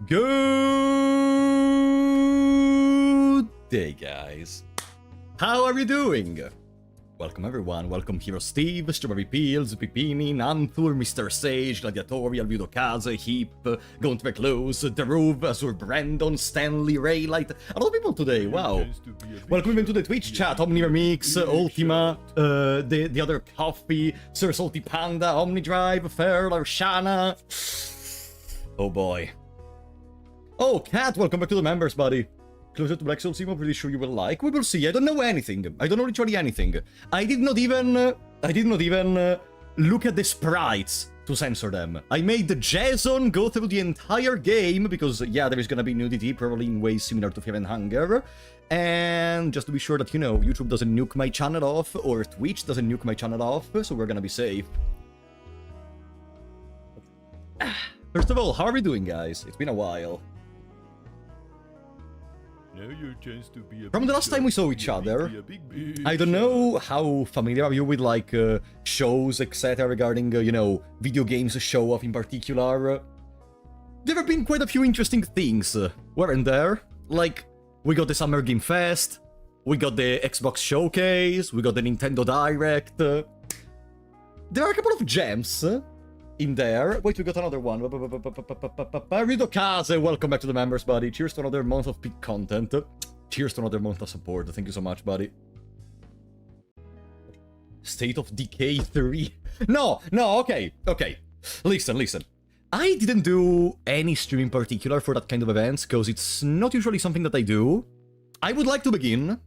Good day, guys. How are you doing? Welcome, everyone. Welcome, Hero Steve, Strawberry Peels, Pipini, Nanthur, Mr. Sage, Gladiatorial, Vidokaze, Heap, Going to Recluse, Daruv, Azur Brandon, Stanley, Raylight. A lot of people today, wow. Welcome even to the Twitch chat, Omnirmix, Ultima, the other Coffee, Sir Salty Panda, Omnidrive, Ferl, Arshana. Oh boy. Oh, Cat, welcome back to the members, buddy. Closer to Black Soul Team, I'm pretty sure you will like. We will see. I don't know anything. I don't know literally anything. I did not even look at the sprites to censor them. I made the Jason go through the entire game because, yeah, there is gonna be nudity, probably in ways similar to Fear and Hunger. And just to be sure that, you know, YouTube doesn't nuke my channel off, or Twitch doesn't nuke my channel off, so we're gonna be safe. First of all, how are we doing, guys? It's been a while. From the last time we saw each other, I don't know how familiar are you with, like, shows, etc. regarding, you know, video games show-off in particular. There have been quite a few interesting things, weren't there? Like, we got the Summer Game Fest, we got the Xbox Showcase, we got the Nintendo Direct. There are a couple of gems in there. Wait, we got another one. Vidokaze, welcome back to the members, buddy. Cheers to another month of peak content. Cheers to another month of support. Thank you so much, buddy. State of Decay 3. No, okay. Listen. I didn't do any stream in particular for that kind of events, because it's not usually something that I do. I would like to begin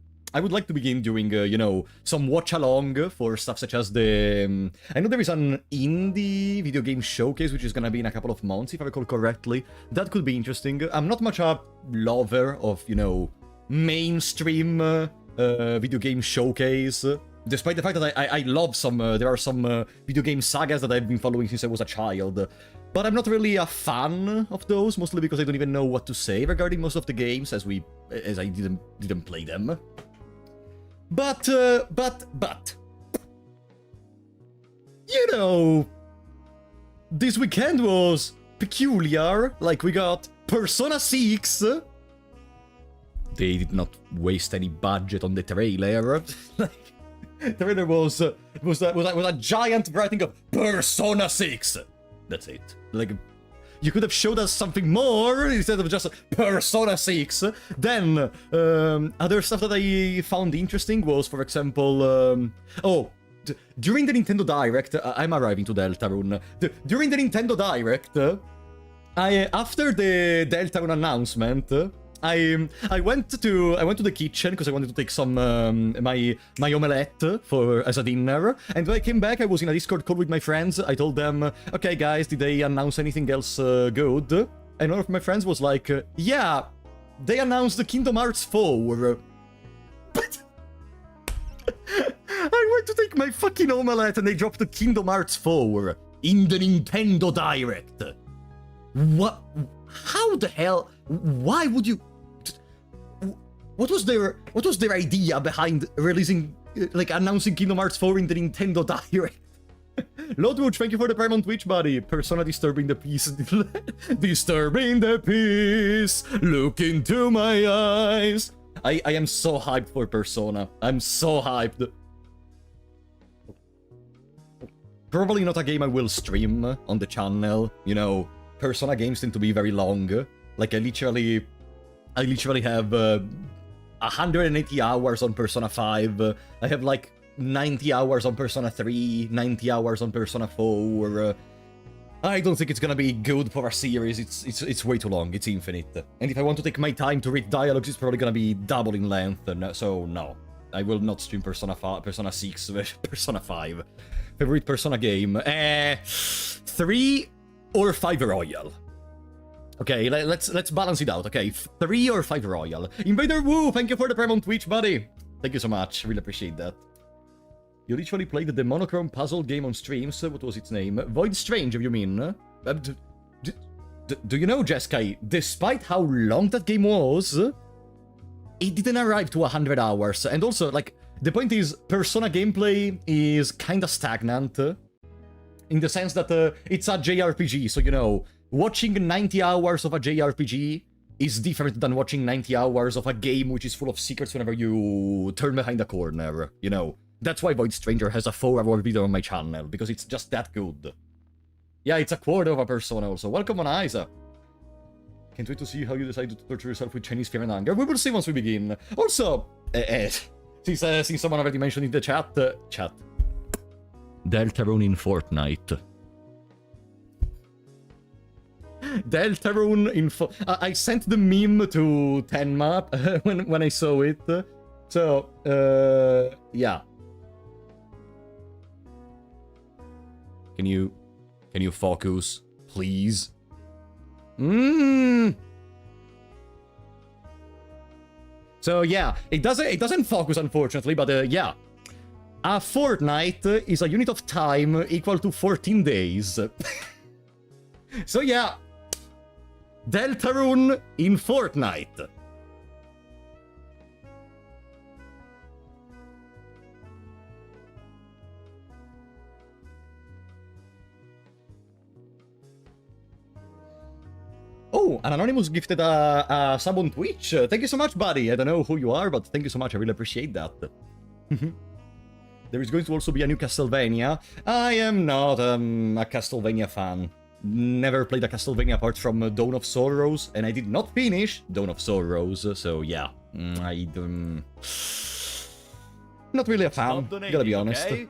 doing, you know, some watch-along for stuff such as the... I know there is an indie video game showcase, which is gonna be in a couple of months, if I recall correctly. That could be interesting. I'm not much a lover of, you know, mainstream video game showcase. Despite the fact that I love some... there are some video game sagas that I've been following since I was a child. But I'm not really a fan of those, mostly because I don't even know what to say regarding most of the games, as I didn't play them. But, you know, this weekend was peculiar. Like, we got Persona 6. They did not waste any budget on the trailer. Like, the trailer was a giant writing of Persona 6. That's it. Like, you could have showed us something more instead of just Persona 6. Then, other stuff that I found interesting was, for example, during the Nintendo Direct, I'm arriving to Deltarune. During the Nintendo Direct, after the Deltarune announcement, I went to the kitchen because I wanted to take some my omelette as a dinner, and when I came back I was in a Discord call with my friends. I told them, okay guys, did they announce anything else good? And one of my friends was like, yeah, they announced the Kingdom Hearts 4. But I went to take my fucking omelette and they dropped the Kingdom Hearts 4 in the Nintendo Direct. What? How the hell? Why would you? What was their idea behind releasing, like, announcing Kingdom Hearts 4 in the Nintendo Direct? Lodwooch, thank you for the Prime on Twitch, buddy. Persona disturbing the peace. Disturbing the peace. Look into my eyes. I am so hyped for Persona. I'm so hyped. Probably not a game I will stream on the channel. You know, Persona games tend to be very long. Like, I literally have 180 hours on Persona 5. I have like 90 hours on Persona 3, 90 hours on Persona 4. I don't think it's gonna be good for a series. It's way too long. It's infinite. And if I want to take my time to read dialogues, it's probably gonna be double in length. And so no, I will not stream Persona 5, Persona 6, Persona 5. Favorite Persona game? 3 or 5 Royal. Okay, let's balance it out, okay? 3 or 5 Royal. Invader Woo, thank you for the Prime on Twitch, buddy. Thank you so much, really appreciate that. You literally played the monochrome puzzle game on streams. What was its name? Void Strange, if you mean. Do you know, Jeskai, despite how long that game was, it didn't arrive to 100 hours. And also, like, the point is, Persona gameplay is kinda stagnant. In the sense that it's a JRPG, so, you know, watching 90 hours of a JRPG is different than watching 90 hours of a game which is full of secrets whenever you turn behind a corner, you know. That's why Void Stranger has a 4-hour video on my channel, because it's just that good. Yeah, it's a quarter of a Persona also. Welcome on Isa. Can't wait to see how you decide to torture yourself with Chinese fear and anger. We will see once we begin. Also, since someone already mentioned in the chat, Deltarune in Fortnite. Deltarune in I sent the meme to Tenma when I saw it. So, yeah. Can you focus, please? So yeah, it doesn't focus, unfortunately, but yeah. A fortnight is a unit of time equal to 14 days. So yeah, Deltarune in Fortnite. Oh, an Anonymous gifted a sub on Twitch. Thank you so much, buddy. I don't know who you are, but thank you so much. I really appreciate that. There is going to also be a new Castlevania. I am not a Castlevania fan. Never played a Castlevania apart from Dawn of Sorrows, and I did not finish Dawn of Sorrows, so yeah. Not really a fan, gotta be honest. Okay?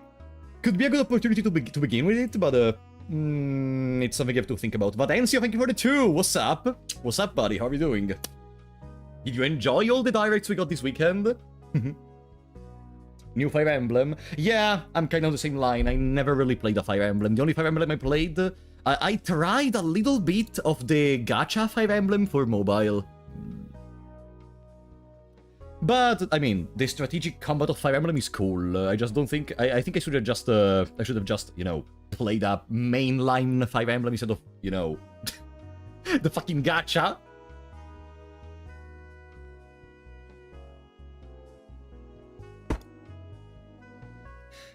Could be a good opportunity to begin with it, but it's something you have to think about. But Enzio, thank you for the 2! What's up? What's up, buddy? How are you doing? Did you enjoy all the directs we got this weekend? New Fire Emblem? Yeah, I'm kind of the same line. I never really played a Fire Emblem. The only Fire Emblem I played... I tried a little bit of the gacha Fire Emblem for mobile. But, I mean, the strategic combat of Fire Emblem is cool. I just don't think... I think I should have just, you know, played a mainline Fire Emblem instead of, you know, the fucking gacha.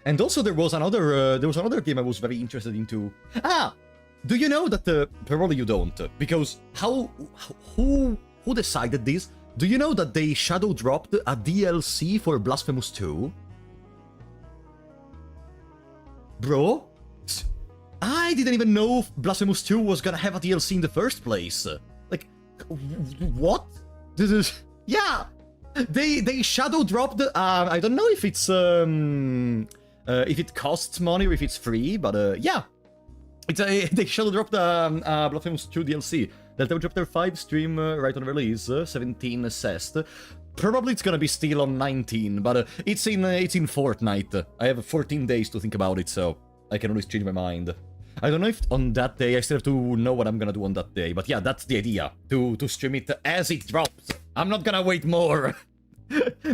And also there was another game I was very interested into. Do you know that probably you don't, because who decided this? Do you know that they shadow dropped a DLC for Blasphemous 2? Bro, I didn't even know Blasphemous 2 was gonna have a DLC in the first place. Like, what? This is... Yeah! They shadow dropped... I don't know if it's... if it costs money or if it's free, but yeah. They shadow dropped Blasphemous 2 DLC. Delta Chapter 5 stream right on release, 17 assessed. Probably it's gonna be still on 19, but it's in Fortnite. I have 14 days to think about it, so I can always change my mind. I don't know if on that day, I still have to know what I'm gonna do on that day, but yeah, that's the idea, to stream it as it drops. I'm not gonna wait more.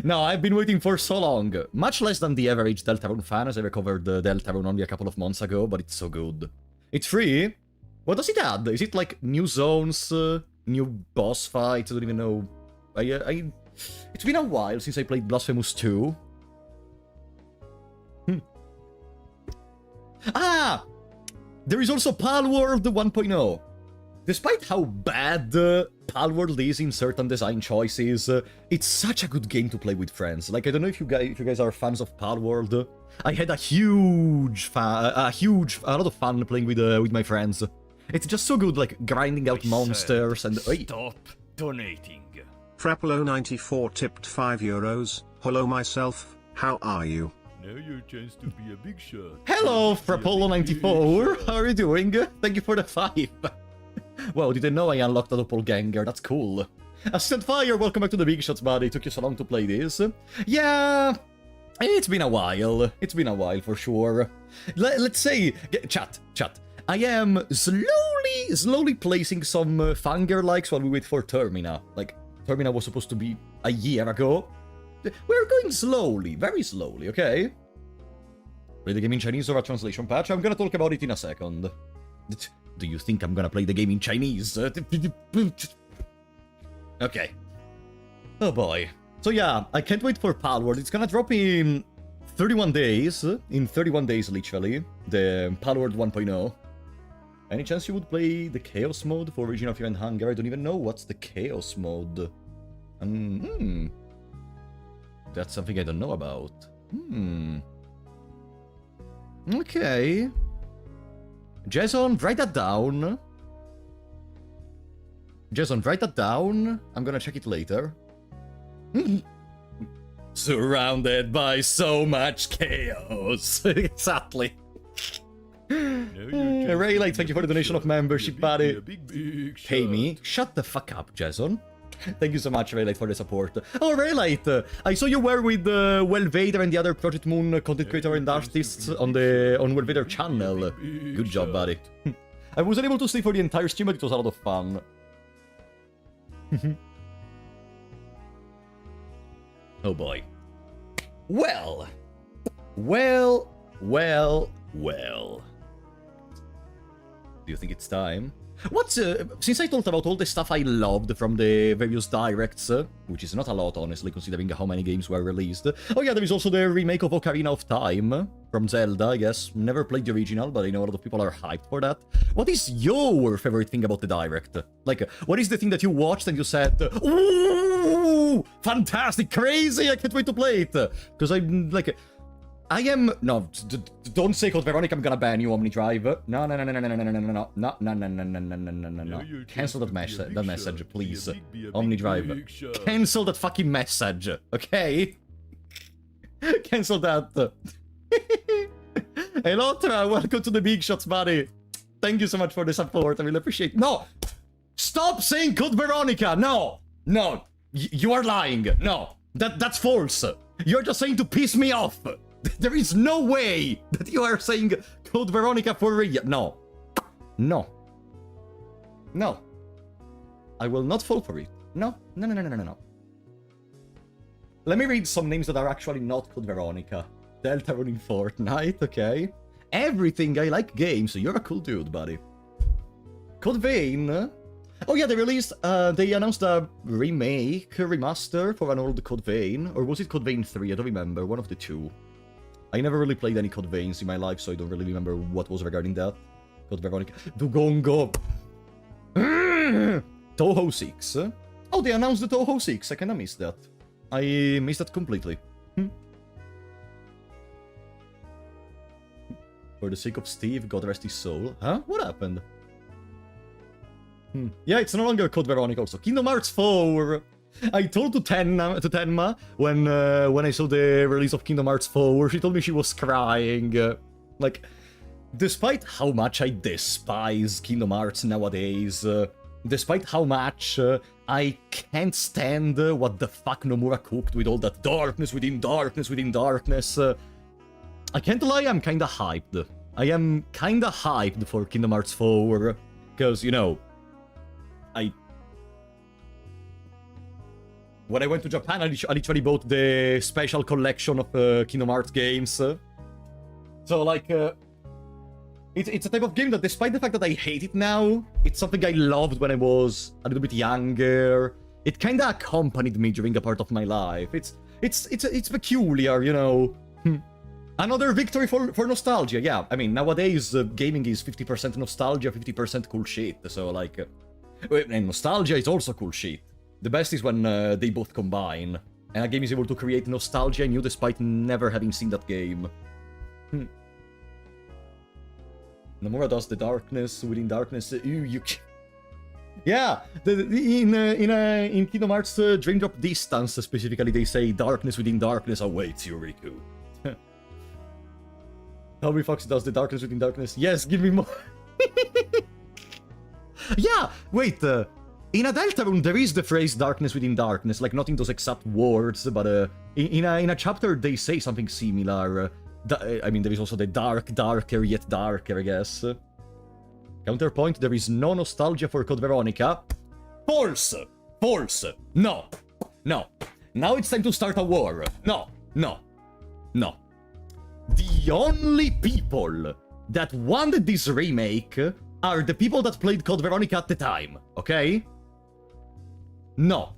No, I've been waiting for so long. Much less than the average Deltarune fan, as I recovered Deltarune only a couple of months ago, but it's so good. It's free? What does it add? Is it like new zones, new boss fights? I don't even know. It's been a while since I played Blasphemous 2. There is also Palworld 1.0. Despite how bad Palworld is in certain design choices, it's such a good game to play with friends. Like, I don't know if you guys are fans of Palworld. I had a lot of fun playing with my friends. It's just so good, like grinding out monsters and... Stop donating. Frapolo94 tipped €5. Hello myself, how are you? Now your chance to be a big shot. Hello, Frapolo94. How are you doing? Thank you for the 5. Wow, didn't know I unlocked a doppelganger. That's cool. Assistant Fire, welcome back to the Big Shots, buddy. Took you so long to play this. Yeah, it's been a while. It's been a while for sure. Let's say, chat. I am slowly placing some Fanger likes while we wait for Termina. Like, Termina was supposed to be a year ago. We're going slowly, very slowly, okay? Play the game in Chinese or a translation patch? I'm gonna talk about it in a second. Do you think I'm gonna play the game in Chinese? Okay. Oh boy. So yeah, I can't wait for Palworld. It's gonna drop in 31 days. In 31 days, literally. The Palworld 1.0. Any chance you would play the Chaos mode for Origin of Fear and Hunger? I don't even know what's the Chaos mode. That's something I don't know about. Okay. Jason, write that down. Jason, write that down. I'm gonna check it later. Surrounded by so much chaos. Exactly. Raylite, thank you for the donation of membership, buddy. Pay me. Shut the fuck up, Jason. Thank you so much, Raylite, for the support. Oh, Raylite, I saw you were with Welvader and the other Project Moon content creator and artists on Welvader channel. Good job, buddy. I wasn't able to stay for the entire stream, but it was a lot of fun. Oh boy. Well. Do you think it's time? What's, since I talked about all the stuff I loved from the various directs, which is not a lot, honestly, considering how many games were released. Oh yeah, there is also the remake of Ocarina of Time, from Zelda, I guess. Never played the original, but I know a lot of people are hyped for that. What is your favorite thing about the direct? Like, what is the thing that you watched and you said, ooh, fantastic, crazy, I can't wait to play it? Because I'm, like... I am... No, don't say Code Veronica, I'm gonna ban you, Omnidrive. No. Cancel that message, please. Omnidrive. Cancel that fucking message, okay? Cancel that. Hey, Lotra, welcome to the Big Shots, buddy. Thank you so much for the support, I really appreciate it. No! Stop saying Code Veronica! No! No! You are lying! No! That's false! You're just saying to piss me off! There is no way that you are saying Code Veronica for real. No. No. No. I will not fall for it. No. No. Let me read some names that are actually not Code Veronica. Deltarune in Fortnite, okay. Everything I like games, so you're a cool dude, buddy. Code Vein. Oh yeah, they announced a remaster for an old Code Vein. Or was it Code Vein 3? I don't remember, one of the two. I never really played any Code Veins in my life, so I don't really remember what was regarding that. Code Veronica. Dugongo! Touhou 6. Oh, they announced the Touhou 6. I kinda missed that. I missed that completely. For the sake of Steve, God rest his soul. Huh? What happened? Yeah, it's no longer Code Veronica also. Kingdom Hearts 4! I told to Tenma when I saw the release of Kingdom Hearts 4, she told me she was crying. Like, despite how much I despise Kingdom Hearts nowadays, despite how much I can't stand what the fuck Nomura cooked with all that darkness within darkness within darkness, I can't lie, I'm kinda hyped. I am kinda hyped for Kingdom Hearts 4, because, you know, when I went to Japan, I literally bought the special collection of Kingdom Hearts games. So, like, it's a type of game that, despite the fact that I hate it now, it's something I loved when I was a little bit younger. It kinda accompanied me during a part of my life. It's peculiar, you know. Another victory for nostalgia, yeah. I mean, nowadays, gaming is 50% nostalgia, 50% cool shit. So, like, and nostalgia is also cool shit. The best is when they both combine, and a game is able to create nostalgia in you despite never having seen that game. Nomura does the darkness within darkness. Yeah, in Kingdom Hearts Dream Drop Distance specifically, they say darkness within darkness awaits you, Riku. Toby Fox does the darkness within darkness. Yes, give me more. Yeah, wait. In a Deltarune, there is the phrase darkness within darkness, like not in those exact words, but in a chapter they say something similar. I mean, there is also the darker yet darker, I guess. Counterpoint, there is no nostalgia for Code Veronica. False! False! No! No! Now it's time to start a war. No! No! No. The only people that wanted this remake are the people that played Code Veronica at the time, okay? No.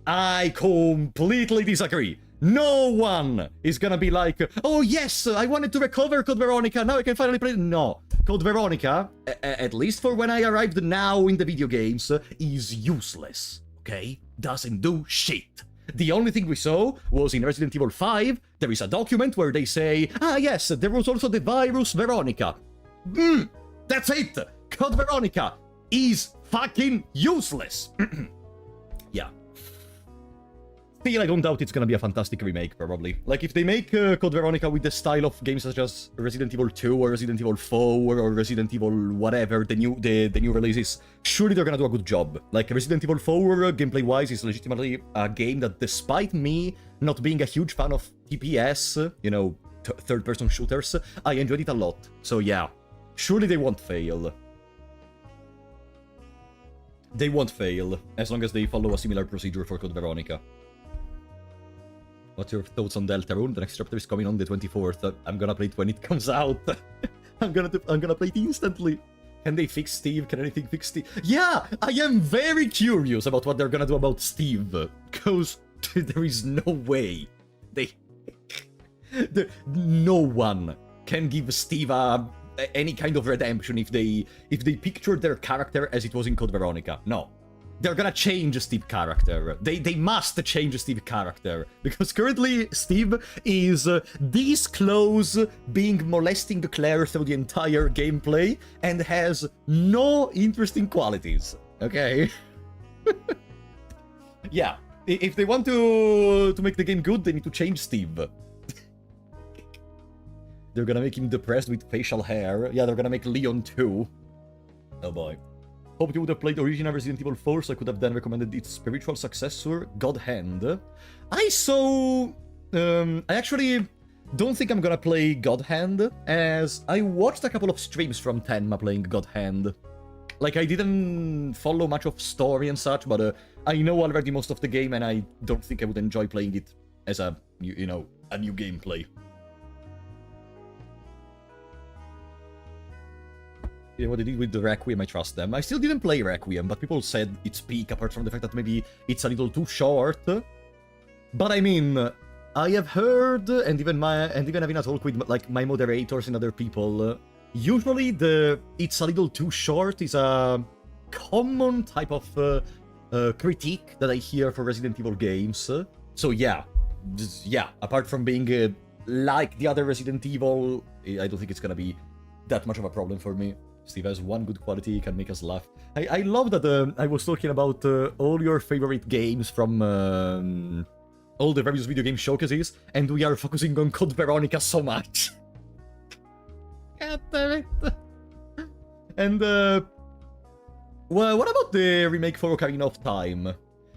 I completely disagree. No one is gonna be like, oh yes, I wanted to recover Code Veronica, now I can finally play it. No. Code Veronica, at least for when I arrived now in the video games, is useless, okay? Doesn't do shit. The only thing we saw was in Resident Evil 5, there is a document where they say, ah yes, there was also the virus Veronica. That's it! Code Veronica is fucking useless! Yeah. Still, I don't doubt it's gonna be a fantastic remake, probably. Like, if they make Code Veronica with the style of games such as Resident Evil 2 or Resident Evil 4 or Resident Evil whatever, the new releases, surely they're gonna do a good job. Like, Resident Evil 4, gameplay-wise, is legitimately a game that, despite me not being a huge fan of TPS, you know, third-person shooters, I enjoyed it a lot. So yeah, surely they won't fail. They won't fail, as long as they follow a similar procedure for Code Veronica. What's your thoughts on Deltarune? The next chapter is coming on the 24th. I'm gonna play it when it comes out. I'm gonna play it instantly. Can they fix Steve? Can anything fix Steve? Yeah, I am very curious about what they're gonna do about Steve. Because there is no way no one can give Steve any kind of redemption if they picture their character as it was in Code Veronica. No. They're gonna change Steve's character. They must change Steve's character. Because currently, Steve is this close being molesting Claire through the entire gameplay and has no interesting qualities. Okay? Yeah. If they want to make the game good, they need to change Steve. They're gonna make him depressed with facial hair. Yeah, they're gonna make Leon too. Oh boy. Hoped you would have played original Resident Evil 4, so I could have then recommended its spiritual successor, God Hand. I actually don't think I'm gonna play God Hand, as I watched a couple of streams from Tenma playing God Hand. Like, I didn't follow much of story and such, but I know already most of the game, and I don't think I would enjoy playing it as a, you know, a new gameplay. Yeah, what they did with the Requiem, I trust them. I still didn't play Requiem, but people said it's peak, apart from the fact that maybe it's a little too short. But I mean, I have heard, and even having a talk with like my moderators and other people, usually the it's a little too short is a common type of critique that I hear for Resident Evil games. So yeah, apart from being like the other Resident Evil, I don't think it's gonna be that much of a problem for me. Steve has one good quality, he can make us laugh. I love that I was talking about all your favorite games from all the various video game showcases, and we are focusing on Code Veronica so much. God damn it. And, well, what about the remake for Ocarina of Time?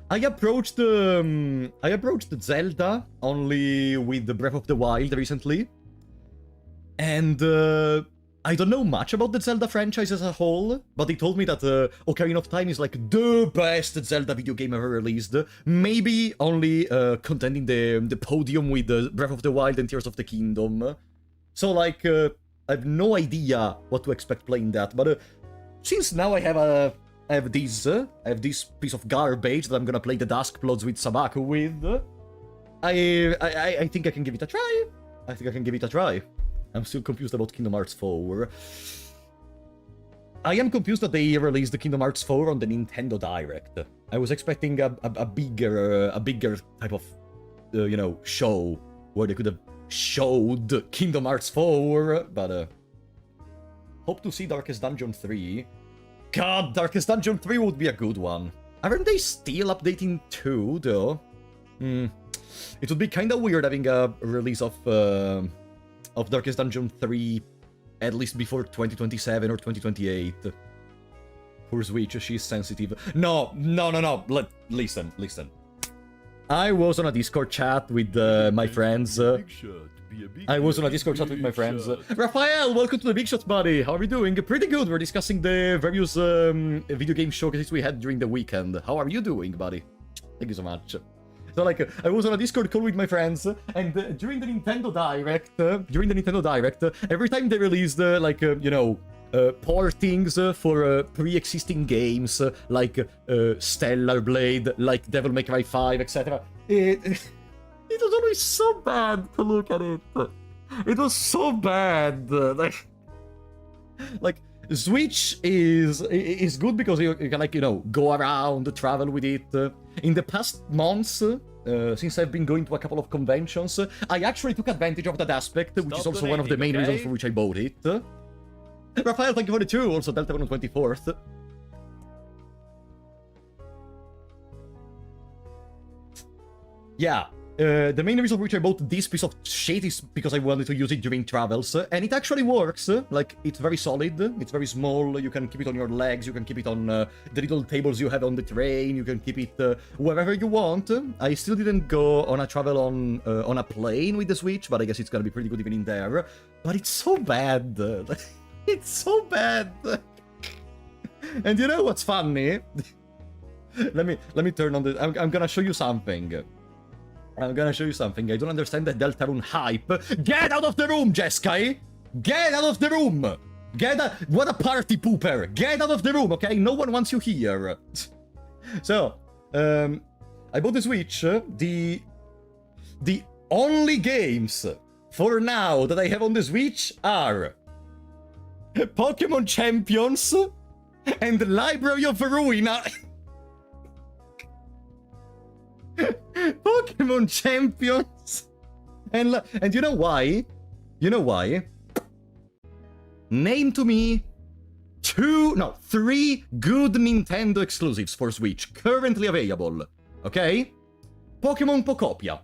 I approached Zelda only with the Breath of the Wild recently, and I don't know much about the Zelda franchise as a whole, but they told me that Ocarina of Time is like the best Zelda video game ever released. Maybe only contending the podium with Breath of the Wild and Tears of the Kingdom. So like, I have no idea what to expect playing that. But since now I have this piece of garbage that I'm gonna play the Dusk Plods with Sabaku with, I think I can give it a try. I'm still confused about Kingdom Hearts 4. I am confused that they released the Kingdom Hearts 4 on the Nintendo Direct. I was expecting a bigger type of, you know, show where they could have showed Kingdom Hearts 4, but hope to see Darkest Dungeon 3. God, Darkest Dungeon 3 would be a good one. Aren't they still updating 2 though? It would be kinda weird having a release of Darkest Dungeon 3 at least before 2027 or 2028. Poor Switch, she's sensitive. No. Listen. I was on a Discord chat with my friends. Raphael, welcome to the Big Shots, buddy. How are you doing? Pretty good. We're discussing the various video game showcases we had during the weekend. How are you doing, buddy? Thank you so much. So, like, I was on a Discord call with my friends, and during the Nintendo Direct, every time they released, portings for pre-existing games, like Stellar Blade, like Devil May Cry 5, etc., it was always so bad to look at it. It was so bad. Like, Like, Switch is good because you can, like, you know, go around, travel with it. In the past months, since I've been going to a couple of conventions, I actually took advantage of that aspect, which is also one of the main reasons for which I bought it. Raphael, thank you for the 2, also Delta on 24th. Yeah, the main reason for which I bought this piece of shit is because I wanted to use it during travels, and it actually works. Like, it's very solid, it's very small, you can keep it on your legs, you can keep it on the little tables you have on the train, you can keep it wherever you want. I still didn't go on a travel on a plane with the Switch, but I guess it's gonna be pretty good even in there. But it's so bad. It's so bad. And you know what's funny? let me turn on the... I'm gonna show you something. I'm gonna show you something. I don't understand the Deltarune hype. Get out of the room, Jeskai! Get out of the room! What a party pooper! Get out of the room, okay? No one wants you here. So, I bought the Switch. The only games for now that I have on the Switch are Pokemon Champions and the Library of Ruina. Pokemon Champions and you know why? You know why? Name to me 3 good Nintendo exclusives for Switch currently available. Okay? Pokemon Pocopia.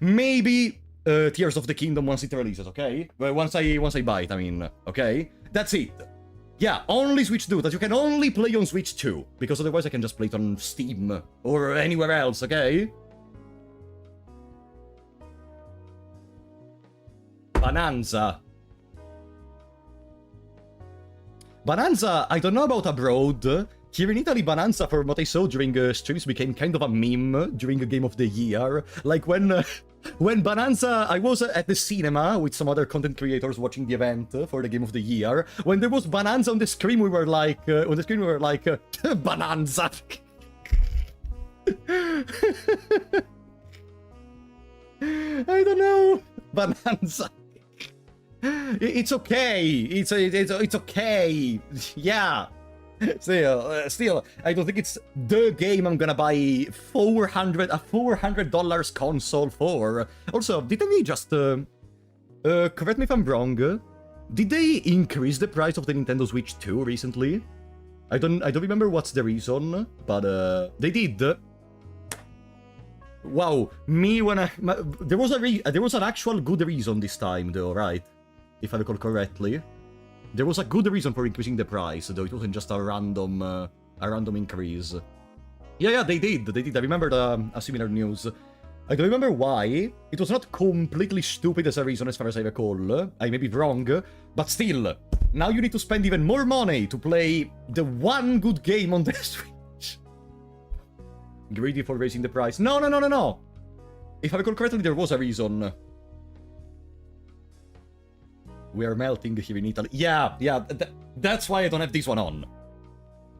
Maybe Tears of the Kingdom once it releases, okay? Well, once I buy it, I mean, okay? That's it. Yeah, only Switch 2, that you can only play on Switch 2, because otherwise I can just play it on Steam or anywhere else, okay? Bonanza. Bonanza, I don't know about abroad. Here in Italy, Bonanza, from what I saw during streams, became kind of a meme during a Game of the Year. Like when Bonanza, I was at the cinema with some other content creators watching the event for the Game of the Year. When there was Bonanza on the screen, we were like, Bonanza. I don't know, Bonanza. It's okay. It's okay. Yeah. Still, I don't think it's the game I'm gonna buy a $400 console for. Also, didn't they just correct me if I'm wrong? Did they increase the price of the Nintendo Switch 2 recently? I don't remember what's the reason, but they did. Wow, there was an actual good reason this time though, right? If I recall correctly. There was a good reason for increasing the price, though it wasn't just a random increase. Yeah, they did. I remember a similar news. I don't remember why. It was not completely stupid as a reason, as far as I recall. I may be wrong, but still, now you need to spend even more money to play the one good game on the Switch. Greedy for raising the price. No. If I recall correctly, there was a reason. We are melting here in Italy. Yeah, that's why I don't have this one on.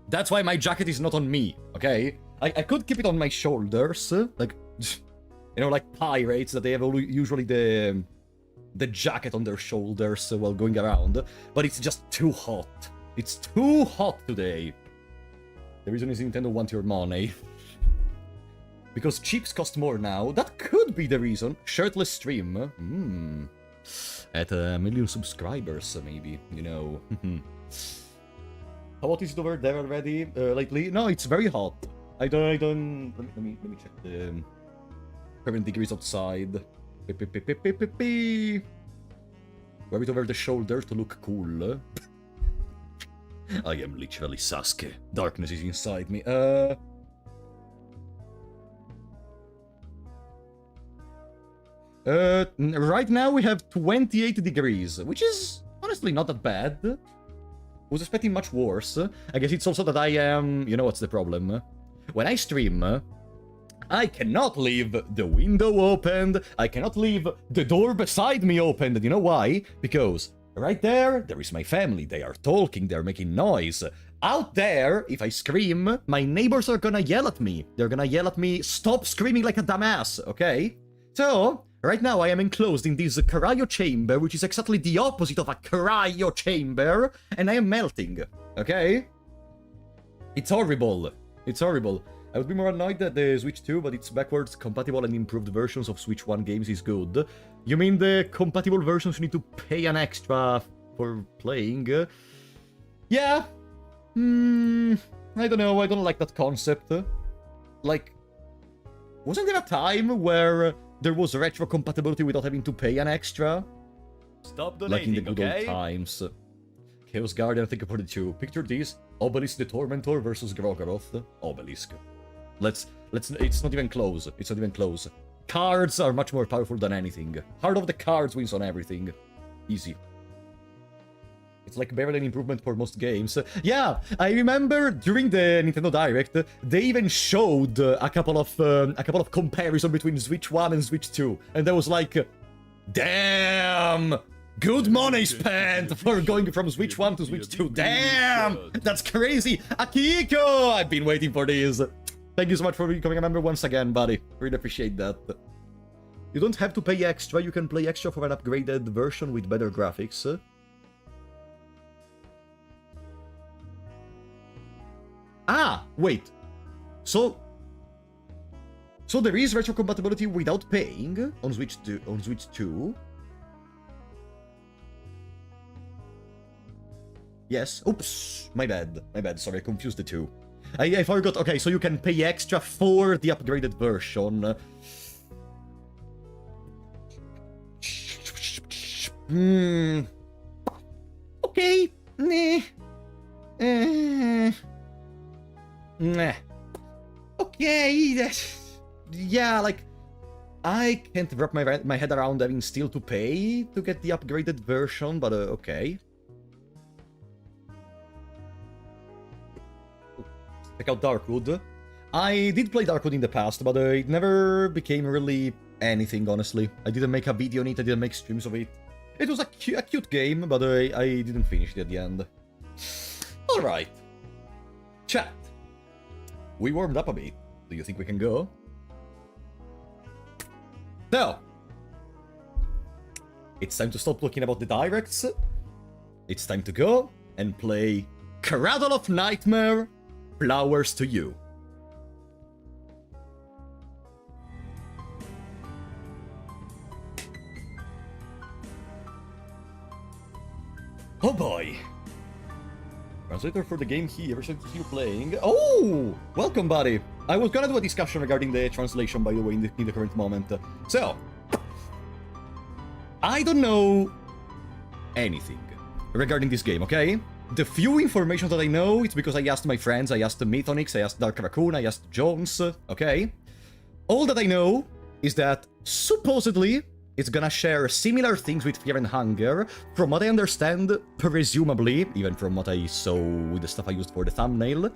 That's why my jacket is not on me, okay? I could keep it on my shoulders, like, you know, like pirates, that they have usually the jacket on their shoulders while going around, but it's just too hot. It's too hot today. The reason is Nintendo wants your money. Because chips cost more now. That could be the reason. Shirtless stream. At 1 million subscribers, maybe, you know. How hot is it over there already, lately? No, it's very hot. I don't... Let me check the current degrees outside. Wear it over the shoulder to look cool. I am literally Sasuke. Darkness is inside me. Right now we have 28 degrees, which is honestly not that bad. I was expecting much worse. I guess it's also that I am... You know what's the problem? When I stream, I cannot leave the window opened, I cannot leave the door beside me opened. And you know why? Because right there is my family. They are talking, they're making noise. Out there, if I scream, my neighbors are gonna yell at me. They're gonna yell at me, stop screaming like a dumbass, okay? So... Right now I am enclosed in this cryo chamber, which is exactly the opposite of a cryo chamber, and I am melting, okay? It's horrible. It's horrible. I would be more annoyed that the Switch 2, but its backwards compatible and improved versions of Switch 1 games is good. You mean the compatible versions you need to pay an extra for playing? Yeah. I don't know, I don't like that concept. Like, wasn't there a time where there was retro compatibility without having to pay an extra? Stop Like in the donating, good okay? old times. Chaos Guardian, thank you for the 2. Picture this: Obelisk the Tormentor versus Grogaroth. Obelisk. Let's. It's not even close. It's not even close. Cards are much more powerful than anything. Heart of the cards wins on everything. Easy. It's like barely an improvement for most games. Yeah, I remember during the Nintendo Direct, they even showed a couple of comparison between Switch 1 and Switch 2, and there was like, damn, good money spent for going from Switch 1 to Switch 2. Damn, that's crazy. Akiko, I've been waiting for this. Thank you so much for becoming a member once again, buddy. Really appreciate that. You don't have to pay extra. You can play extra for an upgraded version with better graphics. Ah, wait. So there is retrocompatibility without paying on Switch 2. Yes. Oops. My bad. Sorry, I confused the two. I forgot. Okay, so you can pay extra for the upgraded version. Okay. Nah. Okay. Yeah, like, I can't wrap my head around having still to pay to get the upgraded version, but okay. Check out Darkwood. I did play Darkwood in the past, but it never became really anything, honestly. I didn't make a video on it, I didn't make streams of it. It was a cute game, but I didn't finish it at the end. Alright. Chat. We warmed up a bit. Do you think we can go? No! It's time to stop talking about the directs. It's time to go and play Cradle of Nightmare, Flowers to You. Oh boy! Translator for the game here, so to see you playing. Oh! Welcome, buddy! I was gonna do a discussion regarding the translation, by the way, in the current moment. So, I don't know anything regarding this game, okay? The few information that I know, it's because I asked my friends, I asked Mythonix, I asked Dark Raccoon, I asked Jones, okay? All that I know is that, supposedly, it's gonna share similar things with Fear and Hunger. From what I understand, presumably, even from what I saw with the stuff I used for the thumbnail,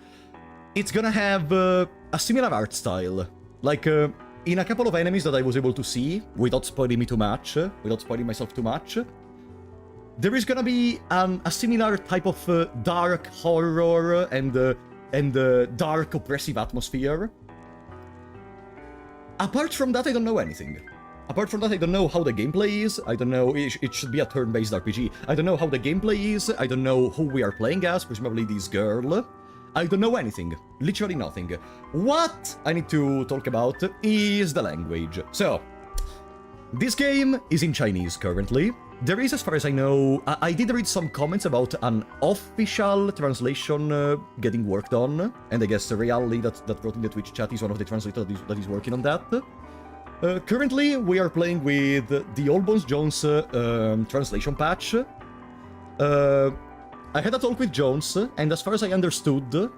it's gonna have a similar art style. Like, in a couple of enemies that I was able to see, without spoiling me too much, without spoiling myself too much, there is gonna be a similar type of dark horror and dark oppressive atmosphere. Apart from that, I don't know anything. Apart from that, I don't know how the gameplay is. I don't know, it should be a turn-based RPG. I don't know how the gameplay is. I don't know who we are playing as, presumably this girl. I don't know anything. Literally nothing. What I need to talk about is the language. So, this game is in Chinese currently. There is, as far as I know, I did read some comments about an official translation getting worked on, and I guess Reality that wrote in the Twitch chat is one of the translators that is working on that. Currently, we are playing with the All Bones Jones translation patch. I had a talk with Jones, and as far as I understood,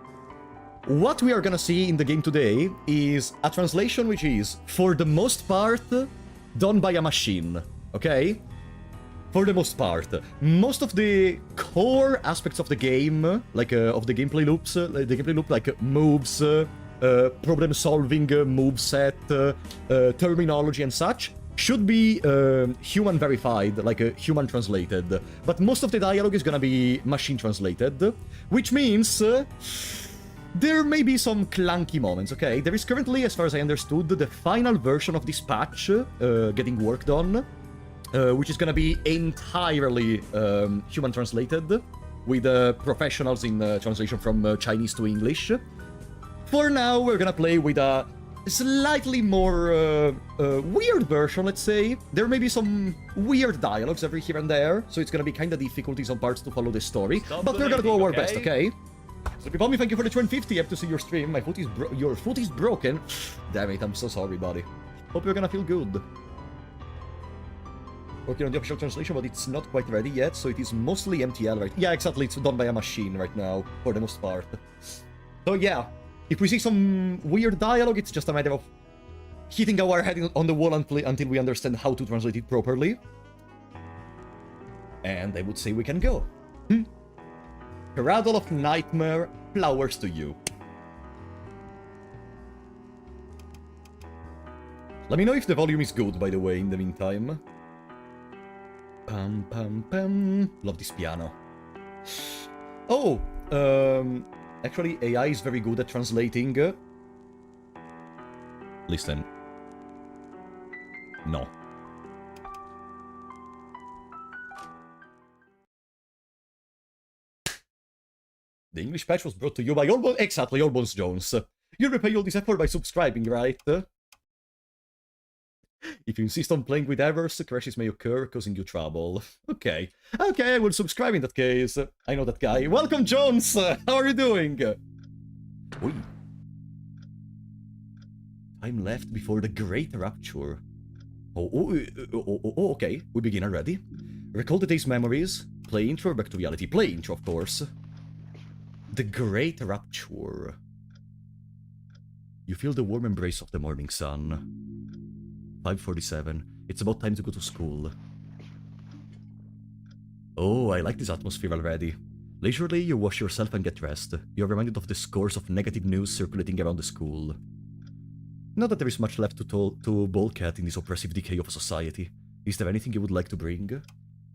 what we are gonna see in the game today is a translation which is, for the most part, done by a machine, okay? For the most part. Most of the core aspects of the game, like of the gameplay loops, like moves, problem solving, moveset, terminology and such, should be human verified, like human translated. But most of the dialogue is gonna be machine translated, which means there may be some clunky moments, okay? There is currently, as far as I understood, the final version of this patch getting worked on, which is gonna be entirely human translated, with professionals in translation from Chinese to English. For now, we're gonna play with a slightly more weird version, let's say. There may be some weird dialogues every here and there, so it's gonna be kinda difficult in some parts to follow the story, but we're gonna do our best, okay? So Pipami, thank you for the 250. I have to see your stream. My foot is your foot is broken. Damn it, I'm so sorry, buddy. Hope you're gonna feel good. Working on the official translation, but it's not quite ready yet, so it is mostly MTL, right? Yeah, exactly, it's done by a machine right now, for the most part. So yeah, if we see some weird dialogue, it's just a matter of hitting our head on the wall until we understand how to translate it properly. And I would say we can go. Cradle of Nightmare, flowers to you. Let me know if the volume is good, by the way, in the meantime. Pam pam pam. Love this piano. Oh, actually, AI is very good at translating. Listen. No. The English patch was brought to you by exactly, Allbones Jones. You repay all this effort by subscribing, right? If you insist on playing with errors, crashes may occur, causing you trouble. Okay. Okay, I will subscribe in that case. I know that guy. Welcome, Jones! How are you doing? Oi. Time left before the Great Rapture. Oh, okay. We begin already. Recall the day's memories. Play intro, back to reality. Play intro, of course. The Great Rapture. You feel the warm embrace of the morning sun. 5:47. It's about time to go to school. Oh, I like this atmosphere already. Leisurely, you wash yourself and get dressed. You're reminded of the scores of negative news circulating around the school. Not that there is much left to balk at in this oppressive decay of society. Is there anything you would like to bring?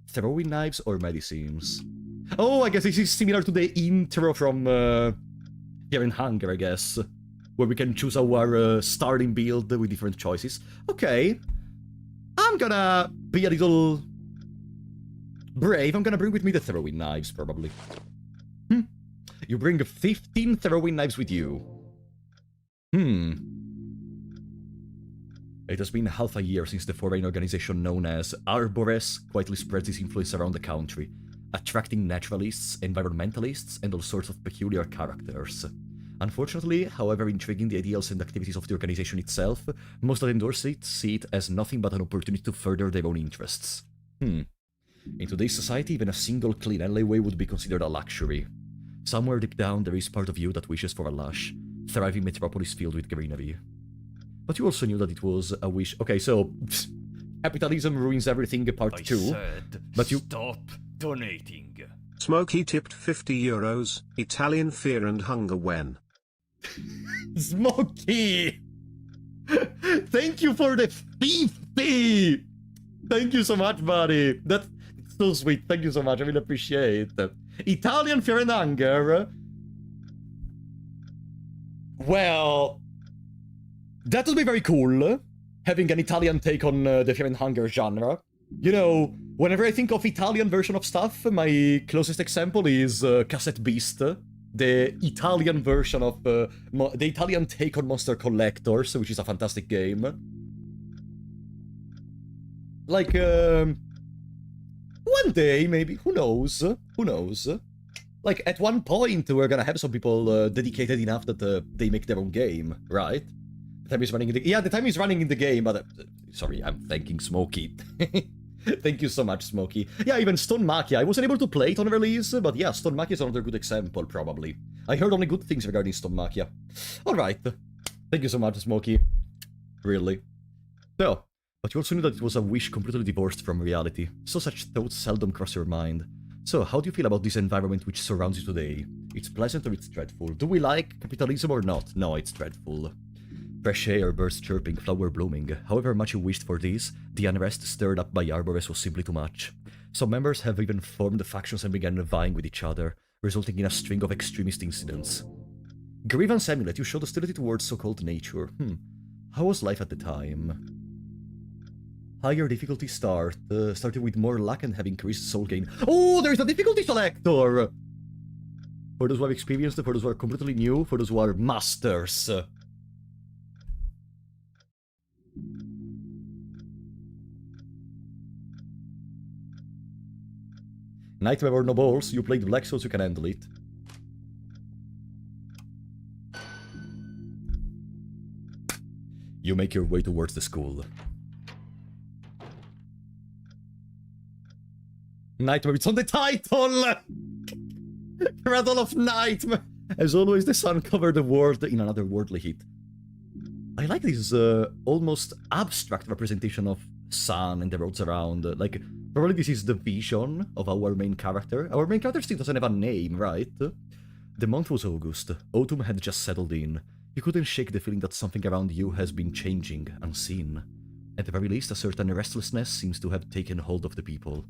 Throwing knives or medicines? Oh, I guess this is similar to the intro from Fear and Hunger, I guess. Where we can choose our starting build with different choices. Okay. I'm gonna be a little brave. I'm gonna bring with me the throwing knives, probably. You bring 15 throwing knives with you. It has been half a year since the foreign organization known as Arbores quietly spreads its influence around the country, attracting naturalists, environmentalists, and all sorts of peculiar characters. Unfortunately, however intriguing the ideals and activities of the organization itself, most that endorse it see it as nothing but an opportunity to further their own interests. In today's society, even a single clean alleyway would be considered a luxury. Somewhere deep down, there is part of you that wishes for a lush, thriving metropolis filled with greenery. But you also knew that it was a wish. Okay, so capitalism ruins everything, part 2. Said, but you stop donating. Smokey tipped €50. Italian Fear and Hunger when? Smokey! Thank you for the 50! Thank you so much, buddy. That's so sweet. Thank you so much. I really appreciate it. Italian Fear and Hunger. Well, that would be very cool, having an Italian take on the Fear and Hunger genre. You know, whenever I think of Italian version of stuff, my closest example is Cassette Beast, the Italian version of the Italian take on Monster Collectors, which is a fantastic game. Like, one day, maybe, who knows? Who knows? Like, at one point, we're gonna have some people dedicated enough that they make their own game, right? The time is running in the... Yeah, the time is running in the game, but... sorry, I'm thanking Smokey. Thank you so much, Smokey. Yeah, even Stone Machia. I wasn't able to play it on release, but yeah, Stone Machia is another good example, probably. I heard only good things regarding Stone Machia. Alright. Thank you so much, Smokey. Really. So, but you also knew that it was a wish completely divorced from reality, so such thoughts seldom cross your mind. So, how do you feel about this environment which surrounds you today? It's pleasant or it's dreadful? Do we like capitalism or not? No, it's dreadful. Fresh air, birds chirping, flower blooming. However much you wished for this, the unrest stirred up by Arbores was simply too much. Some members have even formed factions and began vying with each other, resulting in a string of extremist incidents. Grievance Amulet, you showed hostility towards so-called nature. How was life at the time? Higher difficulty start. Started with more luck and have increased soul gain. Oh, there's a difficulty selector! For those who have experienced, for those who are completely new, for those who are masters. Nightmare or no balls, you played Black Souls, you can handle it. You make your way towards the school. Nightmare, it's on the title! Cradle of Nightmare! As always, the sun covered the world in another worldly heat. I like this almost abstract representation of sun and the roads around. Like, probably this is the vision of our main character. Our main character still doesn't have a name, right? The month was August. Autumn had just settled in. You couldn't shake the feeling that something around you has been changing, unseen. At the very least, a certain restlessness seems to have taken hold of the people.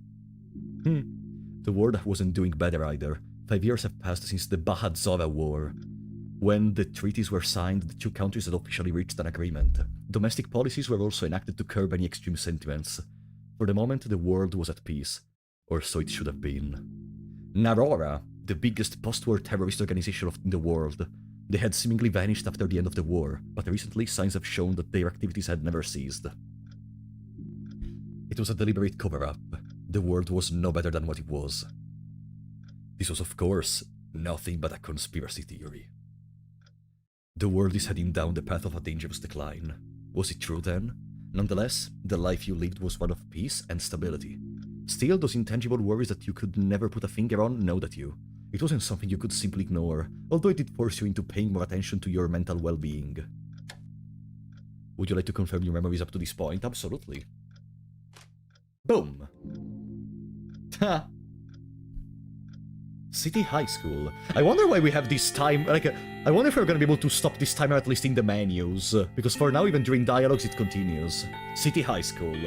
The world wasn't doing better either. 5 years have passed since the Bahadzora War. When the treaties were signed, the two countries had officially reached an agreement. Domestic policies were also enacted to curb any extreme sentiments. For the moment, the world was at peace. Or so it should have been. Narora, the biggest post-war terrorist organization in the world. They had seemingly vanished after the end of the war, but recently signs have shown that their activities had never ceased. It was a deliberate cover-up. The world was no better than what it was. This was, of course, nothing but a conspiracy theory. The world is heading down the path of a dangerous decline. Was it true then? Nonetheless, the life you lived was one of peace and stability. Still, those intangible worries that you could never put a finger on gnawed at you. It wasn't something you could simply ignore, although it did force you into paying more attention to your mental well-being. Would you like to confirm your memories up to this point? Absolutely. Boom! Ha! City High School. I wonder why we have this time, I wonder if we're gonna be able to stop this timer at least in the menus, because for now, even during dialogues, it continues. City High School.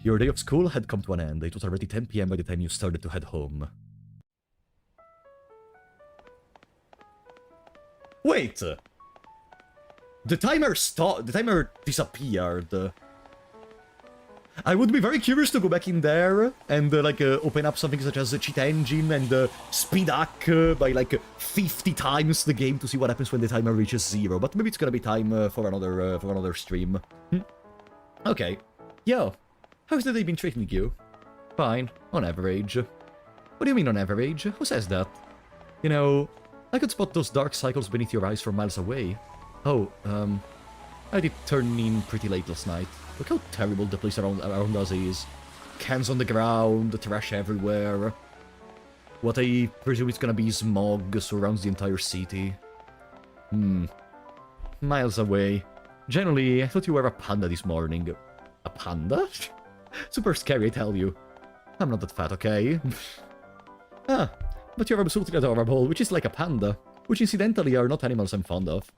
Your day of school had come to an end. It was already 10 PM by the time you started to head home. Wait! The timer stopped. The timer disappeared. I would be very curious to go back in there and open up something such as a cheat engine and speed hack by 50 times the game to see what happens when the timer reaches 0. But maybe it's gonna be time for another stream. Okay. Yo, how's the day been treating you? Fine, on average. What do you mean on average? Who says that? You know, I could spot those dark cycles beneath your eyes from miles away. Oh, I did turn in pretty late last night. Look how terrible the place around us is. Cans on the ground, trash everywhere. What I presume is gonna be smog surrounds the entire city. Miles away. Generally, I thought you were a panda this morning. A panda? Super scary, I tell you. I'm not that fat, okay? Ah, but you're absolutely adorable, which is like a panda. Which incidentally are not animals I'm fond of.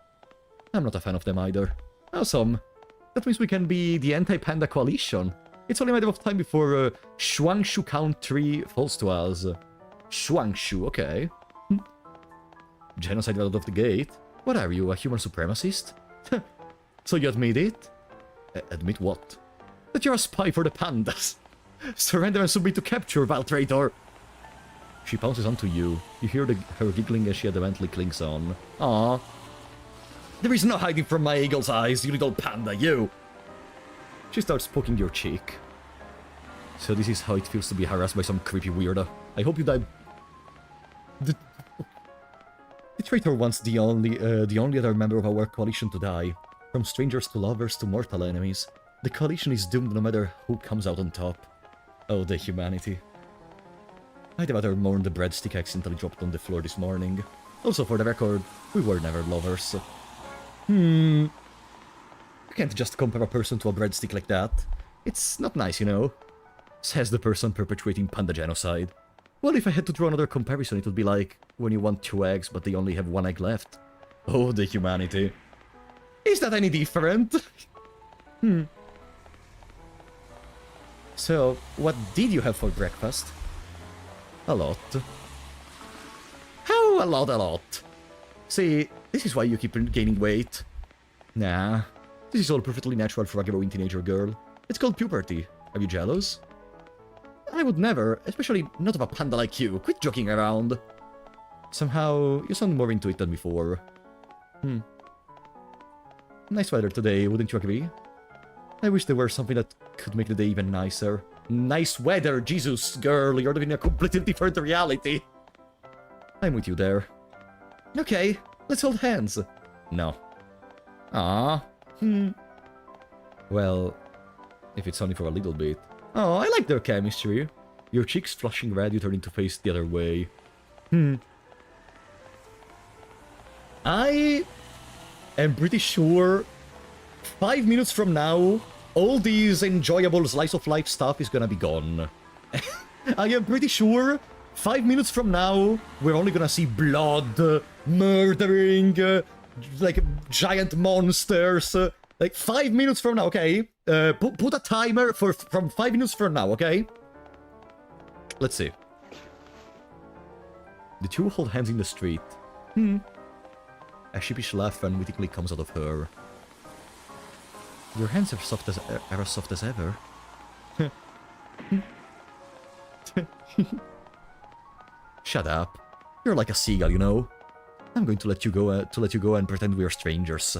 I'm not a fan of them either. Awesome. That means we can be the anti-panda coalition. It's only a matter of time before Shuangshu Country falls to us. Shuangshu, okay. Genocide right out of the gate. What are you, a human supremacist? So you admit it? Admit what? That you're a spy for the pandas. Surrender and submit to capture, vile traitor. She pounces onto you. You hear her giggling as she adamantly clings on. Aww. There is no hiding from my eagle's eyes, you little panda, you! She starts poking your cheek. So this is how it feels to be harassed by some creepy weirdo. I hope you die. The traitor wants the only other member of our coalition to die. From strangers to lovers to mortal enemies. The coalition is doomed no matter who comes out on top. Oh, the humanity. I'd rather mourn the breadstick I accidentally dropped on the floor this morning. Also, for the record, we were never lovers. You can't just compare a person to a breadstick like that. It's not nice, you know. Says the person perpetuating panda genocide. Well, if I had to draw another comparison, it would be like when you want 2 eggs, but they only have 1 egg left. Oh, the humanity. Is that any different? So, what did you have for breakfast? A lot. Oh, a lot. See, this is why you keep gaining weight. Nah, this is all perfectly natural for a growing teenager girl. It's called puberty. Are you jealous? I would never, especially not of a panda like you. Quit joking around. Somehow, you sound more into it than before. Nice weather today, wouldn't you agree? I wish there were something that could make the day even nicer. Nice weather, Jesus, girl, you're living in a completely different reality. I'm with you there. Okay, let's hold hands. No. Ah. Well, if it's only for a little bit. Oh, I like their chemistry. Your cheeks flushing red, you turn into face the other way. I am pretty sure 5 minutes from now, all these enjoyable slice of life stuff is gonna be gone. I am pretty sure 5 minutes from now, we're only gonna see blood, murdering, like giant monsters. Like 5 minutes from now, okay? Put a timer from 5 minutes from now, okay? Let's see. The two hold hands in the street. A sheepish laugh unwittingly comes out of her. Your hands are as soft as ever. Shut up. You're like a seagull, you know. I'm going to let you go and pretend we are strangers.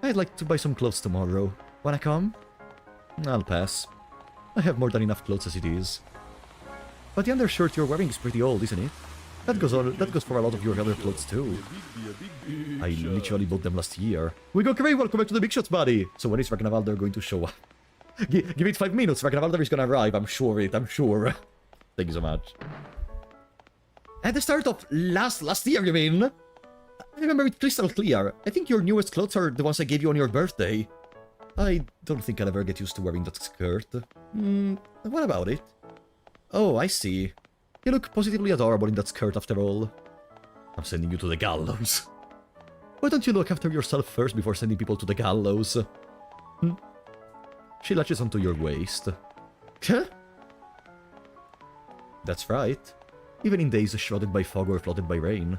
I'd like to buy some clothes tomorrow. Wanna come? I'll pass. I have more than enough clothes as it is. But the undershirt you're wearing is pretty old, isn't it? That goes for a lot of your other clothes too. I literally bought them last year. We go great, welcome back to the Big Shots, buddy! So when is Ragnavalder going to show up? Give it 5 minutes, Ragnavalder is gonna arrive, I'm sure. Thank you so much. At the start of last year, you mean? I remember it crystal clear. I think your newest clothes are the ones I gave you on your birthday. I don't think I'll ever get used to wearing that skirt. What about it? Oh, I see. You look positively adorable in that skirt after all. I'm sending you to the gallows. Why don't you look after yourself first before sending people to the gallows? She latches onto your waist. Huh? That's right. Even in days shrouded by fog or flooded by rain.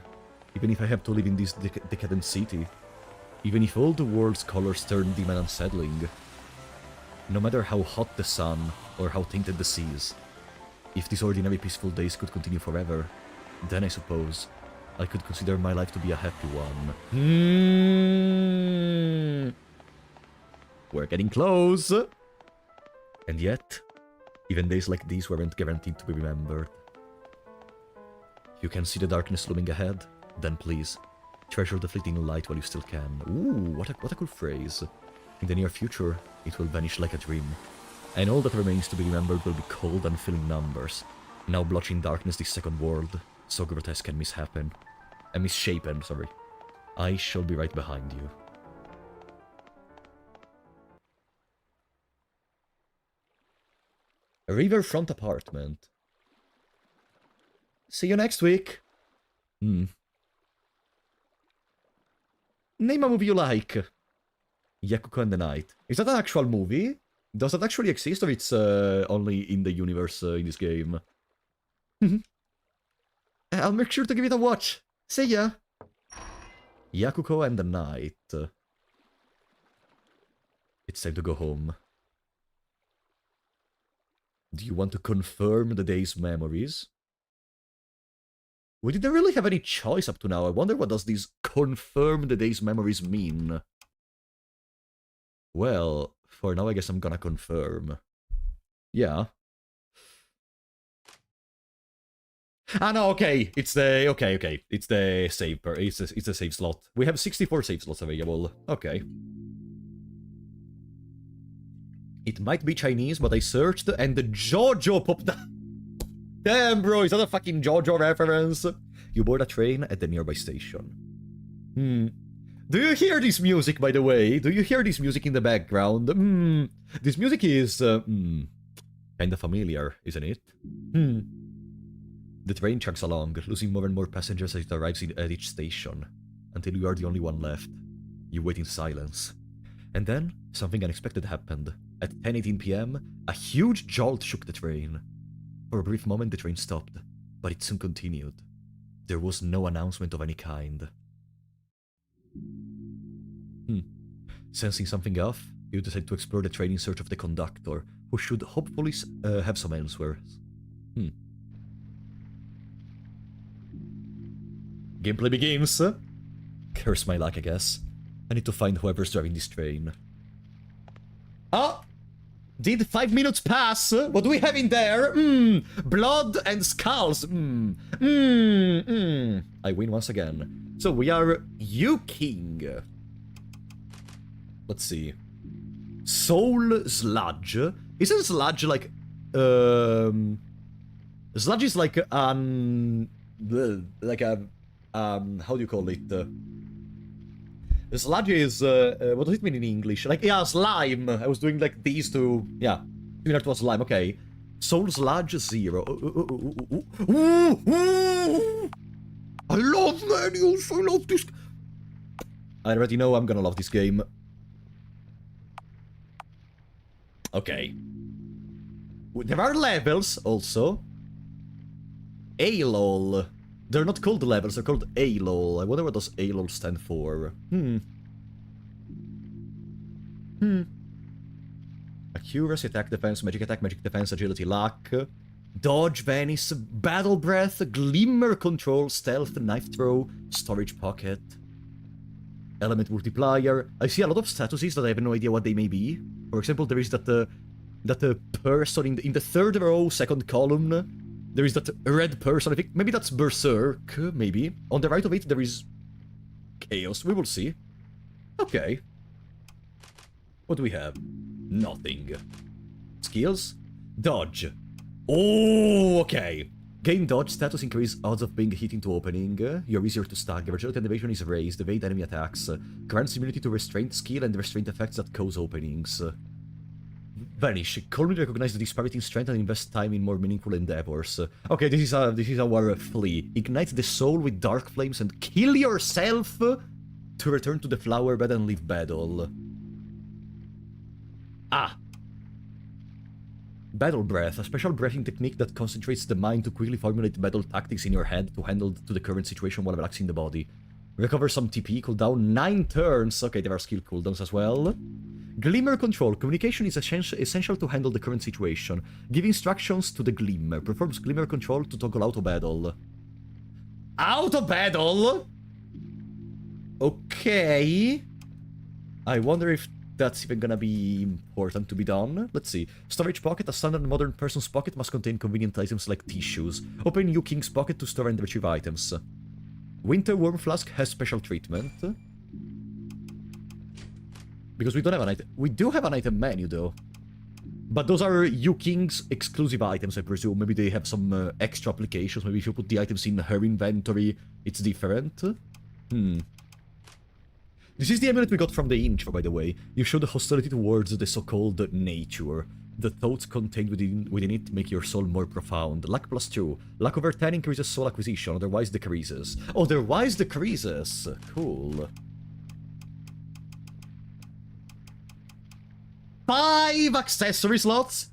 Even if I have to live in this decadent city. Even if all the world's colors turn dim and unsettling. No matter how hot the sun or how tainted the seas. If these ordinary peaceful days could continue forever, then I suppose I could consider my life to be a happy one. We're getting close! And yet, even days like these weren't guaranteed to be remembered. You can see the darkness looming ahead? Then please, treasure the fleeting light while you still can. Ooh, what a cool phrase. In the near future, it will vanish like a dream. And all that remains to be remembered will be cold, unfilling numbers, now blotching darkness this second world, so grotesque and misshapen. Misshapen, sorry. I shall be right behind you. A riverfront apartment. See you next week. Name a movie you like. Yakuko and the Night. Is that an actual movie? Does that actually exist, or it's only in the universe in this game? I'll make sure to give it a watch. See ya! Yakuko and the Night. It's time to go home. Do you want to confirm the day's memories? We didn't really have any choice up to now. I wonder what does this confirm the day's memories mean? Well, for now I guess I'm gonna confirm. Yeah. Ah no, okay. It's the okay. It's the save it's a save slot. We have 64 save slots available. Okay. It might be Chinese, but I searched and the JoJo popped up. Damn, bro, is that a fucking JoJo reference? You board a train at the nearby station. Do you hear this music, by the way? Do you hear this music in the background? This music is, kinda familiar, isn't it? The train chugs along, losing more and more passengers as it arrives at each station, until you are the only one left. You wait in silence. And then, something unexpected happened. At 10:18 p.m., a huge jolt shook the train. For a brief moment, the train stopped, But it soon continued. There was no announcement of any kind. Sensing something off, you decide to explore the train in search of the conductor, who should hopefully have some answers. Gameplay begins. Curse my luck, I guess. I need to find whoever's driving this train. Ah! Did 5 minutes pass? What do we have in there? Blood and skulls. I win once again. So we are Yu-King. Let's see. Soul Sludge. Isn't Sludge like... Sludge is like like a... how do you call it? Sludge is, what does it mean in English? Like, yeah, slime. I was doing like these two, yeah, similar to a slime, okay. Soul Sludge 0. I love menus, I love this. I already know I'm gonna love this game. Okay. There are levels, also. ALOL. They're not called levels, they're called ALOL. I wonder what does ALOL stand for. Accuracy, attack, defense, magic, agility, luck. Dodge, vanish, battle breath, glimmer, control, stealth, knife throw, storage pocket. Element multiplier. I see a lot of statuses that I have no idea what they may be. For example, there is that person in the third row, second column. There is that red person, I think maybe that's Berserk, maybe. On the right of it, there is Chaos, we will see. Okay. What do we have? Nothing. Skills? Dodge. Oh, okay. Gain dodge status, increase odds of being hit into opening. You're easier to stagger. Agility and evasion is raised. Evade enemy attacks. Grants immunity to restraint skill and restraint effects that cause openings. Vanish. Calmly recognize the disparity in strength and invest time in more meaningful endeavors. Okay, this is our flee. Ignite the soul with dark flames and kill yourself to return to the flower bed and leave battle. Ah. Battle Breath, a special breathing technique that concentrates the mind to quickly formulate battle tactics in your head to handle to the current situation while relaxing the body. Recover some TP, cooldown 9 turns. Okay, there are skill cooldowns as well. Glimmer Control. Communication is essential to handle the current situation. Give instructions to the Glimmer. Performs Glimmer Control to toggle auto battle. Auto battle? Okay. I wonder if that's even gonna be important to be done. Let's see. Storage Pocket. A standard modern person's pocket must contain convenient items like tissues. Open Yu-King's pocket to store and retrieve items. Winter Worm Flask has special treatment. Because we don't have an item. We do have an item menu, though. But those are Yu-King's exclusive items, I presume. Maybe they have some extra applications. Maybe if you put the items in her inventory, it's different. This is the amulet we got from the intro, by the way. You show the hostility towards the so-called nature. The thoughts contained within it make your soul more profound. Luck +2. Luck over 10 increases soul acquisition, otherwise decreases. Otherwise decreases. Cool. 5 accessory slots.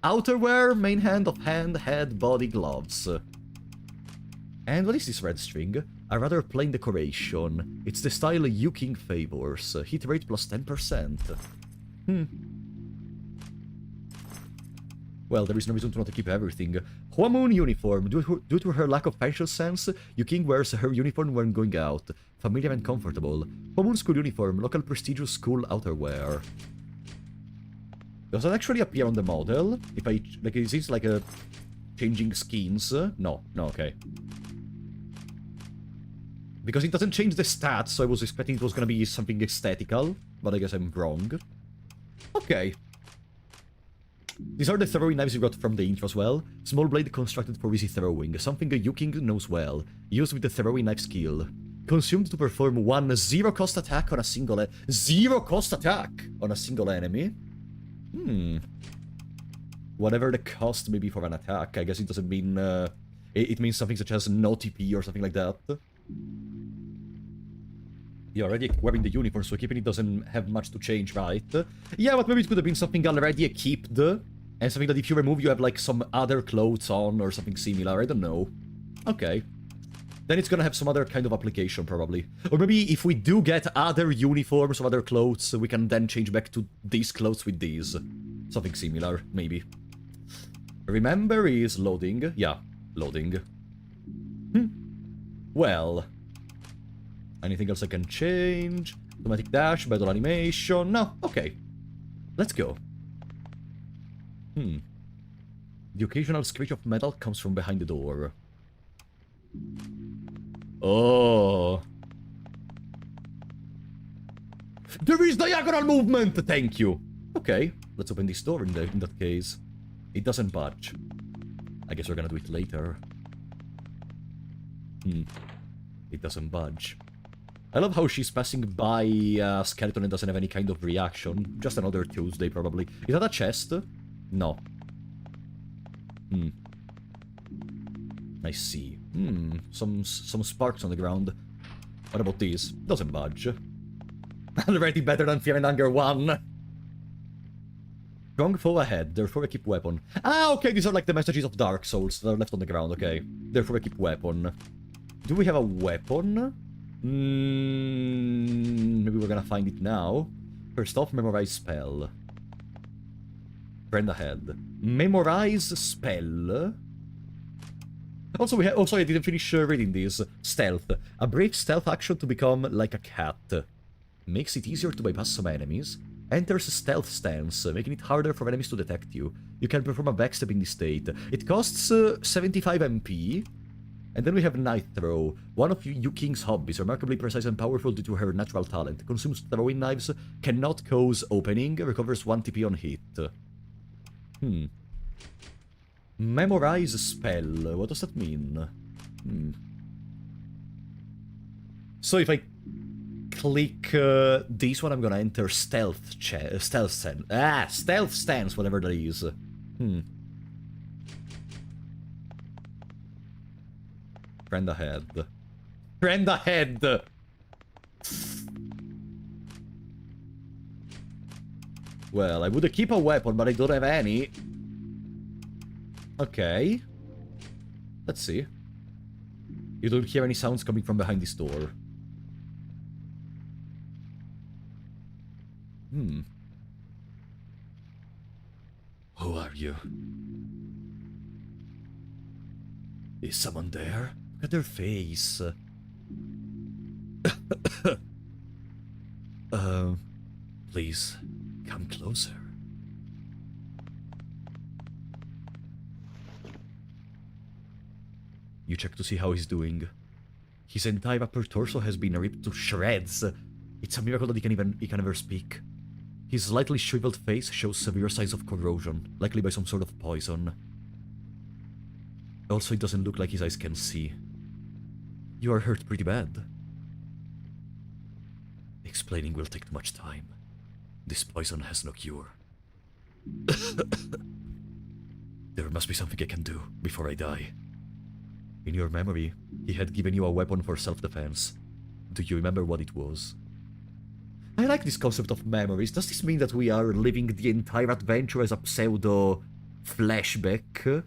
Outerwear, main hand of hand, head, body, gloves. And what is this red string? A rather plain decoration. It's the style Yu-King favors. Hit rate +10%. Well, there is no reason to not keep everything. Huamun uniform. Due to her lack of fashion sense, Yu-King wears her uniform when going out. Familiar and comfortable. Huamun school uniform. Local prestigious school outerwear. Does that actually appear on the model? If I... like, is this like a... changing skins? No. No, okay. Because it doesn't change the stats, so I was expecting it was gonna be something aesthetical. But I guess I'm wrong. Okay. These are the throwing knives you got from the intro as well. Small blade constructed for easy throwing, something a Yu-King knows well. Used with the throwing knife skill. Consumed to perform one zero-cost attack on a single... zero-cost attack on a single enemy? Whatever the cost may be for an attack, I guess it doesn't mean... it means something such as no TP or something like that. You're already wearing the uniform, so keeping it doesn't have much to change, right? Yeah, but maybe it could have been something already equipped, and something that if you remove, you have, like, some other clothes on, or something similar, I don't know. okay. Then it's gonna have some other kind of application, probably. Or maybe if we do get other uniforms or other clothes, we can then change back to these clothes with these. Something similar, maybe. Remember is loading. Yeah, loading. Well. Anything else I can change? Automatic dash, battle animation. No, okay. Let's go. The occasional screech of metal comes from behind the door. Oh. There is diagonal movement! Thank you. Okay, let's open this door in that case. It doesn't budge. I guess we're gonna do it later. It doesn't budge. I love how she's passing by a skeleton and doesn't have any kind of reaction. Just another Tuesday, probably. Is that a chest? No. I see. Some sparks on the ground. What about these? Doesn't budge. Already better than Fear and Hunger 1. Strong foe ahead, therefore equip weapon. Ah, okay, these are like the messages of Dark Souls that are left on the ground, okay. Therefore equip weapon. Do we have a weapon? Maybe we're gonna find it now. First off, memorize spell. Friend ahead. Memorize spell. Also, I didn't finish reading this. Stealth. A brave stealth action to become like a cat. Makes it easier to bypass some enemies. Enters stealth stance, making it harder for enemies to detect you. You can perform a backstep in this state. It costs 75 MP. And then we have Knife Throw. One of Yu King's hobbies, remarkably precise and powerful due to her natural talent. Consumes throwing knives, cannot cause opening, recovers 1 TP on hit. Memorize spell. What does that mean? So if I click this one, I'm gonna enter stealth stance, whatever that is. Friend ahead. Friend ahead! Well, I would keep a weapon, but I don't have any. Okay. Let's see. You don't hear any sounds coming from behind this door. Who are you? Is someone there? Look at their face. Please, come closer. You check to see how he's doing. His entire upper torso has been ripped to shreds. It's a miracle that he can ever speak. His slightly shriveled face shows severe signs of corrosion, likely by some sort of poison. Also, it doesn't look like his eyes can see. You are hurt pretty bad. Explaining will take too much time. This poison has no cure. There must be something I can do before I die. In your memory, he had given you a weapon for self-defense. Do you remember what it was? I like this concept of memories. Does this mean that we are living the entire adventure as a pseudo-flashback?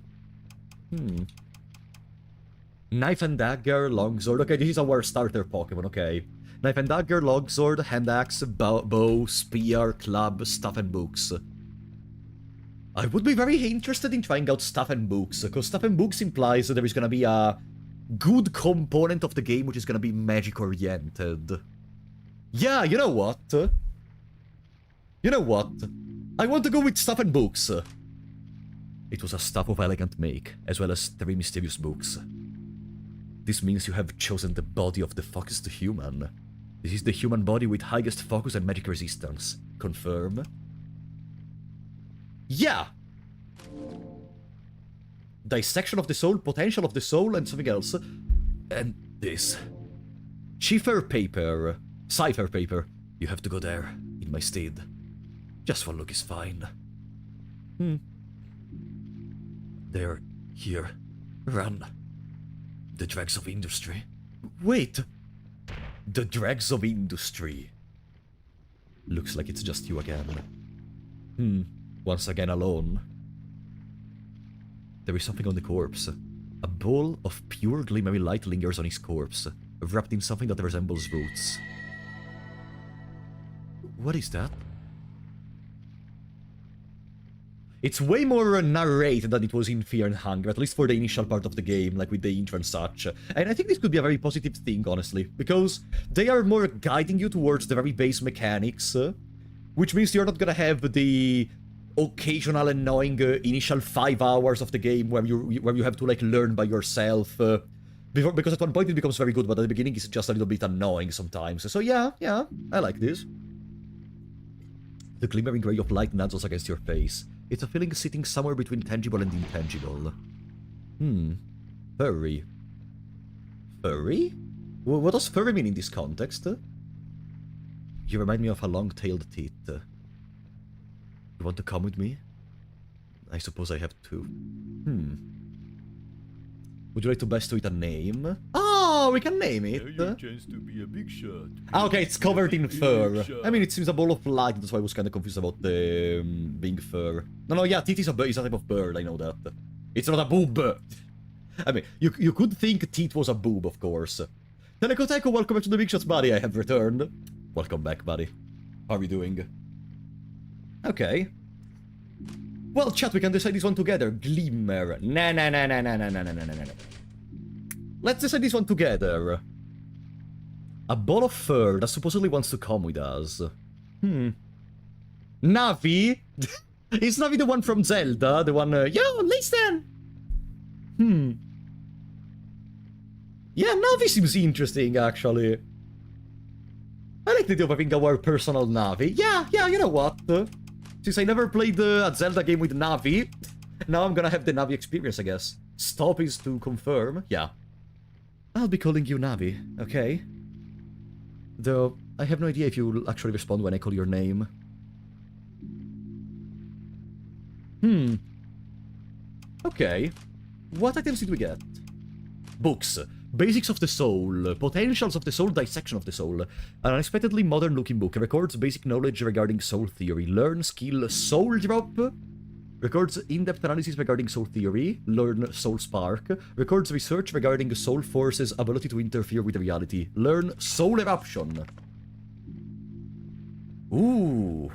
Knife and Dagger, Longsword. Okay, this is our starter Pokemon, okay. Knife and Dagger, Longsword, Hand Axe, Bow, Spear, Club, Stuff and Books. I would be very interested in trying out Stuff and Books, because Stuff and Books implies that there is gonna be a good component of the game which is gonna be magic-oriented. Yeah, you know what? You know what? I want to go with Stuff and Books. It was a staff of elegant make, as well as 3 mysterious books. This means you have chosen the body of the focused human. This is the human body with highest focus and magic resistance. Confirm? Yeah! Dissection of the soul, potential of the soul, and something else. And this. Cipher paper. Cipher paper. You have to go there, in my stead. Just one look is fine. They're here. Run. The dregs of industry. Wait! The dregs of industry. Looks like it's just you again. Once again alone. There is something on the corpse. A ball of pure glimmery light lingers on his corpse, wrapped in something that resembles roots. What is that? It's way more narrated than it was in Fear and Hunger, at least for the initial part of the game, like with the intro and such. And I think this could be a very positive thing, honestly, because they are more guiding you towards the very base mechanics, which means you're not gonna have the occasional annoying initial 5 hours of the game where you have to like learn by yourself. Because at one point it becomes very good, but at the beginning it's just a little bit annoying sometimes. So yeah, I like this. The glimmering ray of light nuzzles against your face. It's a feeling sitting somewhere between tangible and intangible. Furry. Furry? What does furry mean in this context? You remind me of a long-tailed teeth. You want to come with me? I suppose I have to. Would you like to best with a name? Oh, we can name it. Your chance to be a big shot. Ah, okay, it's covered in fur. I mean, it seems a ball of light, that's why I was kind of confused about the being fur. No, yeah, teeth is a type of bird, I know that. It's not a boob. I mean, you could think teeth was a boob, of course. Telekoteko, welcome back to the Big Shots, buddy. I have returned. Welcome back, buddy. How are you doing? Okay. Well, chat, we can decide this one together. Glimmer. Nah. Let's decide this one together. A ball of fur that supposedly wants to come with us. Navi? Is Navi the one from Zelda? The one, yo, listen! Yeah, Navi seems interesting, actually. I like the idea of having our personal Navi. Yeah, you know what? Since I never played a Zelda game with Navi, now I'm gonna have the Navi experience, I guess. Stop is to confirm. Yeah. I'll be calling you Navi, okay? Though, I have no idea if you'll actually respond when I call your name. Okay. What items did we get? Books. Basics of the Soul, Potentials of the Soul, Dissection of the Soul. An unexpectedly modern-looking book. Records basic knowledge regarding soul theory. Learn skill Soul Drop. Records in-depth analysis regarding soul theory. Learn Soul Spark. Records research regarding soul force's ability to interfere with reality. Learn Soul Eruption. Ooh.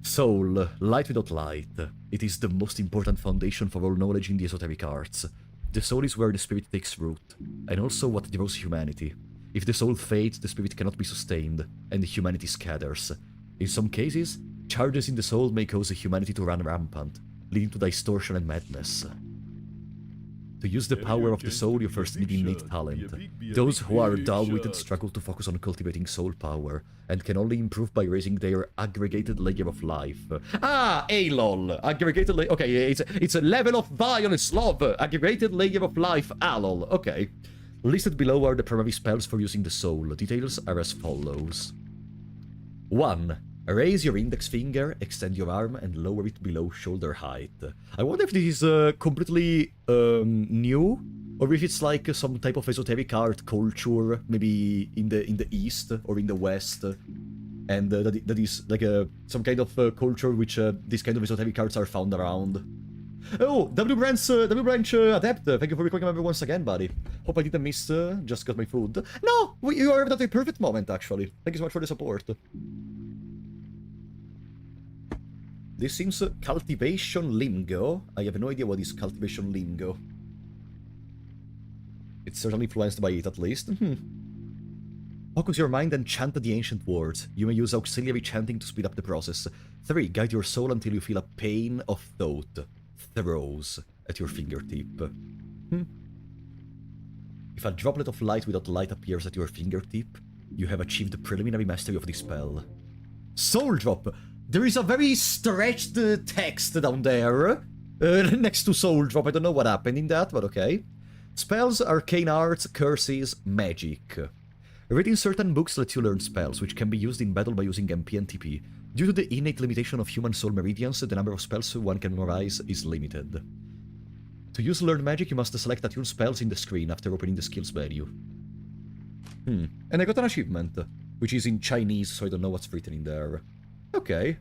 Soul, light without light. It is the most important foundation for all knowledge in the esoteric arts. The soul is where the spirit takes root, and also what draws humanity. If the soul fades, the spirit cannot be sustained, and humanity scatters. In some cases, charges in the soul may cause humanity to run rampant, leading to distortion and madness. To use the power of the soul, you first need innate talent. Those who are dull-witted struggle to focus on cultivating soul power, and can only improve by raising their aggregated layer of life. Ah, lol. Aggregated layer. Okay, it's a level of violence, love. Aggregated layer of life, lol. Okay. Listed below are the primary spells for using the soul. Details are as follows. 1. Raise your index finger, extend your arm, and lower it below shoulder height. I wonder if this is completely new, or if it's like some type of esoteric art culture, maybe in the East or in the West, and that is like some kind of culture which these kind of esoteric arts are found around. Oh, W Branch Adept, thank you for becoming a member once again, buddy. Hope I didn't miss, just got my food. No, you arrived at a perfect moment, actually. Thank you so much for the support. This seems cultivation lingo. I have no idea what is cultivation lingo. It's certainly influenced by it, at least. Focus your mind and chant the ancient words. You may use auxiliary chanting to speed up the process. 3. Guide your soul until you feel a pain of thought. Throws at your fingertip. If a droplet of light without light appears at your fingertip, you have achieved the preliminary mastery of the spell. Soul Drop! There is a very stretched text down there, next to Soul Drop. I don't know what happened in that, but okay. Spells, arcane arts, curses, magic. Reading certain books lets you learn spells, which can be used in battle by using MP and TP. Due to the innate limitation of human soul meridians, the number of spells one can memorize is limited. To use Learn Magic, you must select attune spells in the screen after opening the skills menu. And I got an achievement, which is in Chinese, so I don't know what's written in there. Okay.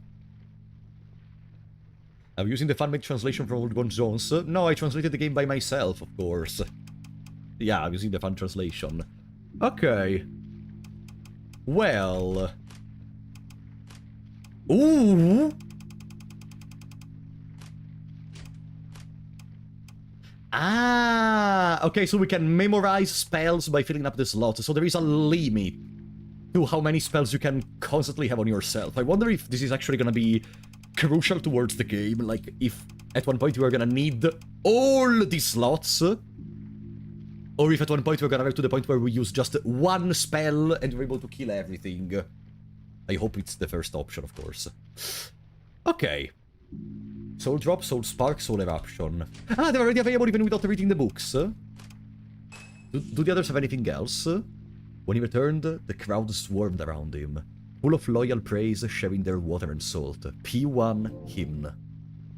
I'm using the fan-made translation from Old Gun Jones. No, I translated the game by myself, of course. Yeah, I'm using the fan translation. Okay. Well... Ooh! Ah! Okay, so we can memorize spells by filling up the slots. So there is a limit to how many spells you can constantly have on yourself. I wonder if this is actually gonna be crucial towards the game. Like, if at one point you are gonna need all these slots, or if at one point we're gonna get to the point where we use just one spell and we're able to kill everything. I hope it's the first option, of course. Okay. Soul Drop, Soul Spark, Soul Eruption. Ah, they're already available even without reading the books. Do the others have anything else? When he returned, the crowd swarmed around him, full of loyal praise, sharing their water and salt. P1 hymn.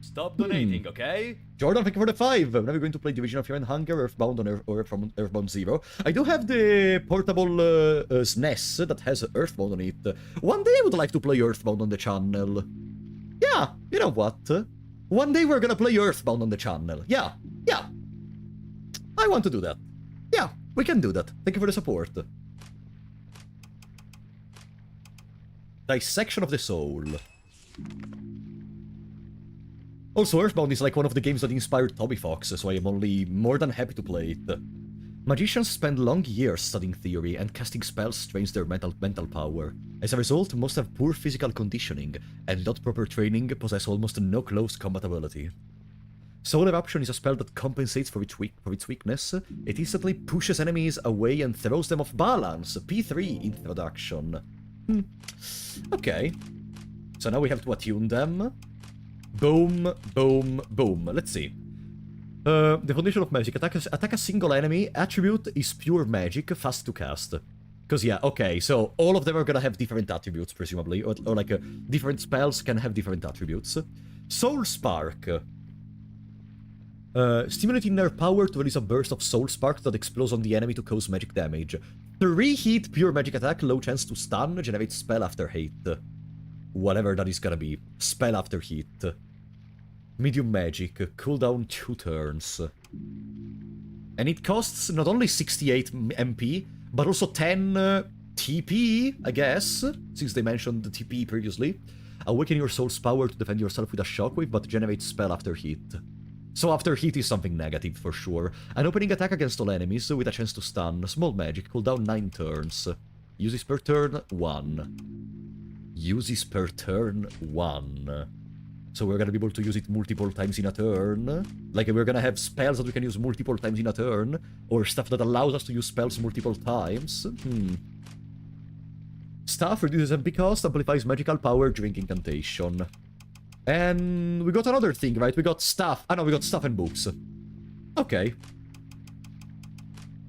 Stop donating, okay? Jordan, thank you for the 5. I'm never going to play Division of Fear and Hunger, Earthbound, or from Earthbound 0. I do have the portable SNES that has Earthbound on it. One day I would like to play Earthbound on the channel. Yeah, you know what? One day we're gonna play Earthbound on the channel. Yeah. I want to do that. Yeah, we can do that. Thank you for the support. Dissection of the Soul. Also, Earthbound is like one of the games that inspired Toby Fox, so I am only more than happy to play it. Magicians spend long years studying theory, and casting spells strains their mental power. As a result, most have poor physical conditioning, and without proper training, possess almost no close combat ability. Soul Eruption is a spell that compensates for its weakness. It instantly pushes enemies away and throws them off balance. P3 introduction. Okay. So now we have to attune them. Boom, boom, boom. Let's see. The Foundation of Magic. Attack a single enemy. Attribute is pure magic, fast to cast. Because, yeah, okay, so all of them are gonna have different attributes, presumably. Or like, different spells can have different attributes. Soul Spark. Stimulate inner power to release a burst of Soul Spark that explodes on the enemy to cause magic damage. 3 hit, pure magic attack, low chance to stun, generates spell after hit. Whatever that is gonna be. Spell after hit. Medium magic, cooldown 2 turns. And it costs not only 68 MP, but also 10 TP, I guess, since they mentioned the TP previously. Awaken your soul's power to defend yourself with a shockwave, but generate spell after hit. So after hit is something negative, for sure. An opening attack against all enemies, with a chance to stun. Small magic, cooldown 9 turns. Uses per turn, 1. Uses per turn, 1. So we're gonna be able to use it multiple times in a turn. Like, we're gonna have spells that we can use multiple times in a turn. Or stuff that allows us to use spells multiple times. Staff reduces MP cost, amplifies magical power during incantation. And we got another thing, right? We got stuff. Ah, no, we got stuff and books. Okay.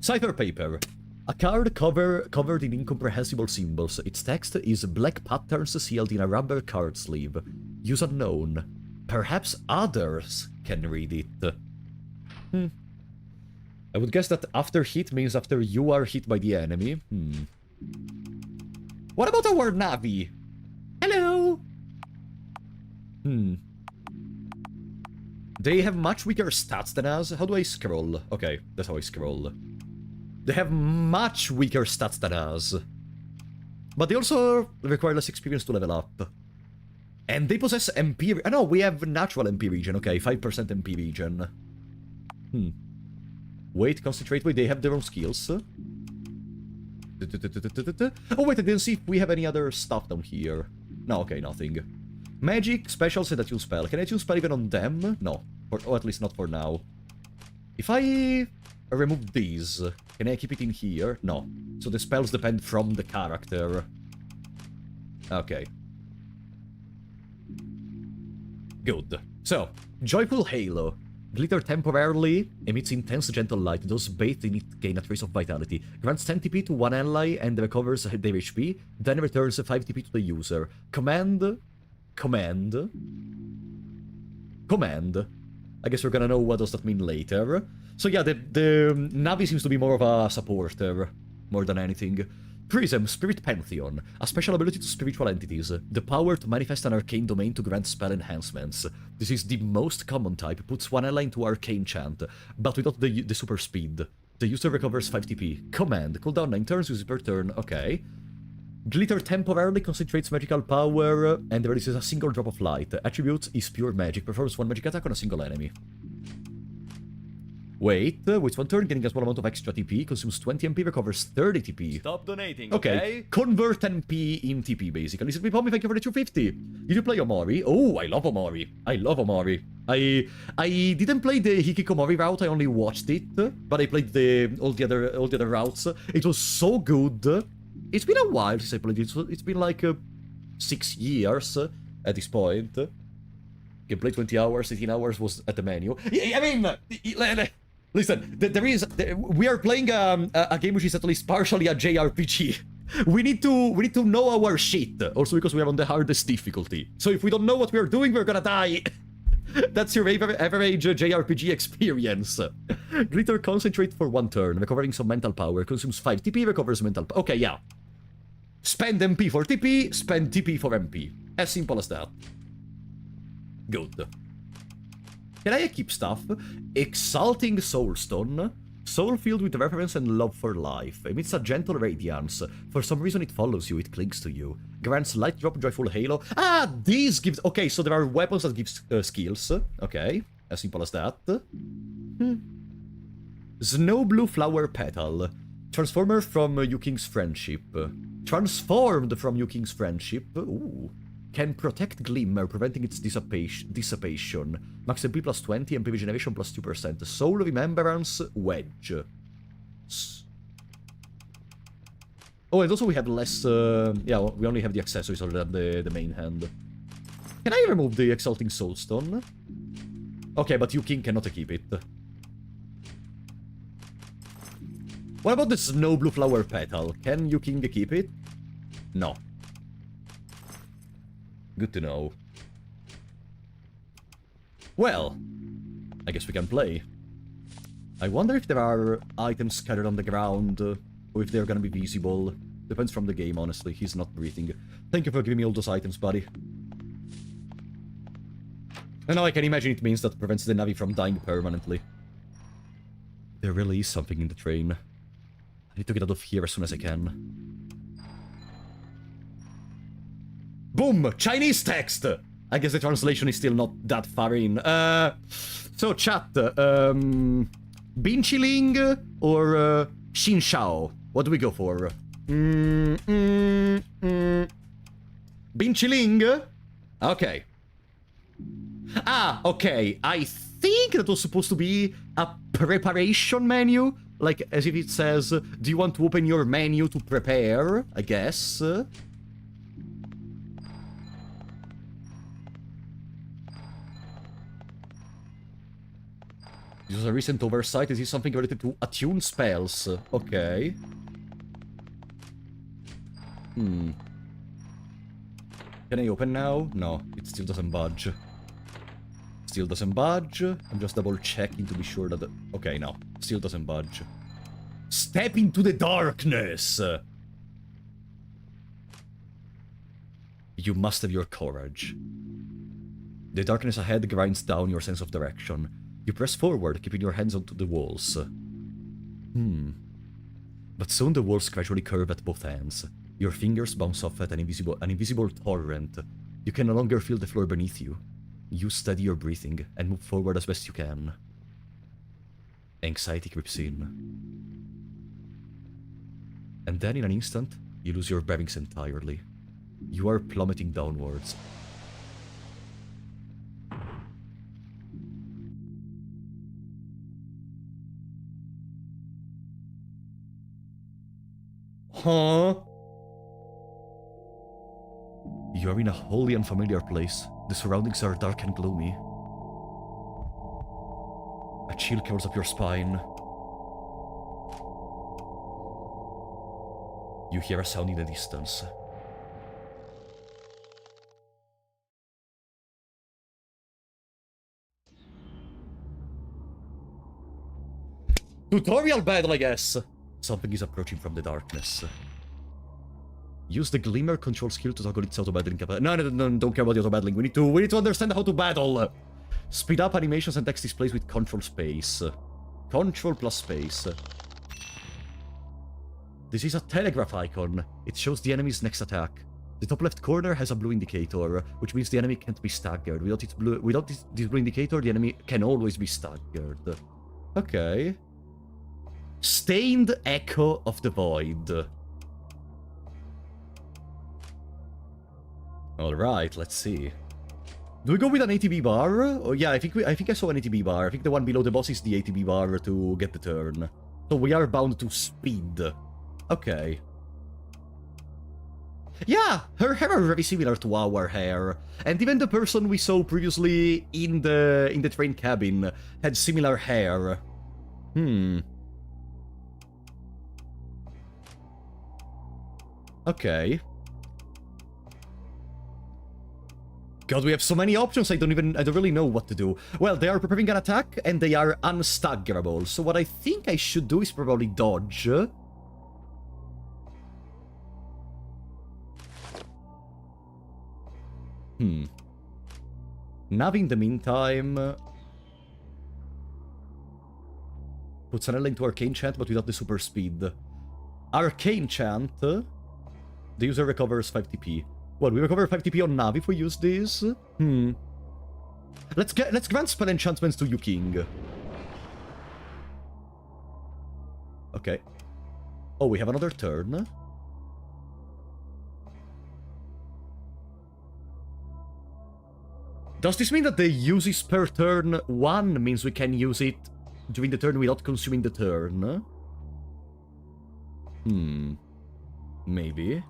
Cipher paper. A card covered in incomprehensible symbols. Its text is black patterns sealed in a rubber card sleeve. Use unknown. Perhaps others can read it. I would guess that after hit means after you are hit by the enemy. What about our Navi? Hello! They have much weaker stats than us. How do I scroll? Okay, that's how I scroll. They have much weaker stats than us. But they also require less experience to level up. And they possess MP... no, we have natural MP regen. Okay, 5% MP regen. Wait, concentrate. Wait, they have their own skills. Oh, wait, I didn't see if we have any other stuff down here. No, okay, nothing. Magic, specials, and attune spell. Can I attune spell even on them? No. Or at least not for now. If I remove these, can I keep it in here? No. So the spells depend from the character. Okay. Good. So, Joyful Halo. Glitter temporarily emits intense gentle light. Those bathed in it gain a trace of vitality. Grants 10 TP to one ally and recovers their HP, then returns 5 TP to the user. Command. I guess we're gonna know what does that mean later. So yeah, the Navi seems to be more of a supporter, more than anything. Prism, Spirit Pantheon. A special ability to spiritual entities. The power to manifest an arcane domain to grant spell enhancements. This is the most common type. Puts one ally into arcane chant, but without the super speed. The user recovers 5 TP. Command. Cooldown 9 turns, use it per turn. Okay. Glitter temporarily concentrates magical power and releases a single drop of light. Attribute is pure magic. Performs one magic attack on a single enemy. Wait, with one turn, getting a small amount of extra TP, consumes 20 MP, recovers 30 TP. Stop donating, Okay, okay? convert MP in TP, basically. Listen, Pommy, thank you for the 250. Did you play Omori? Oh, I love Omori. I love Omori. I didn't play the Hikikomori route, I only watched it, but I played all the other routes. It was so good. It's been a while since I played it. It's been like 6 years at this point. Can play 20 hours, 18 hours was at the menu. I mean, listen, we are playing a game which is at least partially a JRPG. We need to know our shit. Also because we are on the hardest difficulty. So if we don't know what we are doing, we're gonna die. That's your average JRPG experience. Glitter concentrate for 1 turn, recovering some mental power. Consumes 5 TP, recovers mental power. Okay, yeah. Spend MP for TP, spend TP for MP. As simple as that. Good. Can I keep stuff? Exalting Soulstone. Soul filled with reverence and love for life. Emits a gentle radiance. For some reason it follows you, it clings to you. Grants light drop, joyful halo. Ah, these gives... Okay, so there are weapons that give skills. Okay, as simple as that. Snow Blue Flower Petal. Transformer from Yuking's Friendship. Transformed from Yuking's Friendship. Ooh. Can protect Glimmer, preventing its dissipation. Max MP plus 20, MP Regeneration plus 2%. Soul Remembrance, Wedge. Oh, and also we have less... yeah, we only have the accessories other than the main hand. Can I remove the Exalting Soulstone? Okay, but Yuking cannot keep it. What about the Snow Blue Flower Petal? Can Yuking keep it? No. Good to know. Well, I guess we can play. I wonder if there are items scattered on the ground, or if they're gonna be visible. Depends from the game, honestly. He's not breathing. Thank you for giving me all those items, buddy. And now I can imagine it means that prevents the Navi from dying permanently. There really is something in the train. I need to get out of here as soon as I can. Boom! Chinese text! I guess the translation is still not that far in. So, chat. Binchiling or Xinshao? What do we go for? Binchiling? Okay. Ah, okay. I think that was supposed to be a preparation menu. Like, as if it says, do you want to open your menu to prepare? I guess. This was a recent oversight. Is this something related to attune spells? Okay. Can I open now? No, it still doesn't budge. Still doesn't budge. I'm just double checking to be sure that... Okay, no. Still doesn't budge. Step into the darkness! You must have your courage. The darkness ahead grinds down your sense of direction. You press forward, keeping your hands onto the walls. But soon the walls gradually curve at both ends. Your fingers bounce off at an invisible torrent. You can no longer feel the floor beneath you. You steady your breathing and move forward as best you can. Anxiety creeps in. And then in an instant, you lose your bearings entirely. You are plummeting downwards. Huh? You're in a wholly unfamiliar place. The surroundings are dark and gloomy. A chill crawls up your spine. You hear a sound in the distance. Tutorial battle, I guess! Something is approaching from the darkness. Use the Glimmer control skill to toggle its auto-battling capacity. No, don't care about the auto-battling. We need to understand how to battle. Speed up animations and text displays with control space. Control plus space. This is a telegraph icon. It shows the enemy's next attack. The top left corner has a blue indicator, which means the enemy can't be staggered. Without this blue indicator, the enemy can always be staggered. Okay. Stained Echo of the Void. Alright, let's see. Do we go with an ATB bar? Oh yeah, I think I saw an ATB bar. I think the one below the boss is the ATB bar to get the turn. So we are bound to speed. Okay. Yeah, her hair are very similar to our hair. And even the person we saw previously in the train cabin had similar hair. Okay. God, we have so many options, I don't really know what to do. Well, they are preparing an attack, and they are unstaggerable. So what I think I should do is probably dodge. Navi, in the meantime, puts Anella into Arcane Chant, but without the super speed. Arcane Chant, the user recovers 5 TP. Well, we recover 5 TP on Navi if we use this. Let's grant spell enchantments to Yuking. Okay. Oh, we have another turn. Does this mean that the uses per turn 1 means we can use it during the turn without consuming the turn? Maybe.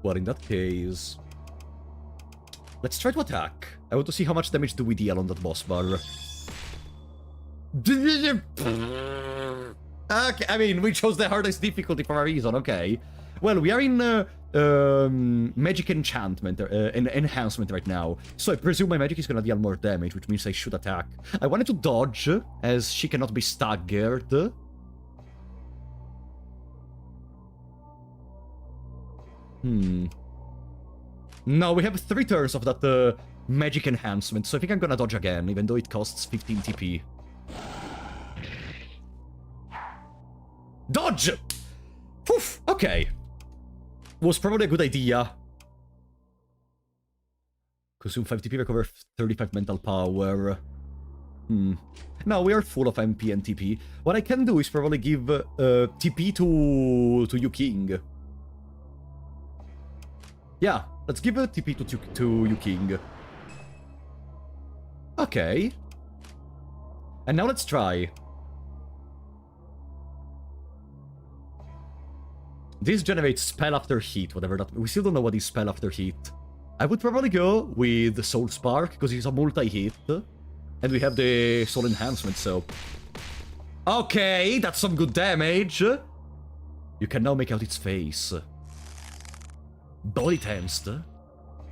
Well, in that case, let's try to attack. I want to see how much damage do we deal on that boss bar. Okay, I mean, we chose the hardest difficulty for a reason, okay. Well, we are in magic enchantment, enhancement right now. So I presume my magic is gonna deal more damage, which means I should attack. I wanted to dodge, as she cannot be staggered. No, we have 3 turns of that magic enhancement, so I think I'm gonna dodge again, even though it costs 15 TP. Dodge! Poof! Okay. Was probably a good idea. Consume 5 TP, recover 35 mental power. No, we are full of MP and TP. What I can do is probably give TP to Yuking. Yeah, let's give a TP to Yuking. Okay. And now let's try. This generates spell after heat, whatever that... We still don't know what is spell after heat. I would probably go with Soul Spark, because it's a multi-hit. And we have the Soul Enhancement, so... Okay, that's some good damage. You can now make out its face. Body tensed.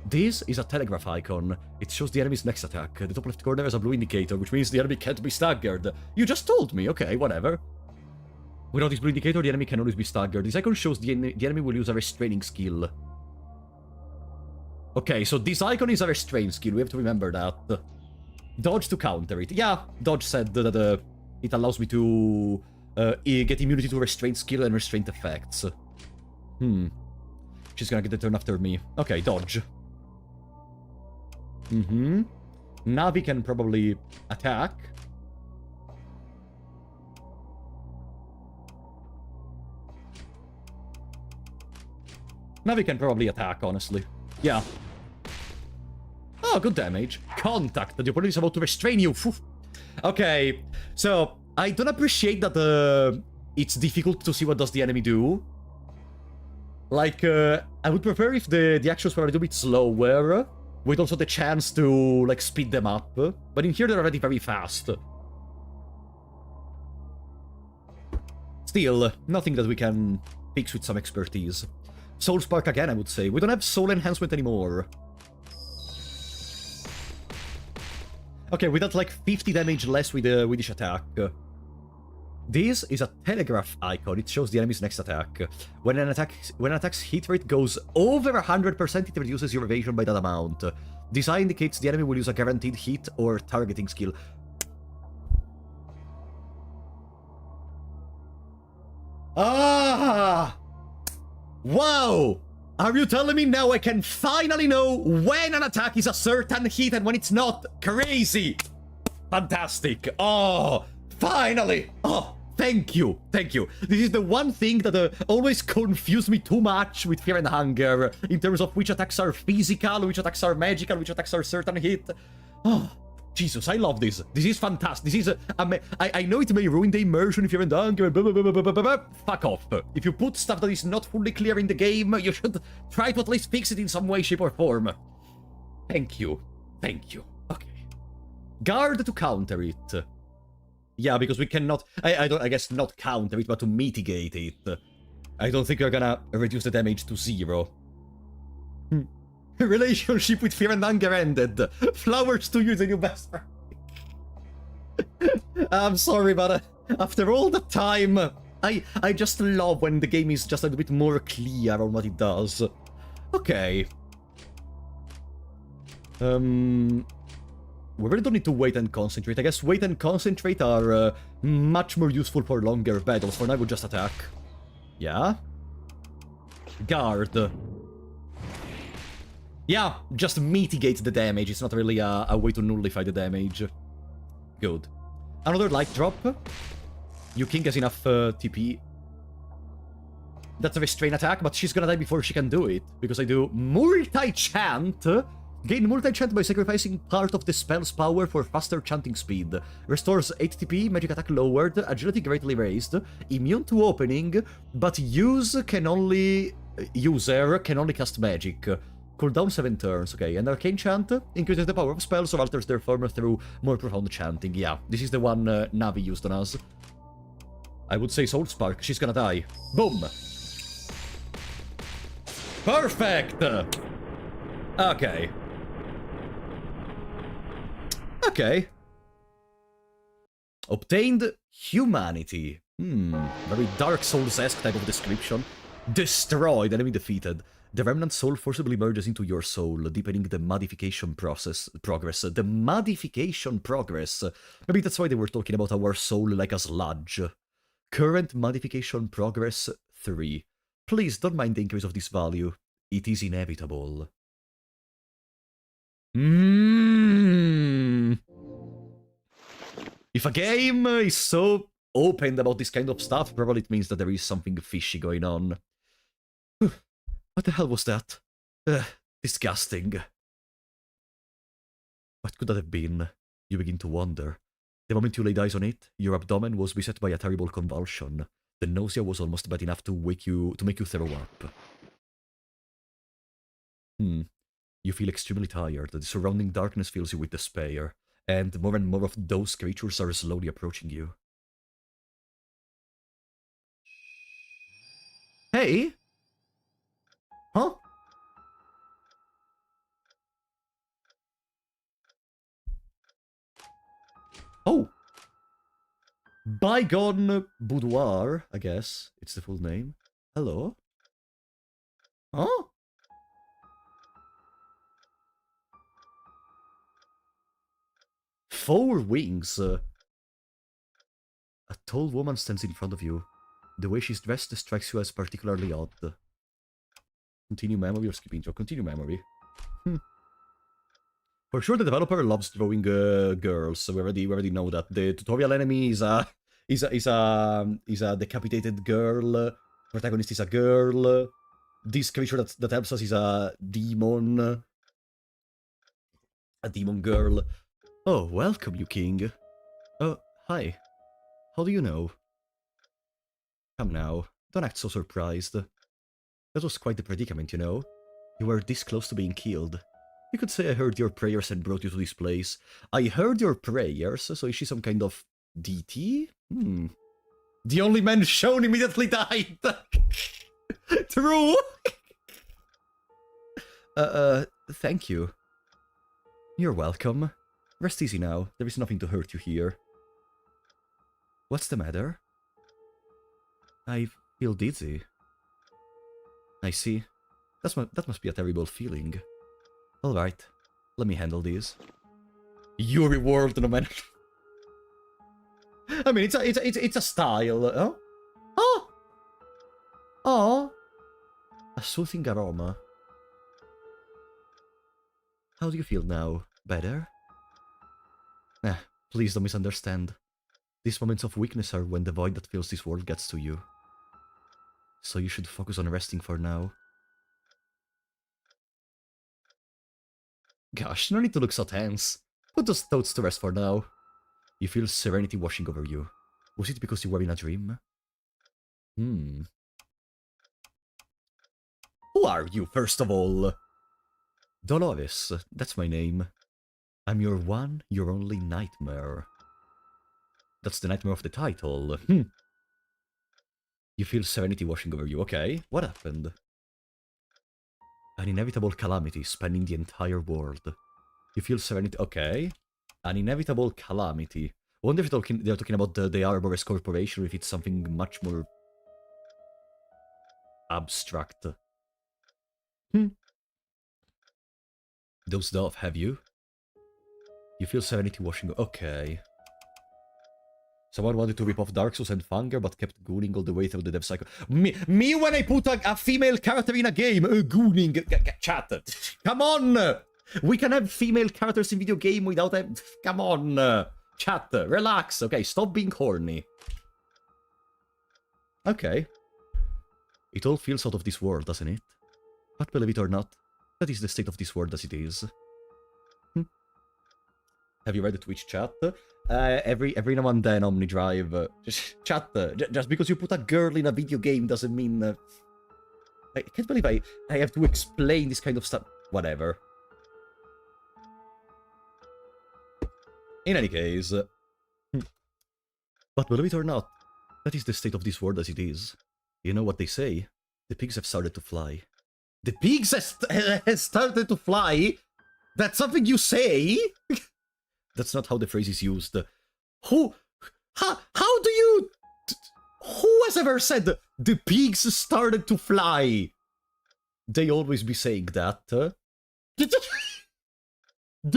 This is a telegraph icon. It shows the enemy's next attack. The top left corner has a blue indicator, which means the enemy can't be staggered. You just told me, okay, whatever. Without this blue indicator, the enemy can always be staggered. This icon shows the enemy will use a restraining skill. Okay, so this icon is a restrain skill, we have to remember that. Dodge to counter it. Yeah, Dodge said that it allows me to get immunity to restraint skill and restraint effects. She's gonna get the turn after me. Okay, dodge. Navi can probably attack. Navi can probably attack, honestly. Yeah. Oh, good damage. Contact. The opponent is about to restrain you. Okay, so I don't appreciate that it's difficult to see what does the enemy do. Like, I would prefer if the actions were a little bit slower, with also the chance to, like, speed them up. But in here, they're already very fast. Still, nothing that we can fix with some expertise. Soul Spark again, I would say. We don't have Soul Enhancement anymore. Okay, we got like 50 damage less with each attack. This is a telegraph icon. It shows the enemy's next attack. When an attack's hit rate goes over 100%, it reduces your evasion by that amount. This eye indicates the enemy will use a guaranteed hit or targeting skill. Ah! Wow! Are you telling me now I can finally know when an attack is a certain hit and when it's not? Crazy! Fantastic! Oh! Finally! Oh! Thank you! Thank you! This is the one thing that always confused me too much with Fear and Hunger in terms of which attacks are physical, which attacks are magical, which attacks are certain hit. Oh! Jesus, I love this. This is fantastic. This is... I know it may ruin the immersion if you're in the hunger, blah, blah, blah, blah, blah, blah. Fuck off. If you put stuff that is not fully clear in the game, you should try to at least fix it in some way, shape, or form. Thank you. Thank you. Okay. Guard to counter it. Yeah, because we cannot... I guess not counter it, but to mitigate it. I don't think we're gonna reduce the damage to 0. Relationship with Fear and Hunger ended. Flowers to you, the new best friend. I'm sorry, but after all the time, I just love when the game is just a little bit more clear on what it does. Okay. We really don't need to wait and concentrate. I guess wait and concentrate are much more useful for longer battles. For now, we'll just attack. Yeah. Guard. Yeah, just mitigate the damage. It's not really a way to nullify the damage. Good. Another light drop. Yu King has enough TP. That's a restrain attack, but she's gonna die before she can do it. Because I do multi-chant. Gain multi-chant by sacrificing part of the spell's power for faster chanting speed. Restores 8 TP, magic attack lowered, agility greatly raised, immune to opening, but user can only cast magic. Cooldown 7 turns, okay. And Arcane Chant increases the power of spells or alters their form through more profound chanting. Yeah, this is the one Navi used on us. I would say Soul Spark, she's gonna die. Boom! Perfect! Okay. Okay. Obtained Humanity. Very Dark Souls-esque type of description. Destroyed, enemy defeated. The remnant soul forcibly merges into your soul, deepening the modification progress. The modification progress. Maybe that's why they were talking about our soul like a sludge. Current modification progress 3. Please don't mind the increase of this value. It is inevitable. If a game is so open about this kind of stuff, probably it means that there is something fishy going on. What the hell was that? Disgusting. What could that have been? You begin to wonder. The moment you laid eyes on it, your abdomen was beset by a terrible convulsion. The nausea was almost bad enough to make you throw up. You feel extremely tired. The surrounding darkness fills you with despair, and more of those creatures are slowly approaching you. Hey! Huh? Oh! Bygone Boudoir, I guess. It's the full name. Hello? Huh? Four wings. A tall woman stands in front of you. The way she's dressed strikes you as particularly odd. Continue memory or skip intro? Continue memory. For sure the developer loves drawing girls, so we already know that. The tutorial enemy is a decapitated girl. Protagonist is a girl. This creature that helps us is a demon. A demon girl. Oh, welcome, Yu King. Oh, hi. How do you know? Come now, don't act so surprised. That was quite the predicament, you know. You were this close to being killed. You could say I heard your prayers and brought you to this place. I heard your prayers, so is she some kind of deity? The only man shown immediately died! True! Thank you. You're welcome. Rest easy now. There is nothing to hurt you here. What's the matter? I feel dizzy. I see. That must be a terrible feeling. Alright, let me handle these. You reward no matter. I mean, it's a style. Oh? Oh! Oh! A soothing aroma. How do you feel now? Better? Please don't misunderstand. These moments of weakness are when the void that fills this world gets to you. So you should focus on resting for now. Gosh, no need to look so tense. Put those thoughts to rest for now. You feel serenity washing over you. Was it because you were in a dream? Who are you, first of all? Dolores, that's my name. I'm your one, your only nightmare. That's the nightmare of the title. You feel serenity washing over you, okay? What happened? An inevitable calamity spanning the entire world. You feel serenity, okay? An inevitable calamity. I wonder if they're talking about the Arborist Corporation, or if it's something much more abstract. Dozed off, have you? You feel serenity washing... Okay. Someone wanted to rip off Dark Souls and Fanger, but kept gooning all the way through the dev cycle. Me when I put a female character in a game! Gooning! Chat! Come on! We can have female characters in video game without a... Come on! Chat, relax! Okay, stop being horny. Okay. It all feels out of this world, doesn't it? But believe it or not, that is the state of this world as it is. Have you read the Twitch chat? Every now and then, Omnidrive. Just chat. Just because you put a girl in a video game doesn't mean... I can't believe I have to explain this kind of stuff. Whatever. In any case... But believe it or not, that is the state of this world as it is. You know what they say? The pigs have started to fly. The pigs have started to fly? That's something you say? That's not how the phrase is used. How do you... Who has ever said the pigs started to fly? They always be saying that. The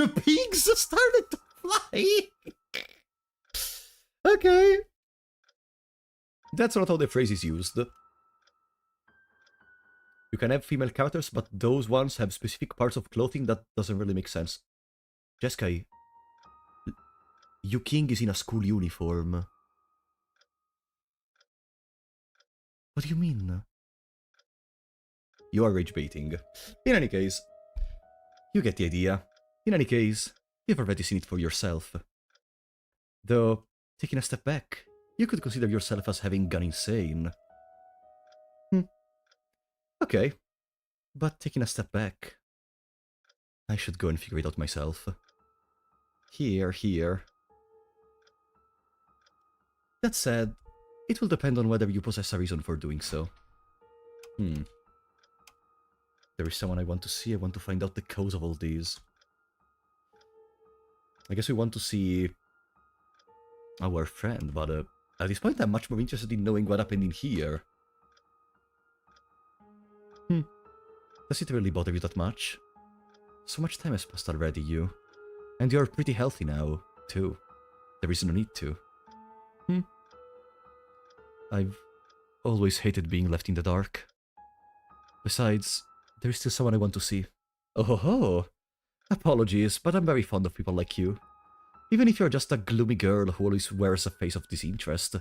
pigs started to fly? Okay. That's not how the phrase is used. You can have female characters, but those ones have specific parts of clothing that doesn't really make sense. Jeskai, Yu-King is in a school uniform. What do you mean? You are rage baiting. In any case, you get the idea. In any case, you've already seen it for yourself. Though, taking a step back, you could consider yourself as having gone insane. Okay, but taking a step back, I should go and figure it out myself. Here. That said, it will depend on whether you possess a reason for doing so. There is someone I want to see. I want to find out the cause of all these. I guess we want to see our friend, but at this point I'm much more interested in knowing what happened in here. Does it really bother you that much? So much time has passed already, you. And you're pretty healthy now, too. There is no need to. I've always hated being left in the dark. Besides, there is still someone I want to see. Oh ho ho! Apologies, but I'm very fond of people like you. Even if you're just a gloomy girl who always wears a face of disinterest.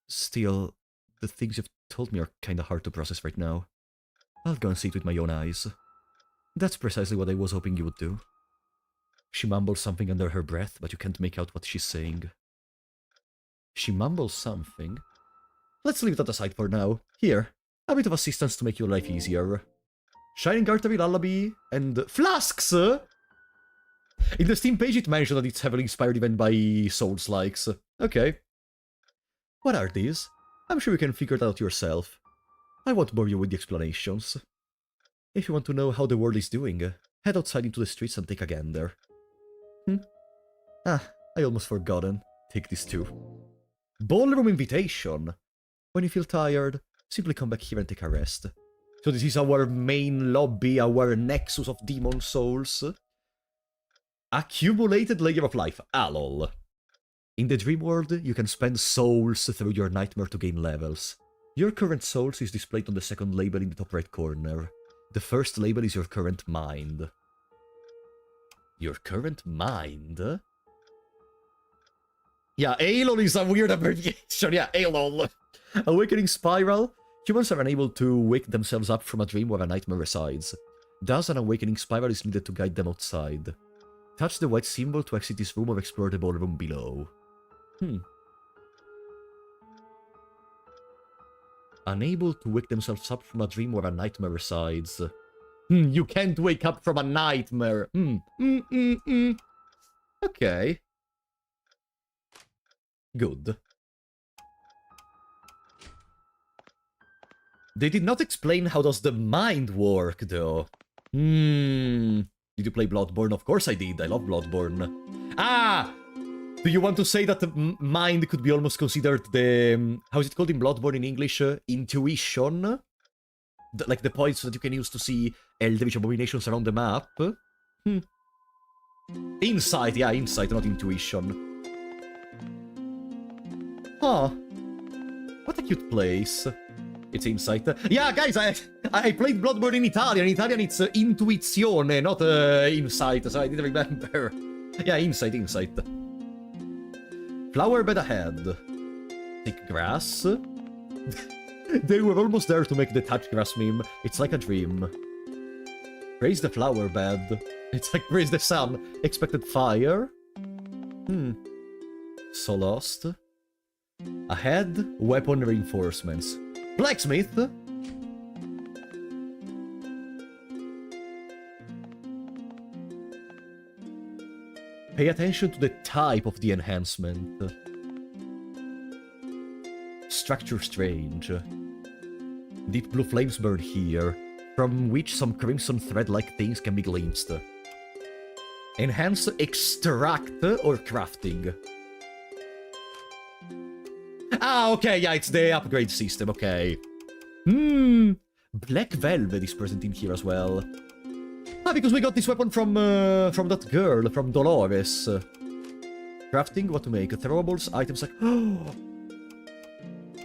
Still, the things you've told me are kinda hard to process right now. I'll go and see it with my own eyes. That's precisely what I was hoping you would do. She mumbles something under her breath, but you can't make out what she's saying. She mumbles something? Let's leave that aside for now. Here, a bit of assistance to make your life easier. Shining Artery Lullaby and Flasks! In the Steam page it mentioned that it's heavily inspired even by Souls-likes. Okay. What are these? I'm sure you can figure it out yourself. I won't bore you with the explanations. If you want to know how the world is doing, head outside into the streets and take a gander. Ah, I almost forgotten. Take this too. Ballroom invitation. When you feel tired, simply come back here and take a rest. So this is our main lobby, our nexus of demon souls. Accumulated layer of life. Ah, lol. In the dream world, you can spend souls through your nightmare to gain levels. Your current souls is displayed on the second label in the top right corner. The first label is your current mind. Your current mind? Yeah, ALOL is a weird abbreviation. Yeah, ALOL. Awakening Spiral. Humans are unable to wake themselves up from a dream where a nightmare resides. Thus, an awakening spiral is needed to guide them outside. Touch the white symbol to exit this room or explore the ballroom below. Unable to wake themselves up from a dream where a nightmare resides. You can't wake up from a nightmare. Okay. Good. They did not explain how does the mind work, though. Did you play Bloodborne? Of course I did. I love Bloodborne. Ah! Do you want to say that the mind could be almost considered the... how is it called in Bloodborne in English? Intuition? Like the points that you can use to see eldritch abominations around the map? Insight, yeah, insight, not intuition. Huh. What a cute place. It's insight. Yeah, guys, I played Bloodborne in Italian. In Italian, it's intuizione, not insight, so I didn't remember. Yeah, insight. Flower bed ahead. Thick grass. They were almost there to make the touch grass meme. It's like a dream. Praise the flower bed. It's like praise the sun. Expected fire. So lost. Ahead, weapon reinforcements. Blacksmith? Pay attention to the type of the enhancement. Structure strange. Deep blue flames burn here, from which some crimson thread-like things can be glimpsed. Enhance extract or crafting. Ah, okay, yeah, it's the upgrade system, okay. Black Velvet is present in here as well. Ah, because we got this weapon from that girl, from Dolores. Crafting, what to make? Throwables, items like...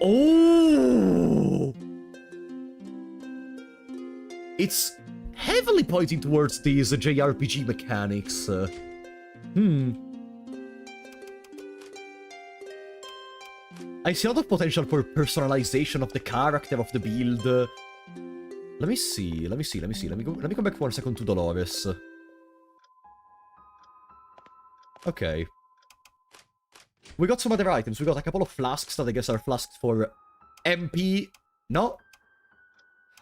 Oh! It's heavily pointing towards these JRPG mechanics. I see a lot of potential for personalization of the character, of the build. Let me see. Let me come back 1 second to Dolores. Okay. We got some other items. We got a couple of flasks that I guess are flasks for MP. No?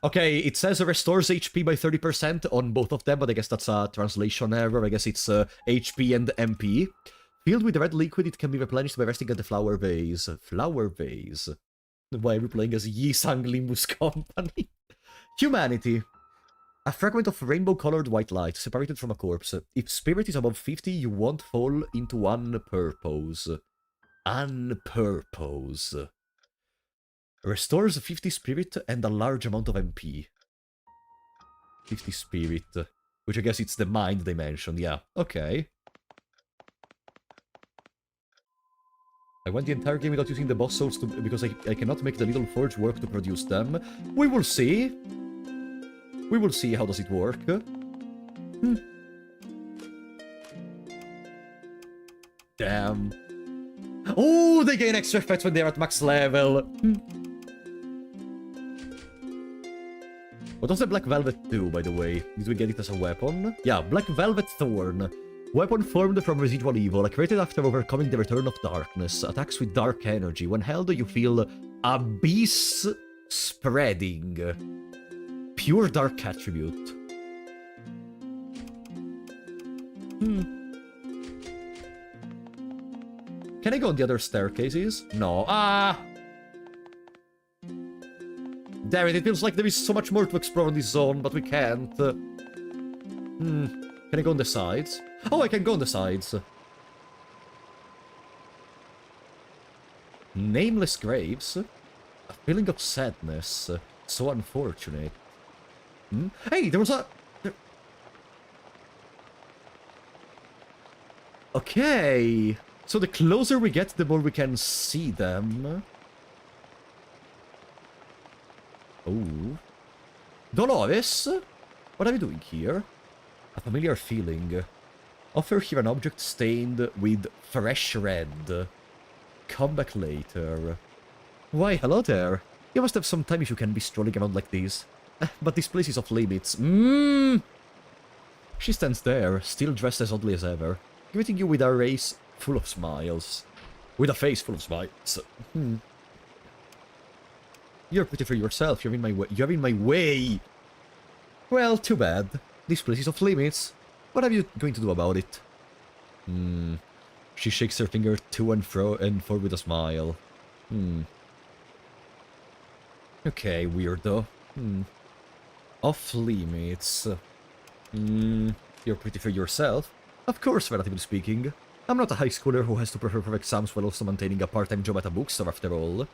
Okay, it says it restores HP by 30% on both of them, but I guess that's a translation error. I guess it's HP and MP. Filled with red liquid, it can be replenished by resting at the flower vase. Flower vase. Why are we playing as Yi-Sang Limbus Company? Humanity. A fragment of rainbow-colored white light, separated from a corpse. If spirit is above 50, you won't fall into unpurpose. Unpurpose. Restores 50 spirit and a large amount of MP. 50 spirit. Which I guess it's the mind they mentioned, yeah. Okay. I went the entire game without using the boss souls because I cannot make the little forge work to produce them. We will see. We will see how does it work. Damn. Oh, they gain extra effects when they're at max level. What does the Black Velvet do, by the way? Did we get it as a weapon? Yeah, Black Velvet Thorn. Weapon formed from residual evil, created after overcoming the return of darkness. Attacks with dark energy. When held, you feel abyss spreading. Pure dark attribute. Can I go on the other staircases? No. Ah! Damn it, it feels like there is so much more to explore in this zone, but we can't. Can I go on the sides? Oh, I can go on the sides. Nameless graves. A feeling of sadness. So unfortunate. Hmm? Hey, there was a... Okay. So the closer we get, the more we can see them. Oh. Dolores? What are you doing here? A familiar feeling. Offer here an object stained with fresh red. Come back later. Why, hello there. You must have some time if you can be strolling around like this. But this place is off limits. She stands there, still dressed as oddly as ever, greeting you with a face full of smiles. With a face full of smiles. You're pretty for yourself. You're in my way. You're in my way. Well, too bad. This place is off limits. What are you going to do about it? She shakes her finger to and fro and for with a smile. Okay, weirdo. Off limits. You're pretty for yourself. Of course, relatively speaking. I'm not a high schooler who has to prepare for exams while also maintaining a part-time job at a bookstore after all.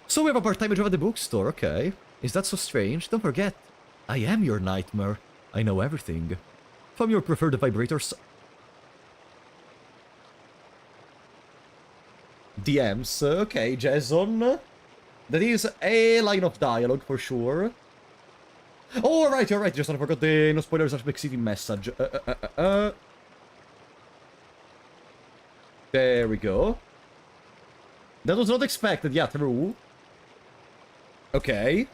So we have a part-time job at the bookstore, okay. Is that so strange? Don't forget, I am your nightmare. I know everything. From your preferred vibrators... DMs, okay, Jason. That is a line of dialogue for sure. Oh, right, you're right, Jason, I forgot the no spoilers /City message. There we go. That was not expected, yeah, true. Okay.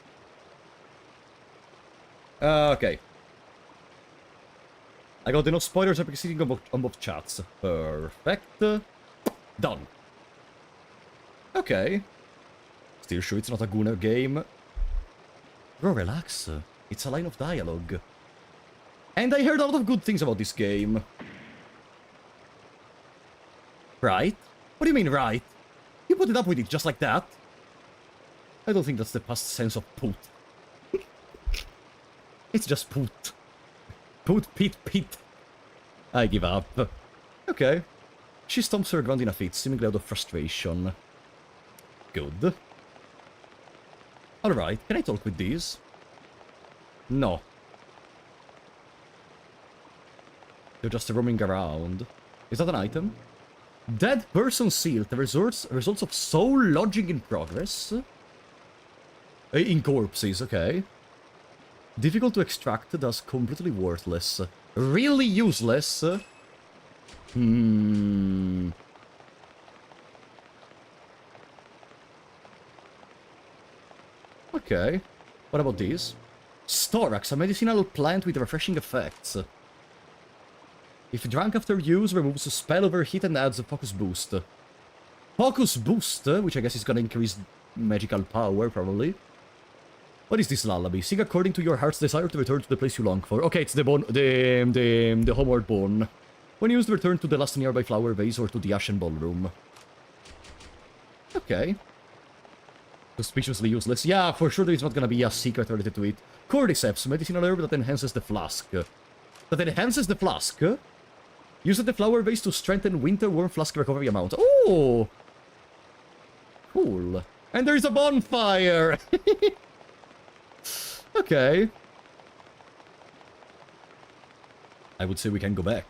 Okay. I got the no spoilers /City on both chats. Perfect. Done. Okay. Still sure it's not a Gunner game. Bro, relax. It's a line of dialogue. And I heard a lot of good things about this game. Right? What do you mean, right? You put it up with it just like that? I don't think that's the past sense of put. It's just put. Put, pit. I give up. Okay. She stomps her ground in a fit, seemingly out of frustration. Good. Alright, can I talk with these? No. They're just roaming around. Is that an item? Dead person sealed. The results of soul lodging in progress. In corpses, okay. Difficult to extract, thus completely worthless. Really useless. Okay. What about these? Storax, a medicinal plant with refreshing effects. If drank after use, removes a spell overheat and adds a focus boost. Focus boost, which I guess is gonna increase magical power, probably. What is this lullaby? Sing according to your heart's desire to return to the place you long for. Okay, it's the homeward bone. When used, return to the last nearby flower vase or to the Ashen Ballroom. Okay. Suspiciously useless. Yeah, for sure there's not gonna be a secret related to it. Cordyceps, medicinal herb that enhances the flask. That enhances the flask? Use the flower vase to strengthen winter worm flask recovery amount. Oh! Cool. And there's a bonfire! Okay. I would say we can go back.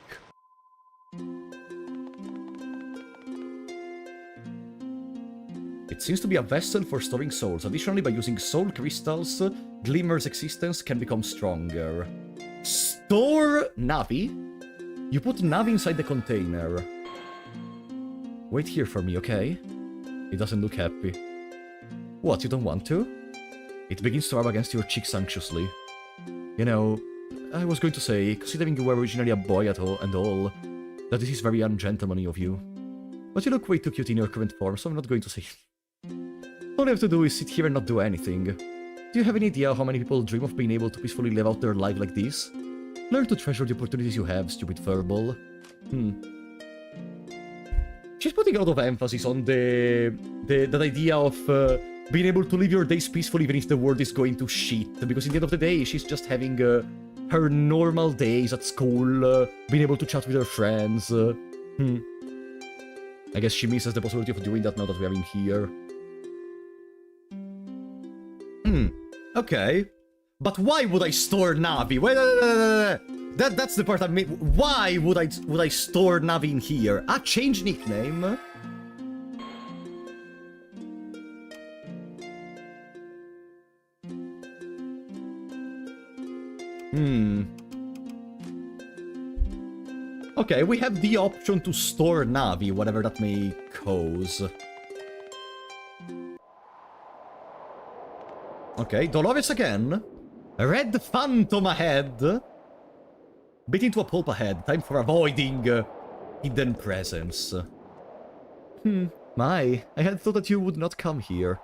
It seems to be a vessel for storing souls. Additionally, by using soul crystals, Glimmer's existence can become stronger. Store Navi? You put Navi inside the container. Wait here for me, okay? He doesn't look happy. What, you don't want to? It begins to rub against your cheeks anxiously. You know, I was going to say, considering you were originally a boy at all and all, that this is very ungentlemanly of you. But you look way too cute in your current form, so I'm not going to say... All you have to do is sit here and not do anything. Do you have any idea how many people dream of being able to peacefully live out their life like this? Learn to treasure the opportunities you have, stupid furball. She's putting a lot of emphasis on that idea of being able to live your days peacefully even if the world is going to shit. Because in the end of the day, she's just having her normal days at school, being able to chat with her friends. I guess she misses the possibility of doing that now that we are in here. Okay. But why would I store Navi? Wait, that's the part I mean. Why would I store Navi in here? Change nickname? Okay, we have the option to store Navi, whatever that may cause. Okay, Dolores again. Red Phantom ahead. Bit into a pulp ahead. Time for avoiding hidden presence. My, I had thought that you would not come here.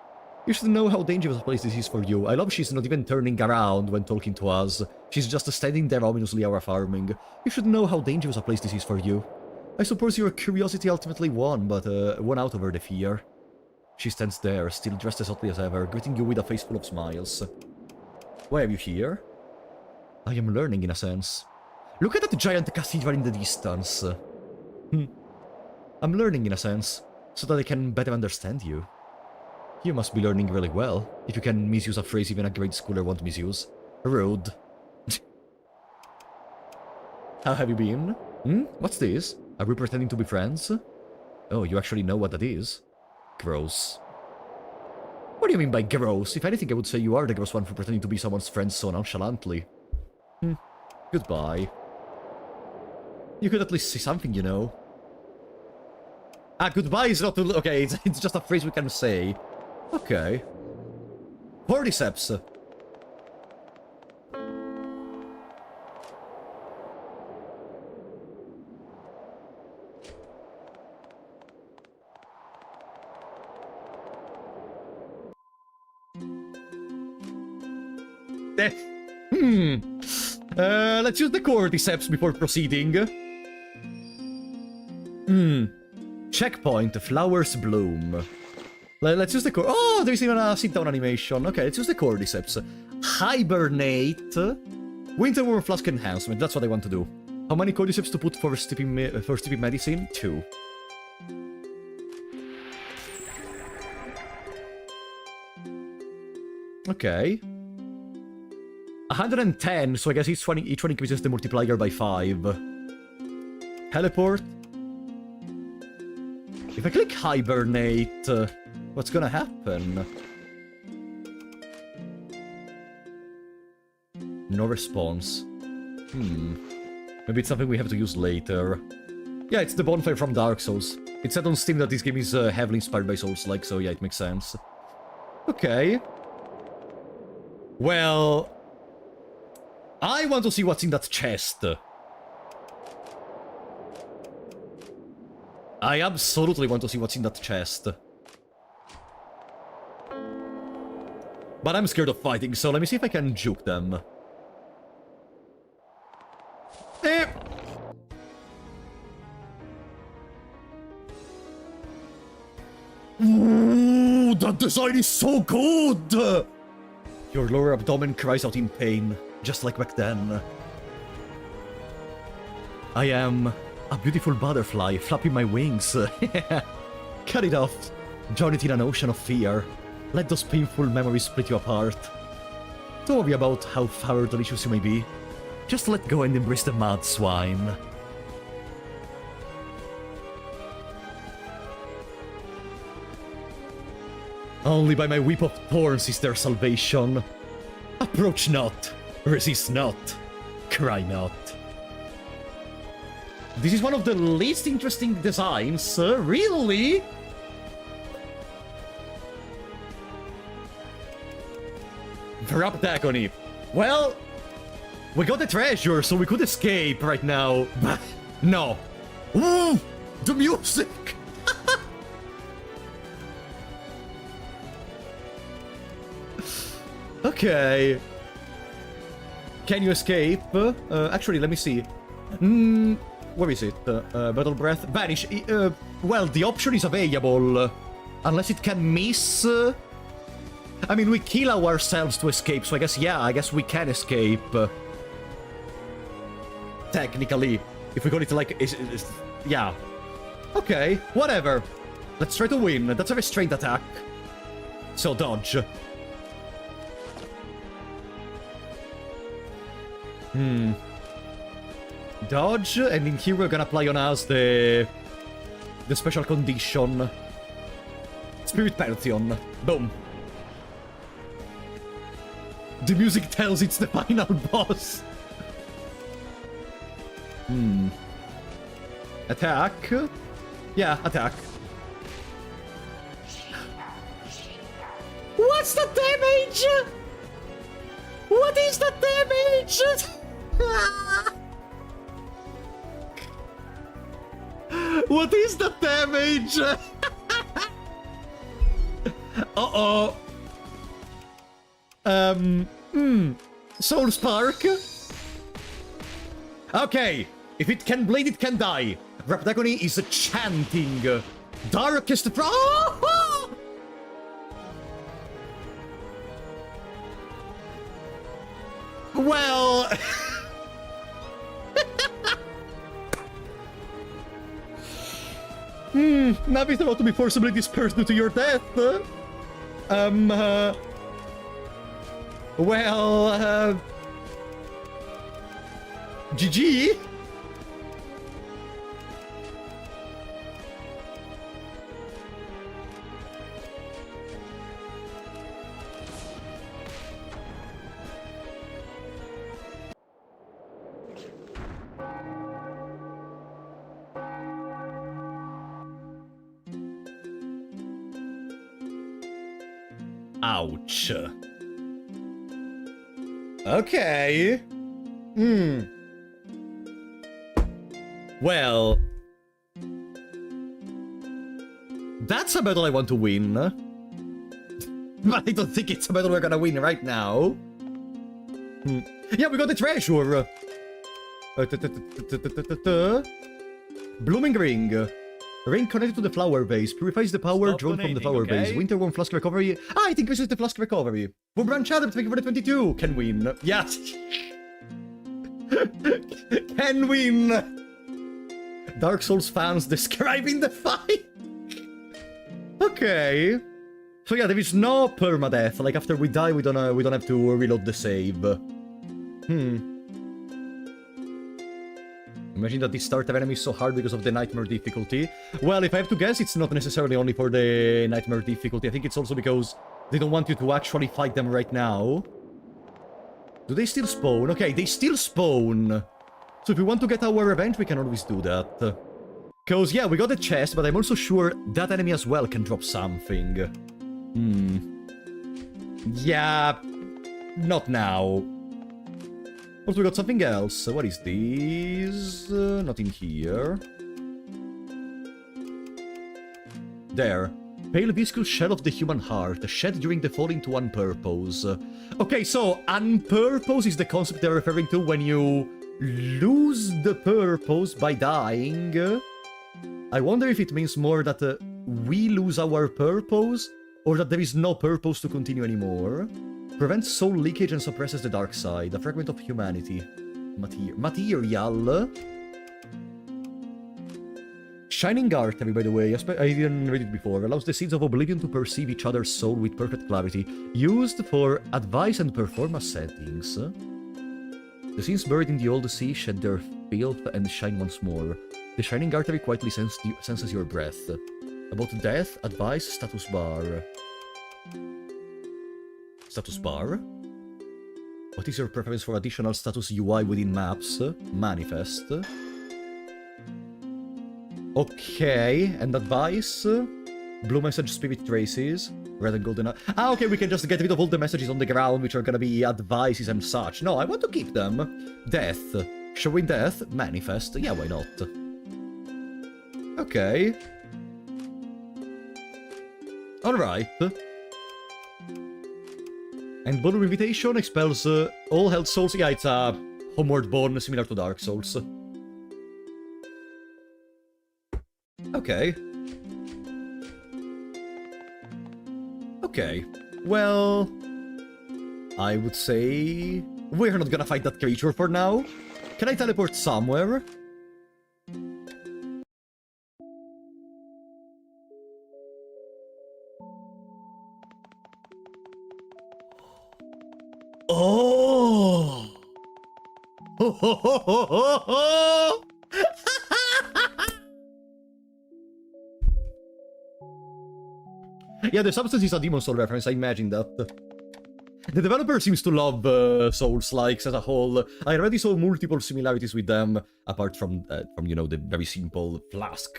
You should know how dangerous a place this is for you. I love she's not even turning around when talking to us. She's just standing there ominously our farming. You should know how dangerous a place this is for you. I suppose your curiosity ultimately won, but won out over the fear. She stands there, still dressed as hotly as ever, greeting you with a face full of smiles. Why are you here? I am learning, in a sense. Look at that giant cathedral in the distance. I'm learning, in a sense, so that I can better understand you. You must be learning really well, if you can misuse a phrase even a grade schooler won't misuse. Rude. How have you been? What's this? Are we pretending to be friends? Oh, you actually know what that is? Gross. What do you mean by gross? If anything, I would say you are the gross one for pretending to be someone's friend so nonchalantly. Goodbye. You could at least say something, you know. Goodbye is not... Okay, it's just a phrase we can say. Okay. Cordyceps. Let's use the Cordyceps before proceeding. Checkpoint, flowers bloom. Let's use the Oh, there's even a sit-down animation. Okay, let's use the Cordyceps. Hibernate. Winterworm Flask Enhancement, that's what I want to do. How many Cordyceps to put for steeping medicine? 2. Okay. 110, so I guess each one increases the multiplier by 5. Teleport. If I click Hibernate, what's gonna happen? No response. Maybe it's something we have to use later. Yeah, it's the bonfire from Dark Souls. It said on Steam that this game is heavily inspired by Souls-like, so yeah, it makes sense. Okay. Well... I want to see what's in that chest. I absolutely want to see what's in that chest. But I'm scared of fighting, so let me see if I can juke them. Ooh, that design is so good! Your lower abdomen cries out in pain, just like back then. I am a beautiful butterfly flapping my wings. Cut it off. Drown it in an ocean of fear. Let those painful memories split you apart. Don't worry about how foul or delicious you may be. Just let go and embrace the mad swine. Only by my whip of thorns is there salvation. Approach not, resist not, cry not. This is one of the least interesting designs, really? Drop Agony. Well, we got the treasure, so we could escape right now, but no. Ooh, the music! Okay. Can you escape? Actually, let me see. Where is it? Battle Breath? Vanish. Well, the option is available. Unless it can miss. I mean, we kill ourselves to escape, so I guess we can escape. Technically. If we got it like... yeah. Okay, whatever. Let's try to win. That's a restrained attack. So dodge. Dodge, and in here we're gonna apply on us the special condition. Spirit Pantheon. Boom. The music tells it's the final boss. Attack? Yeah, attack. What's the damage? What is the damage? What is the damage? Uh-oh. Soul Spark? Okay. If it can blade, it can die. Raptagony is chanting. Darkest Well... Navi's about to be forcibly dispersed due to your death. Well, GG? Ouch. Okay. Well... That's a battle I want to win. But I don't think it's a battle we're gonna win right now. Yeah, we got the treasure! Blooming Ring. Ring connected to the flower base. Purifies the power Stop drawn from the donating, flower okay? base. Winter One Flask Recovery. I think this is the Flask Recovery. Branch Adam, thank you for the 22. Can win. Yes. Can win. Dark Souls fans describing the fight. Okay. So yeah, there is no permadeath. Like after we die, we don't have to reload the save. Imagine that this starter enemy is so hard because of the nightmare difficulty. Well, if I have to guess, it's not necessarily only for the nightmare difficulty. I think it's also because they don't want you to actually fight them right now. Do they still spawn? Okay, they still spawn. So if we want to get our revenge, we can always do that. Because, yeah, we got the chest, but I'm also sure that enemy as well can drop something. Yeah, not now. Also, we got something else. What is this? Not in here. There. Pale viscous shell of the human heart, shed during the fall into unpurpose. Okay, so unpurpose is the concept they're referring to when you lose the purpose by dying. I wonder if it means more that we lose our purpose, or that there is no purpose to continue anymore. Prevents soul leakage and suppresses the dark side. A fragment of humanity. Material. Shining Artery, by the way, I didn't read it before. Allows the seeds of oblivion to perceive each other's soul with perfect clarity. Used for advice and performance settings. The scenes buried in the old sea shed their filth and shine once more. The Shining Artery quietly senses your breath. About death, advice, status bar. Status bar? What is your preference for additional status UI within maps? Manifest. Okay, and advice? Blue message spirit traces. Red and golden... Ah, okay, we can just get rid of all the messages on the ground, which are gonna be advices and such. No, I want to keep them. Death. Showing death. Manifest. Yeah, why not? Okay. Alright. And Bone of Invitation expels all held souls. Yeah, it's a homeward bone similar to Dark Souls. Okay. Okay. Well... I would say... We're not gonna fight that creature for now. Can I teleport somewhere? Oh! Ho, ho, ho, ho, ho, ho! Yeah, the substance is a Demon Soul reference, I imagine that. The developer seems to love Souls-likes as a whole. I already saw multiple similarities with them, apart from you know, the very simple flask.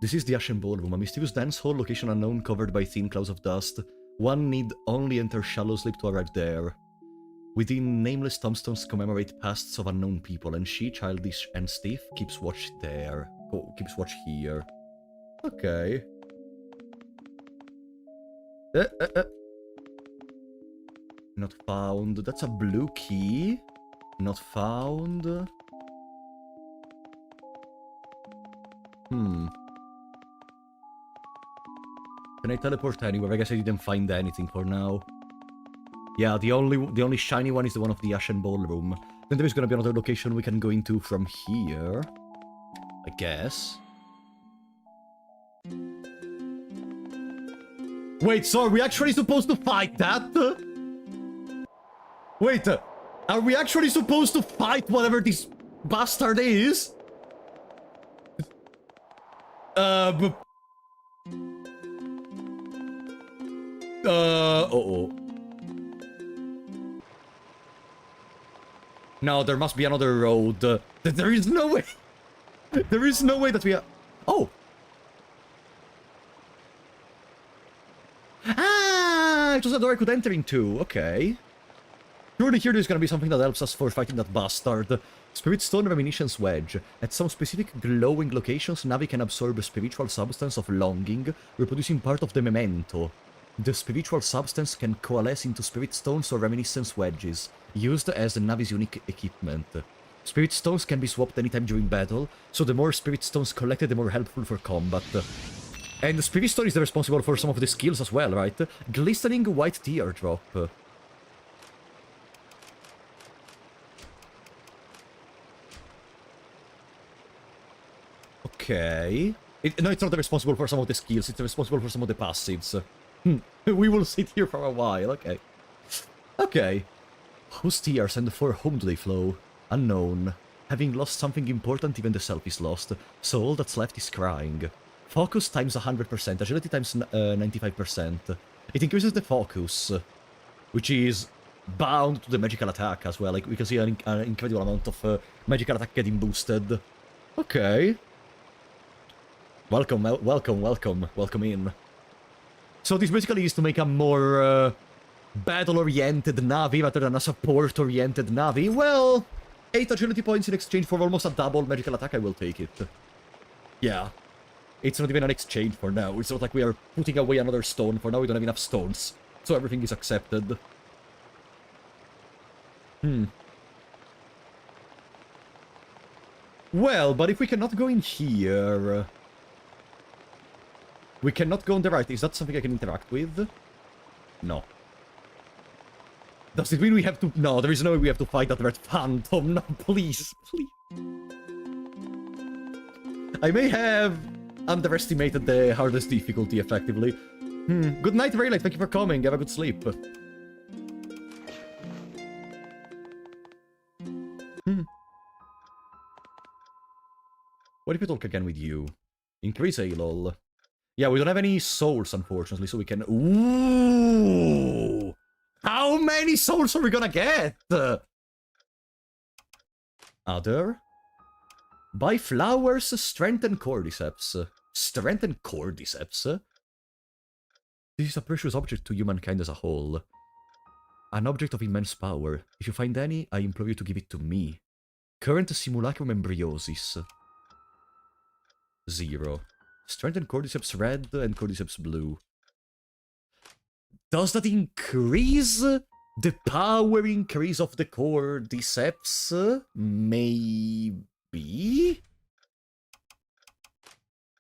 This is the Ashen Ballroom, a mysterious dance hall, location unknown, covered by thin clouds of dust. One need only enter Shallow Sleep to arrive there. Within, nameless tombstones commemorate pasts of unknown people, and she, childish and stiff, keeps watch there. Keeps watch here. Okay. Not found. That's a blue key. Not found. Can I teleport anywhere? I guess I didn't find anything for now. Yeah, the only shiny one is the one of the Ashen Ballroom. Then there is gonna be another location we can go into from here, I guess. Wait, so are we actually supposed to fight that? Wait, are we actually supposed to fight whatever this bastard is? Uh-oh. No, there must be another road. There is no way. There is no way that we are... Oh! Ah! It was a door I could enter into. Okay. Surely here there's gonna be something that helps us for fighting that bastard. Spirit Stone Reminiscence Wedge. At some specific glowing locations, Navi can absorb a spiritual substance of longing, reproducing part of the memento. The spiritual substance can coalesce into Spirit Stones or Reminiscence Wedges, used as the Navi's unique equipment. Spirit Stones can be swapped anytime during battle, so the more Spirit Stones collected, the more helpful for combat. And Spirit Stone is responsible for some of the skills as well, right? Glistening White Teardrop. Okay. No, it's not responsible for some of the skills, it's responsible for some of the passives. We will sit here for a while, okay. Okay. Whose tears and for whom do they flow? Unknown. Having lost something important, even the self is lost, so all that's left is crying. Focus times 100%, agility times 95%. It increases the focus, which is bound to the magical attack as well. Like, we can see an incredible amount of magical attack getting boosted. Okay. Welcome, welcome in. So this basically is to make a more battle-oriented Navi rather than a support-oriented Navi. Well, 8 agility points in exchange for almost a double magical attack, I will take it. Yeah. It's not even an exchange for now. It's not like we are putting away another stone. For now, we don't have enough stones. So everything is accepted. Well, but if we cannot go in here... We cannot go on the right. Is that something I can interact with? No. Does it mean we have to... No, there is no way we have to fight that red phantom. No, please. Please. I may have underestimated the hardest difficulty, effectively. Good night, Raylight. Thank you for coming. Have a good sleep. What if we talk again with you? Increase ALOL. Yeah, we don't have any souls, unfortunately, so we can... Ooh! How many souls are we gonna get? Other? Buy flowers, strengthen cordyceps. Strengthen cordyceps? This is a precious object to humankind as a whole. An object of immense power. If you find any, I implore you to give it to me. Current simulacrum embryosis. 0. Strengthen cordyceps red and cordyceps blue. Does that increase the power increase of the cordyceps? Maybe?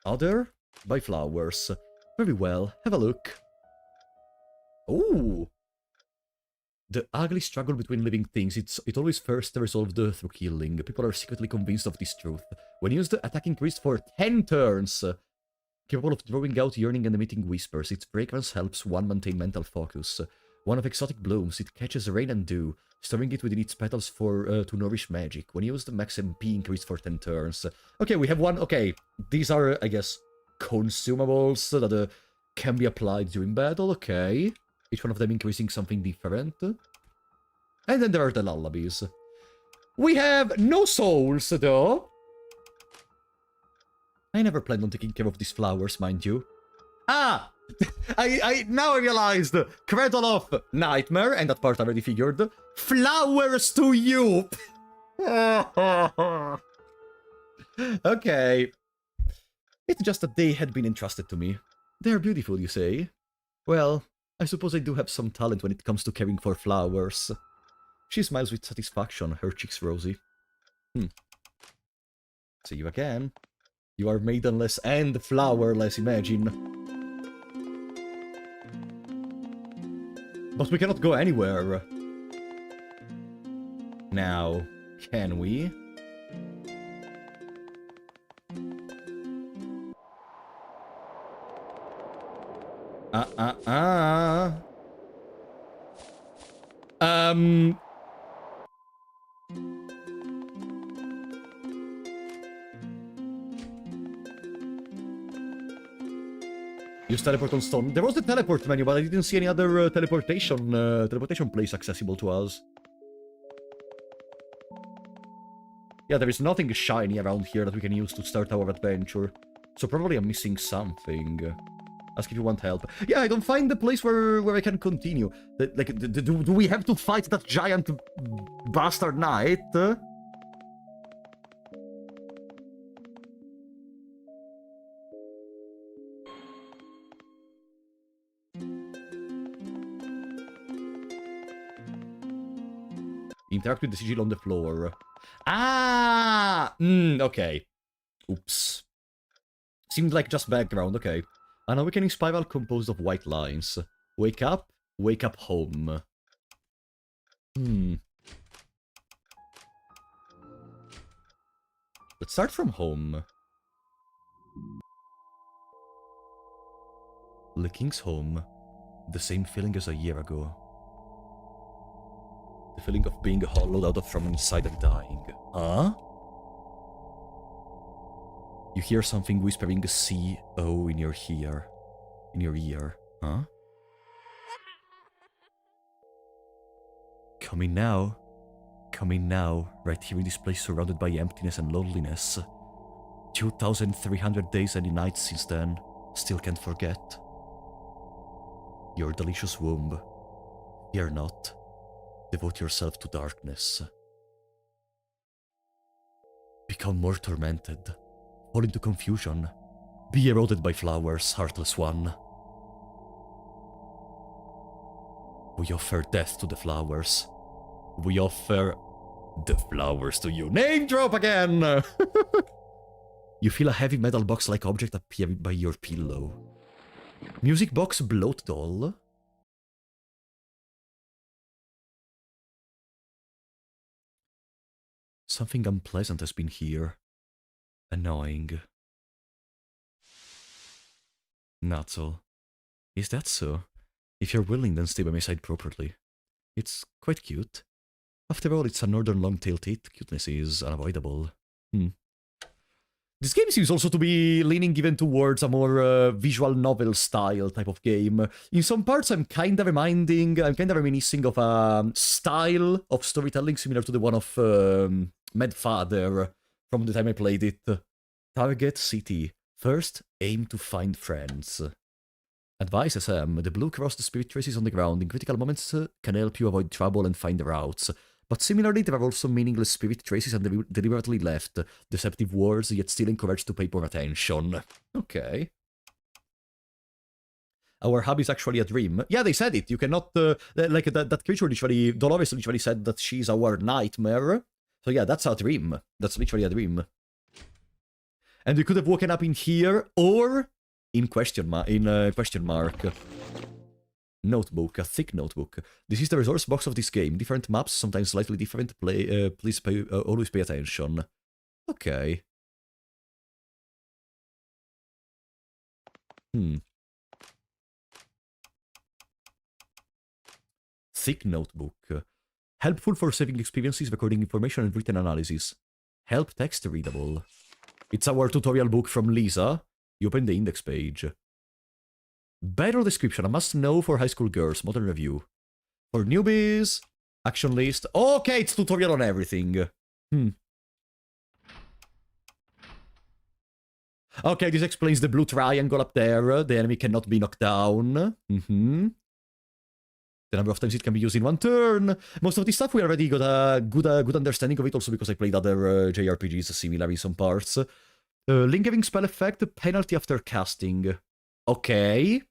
Other? Buy flowers. Very well, have a look. Ooh! The ugly struggle between living things, it always first resolved through killing. People are secretly convinced of this truth. When used, attack increased for 10 turns. Capable of drawing out yearning and emitting whispers, its fragrance helps one maintain mental focus. One of exotic blooms. It catches rain and dew, storing it within its petals for to nourish magic. When used, the max MP increased for 10 turns. Okay, we have one. Okay, these are, I guess, consumables that can be applied during battle. Okay, each one of them increasing something different. And then there are the lullabies. We have no souls, though. I never planned on taking care of these flowers, mind you. Ah! Now I realized. Cradle of Nightmare, and that part I already figured. Flowers to you! Okay. It's just that they had been entrusted to me. They're beautiful, you say? Well, I suppose I do have some talent when it comes to caring for flowers. She smiles with satisfaction, her cheeks rosy. See you again. You are maidenless and flowerless, imagine. But we cannot go anywhere. Now, can we? Use teleport on stone. There was the teleport menu, but I didn't see any other teleportation place accessible to us. Yeah, there is nothing shiny around here that we can use to start our adventure. So probably I'm missing something. Ask if you want help. Yeah, I don't find the place where I can continue. Do we have to fight that giant bastard knight? Interact with the sigil on the floor. Ah! Okay. Oops. Seemed like just background, okay. An awakening spiral composed of white lines. Wake up home. Let's start from home. The king's home. The same feeling as a year ago. The feeling of being hollowed out from inside and dying. Huh? You hear something whispering C-O in your ear. Huh? Come in now. Right here in this place surrounded by emptiness and loneliness. 2,300 days and nights since then. Still can't forget. Your delicious womb. Fear not. Devote yourself to darkness. Become more tormented. Fall into confusion. Be eroded by flowers, heartless one. We offer death to the flowers. We offer the flowers to you. Name drop again! You feel a heavy metal box-like object appear by your pillow. Music box bloat doll? Something unpleasant has been here. Annoying. Natzel. Is that so? If you're willing, then stay by my side properly. It's quite cute. After all, it's a northern long-tailed tit. Cuteness is unavoidable. This game seems also to be leaning even towards a more visual novel style type of game. In some parts, I'm kind of reminiscing of a style of storytelling similar to the one of Mad Father from the time I played it. Target City. First, aim to find friends. Advice SM, the blue crossed spirit traces on the ground in critical moments can help you avoid trouble and find the routes. But similarly, there are also meaningless spirit traces and deliberately left. Deceptive words, yet still encouraged to pay more attention. Okay. Our hub is actually a dream. Yeah, they said it. You cannot, like, that creature literally, Dolores literally said that she's our nightmare. So yeah, that's a dream. That's literally a dream. And we could have woken up in here, or in question mark. Notebook, a thick notebook. This is the resource box of this game. Different maps, sometimes slightly different. Please always pay attention. Okay. Thick notebook. Helpful for saving experiences, recording information, and written analysis. Help text readable. It's our tutorial book from Lisa. You open the index page. Battle description. A must-know for high school girls. Modern review. For newbies. Action list. Okay, it's tutorial on everything. Okay, this explains the blue triangle up there. The enemy cannot be knocked down. The number of times it can be used in one turn. Most of this stuff we already got a good understanding of it, also because I played other JRPGs similar in some parts. Lingering spell effect, penalty after casting. Okay.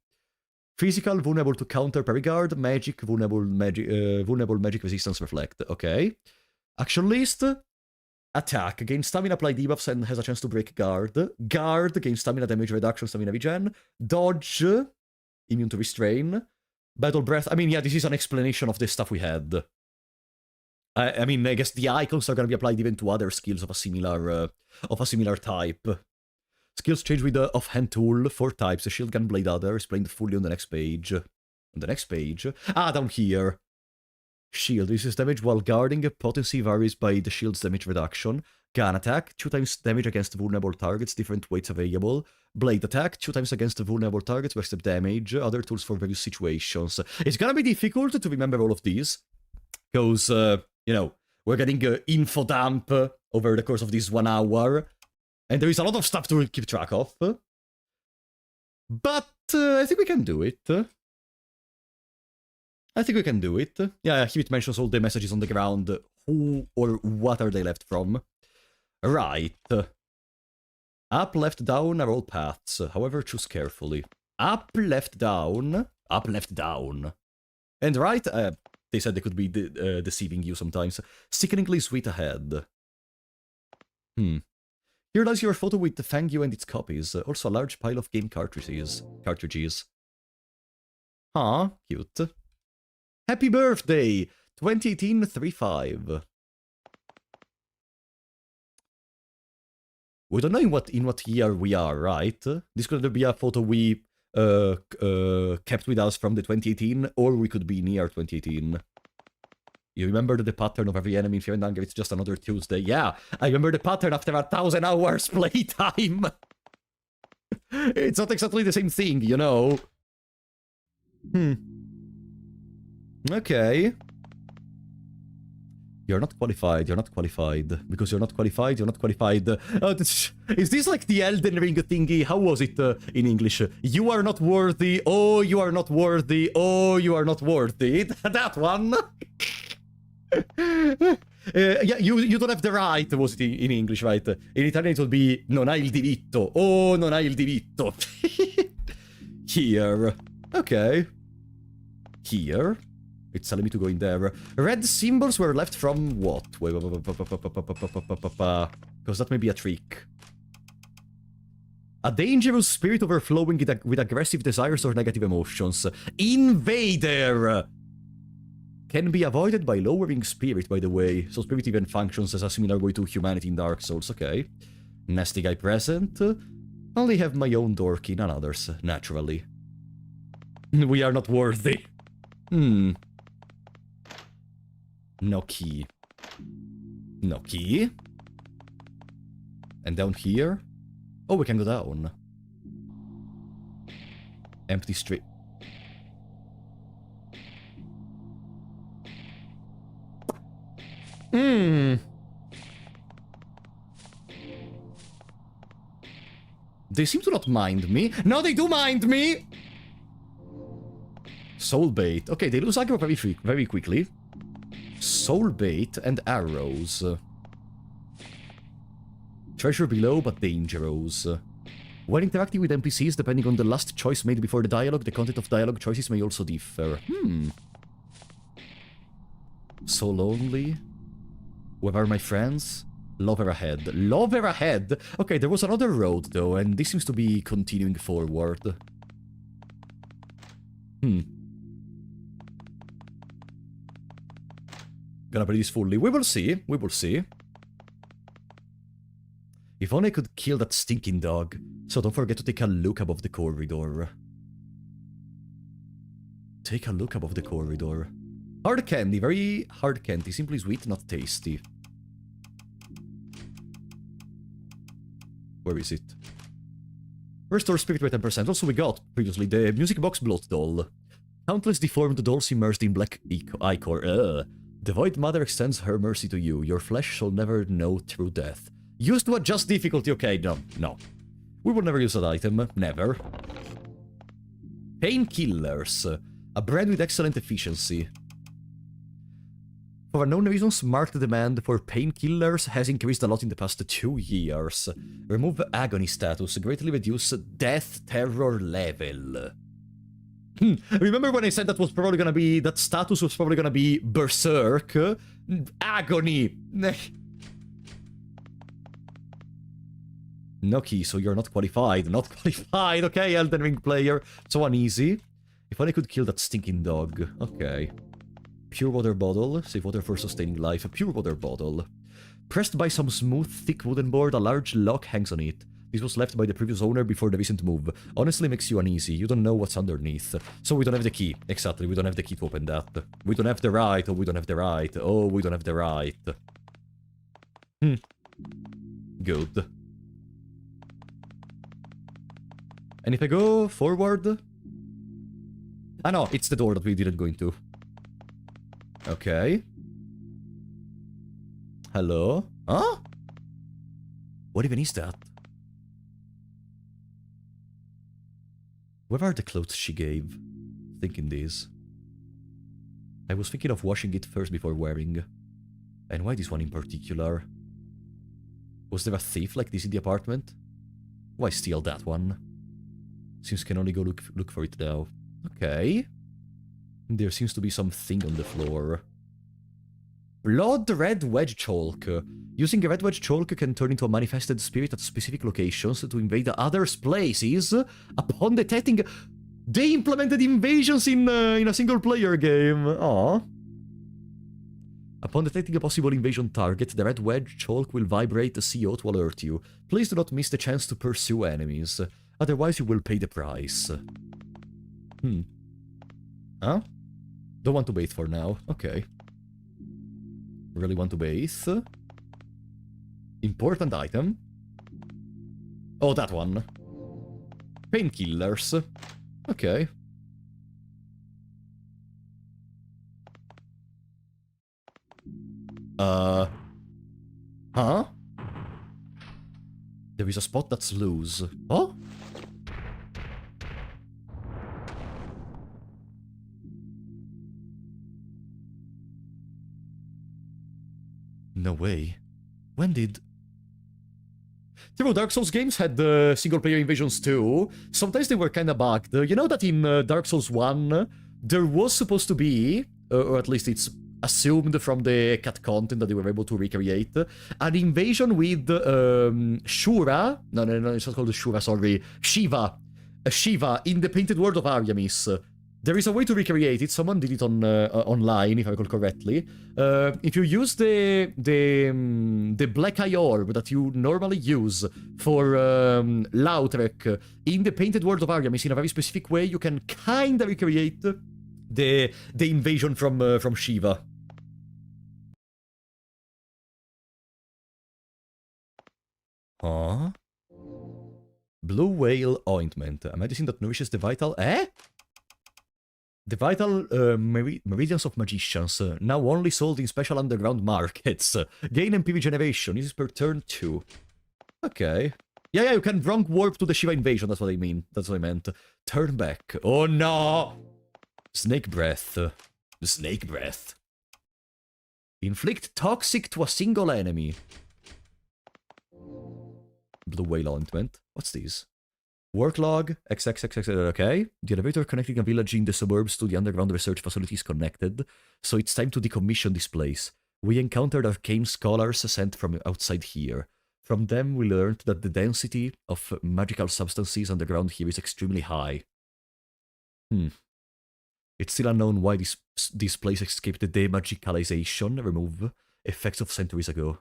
Physical, vulnerable to counter parryguard, magic, vulnerable magic resistance reflect. Okay. Action list. Attack, gain stamina, apply debuffs, and has a chance to break guard. Guard, gain stamina, damage reduction, stamina regen. Dodge, immune to restrain. Battle breath. I mean, yeah, this is an explanation of the stuff we had. I mean, I guess the icons are gonna be applied even to other skills of a similar type. Skills change with the offhand tool. 4 types. A shield gun, blade adder, explained fully on the next page. On the next page. Ah, down here. Shield reduces damage while guarding. Potency varies by the shield's damage reduction. Gun attack, 2 times damage against vulnerable targets, different weights available. Blade attack, 2 times against vulnerable targets, except damage. Other tools for various situations. It's gonna be difficult to remember all of these. Because, you know, we're getting info dump over the course of this 1 hour. And there is a lot of stuff to keep track of. But I think we can do it. Yeah, here it mentions all the messages on the ground. Who or what are they left from? Right. Up, left, down are all paths. However, choose carefully. Up, left, down. Up, left, down. And right, they said they could be deceiving you sometimes. Sickeningly sweet ahead. Here lies your photo with Fang Yu and its copies. Also a large pile of game cartridges. Huh, cute. Happy birthday! 2018-35. We don't know in what year we are, right? This could be a photo we kept with us from the 2018, or we could be near 2018. You remember the pattern of every enemy in Fear and Hunger? It's just another Tuesday. Yeah, I remember the pattern after 1,000 hours playtime. It's not exactly the same thing, you know. Okay. You're not qualified. Because you're not qualified. Is this like the Elden Ring thingy? How was it in English? You are not worthy. Oh, you are not worthy. Oh, you are not worthy. That one. Yeah, you don't have the right, was it in English, right? In Italian it would be non hai il diritto. Oh, non hai il diritto. Here. Okay. Here. It's telling me to go in there. Red symbols were left from what? Wait. Because that may be a trick. A dangerous spirit overflowing with aggressive desires or negative emotions. Invader! Can be avoided by lowering spirit, by the way. So spirit even functions as a similar way to humanity in Dark Souls, okay. Nasty guy present. Only have my own door key, none others, naturally. We are not worthy. No key. No key. And down here? Oh, we can go down. Empty street. They seem to not mind me. No, they do mind me! Soul bait. Okay, they lose aggro very quickly. Soul bait and arrows. Treasure below, but dangerous. When interacting with NPCs, depending on the last choice made before the dialogue, the content of dialogue choices may also differ. So lonely. Where are my friends? Lover ahead. Lover ahead? Okay, there was another road, though, and this seems to be continuing forward. Gonna play this fully. We will see. We will see. If only I could kill that stinking dog. So don't forget to take a look above the corridor. Take a look above the corridor. Hard candy, very hard candy. Simply sweet, not tasty. Where is it? Restore spirit by 10%. Also, we got, previously, the music box bloat doll. Countless deformed dolls immersed in black ichor. The Void Mother extends her mercy to you. Your flesh shall never know true death. Used to adjust difficulty. Okay, no. We will never use that item. Never. Painkillers. A brand with excellent efficiency. For unknown reasons, marked demand for painkillers has increased a lot in the past 2 years. Remove agony status. Greatly reduce death terror level. Remember when I said that was probably gonna be... that status was probably gonna be Berserk? Agony! No key, so you're not qualified. Not qualified, okay, Elden Ring player. So uneasy. If only I could kill that stinking dog. Okay. Pure water bottle. Save water for sustaining life. A pure water bottle. Pressed by some smooth, thick wooden board, a large lock hangs on it. This was left by the previous owner before the recent move. Honestly makes you uneasy. You don't know what's underneath. So we don't have the key. Exactly, we don't have the key to open that. We don't have the right. Oh, we don't have the right. Oh, we don't have the right. Good. And if I go forward... Ah no, it's the door that we didn't go into. Okay. Hello? Huh? What even is that? Where are the clothes she gave? Thinking this. I was thinking of washing it first before wearing. And why this one in particular? Was there a thief like this in the apartment? Why steal that one? Seems can only go look for it now. Okay. There seems to be something on the floor. Blood Red Wedge Chalk. Using a Red Wedge Chalk can turn into a manifested spirit at specific locations to invade others' places. Upon detecting... They implemented invasions in a single-player game. Aww. Upon detecting a possible invasion target, the Red Wedge Chalk will vibrate the CO to alert you. Please do not miss the chance to pursue enemies. Otherwise you will pay the price. Huh? Don't want to bathe for now. Okay. Really want to bathe. Important item. Oh, that one. Painkillers. Okay. Huh? There is a spot that's loose. Oh? No way. When did... Dark Souls games had single-player invasions too. Sometimes they were kinda bugged. You know that in Dark Souls 1, there was supposed to be, or at least it's assumed from the cut content that they were able to recreate, an invasion with Shura... No, it's not called Shura, sorry. Shiva. Shiva in the Painted World of Ariamis. There is a way to recreate it. Someone did it on online, if I recall correctly. If you use the Black Eye Orb that you normally use for Lautrec in the Painted World of Ariamis in a very specific way, you can kinda recreate the invasion from Shiva. Huh? Blue Whale Ointment. A medicine that nourishes the vital... The vital meridians of magicians, now only sold in special underground markets. Gain MP regeneration, uses per turn 2. Okay. Yeah, you can wrong warp to the Shiva invasion, that's what I mean. That's what I meant. Turn back. Oh no! Snake Breath. Snake Breath. Inflict toxic to a single enemy. Blue Whale Ointment. What's this? Work log, XXXX, okay. The elevator connecting a village in the suburbs to the underground research facility is connected, so it's time to decommission this place. We encountered arcane scholars sent from outside here. From them we learned that the density of magical substances underground here is extremely high. It's still unknown why this place escaped the demagicalization remove effects of centuries ago.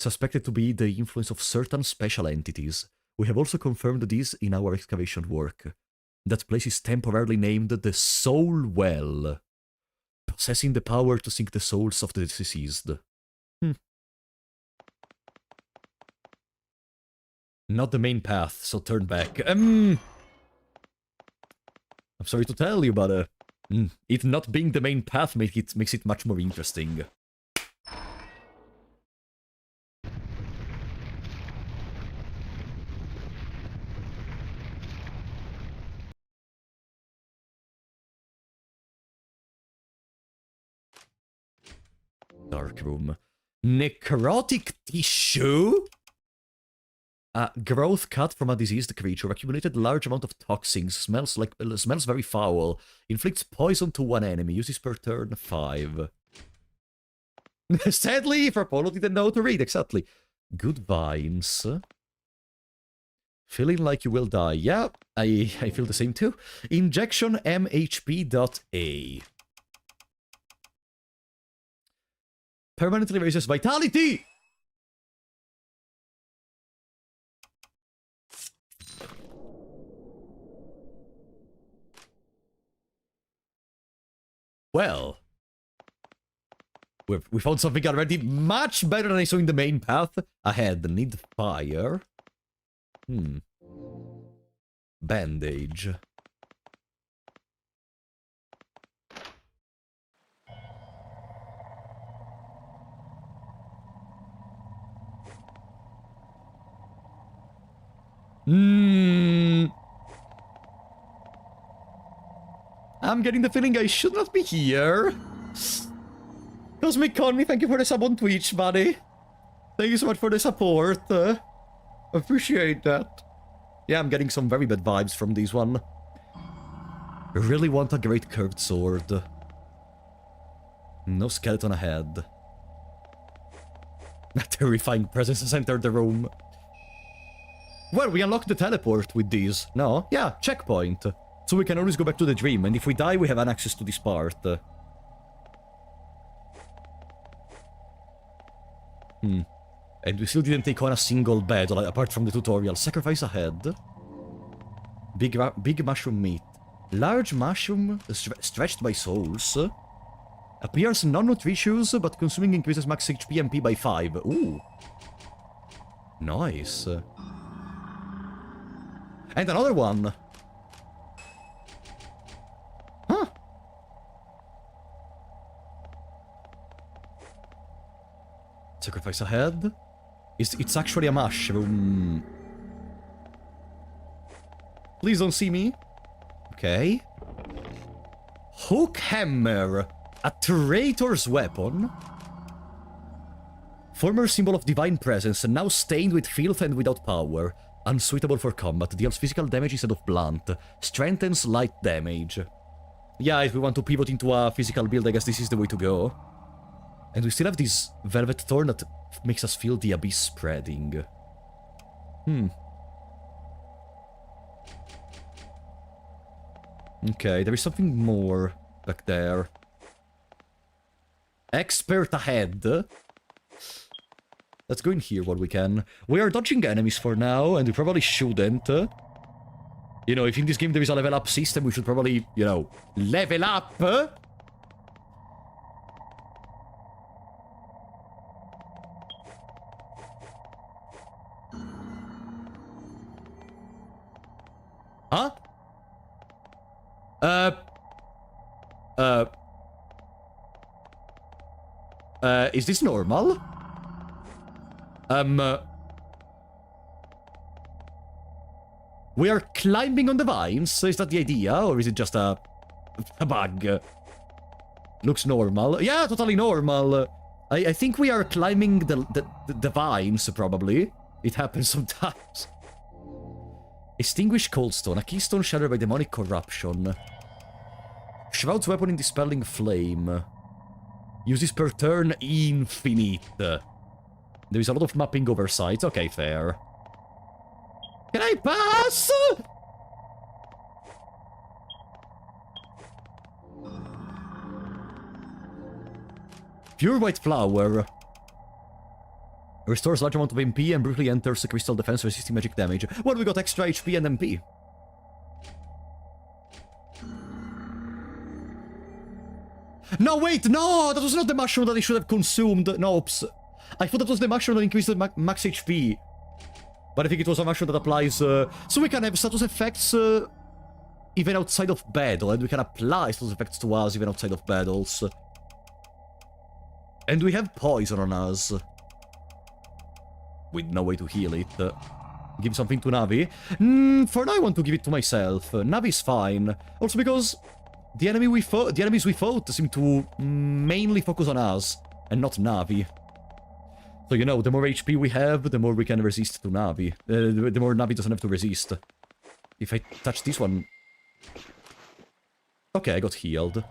Suspected to be the influence of certain special entities. We have also confirmed this in our excavation work. That place is temporarily named the Soul Well. Possessing the power to sink the souls of the deceased. Not the main path, so turn back. I'm sorry to tell you, but it not being the main path makes it much more interesting. Dark room. Necrotic tissue? Growth cut from a diseased creature. Accumulated large amount of toxins. Smells very foul. Inflicts poison to one enemy. Uses per turn 5. Sadly, for Polo didn't know to read, exactly. Good vines. Feeling like you will die. Yeah, I feel the same too. Injection MHP.A. Permanently raises vitality! Well, we found something already much better than I saw in the main path. Ahead, need fire. Bandage. I'm getting the feeling I should not be here. Cosmic Connie, thank you for the sub on Twitch, buddy. Thank you so much for the support. Appreciate that. Yeah, I'm getting some very bad vibes from this one. Really want a great curved sword. No skeleton ahead. A terrifying presence has entered the room. Well, we unlocked the teleport with these. No? Yeah, checkpoint. So we can always go back to the dream, and if we die, we have an access to this part. And we still didn't take on a single battle, apart from the tutorial. Sacrifice ahead. Big mushroom meat. Large mushroom stretched by souls. Appears non-nutritious, but consuming increases max HP MP by 5. Ooh. Nice. And another one. Huh. Sacrifice ahead. It's actually a mushroom. Please don't see me. Okay. Hook hammer. A traitor's weapon. Former symbol of divine presence, and now stained with filth and without power. Unsuitable for combat. Deals physical damage instead of blunt. Strengthens light damage. Yeah, if we want to pivot into a physical build, I guess this is the way to go. And we still have this velvet thorn that makes us feel the abyss spreading. Okay, there is something more back there. Expert ahead. Let's go in here while we can. We are dodging enemies for now, and we probably shouldn't. You know, if in this game there is a level up system, we should probably, you know, level up. Huh? Is this normal? We are climbing on the vines, is that the idea, or is it just a bug? Looks normal. Yeah, totally normal. I think we are climbing the vines, probably. It happens sometimes. Extinguished Coldstone, a keystone shattered by demonic corruption. Shroud's weapon in dispelling flame. Uses per turn infinite. There is a lot of mapping over sides. Okay, fair. Can I pass? Pure white flower. Restores large amount of MP and briefly enters a crystal defense resisting magic damage. Well, we got extra HP and MP. No, wait, no! That was not the mushroom that I should have consumed. No, oops. I thought that was the mushroom that increased the max HP. But I think it was a mushroom that applies... so we can have status effects even outside of battle, and we can apply status effects to us even outside of battles. And we have poison on us. With no way to heal it. Give something to Navi. For now I want to give it to myself. Navi's fine. Also because the enemies we fought seem to mainly focus on us, and not Navi. So, you know, the more HP we have, the more we can resist to Navi. The more Navi doesn't have to resist. If I touch this one... Okay, I got healed.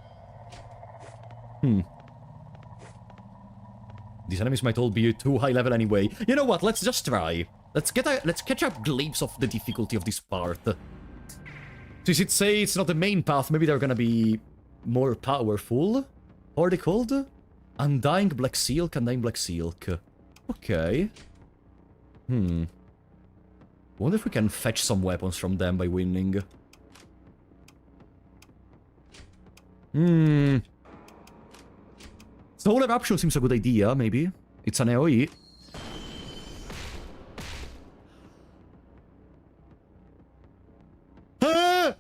These enemies might all be too high level anyway. You know what, let's just try. Let's catch a glimpse of the difficulty of this part. Since it say it's not the main path, maybe they're gonna be more powerful. How are they called? Undying Black Silk, Undying Black Silk. Okay. Wonder if we can fetch some weapons from them by winning. Soul Eruption seems a good idea, maybe. It's an AoE. Ah!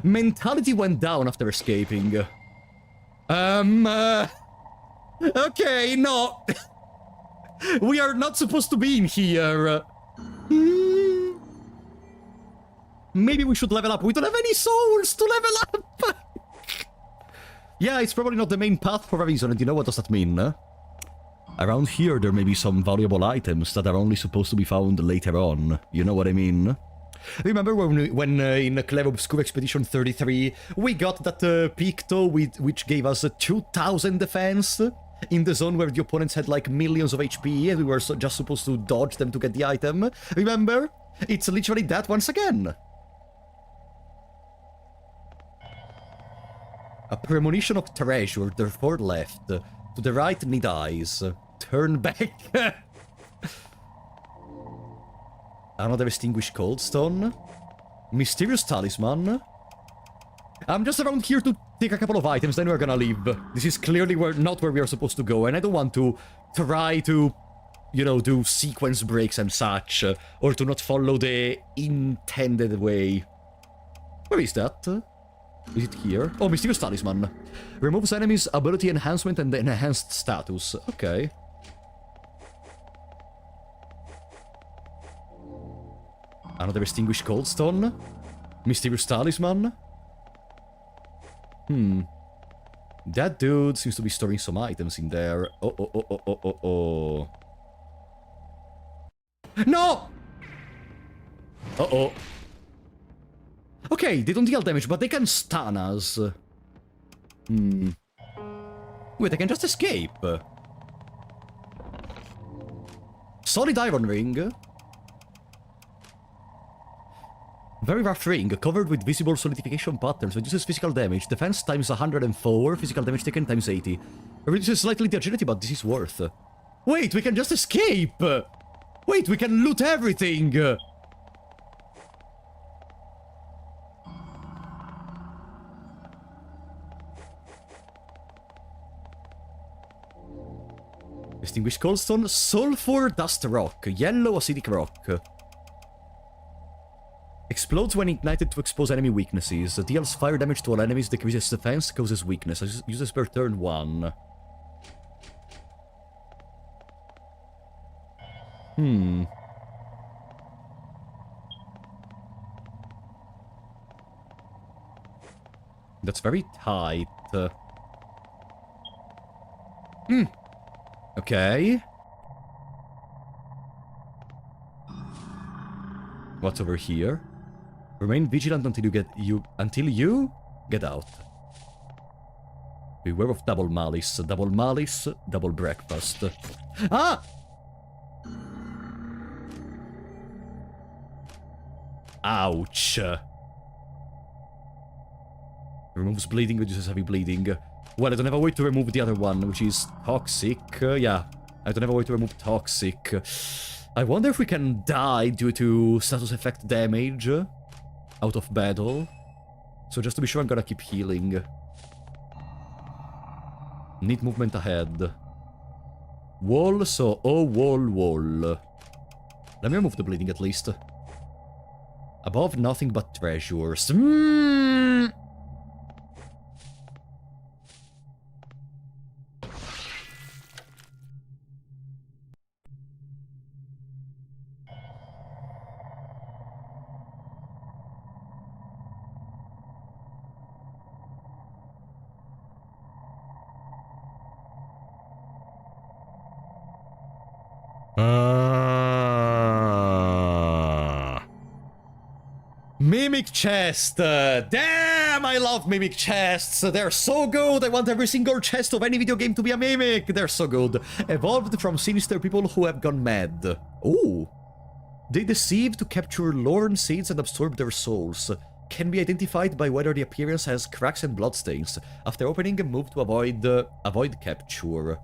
Mentality went down after escaping. Okay, no. We are not supposed to be in here. Maybe we should level up. We don't have any souls to level up. Yeah, it's probably not the main path for a reason, and you know what does that mean? Around here, there may be some valuable items that are only supposed to be found later on. You know what I mean? Remember when in Clair Obscur Expedition 33, we got that Picto which gave us 2000 defense in the zone where the opponents had like millions of HP and we were just supposed to dodge them to get the item? Remember? It's literally that once again. A premonition of treasure, therefore left. To the right need eyes. Turn back. Another extinguished cold stone. Mysterious talisman. I'm just around here to take a couple of items, then we're gonna leave. This is clearly not where we are supposed to go, and I don't want to try to, you know, do sequence breaks and such, or to not follow the intended way. Where is that? Is it here? Oh, Mysterious Talisman. Removes enemies' ability enhancement and enhanced status. Okay. Another extinguished cold stone. Mysterious Talisman. That dude seems to be storing some items in there. Oh. No! Uh-oh. Okay, they don't deal damage, but they can stun us. Wait, I can just escape. Solid iron ring. Very rough ring, covered with visible solidification patterns, reduces physical damage, defense times 104, physical damage taken times 80. Reduces slightly the agility, but this is worth. Wait, we can just escape! Wait, we can loot everything! Extinguished coldstone, sulfur dust rock, yellow acidic rock. Explodes when ignited to expose enemy weaknesses. Deals fire damage to all enemies, decreases defense, causes weakness. Uses per turn 1. That's very tight. Okay. What's over here? Remain vigilant until you get out. Beware of double malice, double breakfast. Ah! Ouch. Removes bleeding, reduces heavy bleeding. Well, I don't have a way to remove the other one, which is toxic. Yeah, I don't have a way to remove toxic. I wonder if we can die due to status effect damage out of battle. So just to be sure, I'm gonna keep healing. Need movement ahead. Wall, so wall. Let me remove the bleeding at least. Above, nothing but treasures. Mimic chest! Damn, I love mimic chests! They're so good! I want every single chest of any video game to be a mimic! They're so good. Evolved from sinister people who have gone mad. Ooh. They deceive to capture Lorn seeds and absorb their souls. Can be identified by whether the appearance has cracks and bloodstains. After opening, move to avoid capture.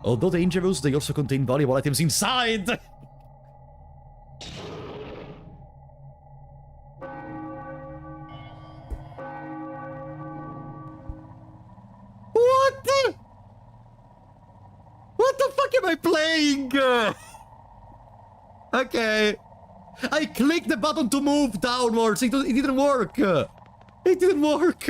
Although dangerous, they also contain valuable items inside! What the? What the fuck am I playing? Okay. I clicked the button to move downwards. It didn't work. It didn't work.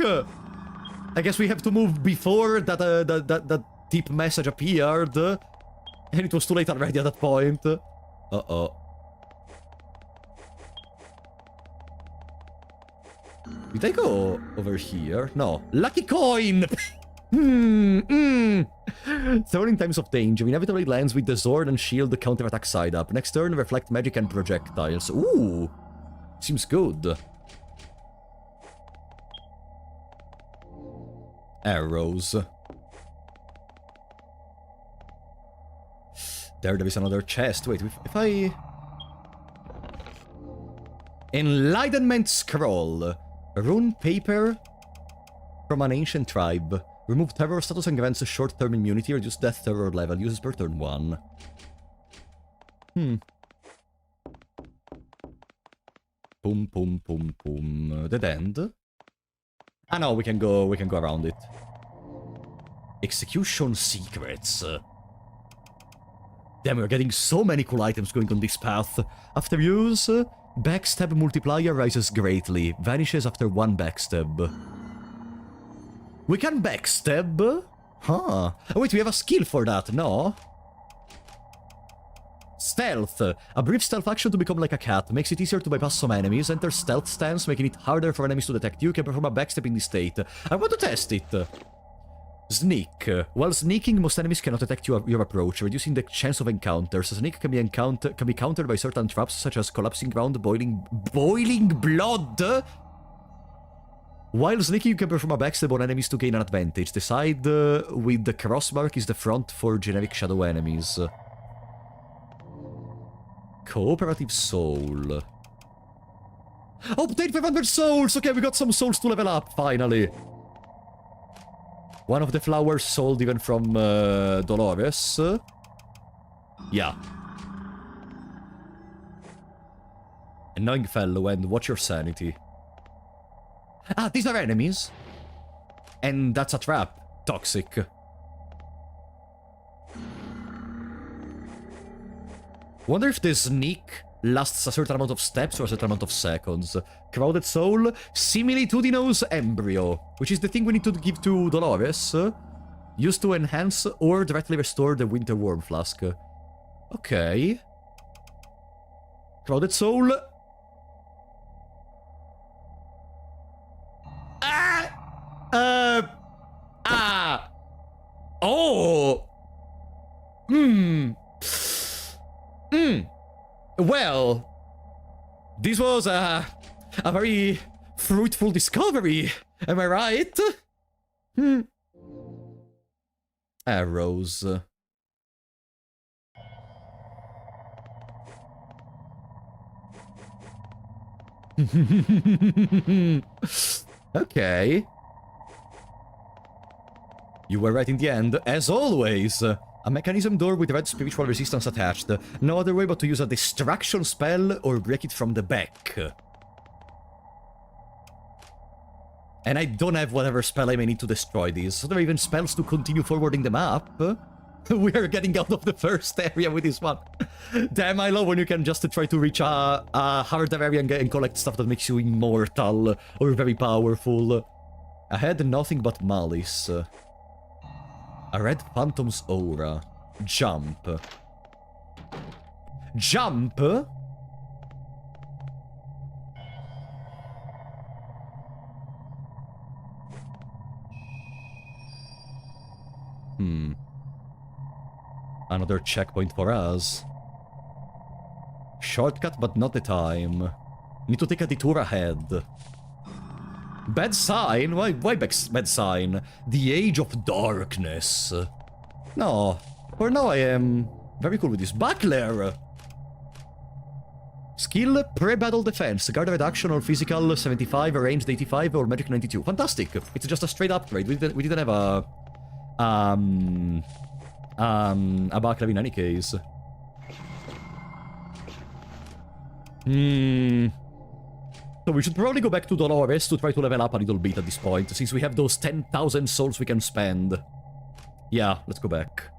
I guess we have to move before that deep message appeared. And it was too late already at that point. Uh-oh. Did I go over here? No. Lucky coin! Thrown in times of danger, inevitably lands with the sword and shield counterattack side up. Next turn, reflect magic and projectiles. Ooh! Seems good. Arrows. There is another chest. Wait, if I... Enlightenment Scroll. Rune paper from an ancient tribe. Remove terror status and grants a short-term immunity. Reduce death terror level. Uses per turn 1. Boom. Dead end. Ah no, we can go around it. Execution secrets. Damn, we're getting so many cool items going on this path. After use, backstab multiplier rises greatly. Vanishes after 1 backstab. We can backstab? Huh. Oh, wait, we have a skill for that, no? Stealth. A brief stealth action to become like a cat. Makes it easier to bypass some enemies. Enter stealth stance, making it harder for enemies to detect you. Can perform a backstep in this state. I want to test it. Sneak. While sneaking, most enemies cannot detect your approach, reducing the chance of encounters. Sneak can be countered by certain traps, such as collapsing ground, boiling blood. While sneaking, you can perform a backstab on enemies to gain an advantage. The side with the cross mark is the front for generic shadow enemies. Cooperative soul. Obtain 500 souls! Okay, we got some souls to level up, finally. One of the flowers sold even from Dolores. Yeah. Annoying fellow, and watch your sanity. Ah, these are enemies. And that's a trap. Toxic. Wonder if the sneak lasts a certain amount of steps or a certain amount of seconds. Crowded Soul, Similitudinous Embryo, which is the thing we need to give to Dolores. Used to enhance or directly restore the Winter Worm Flask. Okay. Crowded Soul. Oh! Well, this was a very fruitful discovery, am I right? Arrows. Okay. You were right in the end, as always. A mechanism door with red spiritual resistance attached. No other way but to use a distraction spell or break it from the back. And I don't have whatever spell I may need to destroy these. So there are even spells to continue forwarding the map. We are getting out of the first area with this one. Damn, I love when you can just try to reach a harder area and collect stuff that makes you immortal or very powerful. I had nothing but malice. A red phantom's aura. Jump. Jump? Another checkpoint for us. Shortcut, but not the time. Need to take a detour ahead. Bad sign? Why bad sign? The Age of Darkness. No, for now I am very cool with this. Buckler! Skill, pre-battle defense. Guard reduction or physical 75, ranged 85, or magic 92. Fantastic. It's just a straight upgrade. We didn't have a buckler in any case. So we should probably go back to Dolores to try to level up a little bit at this point, since we have those 10,000 souls we can spend. Yeah, let's go back.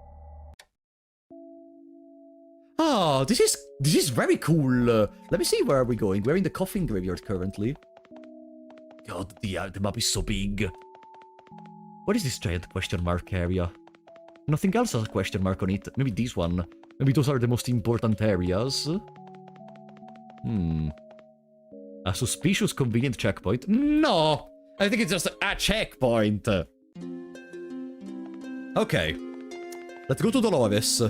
Oh, this is very cool. Let me see, where are we going? We're in the Coffin Graveyard currently. God, the map is so big. What is this giant question mark area? Nothing else has a question mark on it. Maybe this one. Maybe those are the most important areas. A suspicious convenient checkpoint? No! I think it's just a checkpoint. Okay. Let's go to Dolores.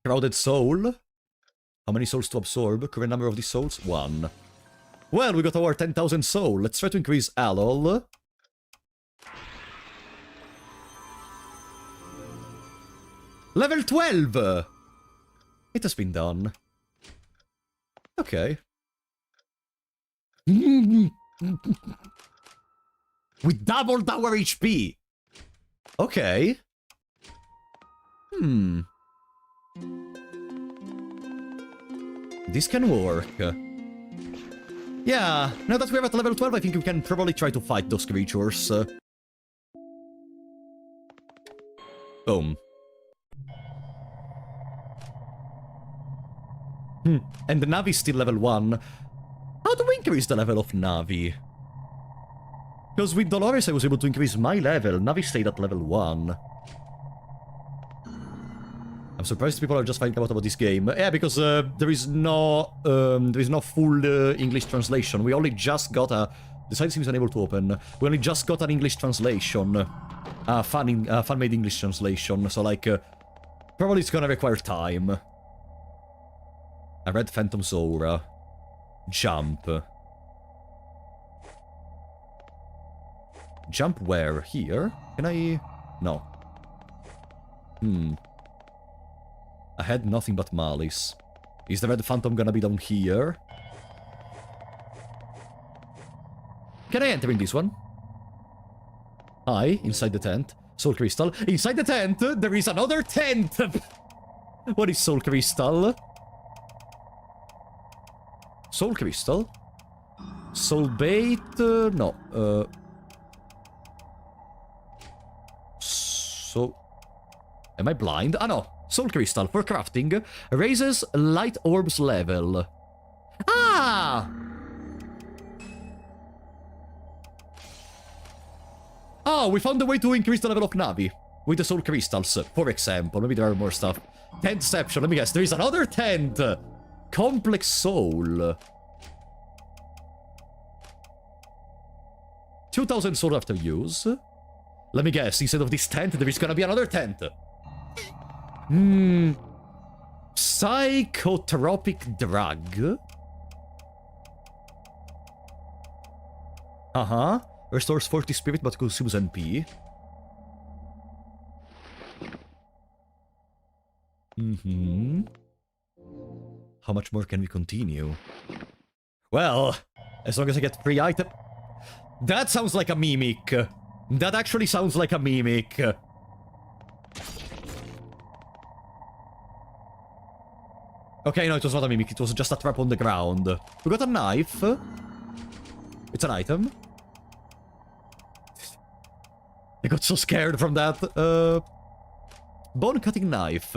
Crowded soul. How many souls to absorb? Current number of these souls? 1. Well, we got our 10,000 soul. Let's try to increase Alol. Level 12! It has been done. Okay. We doubled our HP! Okay. This can work. Yeah, now that we're at level 12, I think we can probably try to fight those creatures. Boom. And the Navi's still level 1. How do we increase the level of Navi? Because with Dolores I was able to increase my level, Navi stayed at level 1. I'm surprised people are just finding out about this game. Yeah, because there is no full English translation. We only just got a... The site seems unable to open. We only just got an English translation. Fan-made English translation. So, like, probably it's gonna require time. A red Phantom's aura. Jump. Jump where? Here? Can I... No. I had nothing but malice. Is the red phantom gonna be down here? Can I enter in this one? Hi, inside the tent. Soul Crystal. Inside the tent, there is another tent! What is Soul Crystal? Soul Crystal? Soul Bait? No. So... Am I blind? Ah, no. Soul Crystal for crafting raises Light Orb's level. Ah! Oh, we found a way to increase the level of Navi. With the Soul Crystals, for example. Maybe there are more stuff. Tentception, let me guess. There is another tent! Complex Soul. 2,000 soul after use. Let me guess, instead of this tent, there is gonna be another tent. Psychotropic drug. Uh-huh. Restores 40 spirit but consumes NP. Mm-hmm. How much more can we continue? Well, as long as I get free item... That sounds like a mimic. That actually sounds like a mimic. Okay, no, it was not a mimic. It was just a trap on the ground. We got a knife. It's an item. I got so scared from that. Bone-cutting knife.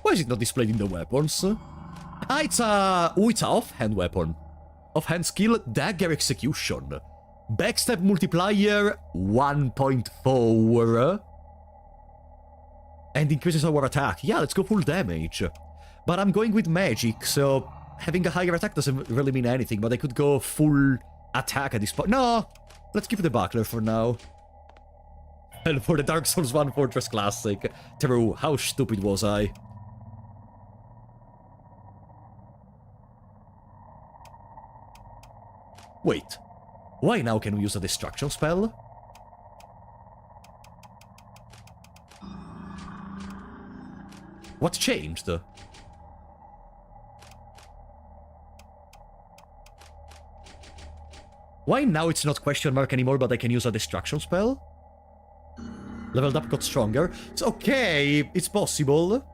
Why is it not displayed in the weapons? Ah, it's a... Oh, it's a offhand weapon. Offhand skill, dagger execution. Backstab multiplier, 1.4. And increases our attack. Yeah, let's go full damage. But I'm going with magic, so... Having a higher attack doesn't really mean anything, but I could go full attack at this point. No! Let's keep the buckler for now. And for the Dark Souls 1 Fortress Classic. True, how stupid was I? Wait. Why now can we use a destruction spell? What changed? Why now it's not question mark anymore, but I can use a destruction spell? Leveled up, got stronger. It's okay, it's possible.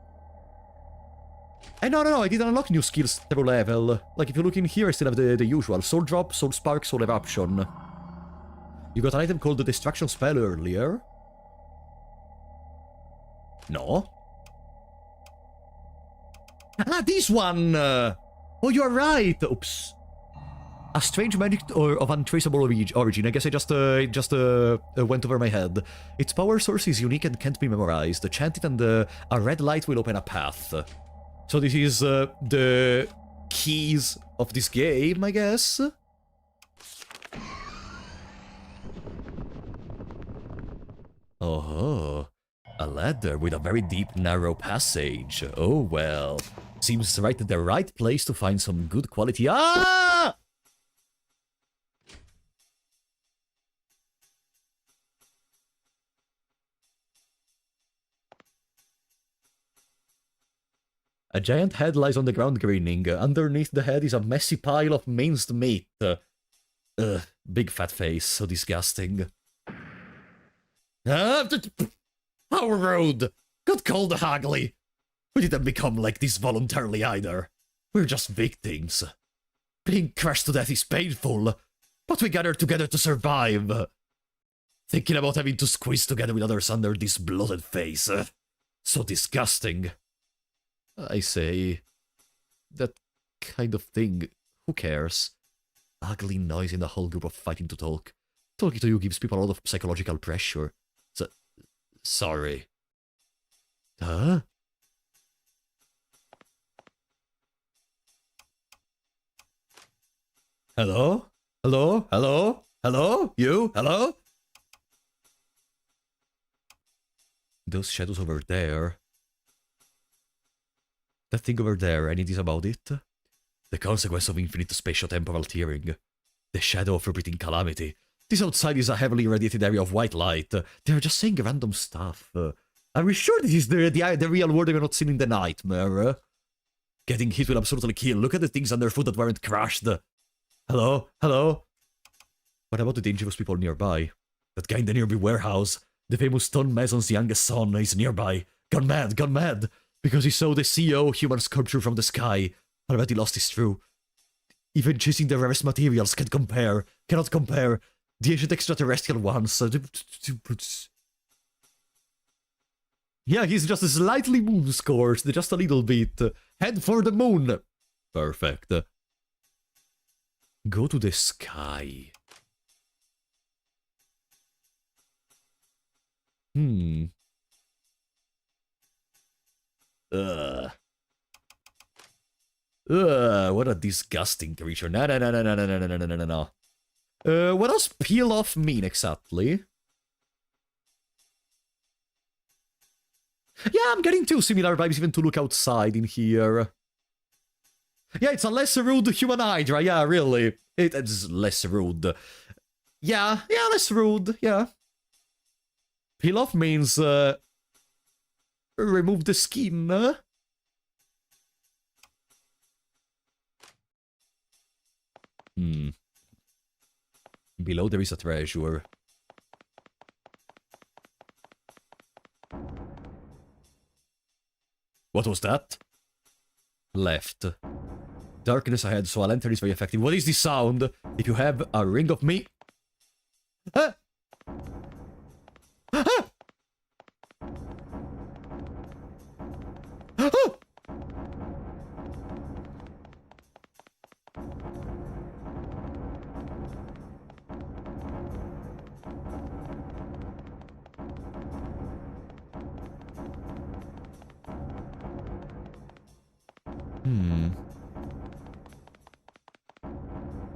No, I didn't unlock new skills through level. Like, if you look in here, I still have the usual. Soul Drop, Soul Spark, Soul Eruption. You got an item called the Destruction Spell earlier. No. Ah, this one! Oh, you're right! Oops. A strange magic or of untraceable origin. I guess I just went over my head. Its power source is unique and can't be memorized. Chant it and a red light will open a path. So this is the keys of this game, I guess? Oh, a ladder with a very deep, narrow passage. Oh well. Seems right at the right place to find some good quality. Ah! A giant head lies on the ground grinning. Underneath the head is a messy pile of minced meat. Big fat face, so disgusting. Our road! Got cold ugly. We didn't become like this voluntarily either. We're just victims. Being crushed to death is painful, but we gathered together to survive. Thinking about having to squeeze together with others under this bloated face. So disgusting. I say, that kind of thing, who cares? Ugly noise in the whole group of fighting to talk. Talking to you gives people a lot of psychological pressure. So, sorry. Huh? Hello? Hello? Hello? Hello? You? Hello? Those shadows over there. That thing over there, any ideas about it? The consequence of infinite spatio-temporal tearing. The shadow of forbidden calamity. This outside is a heavily irradiated area of white light. They're just saying random stuff. Are we sure this is the real world we're not seeing in the nightmare? Getting hit will absolutely kill. Look at the things underfoot that weren't crushed. Hello? Hello? What about the dangerous people nearby? That guy in the nearby warehouse. The famous Stone Mason's youngest son is nearby. Gone mad. Because he saw the CEO human sculpture from the sky. I bet he lost his true. Even chasing the rarest materials cannot compare. The ancient extraterrestrial ones. Yeah, he's just slightly moon-scored, just a little bit. Head for the moon. Perfect. Go to the sky. What a disgusting creature. No. What does peel off mean exactly? Yeah, I'm getting two similar vibes even to look outside in here. Yeah, it's a less rude human Hydra, yeah, really. It's less rude. Yeah, that's rude, yeah. Peel off means, remove the skin. Below there is a treasure. What was that? Left. Darkness ahead, so a lantern is very effective. What is this sound? If you have a ring of me... Ah! Ah! Ah!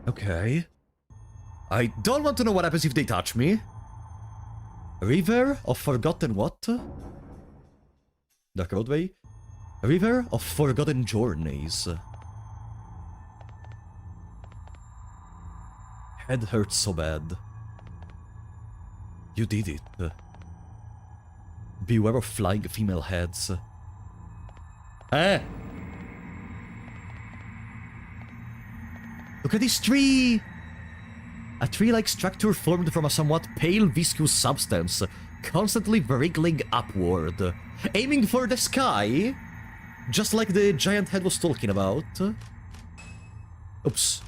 Okay. I don't want to know what happens if they touch me. River of Forgotten what? Dark Roadway? River of Forgotten Journeys. Head hurts so bad. You did it. Beware of flying female heads. Eh? Look at this tree! A tree-like structure formed from a somewhat pale viscous substance, constantly wriggling upward, aiming for the sky, just like the giant head was talking about. Oops.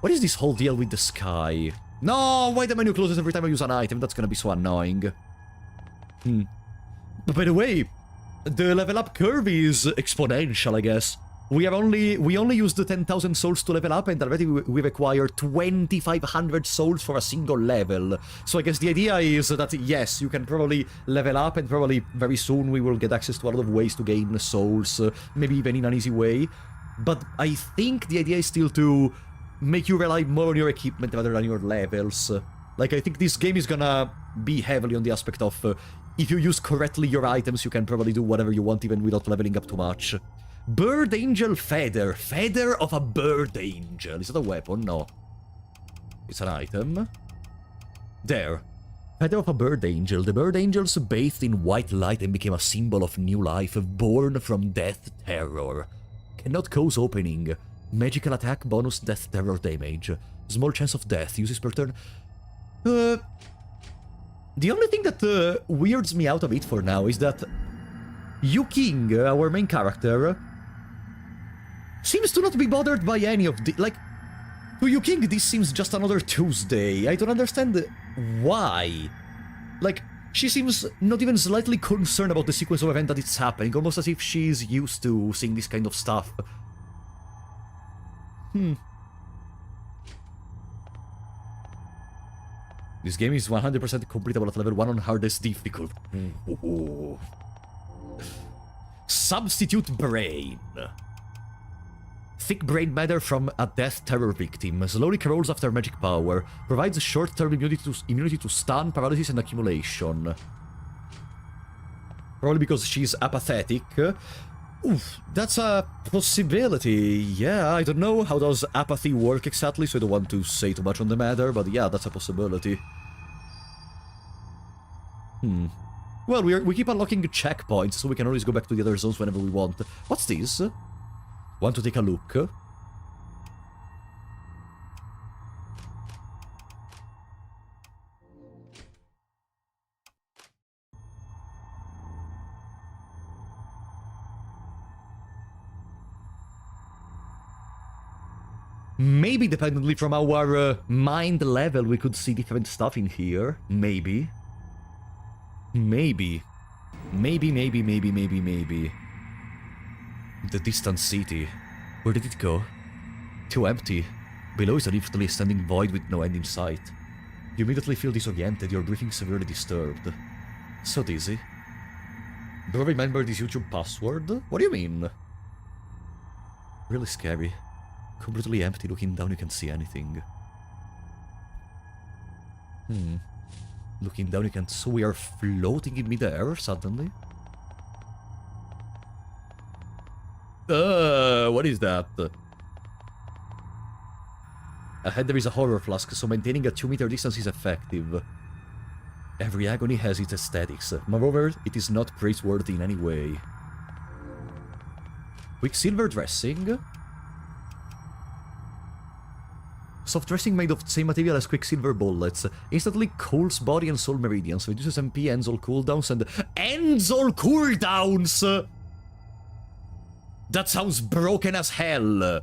What is this whole deal with the sky? No, why the menu closes every time I use an item? That's gonna be so annoying. But by the way, the level up curve is exponential, I guess. We only used the 10,000 souls to level up, and already we require 2,500 souls for a single level. So I guess the idea is that, yes, you can probably level up, and probably very soon we will get access to a lot of ways to gain souls, maybe even in an easy way. But I think the idea is still to make you rely more on your equipment rather than your levels. Like, I think this game is gonna be heavily on the aspect of, if you use correctly your items, you can probably do whatever you want even without leveling up too much. Bird Angel Feather. Feather of a Bird Angel. Is that a weapon? No. It's an item. There. Feather of a Bird Angel. The Bird Angels bathed in white light and became a symbol of new life, born from death terror. Cannot cause opening. Magical attack, bonus death terror damage. Small chance of death. Uses per turn. The only thing that weirds me out of it for now is that Yu King, our main character, seems to not be bothered by any of the... Like, to Yu King, this seems just another Tuesday. I don't understand why. Like, she seems not even slightly concerned about the sequence of events that it's happening, almost as if she's used to seeing this kind of stuff. This game is 100% completable at level 1 on hardest difficult. Substitute Brain. Thick brain matter from a death terror victim. Slowly corrodes after magic power. Provides short-term immunity to stun, paralysis, and accumulation. Probably because she's apathetic. Oof, that's a possibility. Yeah, I don't know how does apathy work exactly, so I don't want to say too much on the matter, but yeah, that's a possibility. Well, we keep unlocking checkpoints, so we can always go back to the other zones whenever we want. What's this? Want to take a look? Maybe dependently from our mind level, we could see different stuff in here. Maybe. Maybe. Maybe. The distant city. Where did it go? Too empty. Below is a leaflessly standing void with no end in sight. You immediately feel disoriented, your breathing severely disturbed. So dizzy. Do I remember this YouTube password? What do you mean? Really scary. Completely empty, looking down you can't see anything. Looking down you can't... So we are floating in midair, suddenly? What is that? Ahead there is a horror flask, so maintaining a 2-meter distance is effective. Every agony has its aesthetics. Moreover, it is not praiseworthy in any way. Quicksilver dressing. Soft dressing made of the same material as Quicksilver bullets. Instantly cools body and soul meridians. Reduces MP, ends all cooldowns, and... Ends all cooldowns! That sounds broken as hell.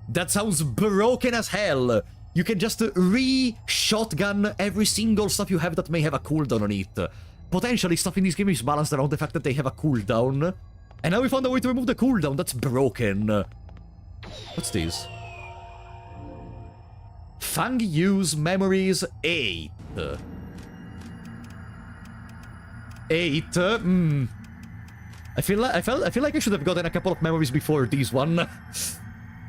That sounds broken as hell. You can just re-shotgun every single stuff you have that may have a cooldown on it. Potentially, stuff in this game is balanced around the fact that they have a cooldown. And now we found a way to remove the cooldown. That's broken. What's this? Fang Yu's Memories 8. 8? I feel like I should have gotten a couple of memories before this one.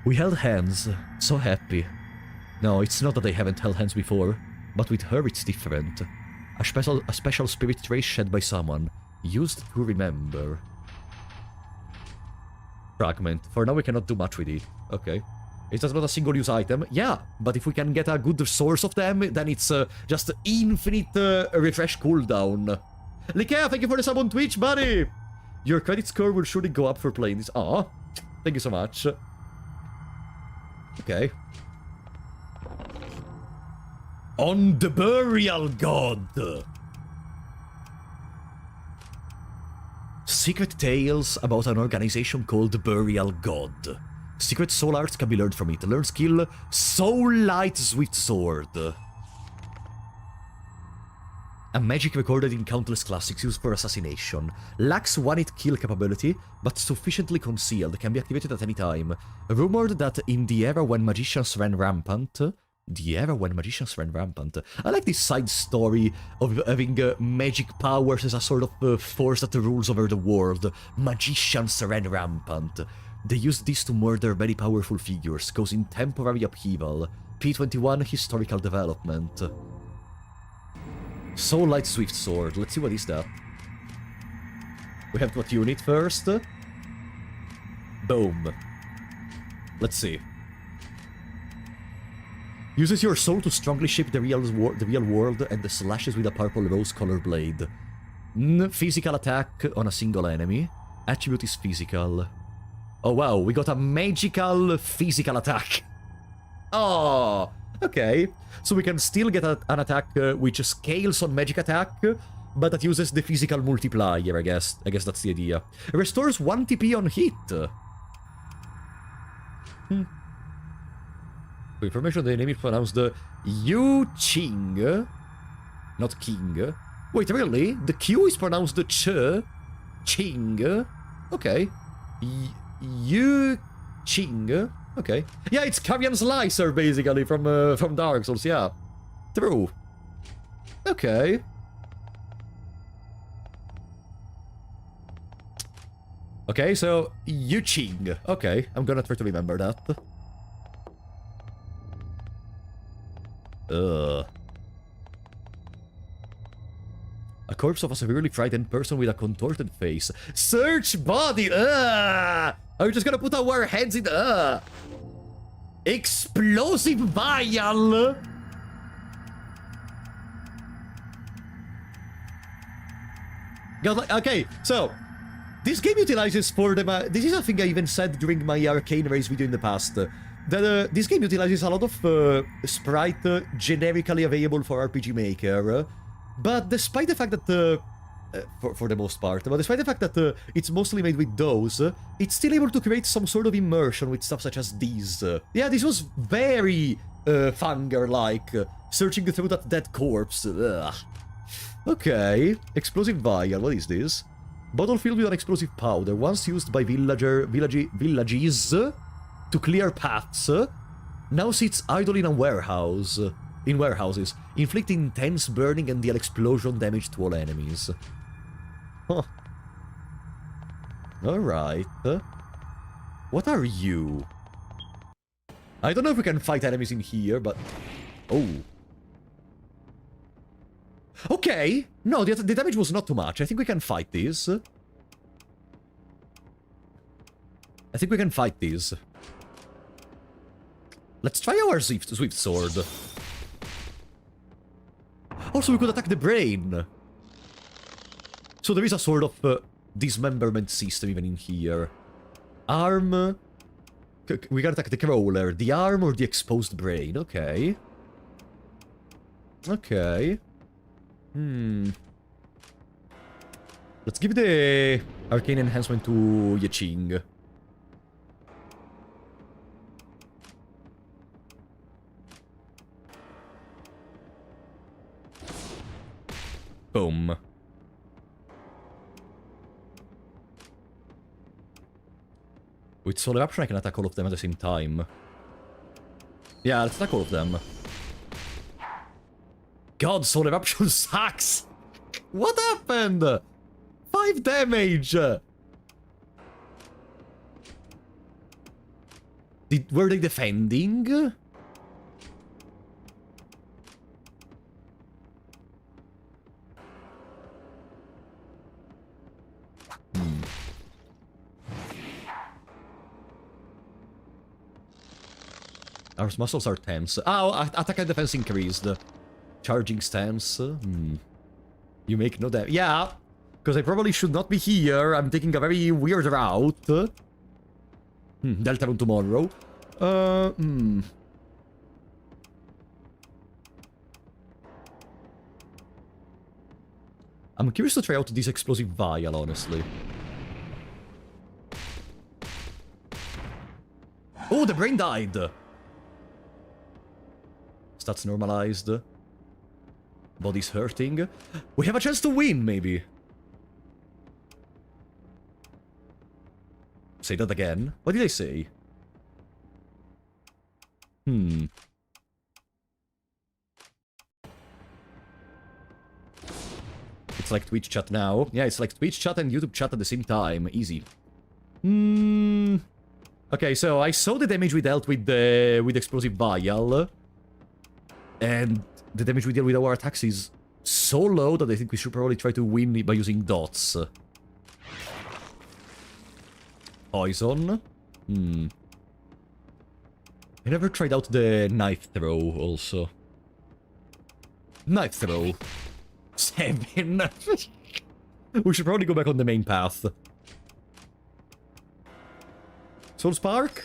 We held hands. So happy. No, it's not that they haven't held hands before, but with her it's different. A special spirit trace shed by someone, used to remember. Fragment. For now we cannot do much with it. Okay. It's just not a single-use item. Yeah, but if we can get a good source of them, then it's just infinite refresh cooldown. Likea, thank you for the sub on Twitch, buddy! Your credit score will surely go up for playing this. Aw, thank you so much. Okay. On the Burial God. Secret tales about an organization called Burial God. Secret soul arts can be learned from it. Learn skill Soul Light Swift Sword. A magic recorded in countless classics used for assassination. Lacks one-hit kill capability, but sufficiently concealed, can be activated at any time. Rumored that in the era when magicians ran rampant... I like this side story of having magic powers as a sort of force that rules over the world. Magicians ran rampant. They used this to murder very powerful figures, causing temporary upheaval. P21 historical development. Soul Light Swift Sword. Let's see what is that. We have to attune it first. Boom. Let's see. Uses your soul to strongly shape the real world and slashes with a purple rose-colored blade. Physical attack on a single enemy. Attribute is physical. Oh wow, we got a magical physical attack. Oh, okay. So we can still get an attack which scales on magic attack, but that uses the physical multiplier, I guess. I guess that's the idea. Restores 1 TP on hit. For information, the name is pronounced Yu Qing. Not King. Wait, really? The Q is pronounced Ch. Qing. Okay. Yu Qing. Okay. Yeah, it's Carrion Slicer, basically, from Dark Souls, yeah. True. Okay. Okay, so Yu Qing. Okay, I'm gonna try to remember that. A corpse of a severely frightened person with a contorted face. Search body! Are we just gonna put our heads in... Explosive vial! Okay, so... This game utilizes for the... this is a thing I even said during my Arcane Race video in the past. That this game utilizes a lot of sprite generically available for RPG Maker, but despite the fact that, for the most part, but despite the fact that it's mostly made with those, it's still able to create some sort of immersion with stuff such as these. Yeah, this was very Fanger-like, searching through that dead corpse. Ugh. Okay, explosive vial, what is this? Bottle filled with an explosive powder, once used by villages to clear paths, now sits idle in warehouses, inflicting intense burning and deal explosion damage to all enemies. Huh. Alright. What are you? I don't know if we can fight enemies in here, but... Oh. Okay! No, the damage was not too much. I think we can fight these. Let's try our Swift Sword. Also, we could attack the brain. So there is a sort of dismemberment system even in here. Arm. We can attack the crawler, the arm, or the exposed brain. Okay. Okay. Let's give the arcane enhancement to Yiqing. Boom. With Soul Eruption, I can attack all of them at the same time. Yeah, let's attack all of them. God, Soul Eruption sucks! What happened? 5 damage! Were they defending? Our muscles are tense. Oh, attack and defense increased. Charging stance. You make no damage. Yeah, because I probably should not be here. I'm taking a very weird route. Deltarune tomorrow. I'm curious to try out this explosive vial, honestly. Oh, the brain died! Stats normalized. Body's hurting. We have a chance to win, maybe. Say that again. What did I say? It's like Twitch chat now. Yeah, it's like Twitch chat and YouTube chat at the same time. Easy. Okay, so I saw the damage we dealt with the explosive vial. And the damage we deal with our attacks is so low that I think we should probably try to win it by using dots. Poison. I never tried out the knife throw, also. Knife throw. 7. We should probably go back on the main path. Soul Spark?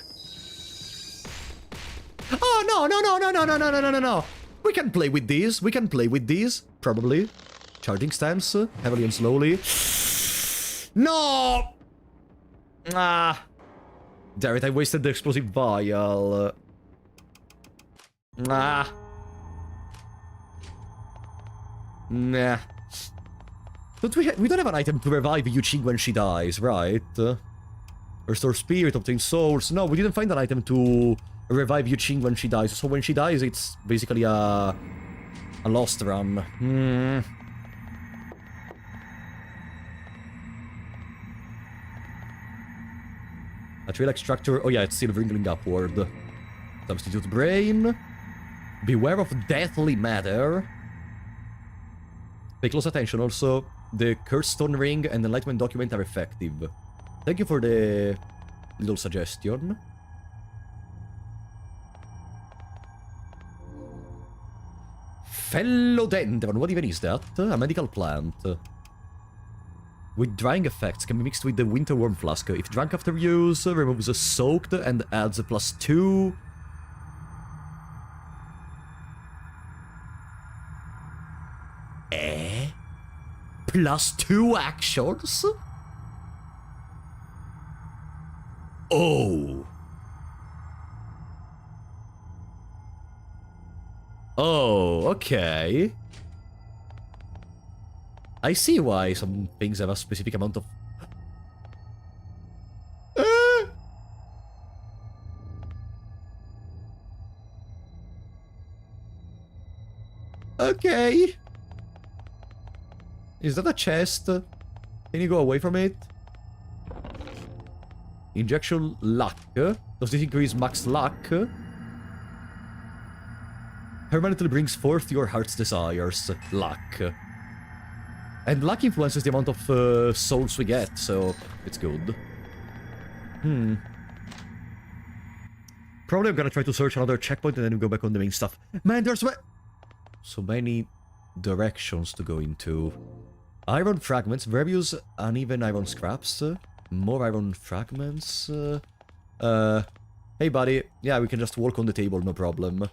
Oh, no. We can play with these. We can play with these. Probably. Charging stance. Heavily and slowly. No! Ah. Damn it, I wasted the explosive vial. Nah. We don't have an item to revive Yiqing when she dies, right? Restore spirit, obtain souls. No, we didn't find an item to revive Yiqing when she dies. So when she dies, it's basically a lost run. A trail extractor. Oh yeah, it's still wrinkling upward. Substitute brain. Beware of deathly matter. Pay close attention. Also, the Cursed Stone Ring and Enlightenment Document are effective. Thank you for the little suggestion. Phellodendron, what even is that? A medical plant. With drying effects, can be mixed with the Winter Worm Flask. If drunk after use, removes a soaked and adds a +2. +2 actions? Oh. Oh, okay. I see why some things have a specific amount of... Okay. Is that a chest? Can you go away from it? Injection luck. Does this increase max luck? Permanently brings forth your heart's desires. Luck. And luck influences the amount of souls we get, so it's good. Probably I'm gonna try to search another checkpoint and then go back on the main stuff. Man, there's so many directions to go into. Iron fragments, various uneven iron scraps, more iron fragments. Hey buddy, yeah, we can just walk on the table, no problem.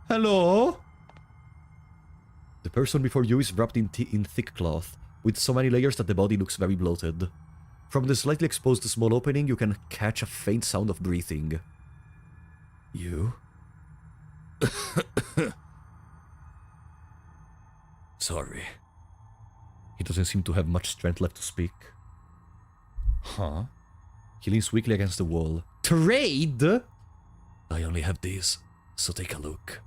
Hello? The person before you is wrapped in thick cloth, with so many layers that the body looks very bloated. From the slightly exposed small opening, you can catch a faint sound of breathing. You? Sorry. He doesn't seem to have much strength left to speak. Huh? He leans weakly against the wall. Trade? I only have these, so take a look.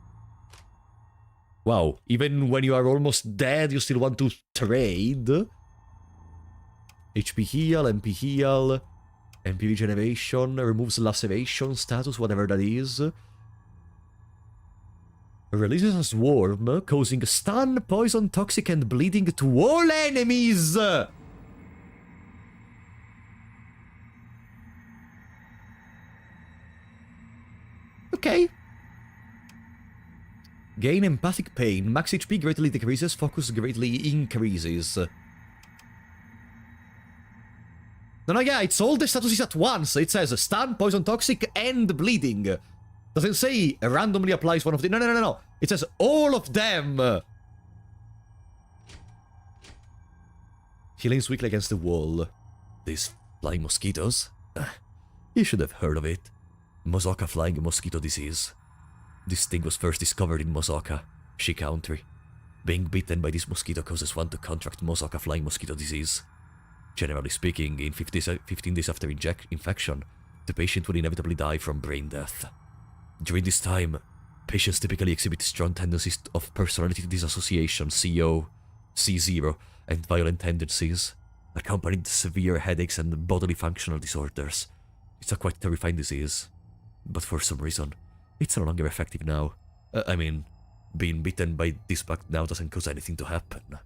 Wow, even when you are almost dead, you still want to trade? HP heal, MP heal, MP regeneration, removes laceration status, whatever that is. Releases a swarm, causing stun, poison, toxic, and bleeding to all enemies! Okay. Gain empathic pain. Max HP greatly decreases, focus greatly increases. No, yeah, it's all the statuses at once. It says stun, poison, toxic, and bleeding. Doesn't say randomly applies one of the... No. It says all of them. He leans weakly against the wall. These flying mosquitoes? You should have heard of it. Mozaka flying mosquito disease. This thing was first discovered in Mozaka, Shi Country. Being bitten by this mosquito causes one to contract Mozaka flying mosquito disease. Generally speaking, in 15 days after infection, the patient will inevitably die from brain death. During this time, patients typically exhibit strong tendencies of personality disassociation, CO, C0, and violent tendencies, accompanied with severe headaches and bodily functional disorders. It's a quite terrifying disease, but for some reason, it's no longer effective now. I mean, being bitten by this bug now doesn't cause anything to happen.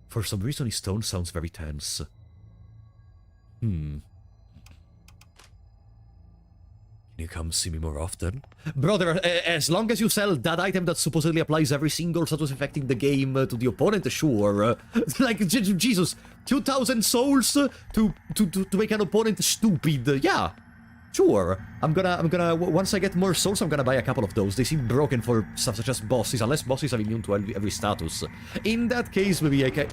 For some reason, his tone sounds very tense. Can you come see me more often? Brother, as long as you sell that item that supposedly applies every single status affecting the game to the opponent, sure. Like, Jesus, 2,000 souls to make an opponent stupid. Yeah, sure. I'm gonna, once I get more souls, I'm gonna buy a couple of those. They seem broken for stuff such as bosses, unless bosses are immune to every status. In that case, maybe I can...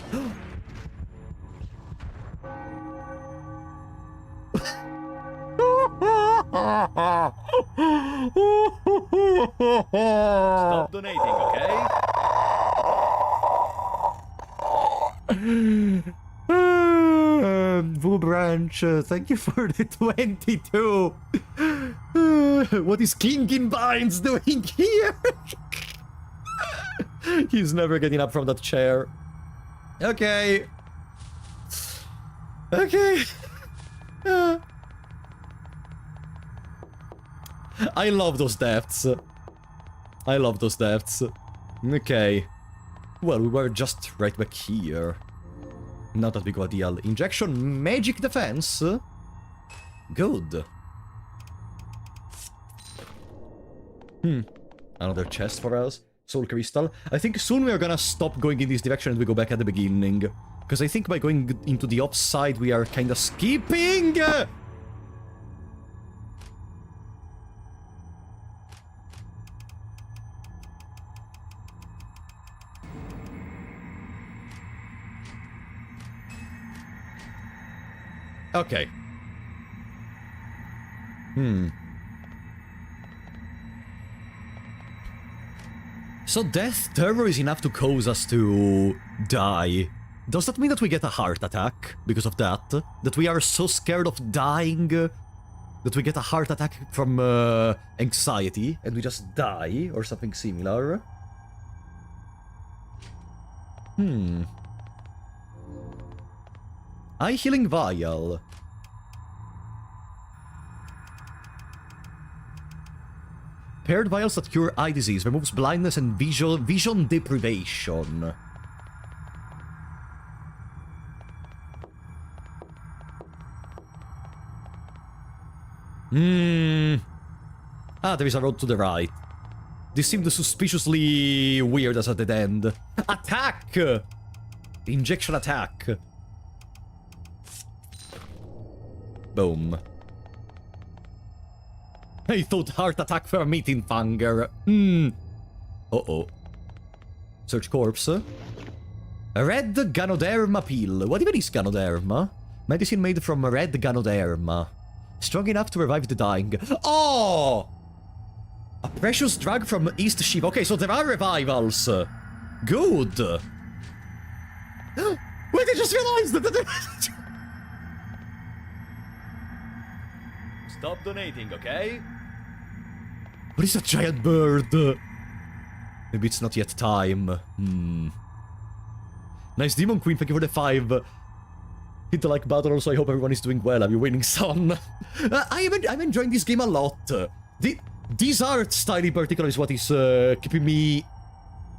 Stop donating, okay? Vu Branch, thank you for the 22. What is King in Binds doing here? He's never getting up from that chair. Okay. Okay. I love those deaths. I love those deaths. Okay. Well, we were just right back here. Not that big of a deal. Injection magic defense. Good. Another chest for us. Soul crystal. I think soon we are gonna stop going in this direction and we go back at the beginning. Because I think by going into the upside we are kinda skipping! Okay. So death terror is enough to cause us to die. Does that mean that we get a heart attack because of that? That we are so scared of dying that we get a heart attack from anxiety and we just die or something similar? Eye healing vial. Paired vials that cure eye disease, removes blindness and vision deprivation. Ah, there is a road to the right. This seemed suspiciously weird as a dead end. Attack! Injection attack. Boom. I thought heart attack for a meeting fanger. Uh-oh. Search corpse. Red Ganoderma pill. What even is Ganoderma? Medicine made from red Ganoderma. Strong enough to revive the dying. Oh! A precious drug from East Ship. Okay, so there are revivals. Good. Wait, I just realized that... Stop donating, okay? What is a giant bird? Maybe it's not yet time. Nice Demon Queen, thank you for the 5. Hit the like button, also I hope everyone is doing well. Are you winning, son? I'm enjoying this game a lot. This art style in particular is what is keeping me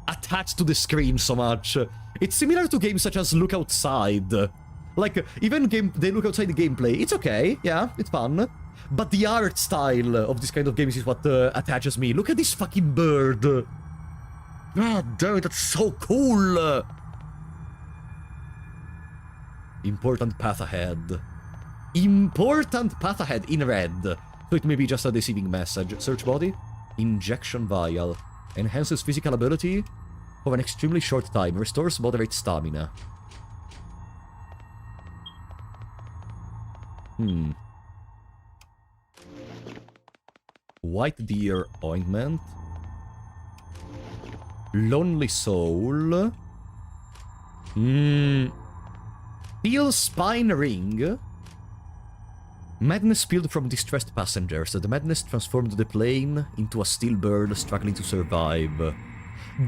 attached to the screen so much. It's similar to games such as Look Outside. Like, even they Look Outside the gameplay, it's okay, yeah, it's fun. But the art style of this kind of games is what attaches me. Look at this fucking bird. God damn it, that's so cool. Important path ahead. Important path ahead in red. So it may be just a deceiving message. Search body. Injection vial. Enhances physical ability for an extremely short time. Restores moderate stamina. White deer ointment. Lonely soul. Steel spine ring. Madness spilled from distressed passengers. The madness transformed the plane into a steel bird struggling to survive.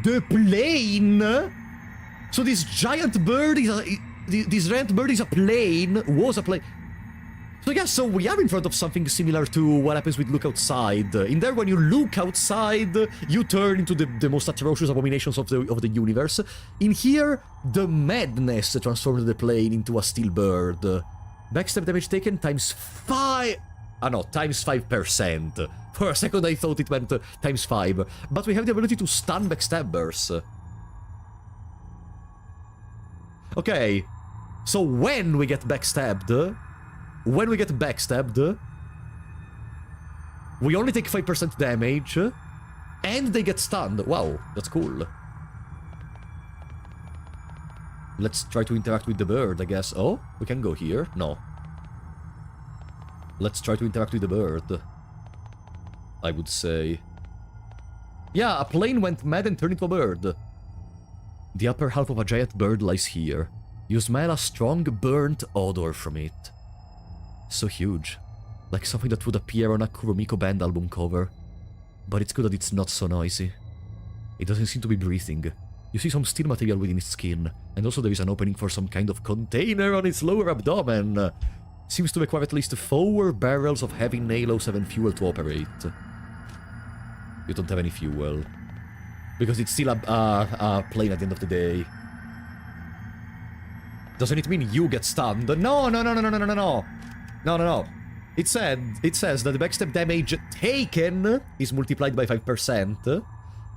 The plane? So this giant bird is a... This giant bird is a plane. Was a plane. So yeah, so we are in front of something similar to what happens with Look Outside. In there, when you look outside, you turn into the most atrocious abominations of the universe. In here, the madness transformed the plane into a steel bird. Backstab damage taken times 5... Ah no, times 5%. For a second I thought it meant times 5. But we have the ability to stun backstabbers. Okay. So when we get backstabbed... When we get backstabbed... We only take 5% damage. And they get stunned. Wow, that's cool. Let's try to interact with the bird, I guess. Oh, we can go here? No. Let's try to interact with the bird. I would say. Yeah, a plane went mad and turned into a bird. The upper half of a giant bird lies here. You smell a strong burnt odor from it. So huge. Like something that would appear on a Kuromiko Band album cover. But it's good that it's not so noisy. It doesn't seem to be breathing. You see some steel material within its skin, and also there is an opening for some kind of container on its lower abdomen. Seems to require at least 4 barrels of heavy Nalo 7 fuel to operate. You don't have any fuel. Because it's still a plane at the end of the day. Doesn't it mean you get stunned? No. No. It says that the backstab damage taken is multiplied by 5%.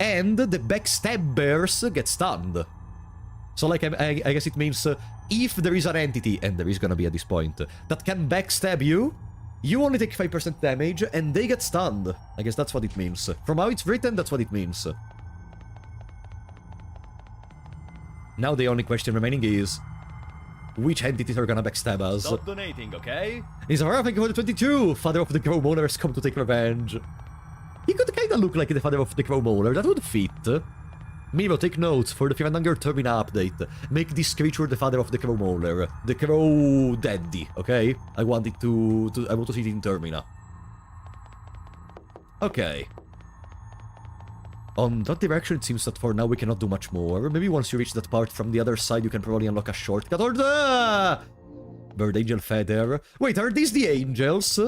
And the backstabbers get stunned. So, like, I guess it means if there is an entity, and there is gonna be at this point, that can backstab you, you only take 5% damage, and they get stunned. I guess that's what it means. From how it's written, that's what it means. Now the only question remaining is, which entities are gonna backstab us? Stop donating, okay? Isara, thank you for the 22! Father of the Crow Mauler has come to take revenge. He could kinda look like the father of the Crow Mauler, that would fit. Miro, take notes for the Firandanger Termina update. Make this creature the father of the Crow Mauler. The Crow Daddy, okay? I want to see it in Termina. Okay. On that direction, it seems that for now we cannot do much more. Maybe once you reach that part from the other side, you can probably unlock a shortcut or the... Bird Angel Feather. Wait, are these the angels?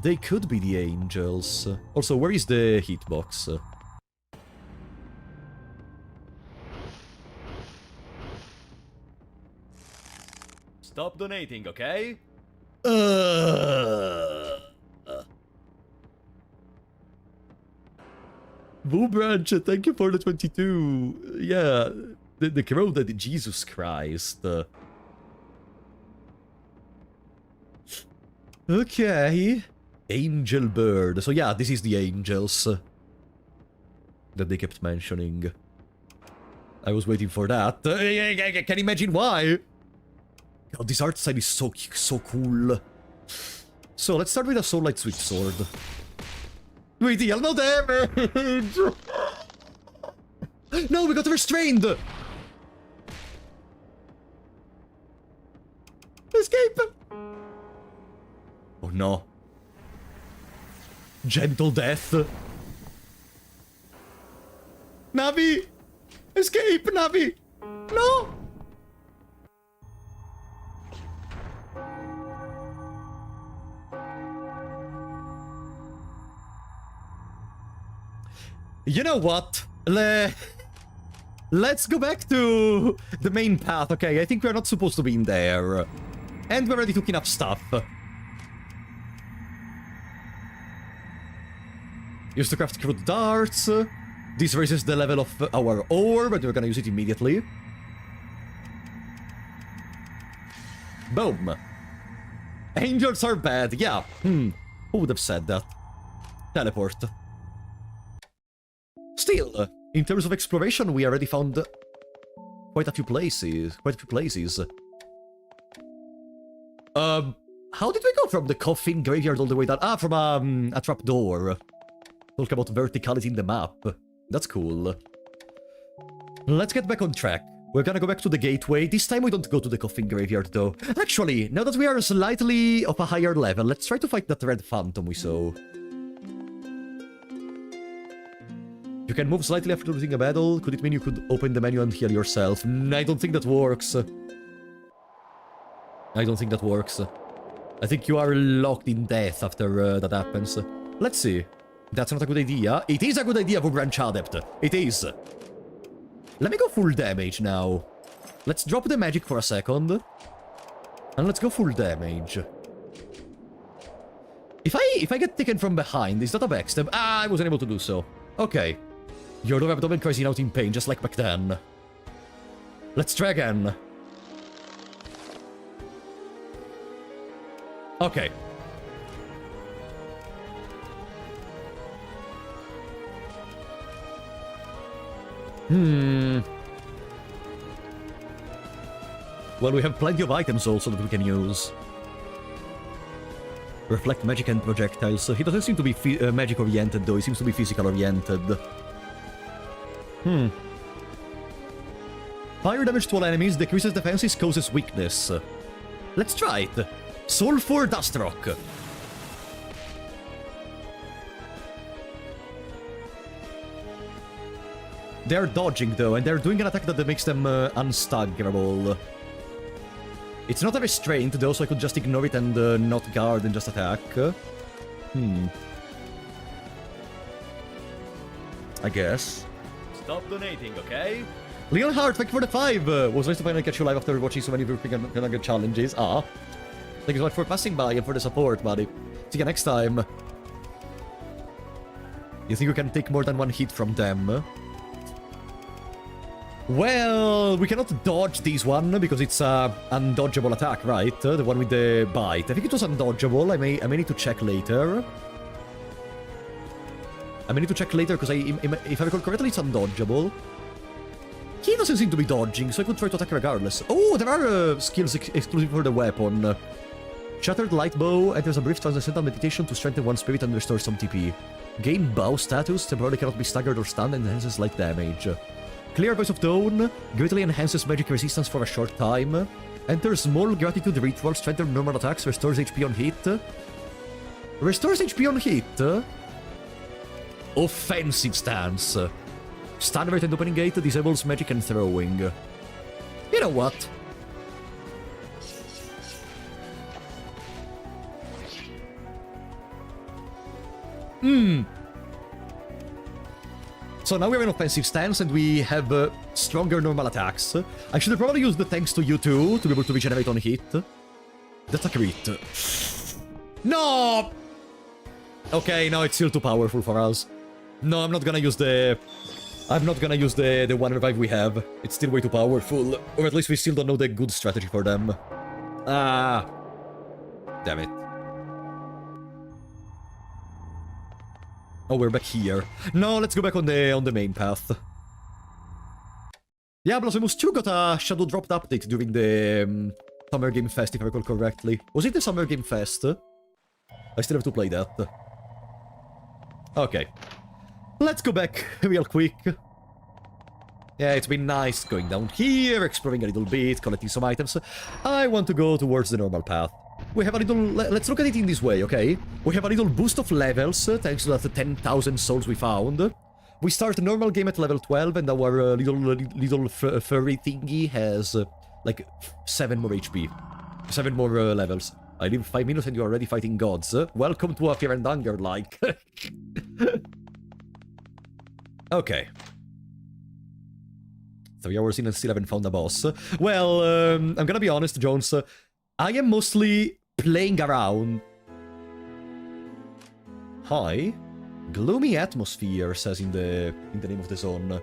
They could be the angels. Also, where is the hitbox? Stop donating, okay? Boo Branch, thank you for the 22. Yeah, the crow that Jesus Christ. Okay. Angel Bird. So yeah, this is the angels that they kept mentioning. I was waiting for that. I can imagine why. God, this art style is so cool. So let's start with a Soul Light Switch Sword. Wait, deal no damage! No, we got restrained! Escape! Oh no. Gentle death. Navi! Escape, Navi! No! You know what? Let's go back to the main path, okay? I think we're not supposed to be in there. And we already took enough stuff. Used to craft crude darts. This raises the level of our ore, but we're gonna use it immediately. Boom. Angels are bad, yeah. Who would have said that? Teleport. Still, in terms of exploration, we already found quite a few places. How did we go from the coffin graveyard all the way down? Ah, from a trapdoor. Talk about verticality in the map. That's cool. Let's get back on track. We're gonna go back to the gateway. This time we don't go to the coffin graveyard, though. Actually, now that we are slightly of a higher level, let's try to fight that red phantom we saw. You can move slightly after losing a battle. Could it mean you could open the menu and heal yourself? I don't think that works. I think you are locked in death after that happens. Let's see. That's not a good idea. It is a good idea for Branch Adept. It is. Let me go full damage now. Let's drop the magic for a second. And let's go full damage. If I get taken from behind, is that a backstab? Ah, I wasn't able to do so. Okay. Your lower abdomen cries out in pain, just like back then. Let's try again. Okay. Well, we have plenty of items also that we can use. Reflect magic and projectiles. So he doesn't seem to be magic-oriented, though. He seems to be physical-oriented. Fire damage to all enemies, decreases defenses, causes weakness. Let's try it. Sulfur Dust Rock. They're dodging, though, and they're doing an attack that makes them unstaggerable. It's not a restraint, though, so I could just ignore it and not guard and just attack. I guess. Stop donating, okay? Leonhard, thank you for the 5! Was nice to finally catch you live after watching so many good challenges. Ah. Thank you so much for passing by and for the support, buddy. See you next time. You think you can take more than one hit from them? Well, we cannot dodge this one because it's an undodgeable attack, right? The one with the bite. I think it was undodgeable. I may need to check later. Because if I recall correctly, it's undodgeable. He doesn't seem to be dodging, so I could try to attack regardless. Oh, there are skills exclusive for the weapon. Shattered Light Bow enters a brief transcendental meditation to strengthen one's spirit and restore some TP. Gain Bow status, temporarily cannot be staggered or stunned, and enhances light damage. Clear Voice of Dawn greatly enhances magic resistance for a short time. Enter Small Gratitude Ritual, strengthen normal attacks, restores HP on hit. Restores HP on hit? Offensive Stance. Stun rate and opening gate disables magic and throwing. You know what? So now we have an offensive stance and we have stronger normal attacks. I should have probably used the thanks to you too to be able to regenerate on hit. That That's a crit. No! Okay, no, it's still too powerful for us. No, I'm not gonna use the... I'm not gonna use the one revive we have. It's still way too powerful. Or at least we still don't know the good strategy for them. Ah. Damn it. Oh, we're back here. No, let's go back on the main path. Yeah, Blasphemous 2 got a Shadow Dropped update during the Summer Game Fest, if I recall correctly. Was it the Summer Game Fest? I still have to play that. Okay. Let's go back real quick. Yeah, it's been nice going down here, exploring a little bit, collecting some items. I want to go towards the normal path. We have a little... Let's look at it in this way, okay? We have a little boost of levels, thanks to that 10,000 souls we found. We start a normal game at level 12, and our little furry thingy has, like, 7 more HP. 7 more levels. I live 5 minutes and you're already fighting gods. Welcome to a Fear and Hunger, like. Okay. 3 hours in and still haven't found a boss. Well, I'm gonna be honest, Jones. I am mostly playing around. Hi. Gloomy atmosphere, says in the name of the zone.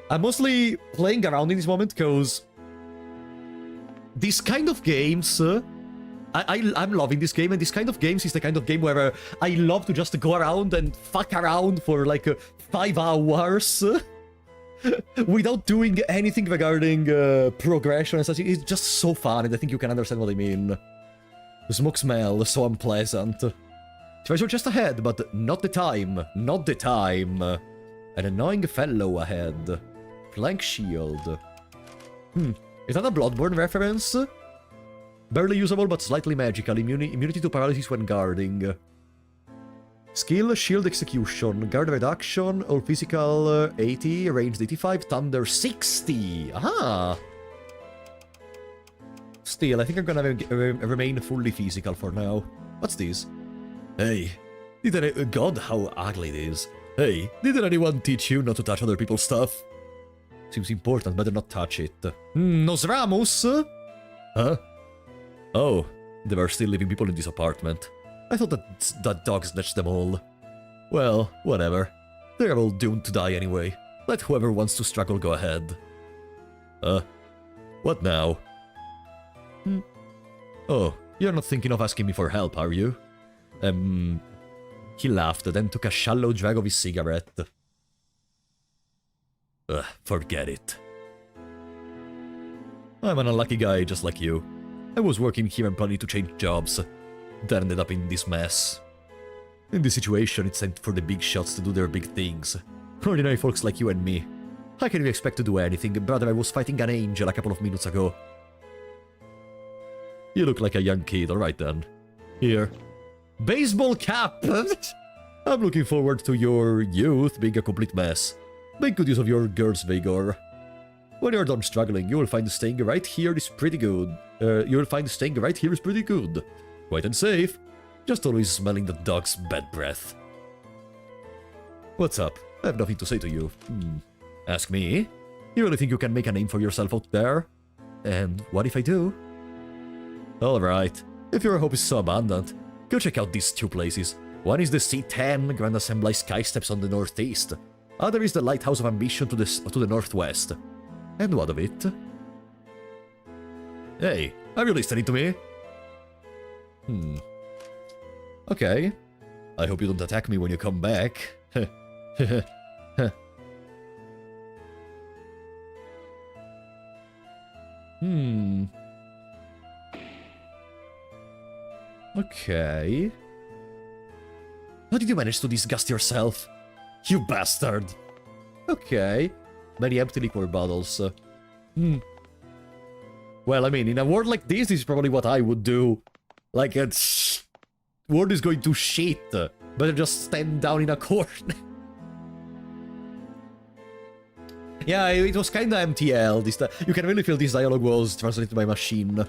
I'm mostly playing around in this moment because these kind of games, I'm loving this game, and this kind of games is the kind of game where I love to just go around and fuck around for like 5 hours without doing anything regarding progression and such. It's just so fun, and I think you can understand what I mean. The smoke smell, so unpleasant. Treasure chest ahead, but not the time. Not the time. An annoying fellow ahead. Flank shield. Is that a Bloodborne reference? Barely usable, but slightly magical. Immunity to paralysis when guarding. Skill, shield execution. Guard reduction, all physical 80, ranged 85, thunder 60. Aha! Still, I think I'm gonna remain fully physical for now. What's this? Hey, God, how ugly it is. Hey, didn't anyone teach you not to touch other people's stuff? Seems important, better not touch it. Nosramus? Huh? Oh, there are still living people in this apartment. I thought that dog snatched them all. Well, whatever. They're all doomed to die anyway. Let whoever wants to struggle go ahead. What now? Oh, you're not thinking of asking me for help, are you? He laughed, then took a shallow drag of his cigarette. Forget it. I'm an unlucky guy just like you. I was working here and planning to change jobs, then ended up in this mess. In this situation, it's time for the big shots to do their big things. Ordinary folks like you and me. How can we expect to do anything? Brother, I was fighting an angel a couple of minutes ago. You look like a young kid, alright then. Here. Baseball cap! I'm looking forward to your youth being a complete mess. Make good use of your girl's vigor. When you're done struggling, you will find staying right here is pretty good. Quiet and safe. Just always smelling the dog's bad breath. What's up? I have nothing to say to you. Ask me? You really think you can make a name for yourself out there? And what if I do? Alright. If your hope is so abundant, go check out these 2 places. One is the C10 Grand Assembly Sky Steps on the northeast. Other is the Lighthouse of Ambition to the northwest. And what of it? Hey, are you listening to me? Okay. I hope you don't attack me when you come back. Okay. How did you manage to disgust yourself? You bastard! Okay. Many empty liquor bottles. Well, I mean, in a world like this is probably what I would do. Like, world is going to shit. Better just stand down in a corner. Yeah, it was kinda MTL. You can really feel this dialogue was translated by machine.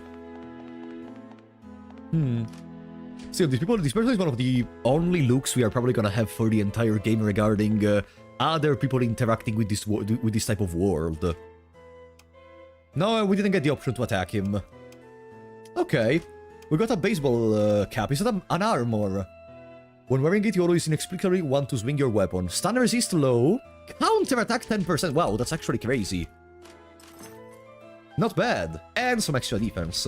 Still, this person is one of the only looks we are probably gonna have for the entire game regarding other people interacting with this type of world. No, we didn't get the option to attack him. Okay. We got a baseball cap. Is that an armor? When wearing it, you always inexplicably want to swing your weapon. Stun resist low. Counter attack 10%. Wow, that's actually crazy. Not bad. And some extra defense.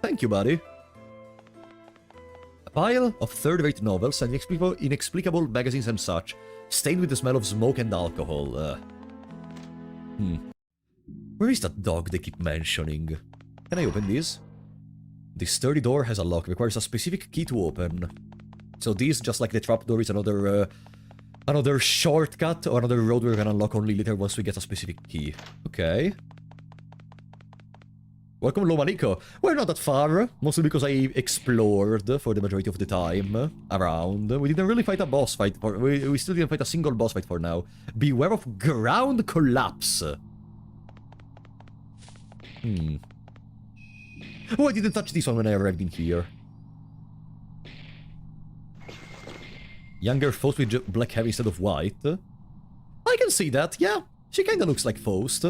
Thank you, buddy. A pile of third-rate novels and inexplicable magazines and such, stained with the smell of smoke and alcohol. Where is that dog they keep mentioning? Can I open this? This sturdy door has a lock, requires a specific key to open. So this, just like the trapdoor, is another shortcut, or another road we're gonna unlock only later once we get a specific key. Okay. Welcome, Lomaniko. We're not that far, mostly because I explored for the majority of the time around. We didn't really fight a boss fight, we still didn't fight a single boss fight for now. Beware of ground collapse. Oh, I didn't touch this one when I arrived in here. Younger Faust with black hair instead of white. I can see that, yeah. She kinda looks like Faust.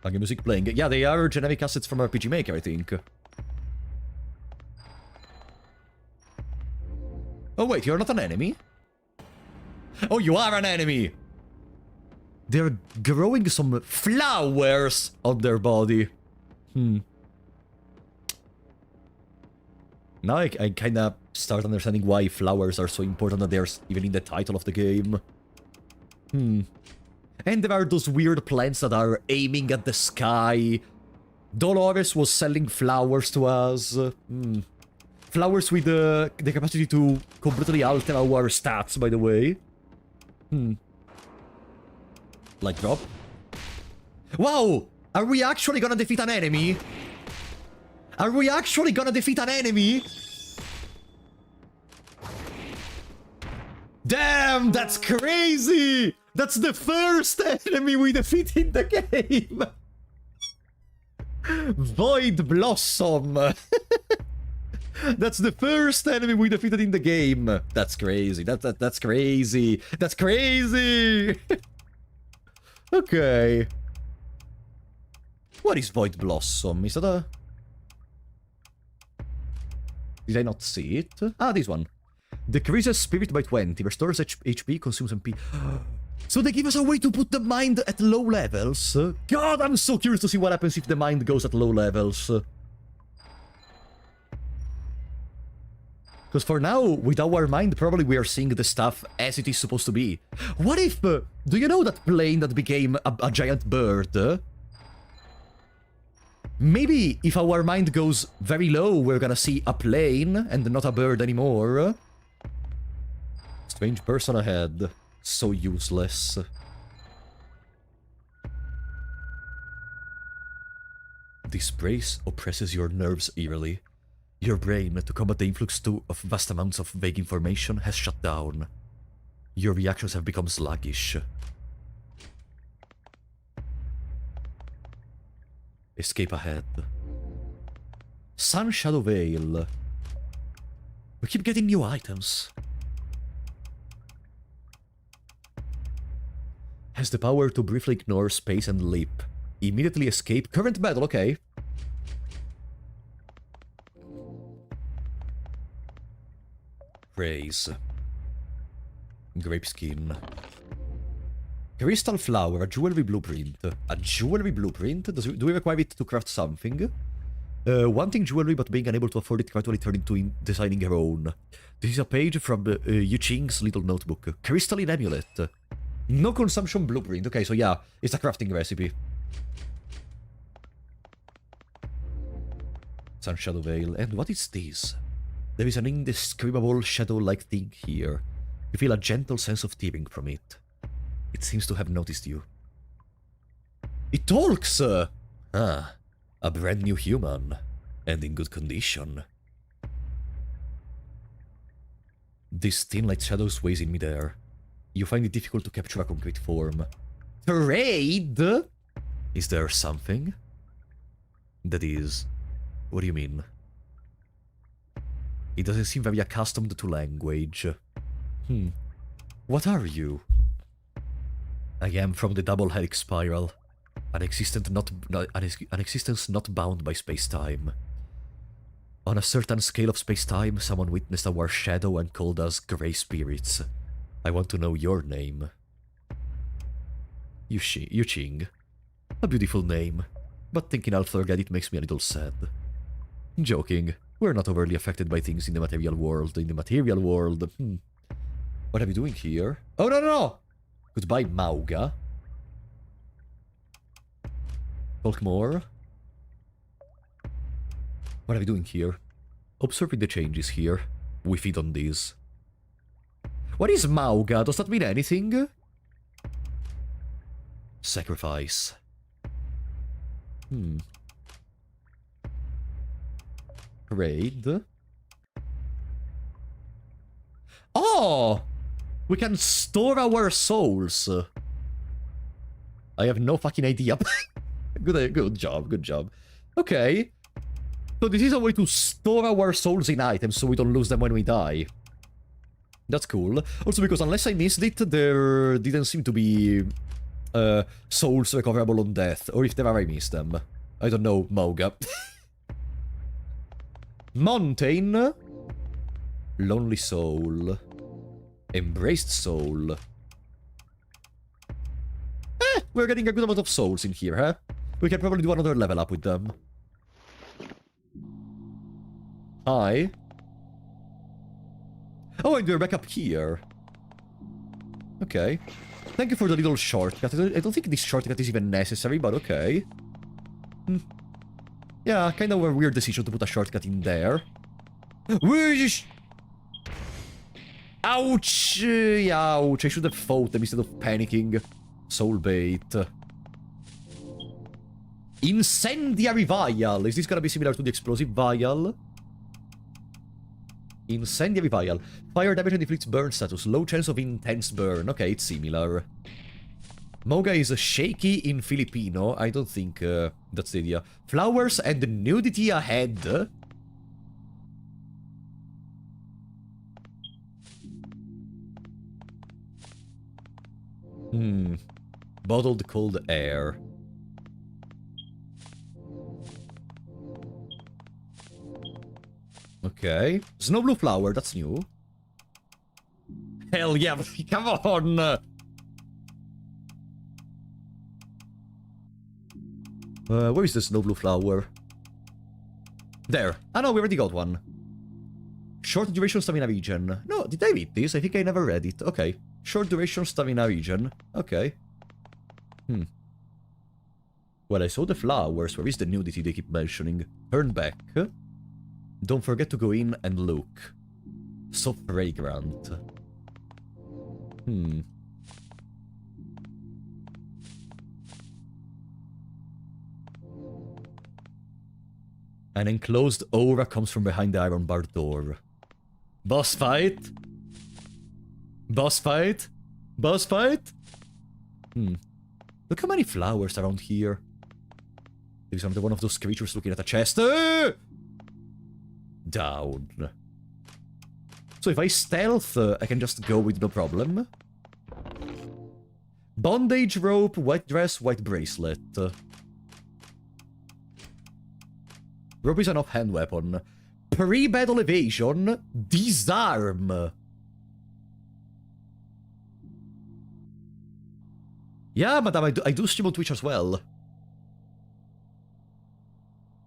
Banging music playing. Yeah, they are generic assets from RPG Maker, I think. Oh wait, you're not an enemy? Oh, you are an enemy! They're growing some flowers on their body. Now I kinda start understanding why flowers are so important that they're even in the title of the game. And there are those weird plants that are aiming at the sky. Dolores was selling flowers to us. Flowers with the capacity to completely alter our stats, by the way. Light drop. Wow! Are we actually gonna defeat an enemy? Are we actually gonna defeat an enemy? Damn, that's crazy! That's the first enemy we defeat in the game! Void Blossom! That's the first enemy we defeated in the game! That's crazy, that's crazy! That's crazy! Okay. What is Void Blossom? Is that a... Did I not see it? Ah, this one. Decreases spirit by 20, restores HP, consumes MP. So they give us a way to put the mind at low levels? God, I'm so curious to see what happens if the mind goes at low levels. Because for now, with our mind, probably we are seeing the stuff as it is supposed to be. What if... do you know that plane that became a giant bird? Maybe if our mind goes very low, we're gonna see a plane and not a bird anymore. Strange person ahead. So useless. This brace oppresses your nerves eerily. Your brain, to combat the influx of vast amounts of vague information, has shut down. Your reactions have become sluggish. Escape ahead. Sun Shadow Veil. We keep getting new items. Has the power to briefly ignore space and leap. Immediately escape current battle, okay. Praise. Grape skin. Crystal flower, a jewelry blueprint. A jewelry blueprint? Do we require it to craft something? Wanting jewelry but being unable to afford it gradually turned into designing her own. This is a page from Yu Qing's little notebook. Crystalline amulet. No consumption blueprint. Okay, so yeah, it's a crafting recipe. Sun Shadow Veil. And what is this? There is an indescribable shadow-like thing here. You feel a gentle sense of tearing from it. It seems to have noticed you. It talks! A brand new human. And in good condition. This thin light shadow sways in midair. You find it difficult to capture a concrete form. Trade? Is there something? That is... What do you mean? It doesn't seem very accustomed to language. What are you? I am from the double helix spiral. An existence not bound by space-time. On a certain scale of space-time, someone witnessed our shadow and called us Grey Spirits. I want to know your name. Yuqing. A beautiful name, but thinking I'll forget it makes me a little sad. Joking. We're not overly affected by things in the material world. What are you doing here? Oh, no! Goodbye, Mauga. Talk more. What are we doing here? Observing the changes here. We feed on these. What is Mauga? Does that mean anything? Sacrifice. Raid. Oh! We can store our souls. I have no fucking idea. Good job. Okay. So this is a way to store our souls in items so we don't lose them when we die. That's cool. Also because unless I missed it, there didn't seem to be souls recoverable on death. Or if there are, I missed them. I don't know, Mauga. Mountain. Lonely soul. Embraced soul. We're getting a good amount of souls in here, huh? We can probably do another level up with them. Hi. Oh, and we're back up here. Okay. Thank you for the little shortcut. I don't think this shortcut is even necessary, but okay. Yeah, kind of a weird decision to put a shortcut in there. Whoosh! Ouch! Ouch! I should have fought them instead of panicking. Soul bait. Incendiary vial. Is this gonna be similar to the explosive vial? Incendiary vial. Fire damage and inflicts burn status. Low chance of intense burn. Okay, it's similar. Moga is shaky in Filipino. I don't think that's the idea. Flowers and nudity ahead. Bottled cold air. Okay. Snow blue flower, that's new. Hell yeah, come on! Where is the snow blue flower? There. Ah no, we already got one. Short duration stamina regen. No, did I read this? I think I never read it. Okay. Short duration stamina regen. Okay. Well, I saw the flowers. Where is the nudity they keep mentioning? Turn back. Don't forget to go in and look. So fragrant. An enclosed aura comes from behind the iron bar door. Boss fight? Boss fight? Boss fight? Look how many flowers around here. There's another one of those creatures looking at a chest. Down. So if I stealth, I can just go with no problem. Bondage rope, white dress, white bracelet. Rope is an offhand weapon. Pre-battle evasion, disarm. Yeah, madam, I do stream on Twitch as well.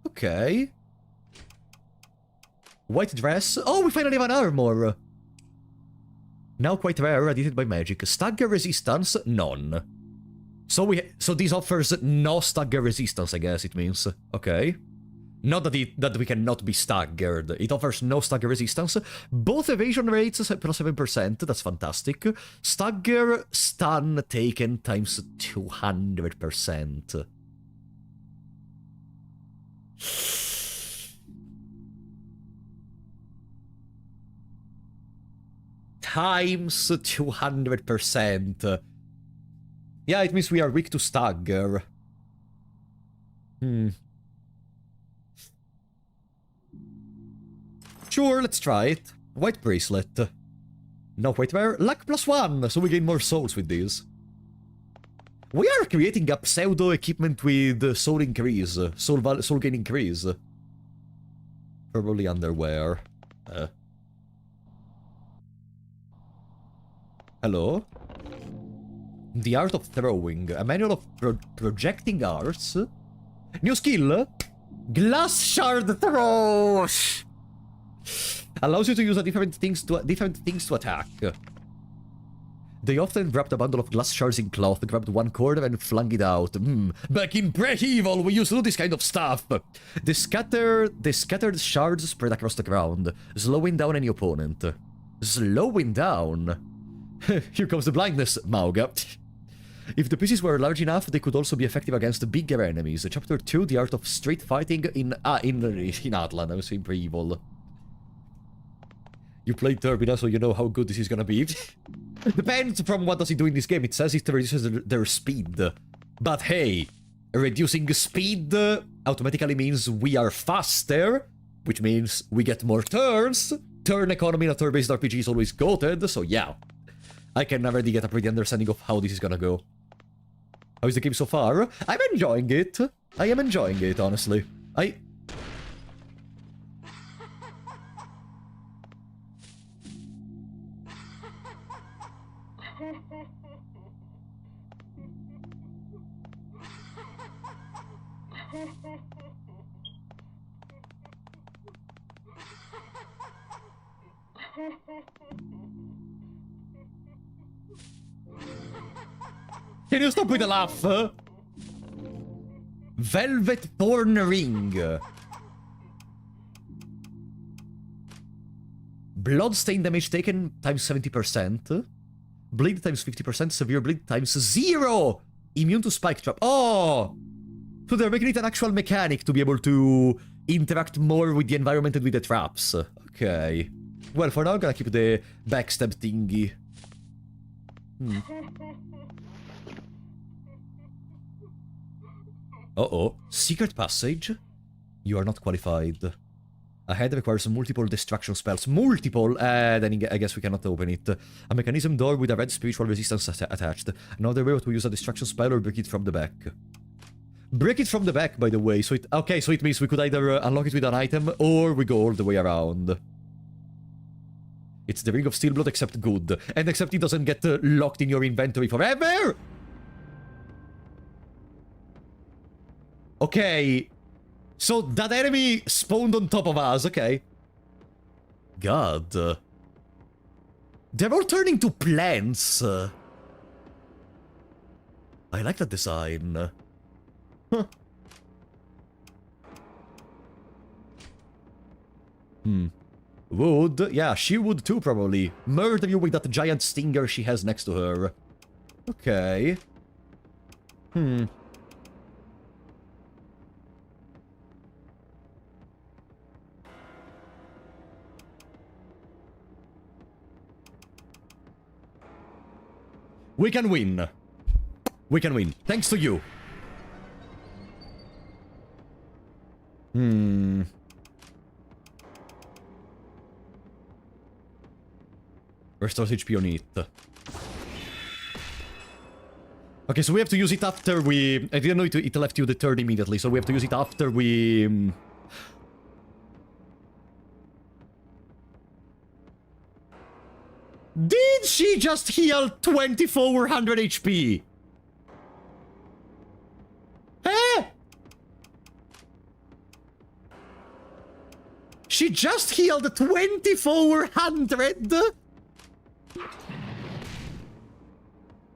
Okay. White dress. Oh, we finally have an armor. Now quite rare, edited by magic. Stagger resistance, none. So this offers no stagger resistance, I guess it means. Okay. Not that we cannot be staggered. It offers no stagger resistance. Both evasion rates plus 7%. That's fantastic. Stagger stun taken times 200%. Times 200%. Yeah, it means we are weak to stagger. Sure, let's try it. White bracelet. Not quite rare. Luck +1, so we gain more souls with these. We are creating a pseudo equipment with soul increase, soul gain increase. Probably underwear. Hello? The art of throwing. A manual of projecting arts. New skill. Glass shard throw. Allows you to use different things to attack. They often wrapped a bundle of glass shards in cloth, grabbed one corner and flung it out. Back in Pre-Evil, we used to do this kind of stuff. The scattered shards spread across the ground, slowing down any opponent. Slowing down? Here comes the blindness, Mauga. If the pieces were large enough, they could also be effective against bigger enemies. Chapter 2, The Art of Street Fighting in Atlan. I was saying Pre-Evil. You played Turbina, so you know how good this is gonna be. Depends from what does it do in this game. It says it reduces their speed. But hey, reducing speed automatically means we are faster, which means we get more turns. Turn economy in a turn-based RPG is always goated, so yeah. I can already get a pretty understanding of how this is gonna go. How is the game so far? I'm enjoying it. I am enjoying it, honestly. Can you stop with the laugh? Velvet Thorn Ring. Bloodstain damage taken times 70%. Bleed times 50%. Severe bleed times 0. Immune to spike trap. Oh! So they're making it an actual mechanic to be able to interact more with the environment and with the traps. Okay. Well, for now I'm gonna keep the backstab thingy. Uh-oh. Secret passage? You are not qualified. A head requires multiple destruction spells. Multiple? Then I guess we cannot open it. A mechanism door with a red spiritual resistance attached. Another way to use a destruction spell or break it from the back. Break it from the back, by the way. So it means we could either unlock it with an item or we go all the way around. It's the Ring of Steelblood except good. And except it doesn't get locked in your inventory forever! Okay. So that enemy spawned on top of us, okay. God. They're all turning to plants. I like that design. Huh. Would. Yeah, she would too, probably. Murder you with that giant stinger she has next to her. Okay. We can win. We can win. Thanks to you. Restores HP on it. Okay, so we have to use it after we... I didn't know it left you the turn immediately, so we have to use it after we... Did she just heal 2400 HP? Eh? She just healed 2400?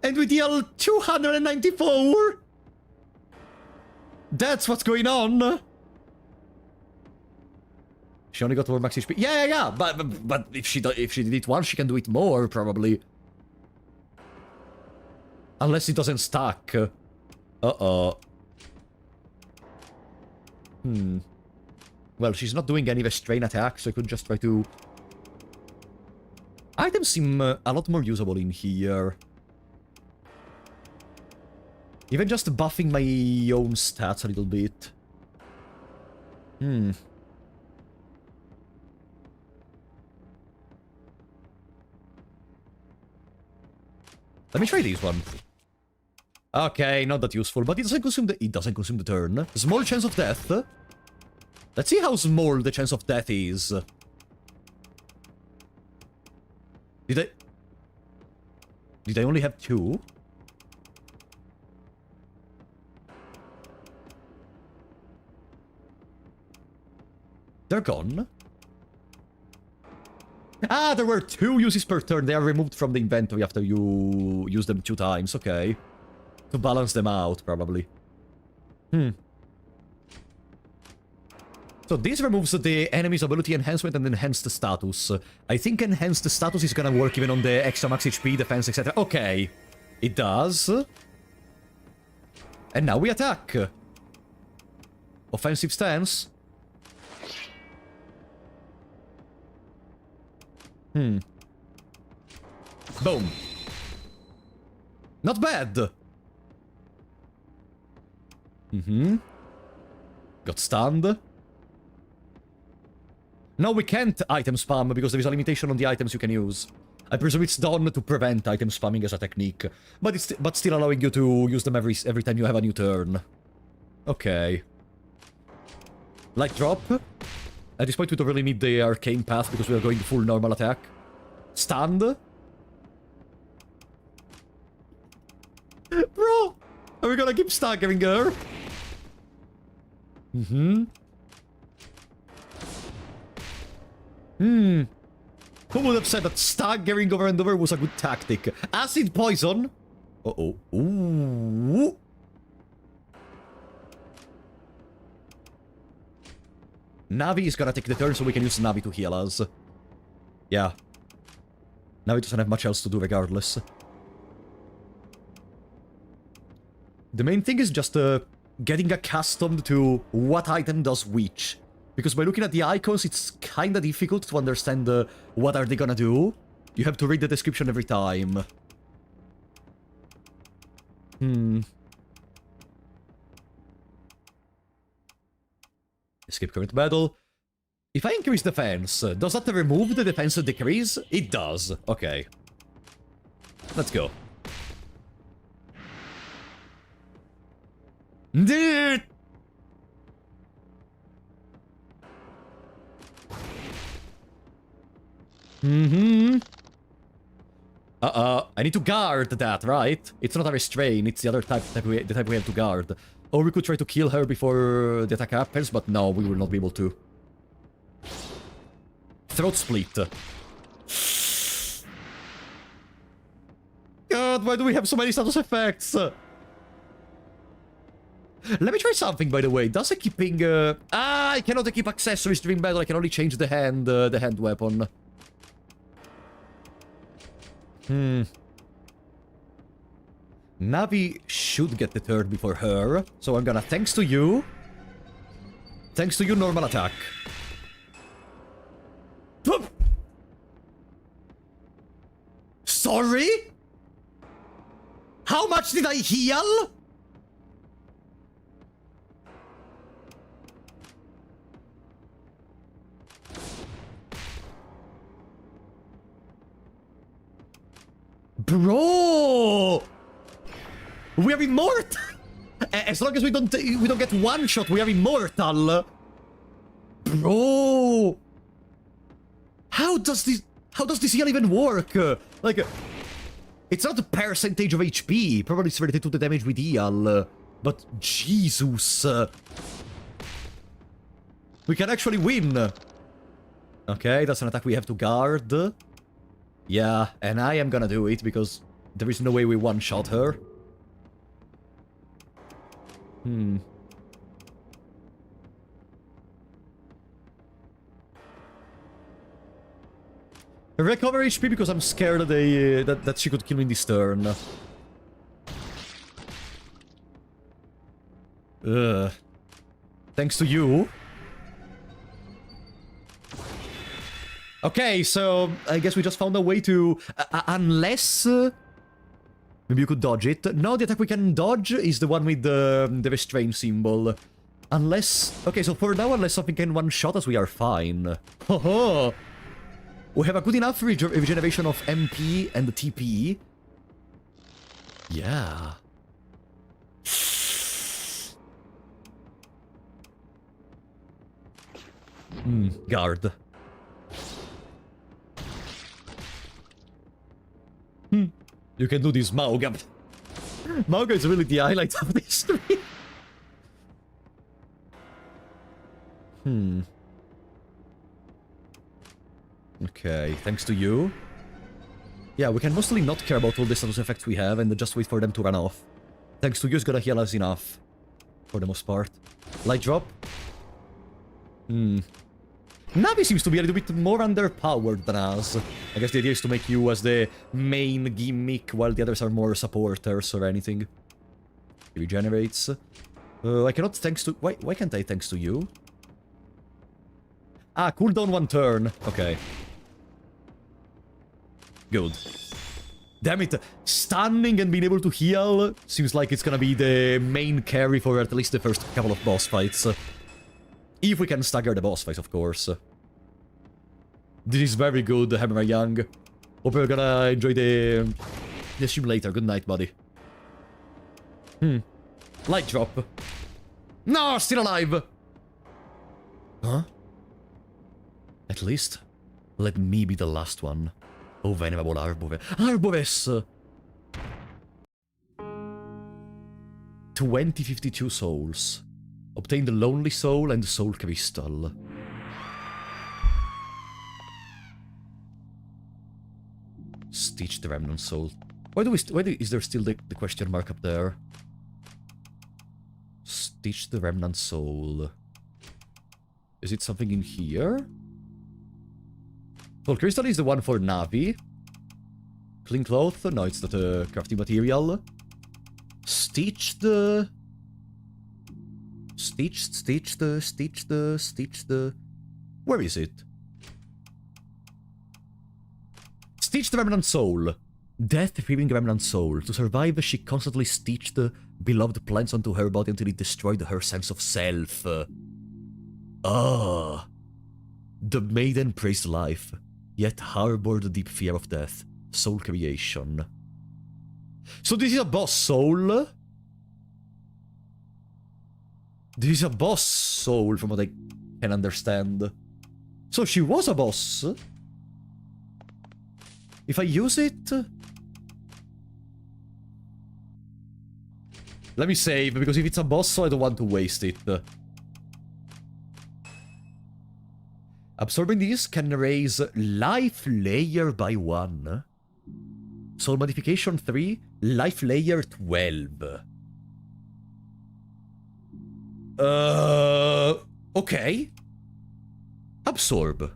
And we deal 294? That's what's going on. She only got 4 max HP. Yeah. But if she did it once, she can do it more, probably. Unless it doesn't stack. Uh-oh. Well, she's not doing any restrain attacks, so I could just try to... Items seem a lot more usable in here. Even just buffing my own stats a little bit. Hmm. Let me try this one. Okay, not that useful, but it doesn't consume the turn. Small chance of death. Let's see how small the chance of death is. Did I only have 2? They're gone. Ah, there were 2 uses per turn. They are removed from the inventory after you use them 2 times. Okay. To balance them out, probably. So this removes the enemy's ability enhancement and enhanced status. I think enhanced status is gonna work even on the extra max HP, defense, etc. Okay. It does. And now we attack. Offensive stance. Boom. Not bad. Got stunned. No, we can't item spam because there is a limitation on the items you can use. I presume it's done to prevent item spamming as a technique, but still allowing you to use them every time you have a new turn. Okay. Light drop. At this point, we don't really need the arcane path because we are going full normal attack. Stand. Bro, are we gonna keep staggering her? Who would have said that staggering over and over was a good tactic? Acid poison. Uh-oh. Ooh. Navi is gonna take the turn so we can use Navi to heal us. Yeah. Navi doesn't have much else to do regardless. The main thing is just getting accustomed to what item does which. Because by looking at the icons, it's kinda difficult to understand what are they gonna do. You have to read the description every time. Escape current battle. If I increase defense, does that remove the defense decrease? It does. Okay. Let's go. I need to guard that, right? It's not a restrain, it's the other type we have to guard. Or we could try to kill her before the attack happens, but no, we will not be able to. Throat split. God, why do we have so many status effects? Let me try something, by the way. Does equipping... I cannot equip accessories during battle. I can only change the hand weapon. Navi should get the turn before her. So I'm gonna, thanks to you, normal attack. Sorry? How much did I heal? Bro! We are immortal! As long as we don't get one shot, we are immortal! Bro! How does this heal even work? Like, it's not a percentage of HP. Probably it's related to the damage we deal. But Jesus. We can actually win. Okay, that's an attack we have to guard. Yeah, and I am gonna do it because there is no way we one-shot her. Recover HP because I'm scared that she could kill me in this turn. Thanks to you. Okay, so I guess we just found a way to... unless... maybe you could dodge it. No, the attack we can dodge is the one with the restraint symbol. Unless... okay, so for now, unless something can one-shot us, we are fine. Ho-ho! We have a good enough regeneration of MP and TP. Yeah. Guard. You can do this, Mauga. Mauga is really the highlight of this stream. Okay, thanks to you. Yeah, we can mostly not care about all the status effects we have and just wait for them to run off. Thanks to you, it's gonna heal us enough. For the most part. Light drop. Navi seems to be a little bit more underpowered than us. I guess the idea is to make you as the main gimmick, while the others are more supporters or anything. He regenerates. I cannot thanks to... Why can't I thanks to you? Ah, cooldown 1 turn. Okay. Good. Damn it. Stunning and being able to heal seems like it's gonna be the main carry for at least the first couple of boss fights. If we can stagger the boss fight, of course. This is very good, Hammer Young. Hope you're gonna enjoy the stream later. Good night, buddy. Light drop. No, still alive! Huh? At least, let me be the last one. Oh, venerable Arbove. Arboves! 2052 souls. Obtain the Lonely Soul and the Soul Crystal. Stitch the Remnant Soul. Why is there still the question mark up there? Stitch the Remnant Soul. Is it something in here? Soul Crystal is the one for Navi. Clean Cloth? No, it's not a crafting material. Stitch the... Stitch the... Where is it? Stitch the Remnant Soul. Death-fearing Remnant Soul. To survive, she constantly stitched the beloved plants onto her body until it destroyed her sense of self. Ah. The maiden praised life, yet harbored the deep fear of death. Soul creation. So this is a boss soul? This is a boss soul, from what I can understand. So she was a boss? If I use it... Let me save, because if it's a boss, so I don't want to waste it. Absorbing these can raise life layer by 1. Soul modification 3, life layer 12. Okay. Absorb.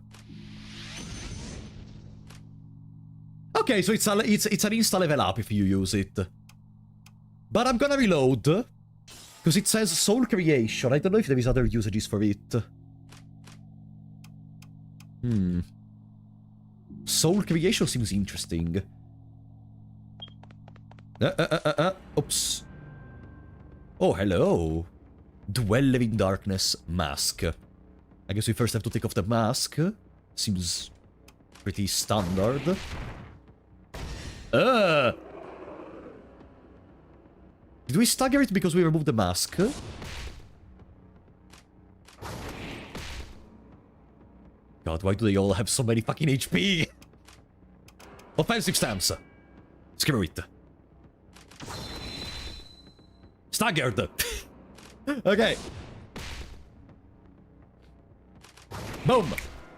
Okay, so it's an insta level up if you use it. But I'm gonna reload. Because it says soul creation. I don't know if there is other usages for it. Soul creation seems interesting. Oops. Oh, hello. Dwell in Darkness mask. I guess we first have to take off the mask. Seems pretty standard. Did we stagger it because we removed the mask? God, why do they all have so many fucking HP? Offensive stance. Screw it. Staggered. Okay. Boom.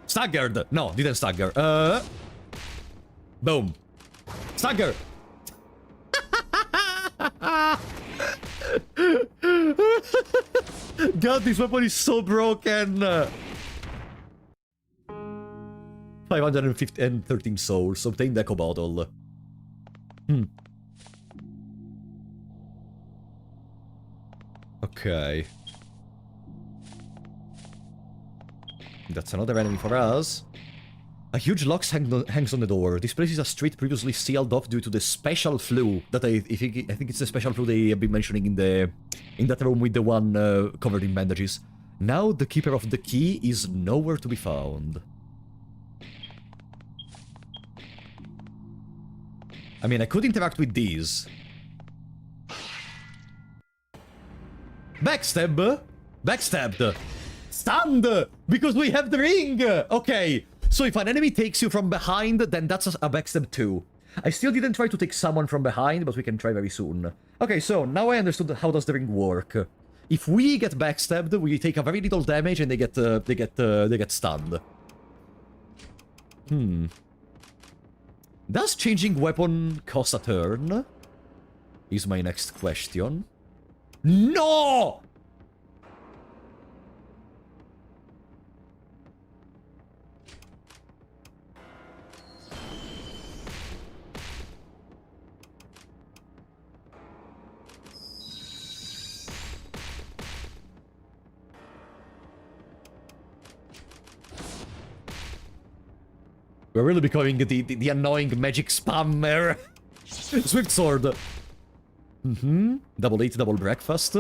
Staggered. No, didn't stagger. Boom. Stagger. God, this weapon is so broken. 513 souls. Obtain the Echo Bottle. Okay. That's another enemy for us. A huge lock hangs on the door. This place is a street previously sealed off due to the special flu that I think it's the special flu they have been mentioning in that room with the one covered in bandages. Now the keeper of the key is nowhere to be found. I mean, I could interact with these. Backstab? Backstabbed. Stunned! Because we have the ring! Okay. So if an enemy takes you from behind, then that's a backstab too. I still didn't try to take someone from behind, but we can try very soon. Okay, so now I understood how does the ring work. If we get backstabbed, we take a very little damage and they get stunned. Does changing weapon cost a turn? Is my next question. No! We're really becoming the annoying magic spammer. Swift sword. Double 8, double breakfast.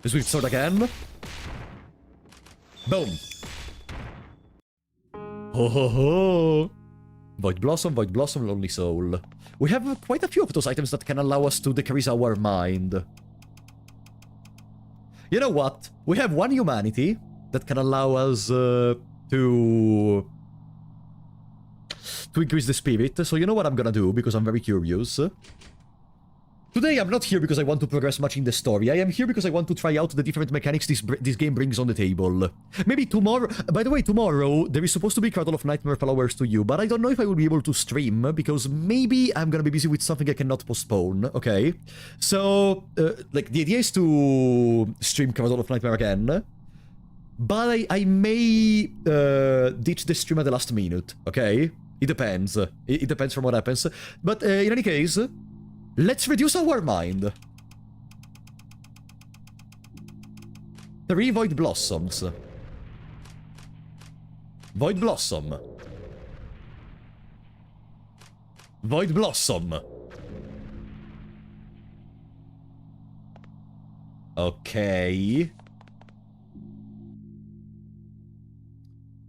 Swift sword again. Boom. Ho ho ho. Void Blossom, Lonely Soul. We have quite a few of those items that can allow us to decrease our mind. You know what? We have one humanity that can allow us to increase the spirit. So you know what I'm gonna do, because I'm very curious. Today I'm not here because I want to progress much in the story. I am here because I want to try out the different mechanics this game brings on the table. Maybe tomorrow... By the way, tomorrow there is supposed to be Cradle of Nightmare Flowers to you, but I don't know if I will be able to stream, because maybe I'm gonna be busy with something I cannot postpone, okay? So, like, the idea is to stream Cradle of Nightmare again, but I may ditch the stream at the last minute, okay? It depends. It depends from what happens. But in any case, let's reduce our mind. 3 Void Blossoms. Void Blossom. Void Blossom. Okay.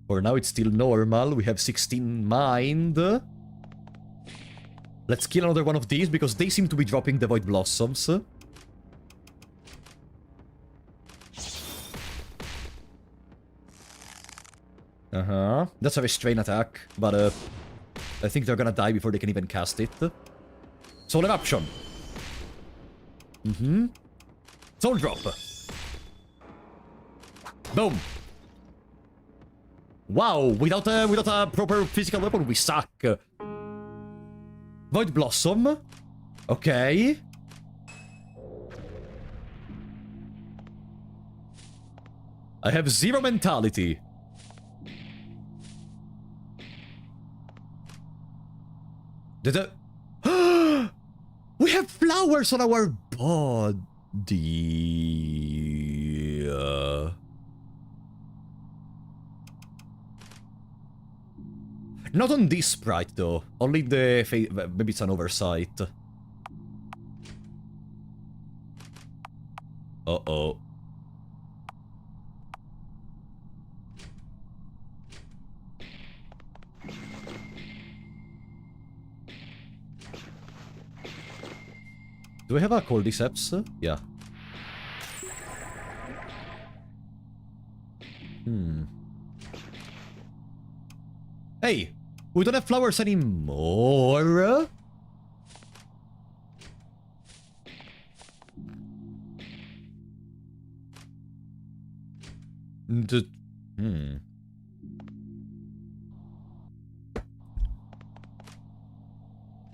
For now it's still normal. We have 16 mind. Let's kill another one of these, because they seem to be dropping the Void Blossoms. That's a restrain attack, but I think they're gonna die before they can even cast it. Soul Eruption. Soul Drop. Boom. Wow, without a proper physical weapon, we suck. Void Blossom. Okay. I have 0 mentality. Did we have flowers on our body. Not on this sprite, though. Only the face. Maybe it's an oversight. Uh-oh. Do we have a Cordyceps? Yeah. Hey! We don't have flowers anymore.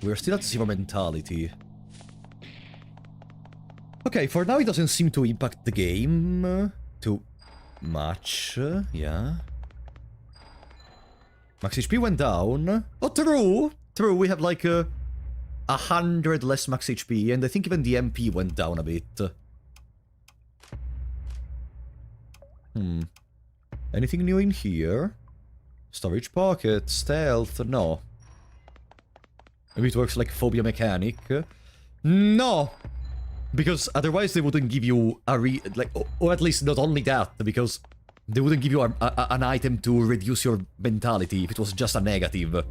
We're still at 0 mentality. Okay, for now it doesn't seem to impact the game too much. Yeah. Max HP went down. Oh, true! True, we have like 100 less max HP, and I think even the MP went down a bit. Anything new in here? Storage pocket, stealth, no. Maybe it works like phobia mechanic. No! Because otherwise they wouldn't give you a or at least not only that, because they wouldn't give you an item to reduce your mentality if it was just a negative.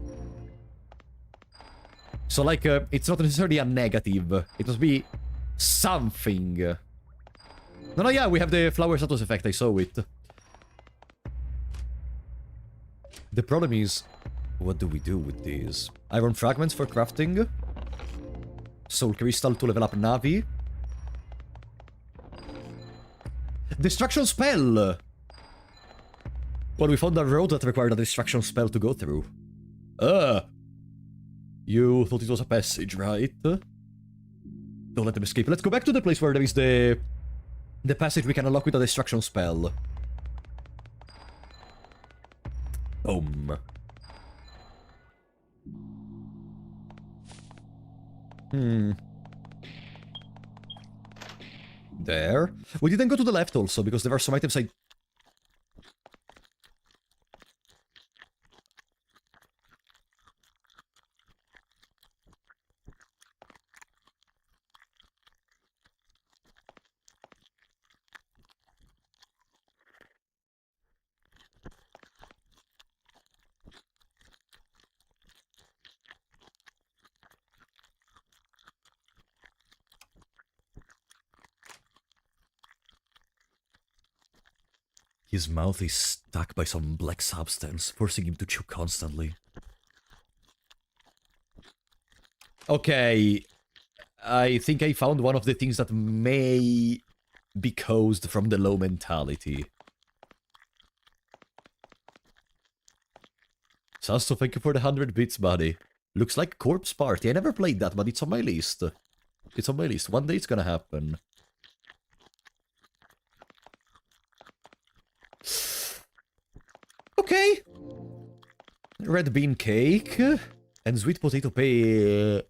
So, like, it's not necessarily a negative. It must be something. No, yeah, we have the flower status effect, I saw it. The problem is, what do we do with these? Iron fragments for crafting. Soul crystal to level up Navi. Destruction spell! Well, we found a road that required a destruction spell to go through. You thought it was a passage, right? Don't let them escape. Let's go back to the place where there is the passage we can unlock with a destruction spell. Boom. There. We didn't go to the left also, because there are some items I... His mouth is stuck by some black substance, forcing him to chew constantly. Okay, I think I found one of the things that may be caused from the low mentality. Sasto, thank you for the 100 bits, buddy. Looks like Corpse Party. I never played that, but it's on my list. It's on my list. One day it's gonna happen. Okay. Red bean cake and sweet potato pie.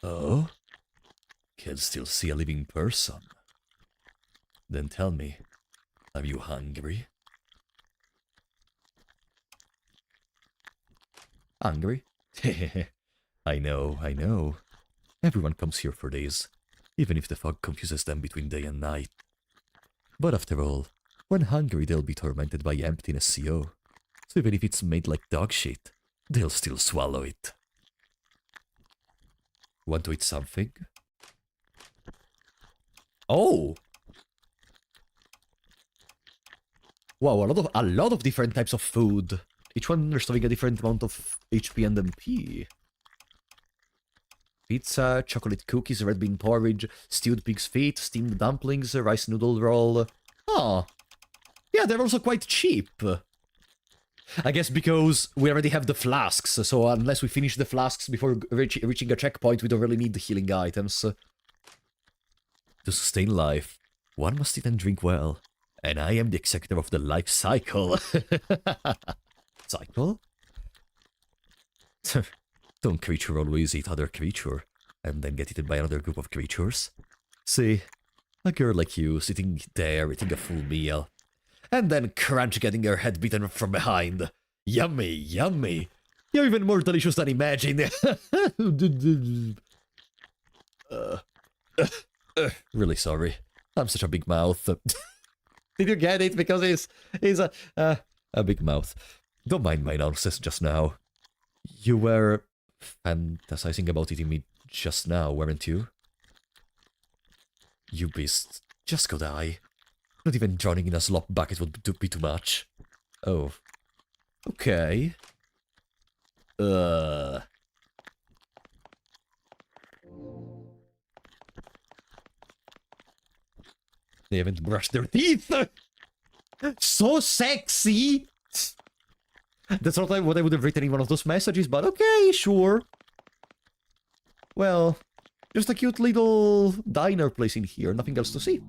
Oh? Can still see a living person. Then tell me, are you hungry? Hungry? I know. Everyone comes here for this, even if the fog confuses them between day and night. But after all, when hungry they'll be tormented by emptiness CO. So even if it's made like dog shit, they'll still swallow it. Want to eat something? Oh! Wow, a lot of different types of food. Each one restoring a different amount of HP and MP. Pizza, chocolate cookies, red bean porridge, stewed pig's feet, steamed dumplings, rice noodle roll. Oh. Yeah, they're also quite cheap. I guess because we already have the flasks, so unless we finish the flasks before reaching a checkpoint, we don't really need the healing items. To sustain life, one must eat and drink well. And I am the executor of the life cycle. Cycle? Don't creature always eat other creature, and then get eaten by another group of creatures? See, a girl like you sitting there eating a full meal, and then Crunch getting her head beaten from behind. Yummy, yummy. You're even more delicious than imagined. Really sorry. I'm such a big mouth. Did you get it? Because he's a big mouth. Don't mind my nonsense just now. You were fantasizing about eating me just now, weren't you? You beast. Just go die. Not even drowning in a slop bucket would be too much. Oh. Okay. They haven't brushed their teeth! So sexy! That's not what I would have written in one of those messages, but okay, sure. Well, just a cute little diner place in here, nothing else to see.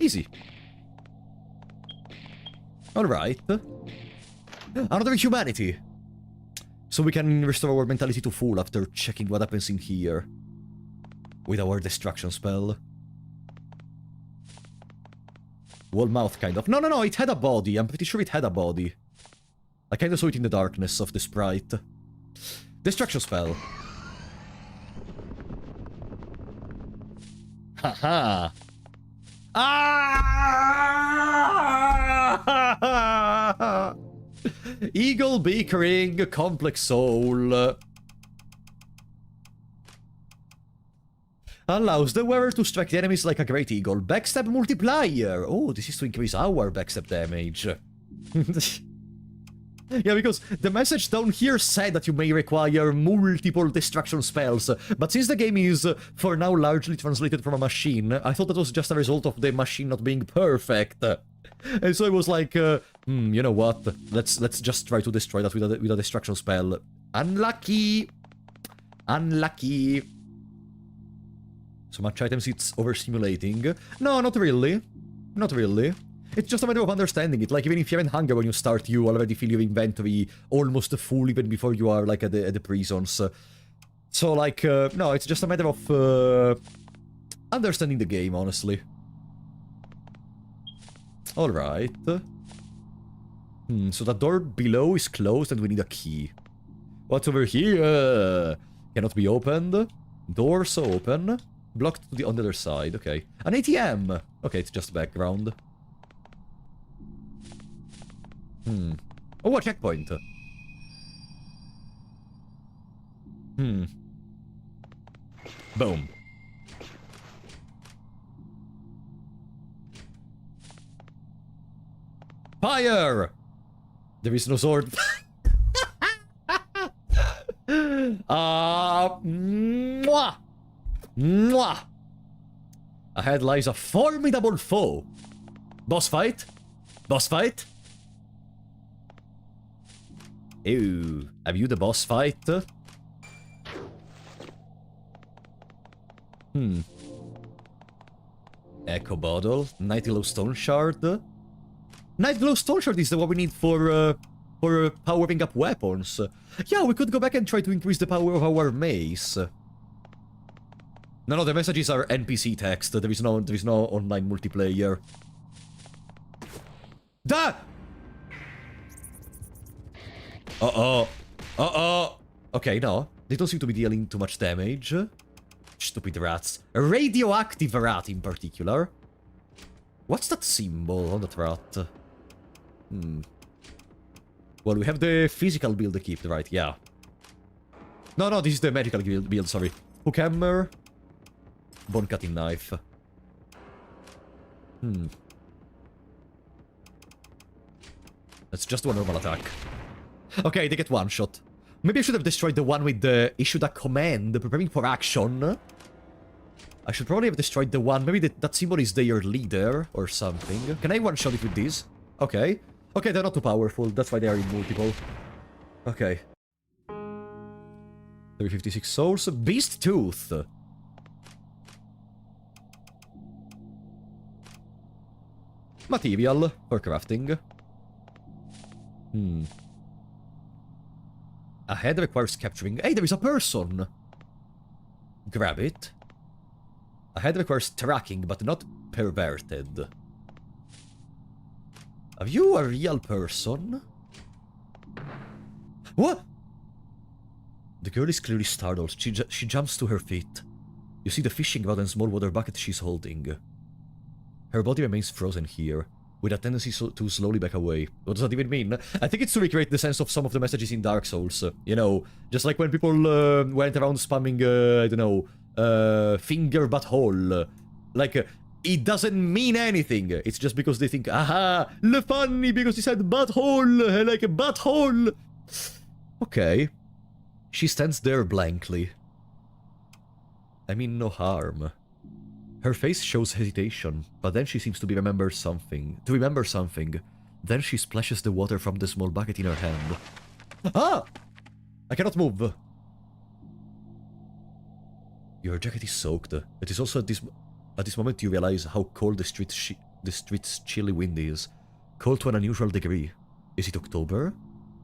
Easy. Alright. Another humanity. So we can restore our mentality to full after checking what happens in here. With our destruction spell. Wall mouth, kind of. No, it had a body. I'm pretty sure it had a body. I kinda saw it in the darkness of the sprite. Destruction spell. Haha. Ah! Eagle beak ring, complex soul. Allows the wearer to strike the enemies like a great eagle. Backstab multiplier. Oh, this is to increase our backstab damage. Yeah, because the message down here said that you may require multiple destruction spells, but since the game is, for now, largely translated from a machine, I thought that was just a result of the machine not being perfect. And so I was like, you know what? Let's just try to destroy that with a destruction spell. Unlucky! Unlucky! So much items it's overstimulating. No, not really. Not really. It's just a matter of understanding it. Like, even if you're in hunger when you start, you already fill your inventory almost full even before you are, like, at the prisons. So, like, no, it's just a matter of understanding the game, honestly. Alright. So the door below is closed and we need a key. What's over here? Cannot be opened. Doors open. Blocked to on the other side, okay. An ATM! Okay, it's just background. Oh, a checkpoint! Boom. Fire! There is no sword. Mwah! Mwah! Ahead lies a formidable foe. Boss fight? Boss fight? Ew. Have you the boss fight? Echo bottle. Nightglow stone shard. Nightglow stone shard is the one we need for powering up weapons. Yeah, we could go back and try to increase the power of our mace. No, the messages are NPC text. There is no online multiplayer. Da! Uh-oh. Uh-oh. Okay, no. They don't seem to be dealing too much damage. Stupid rats. A radioactive rat in particular. What's that symbol on that rat? Well, we have the physical build equipped, right? Yeah. No, this is the magical build, sorry. Hook hammer. Bone cutting knife. That's just one normal attack. Okay, they get one shot. Maybe I should have destroyed the one with the issued a command, preparing for action. I should probably have destroyed the one. Maybe that symbol is their leader or something. Can I one-shot it with this? Okay. Okay, they're not too powerful. That's why they are in multiple. Okay. 356 souls. Beast Tooth. Material for crafting. A head requires capturing. Hey, there is a person! Grab it. A head requires tracking, but not perverted. Are you a real person? What? The girl is clearly startled. She jumps to her feet. You see the fishing rod and small water bucket she's holding. Her body remains frozen here, with a tendency to slowly back away. What does that even mean? I think it's to recreate the sense of some of the messages in Dark Souls. You know, just like when people went around spamming, I don't know, finger butthole. Like, it doesn't mean anything. It's just because they think, aha, le funny, because he said butthole, like a butthole. Okay. She stands there blankly. I mean no harm. Her face shows hesitation, but then she seems to remember something. Then she splashes the water from the small bucket in her hand. Ah! I cannot move. Your jacket is soaked. It is also at this moment you realize how cold the street's chilly wind is. Cold to an unusual degree. Is it October?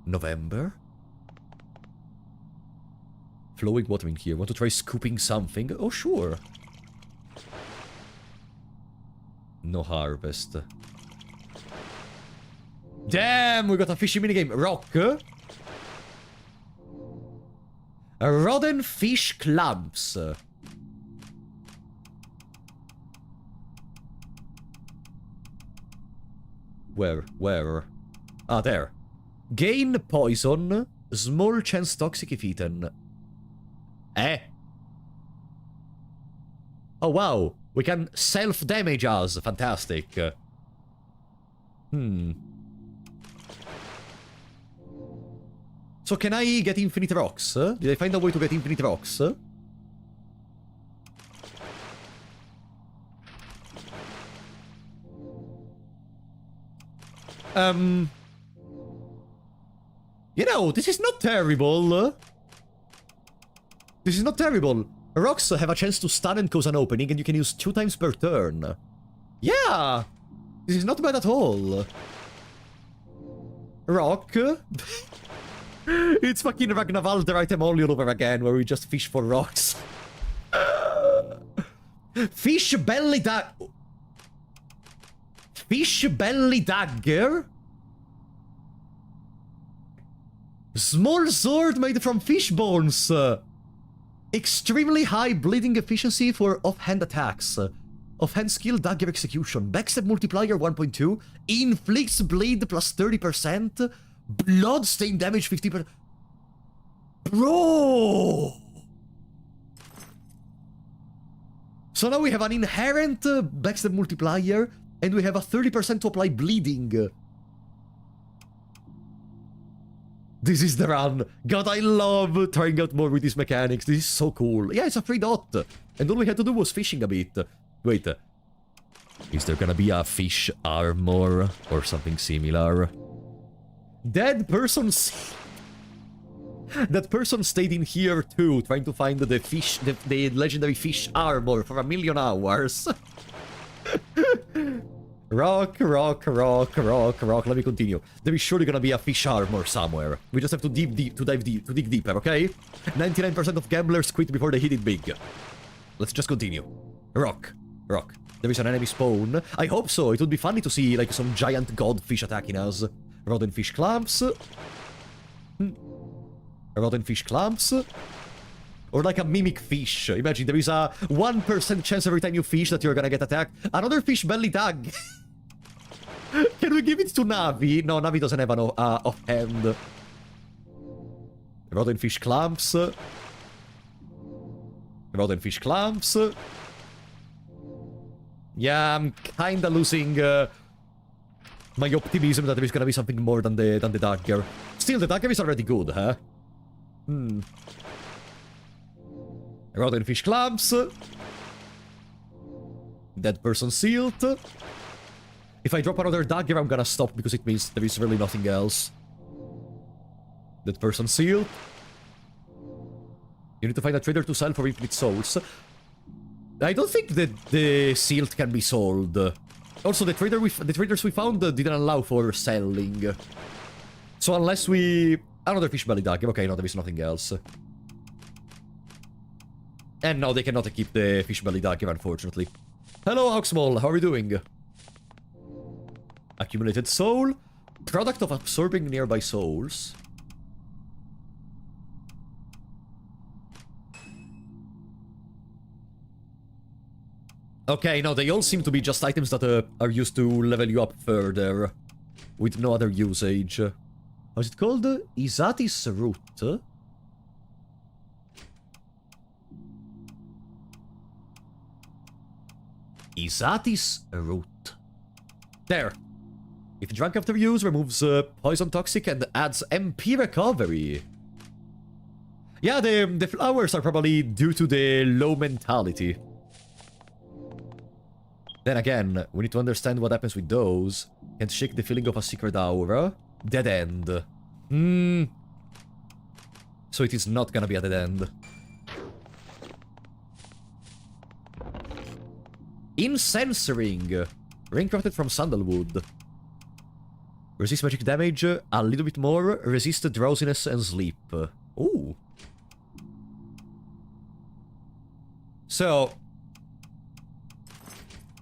November? Flowing water in here. Want to try scooping something? Oh, sure. No harvest. Damn, we got a fishy minigame. Rock. A rodden fish clumps. Where? Ah, there. Gain poison. Small chance toxic if eaten. Oh, wow. We can self-damage us. Fantastic. So can I get infinite rocks? Did I find a way to get infinite rocks? You know, this is not terrible. This is not terrible. Rocks have a chance to stun and cause an opening, and you can use 2 times per turn. Yeah! This is not bad at all. Rock. It's fucking Ragnarvalder item only all over again, where we just fish for rocks. Fish belly Fish belly dagger? Small sword made from fish bones. Extremely high bleeding efficiency for offhand attacks. Offhand skill dagger execution. Backstab multiplier 1.2. Inflicts bleed plus 30%. Blood stain damage 50%. Bro! So now we have an inherent backstab multiplier, and we have a 30% to apply bleeding. This is the run. God, I love trying out more with these mechanics. This is so cool. Yeah, it's a free dot. And all we had to do was fishing a bit. Wait. Is there gonna be a fish armor or something similar? Dead person... That person stayed in here too, trying to find the fish, the legendary fish armor for 1,000,000 hours. Rock. Let me continue. There is surely gonna be a fish armor somewhere. We just have to dig deeper, okay? 99% of gamblers quit before they hit it big. Let's just continue. Rock. There is an enemy spawn. I hope so. It would be funny to see like some giant godfish attacking us. Rodent fish clamps. Rodent fish clamps. Or like a mimic fish. Imagine there is a 1% chance every time you fish that you're gonna get attacked. Another fish belly tag. Can we give it to Navi? No, Navi doesn't have an offhand. Rodent fish clamps. Rodent fish clamps. Yeah, I'm kinda losing my optimism that there is gonna be something more than the dagger. Still, the dagger is already good, huh? Rodent fish clamps. Dead person sealed. If I drop another dagger, I'm gonna stop because it means there is really nothing else. Dead person sealed. You need to find a trader to sell for infinite souls. I don't think that the sealed can be sold. Also, the traders we found didn't allow for selling. So unless we... Another fish belly dagger. Okay, no, there is nothing else. And no, they cannot keep the fish belly dagger, unfortunately. Hello, Hawksmall. How are you doing? Accumulated soul. Product of absorbing nearby souls. Okay, no, they all seem to be just items that are used to level you up further. With no other usage. How's it called? Izatis root? Izatis root. There. If drunk after use, removes poison toxic and adds MP recovery. Yeah, the flowers are probably due to the low mentality. Then again, we need to understand what happens with those. Can't shake the feeling of a secret aura. Dead end. So it is not gonna be a dead end. Incense ring. Ring crafted from sandalwood. Resist magic damage, a little bit more. Resist drowsiness and sleep. Ooh. So...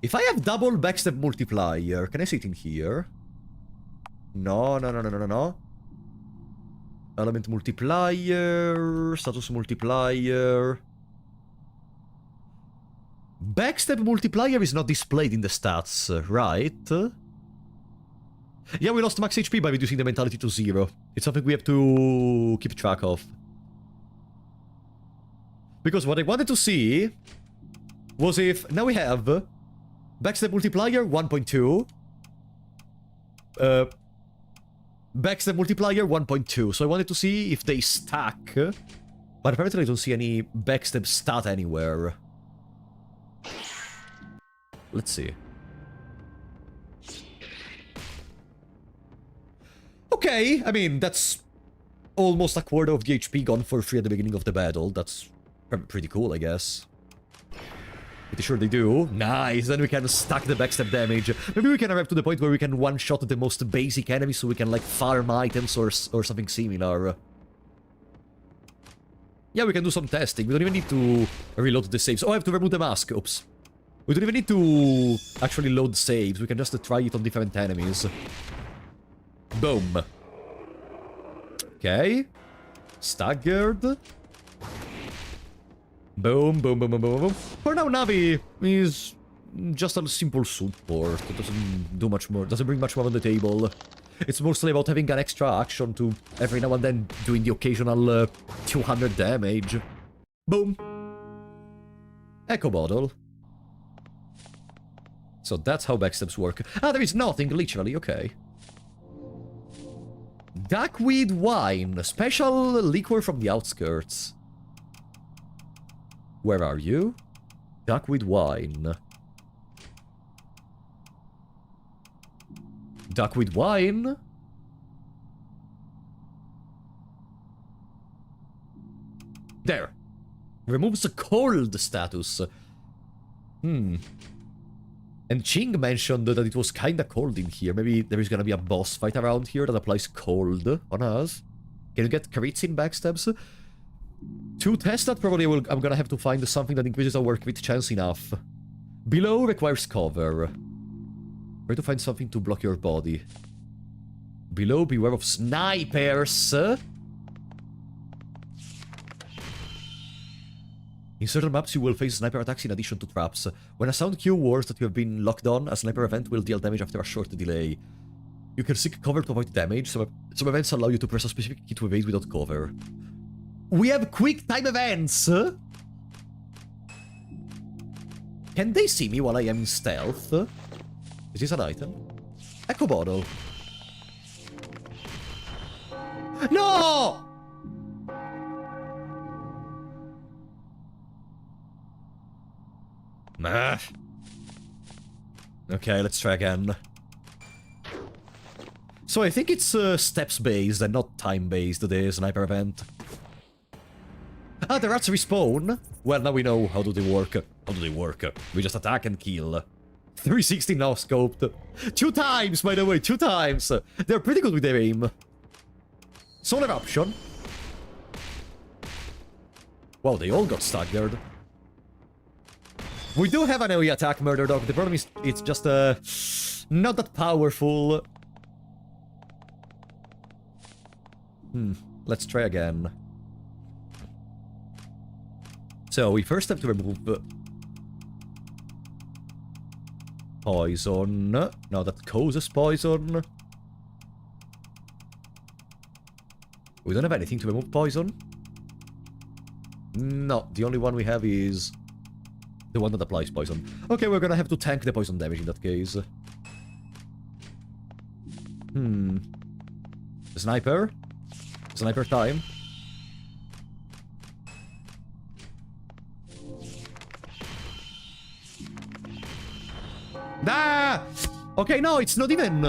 If I have double backstab multiplier, can I see it in here? No. Element multiplier, status multiplier. Backstab multiplier is not displayed in the stats, right? Yeah, we lost max HP by reducing the mentality to 0. It's something we have to keep track of. Because what I wanted to see was if now we have backstab multiplier 1.2. Backstab multiplier 1.2. So I wanted to see if they stack, but apparently I don't see any backstab stat anywhere. Let's see. Okay, I mean, that's almost a quarter of the HP gone for free at the beginning of the battle. That's pretty cool, I guess. Pretty sure they do. Nice, then we can stack the backstab damage. Maybe we can arrive to the point where we can one-shot the most basic enemies so we can, like, farm items or something similar. Yeah, we can do some testing. We don't even need to reload the saves. Oh, I have to remove the mask. Oops. We don't even need to actually load saves. We can just try it on different enemies. Boom. Okay. Staggered. Boom, boom, boom, boom, boom, boom. For now, Navi is just a simple support. It doesn't do much more. Doesn't bring much more on the table. It's mostly about having an extra action to every now and then doing the occasional 200 damage. Boom. Echo bottle. So that's how backstabs work. Ah, there is nothing, literally, okay. Duckweed wine. Special liquor from the outskirts. Where are you? Duckweed wine. Duckweed wine? There. Removes the cold status. And Ching mentioned that it was kinda cold in here. Maybe there is gonna be a boss fight around here that applies cold on us. Can you get crits in backstabs? To test that, probably I'm gonna have to find something that increases our crit chance enough. Below requires cover. Try to find something to block your body. Below, beware of snipers. In certain maps, you will face sniper attacks in addition to traps. When a sound cue warns that you have been locked on, a sniper event will deal damage after a short delay. You can seek cover to avoid damage. Some events allow you to press a specific key to evade without cover. We have quick time events! Can they see me while I am in stealth? Is this an item? Echo bottle. No! Nah. Okay, let's try again. So I think it's steps-based and not time-based, the sniper event. Ah, the rats respawn? Well, now we know how do they work. How do they work? We just attack and kill. 360 now scoped. 2 times, by the way, 2 times. They're pretty good with their aim. Soul Eruption. Wow, they all got staggered. We do have an AoE attack, Murder Dog. The problem is it's just not that powerful. Let's try again. So we first have to remove poison. No, that causes poison. We don't have anything to remove poison. No, the only one we have is the one that applies poison. Okay, we're gonna have to tank the poison damage in that case. Sniper? Sniper time. Ah! Okay, no, it's not even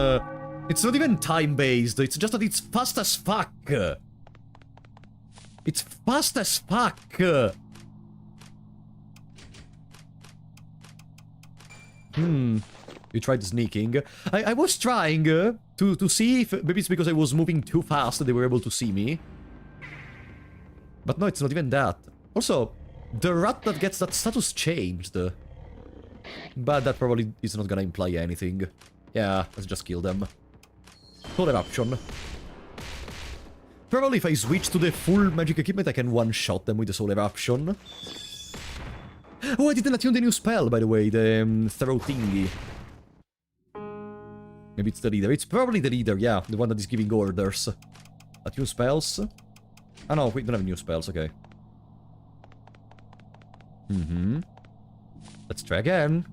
time-based. It's just that it's fast as fuck. It's fast as fuck. You tried sneaking. I was trying to see if maybe it's because I was moving too fast that they were able to see me. But no, it's not even that. Also, the rat that gets that status changed. But that probably is not gonna imply anything. Yeah, let's just kill them. Soul Eruption. Probably if I switch to the full magic equipment, I can one-shot them with the Soul Eruption. Oh, I didn't attune the new spell, by the way, the throw thingy. Maybe it's the leader. It's probably the leader, yeah, the one that is giving orders. Attune spells? Ah no, we don't have new spells, okay. Let's try again.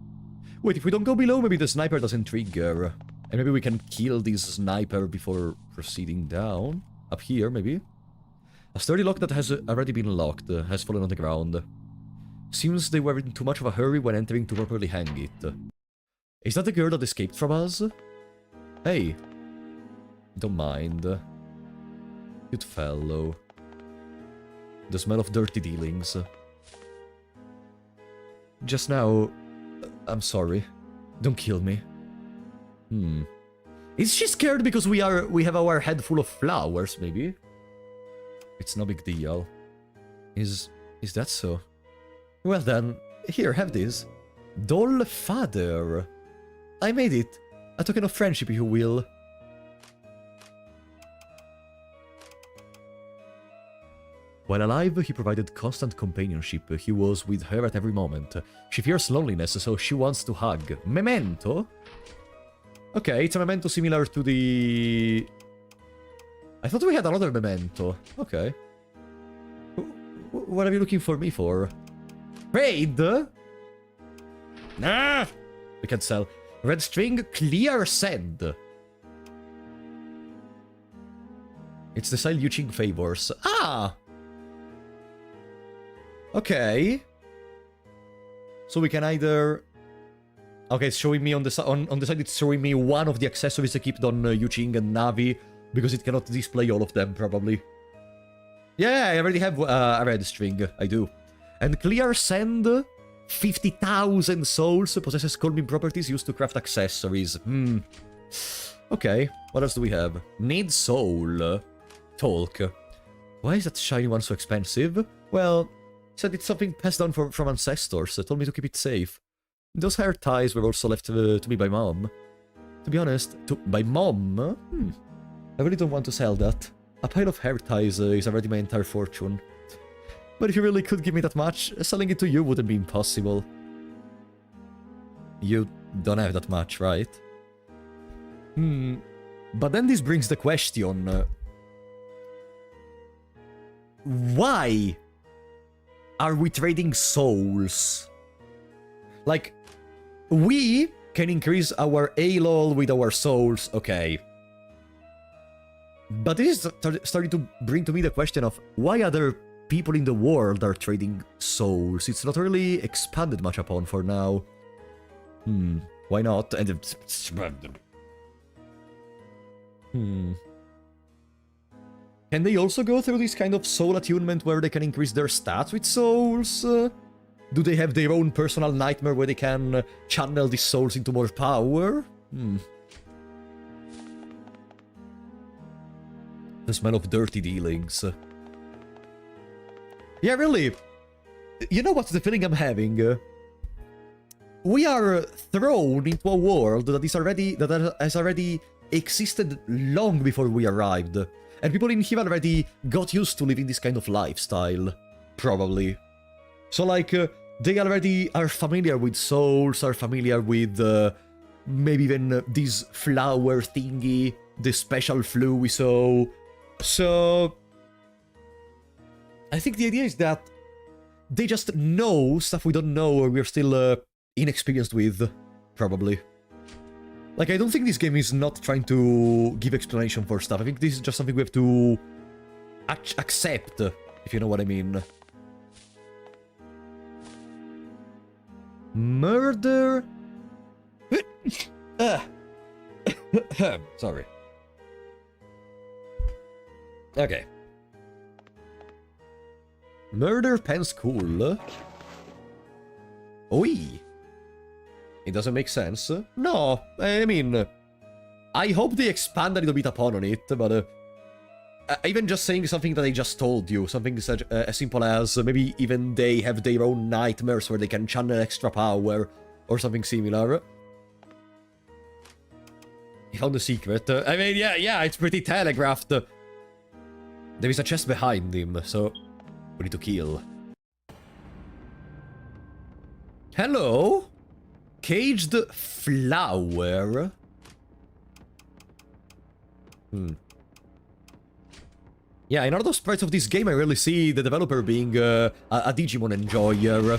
Wait, if we don't go below, maybe the sniper doesn't trigger. And maybe we can kill this sniper before proceeding down. Up here, maybe. A sturdy lock that has already been locked has fallen on the ground. Seems they were in too much of a hurry when entering to properly hang it. Is that the girl that escaped from us? Hey. Don't mind. Good fellow. The smell of dirty dealings. Just now... I'm sorry. Don't kill me. Is she scared because we have our head full of flowers, maybe? It's no big deal. Is that so? Well then, here, have this. Doll Father. I made it. A token of friendship, if you will. While alive, he provided constant companionship. He was with her at every moment. She fears loneliness, so she wants to hug. Memento? Okay, it's a memento similar to the... I thought we had another memento. Okay. What are you looking for me for? Trade? Nah! We can sell. Red string, clear send. It's the style Yuching favors. Ah! Okay. So we can either... Okay, it's showing me on the side, it's showing me one of the accessories equipped on Yuching and Navi, because it cannot display all of them, probably. Yeah, I already have a red string, I do. And clear send, 50,000 souls, possesses calming properties used to craft accessories. Okay, what else do we have? Need soul. Talk. Why is that shiny one so expensive? Well, said it's something passed down from ancestors, told me to keep it safe. Those hair ties were also left to me by Mom. To be honest, by Mom? I really don't want to sell that. A pile of hair ties is already my entire fortune. But if you really could give me that much, selling it to you wouldn't be impossible. You don't have that much, right? But then this brings the question... why are we trading souls? Like, we can increase our ALOL with our souls, okay. But this is starting to bring to me the question of why other people in the world are trading souls. It's not really expanded much upon for now. Why not? Can they also go through this kind of soul attunement where they can increase their stats with souls? Do they have their own personal nightmare where they can channel these souls into more power? The smell of dirty dealings. Yeah, really. You know what's the feeling I'm having? We are thrown into a world that has already existed long before we arrived. And people in here already got used to living this kind of lifestyle. Probably. So, like, they already are familiar with souls, are familiar with maybe even this flower thingy, the special flu we saw. So, I think the idea is that they just know stuff we don't know or we're still inexperienced with, probably. Like, I don't think this game is not trying to give explanation for stuff. I think this is just something we have to accept, if you know what I mean. Murder? Sorry. Okay. Murder Pen School. Oi. It doesn't make sense. No, I mean... I hope they expand a little bit upon it, but... even just saying something that I just told you, something such as simple as maybe even they have their own nightmares where they can channel extra power, or something similar. He found a secret. I mean, yeah, it's pretty telegraphed. There is a chest behind him, so we need to kill. Hello? Caged flower? Yeah, in all those parts of this game, I really see the developer being a Digimon enjoyer.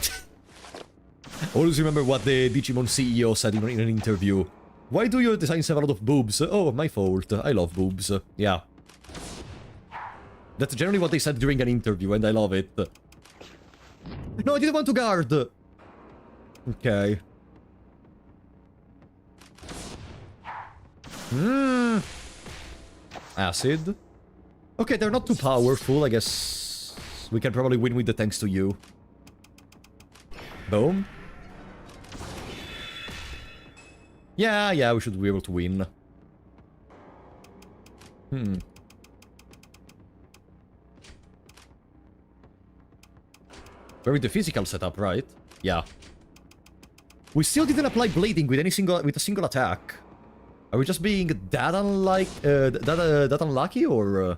Always remember what the Digimon CEO said in an interview. Why do your designs have a lot of boobs? Oh, my fault. I love boobs. Yeah. That's generally what they said during an interview, and I love it. No, I didn't want to guard! Okay. Acid. Okay, they're not too powerful, I guess. We can probably win with the thanks to you. Boom. Yeah, we should be able to win. We're with the physical setup, right? Yeah. We still didn't apply blading with a single attack. Are we just being that unlucky, or?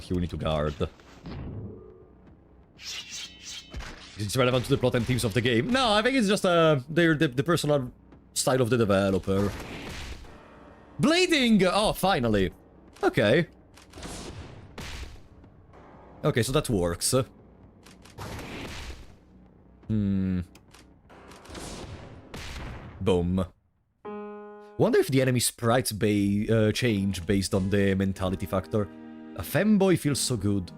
Here we need to guard. It's relevant to the plot and themes of the game. No, I think it's just the personal style of the developer. Blading! Oh, finally. Okay. Okay, so that works. Boom. Wonder if the enemy sprites change based on the mentality factor. A femboy feels so good.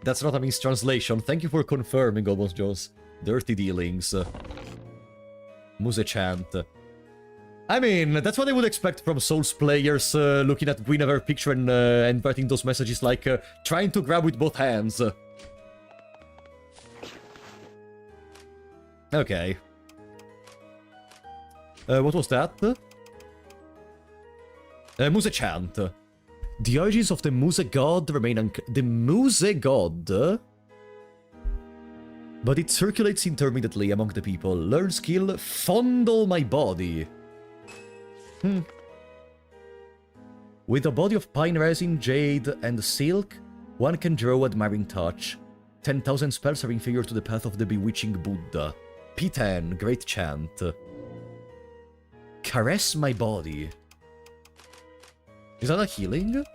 That's not a mistranslation. Thank you for confirming, Almost Jones. Dirty dealings. Muse chant. I mean, that's what I would expect from Souls players looking at Guinevere picture and writing those messages like trying to grab with both hands. Okay. What was that? Muse chant. The origins of the Muse god remain the Muse god? But it circulates intermittently among the people. Learn skill, fondle my body. With a body of pine resin, jade, and silk, one can draw admiring touch. 10,000 spells are inferior to the path of the bewitching Buddha. P10, great chant. Caress my body. Is that a healing?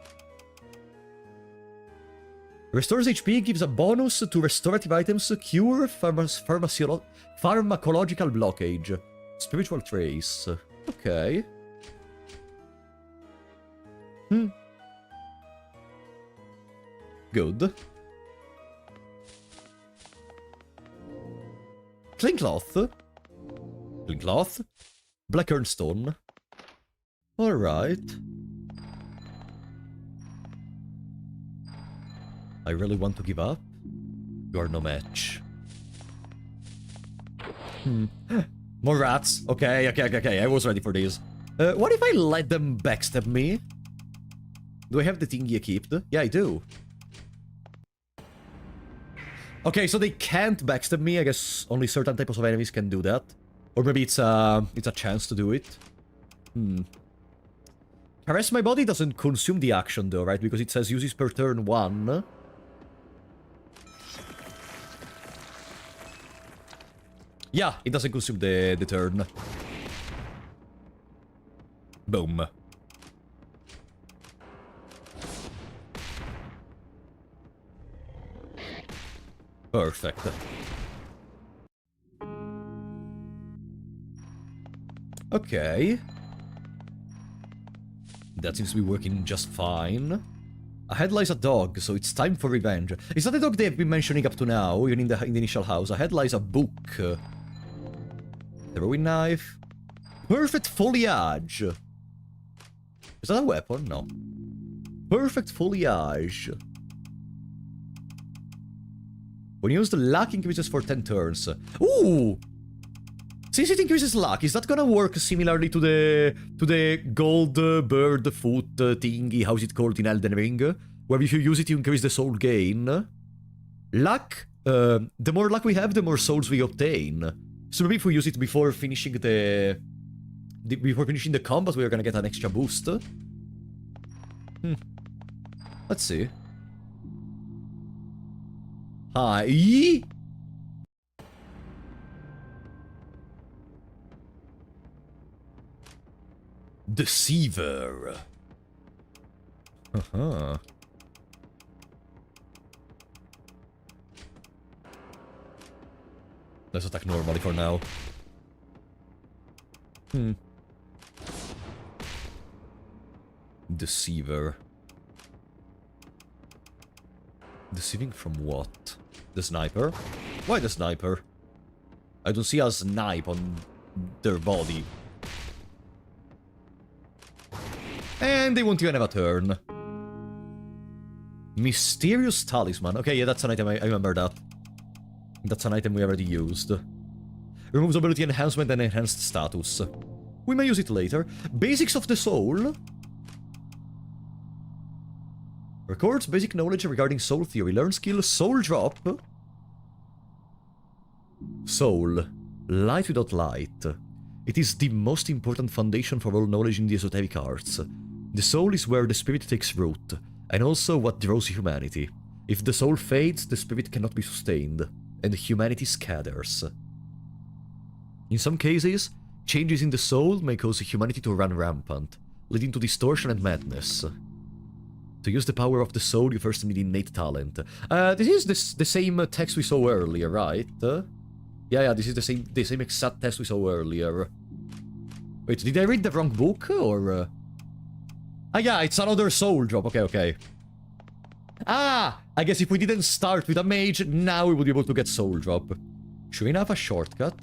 Restores HP, gives a bonus to restorative items, cure pharmacological blockage. Spiritual trace. Okay. Good. Clinkcloth. Clinkcloth. Black Earnstone. Alright. I really want to give up? You're no match. More rats. Okay. I was ready for these. What if I let them backstab me? Do I have the thingy equipped? Yeah, I do. Okay, so they can't backstab me. I guess only certain types of enemies can do that. Or maybe it's a chance to do it. Caress my body doesn't consume the action though, right? Because it says uses per turn 1. Yeah, it doesn't consume the turn. Boom. Perfect. Okay. That seems to be working just fine. Ahead lies a dog, so it's time for revenge. Is that the dog they've been mentioning up to now, even in the initial house? Ahead lies a book. Throwing knife. Perfect foliage. Is that a weapon? No. Perfect foliage. When used, luck increases for 10 turns. Ooh! Since it increases luck, is that gonna work similarly to the gold bird foot thingy, how's it called in Elden Ring? Where if you use it, you increase the soul gain. Luck, the more luck we have, the more souls we obtain. So maybe if we use it before finishing the before finishing the combat, we are gonna get an extra boost. Let's see. Hi. Deceiver. Uh-huh. Let's attack normally for now. Deceiver. Deceiving from what? The sniper? Why the sniper? I don't see a snipe on their body. And they won't even have a turn. Mysterious Talisman. Okay, yeah, that's an item, I remember that. That's an item we already used. Removes ability enhancement and enhanced status. We may use it later. Basics of the Soul. Records basic knowledge regarding soul theory. Learn skill Soul Drop. Soul. Light without light. It is the most important foundation for all knowledge in the esoteric arts. The soul is where the spirit takes root, and also what draws humanity. If the soul fades, the spirit cannot be sustained, and humanity scatters. In some cases, changes in the soul may cause humanity to run rampant, leading to distortion and madness. To use the power of the soul, you first need innate talent. This is the same text we saw earlier, right? Yeah, this is the same exact text we saw earlier. Wait, did I read the wrong book, or... Ah, yeah, it's another soul drop. Okay. Ah! I guess if we didn't start with a mage, now we would be able to get soul drop. Should we have a shortcut?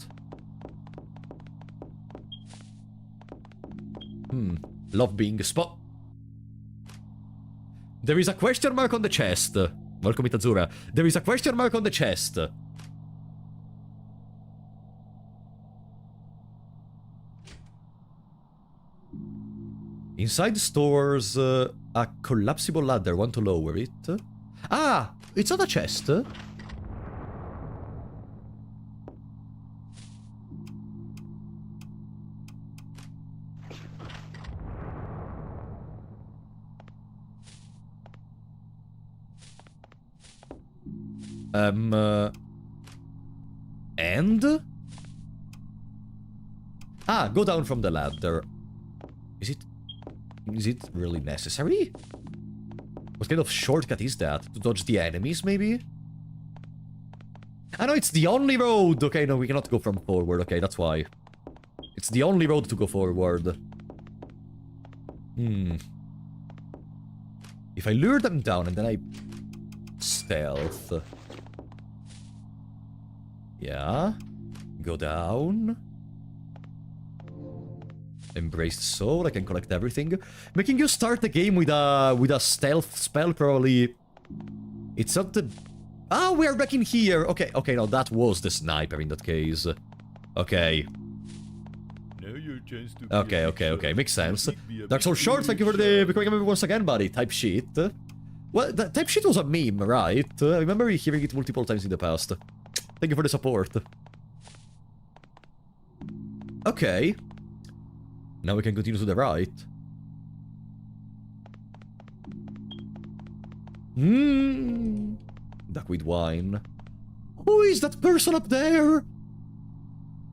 Love being a spot. There is a question mark on the chest. Welcome, Itazura. There is a question mark on the chest. Inside stores a collapsible ladder. Want to lower it? Ah! It's not a chest. And? Ah, go down from the ladder. Is it really necessary? What kind of shortcut is that? To dodge the enemies, maybe? I know it's the only road! Okay, no, we cannot go from forward. Okay, that's why. It's the only road to go forward. If I lure them down and then I... stealth... Yeah. Go down. Embrace the soul, I can collect everything. Making you start the game with a stealth spell, probably... It's not the... Ah, we're back in here! Okay, no, that was the sniper in that case. Okay. Okay, makes sense. Dark Soul Short, thank you for becoming a member once again, buddy. Type shit. Well, type shit was a meme, right? I remember hearing it multiple times in the past. Thank you for the support. Okay. Now we can continue to the right. Duckweed wine. Who is that person up there?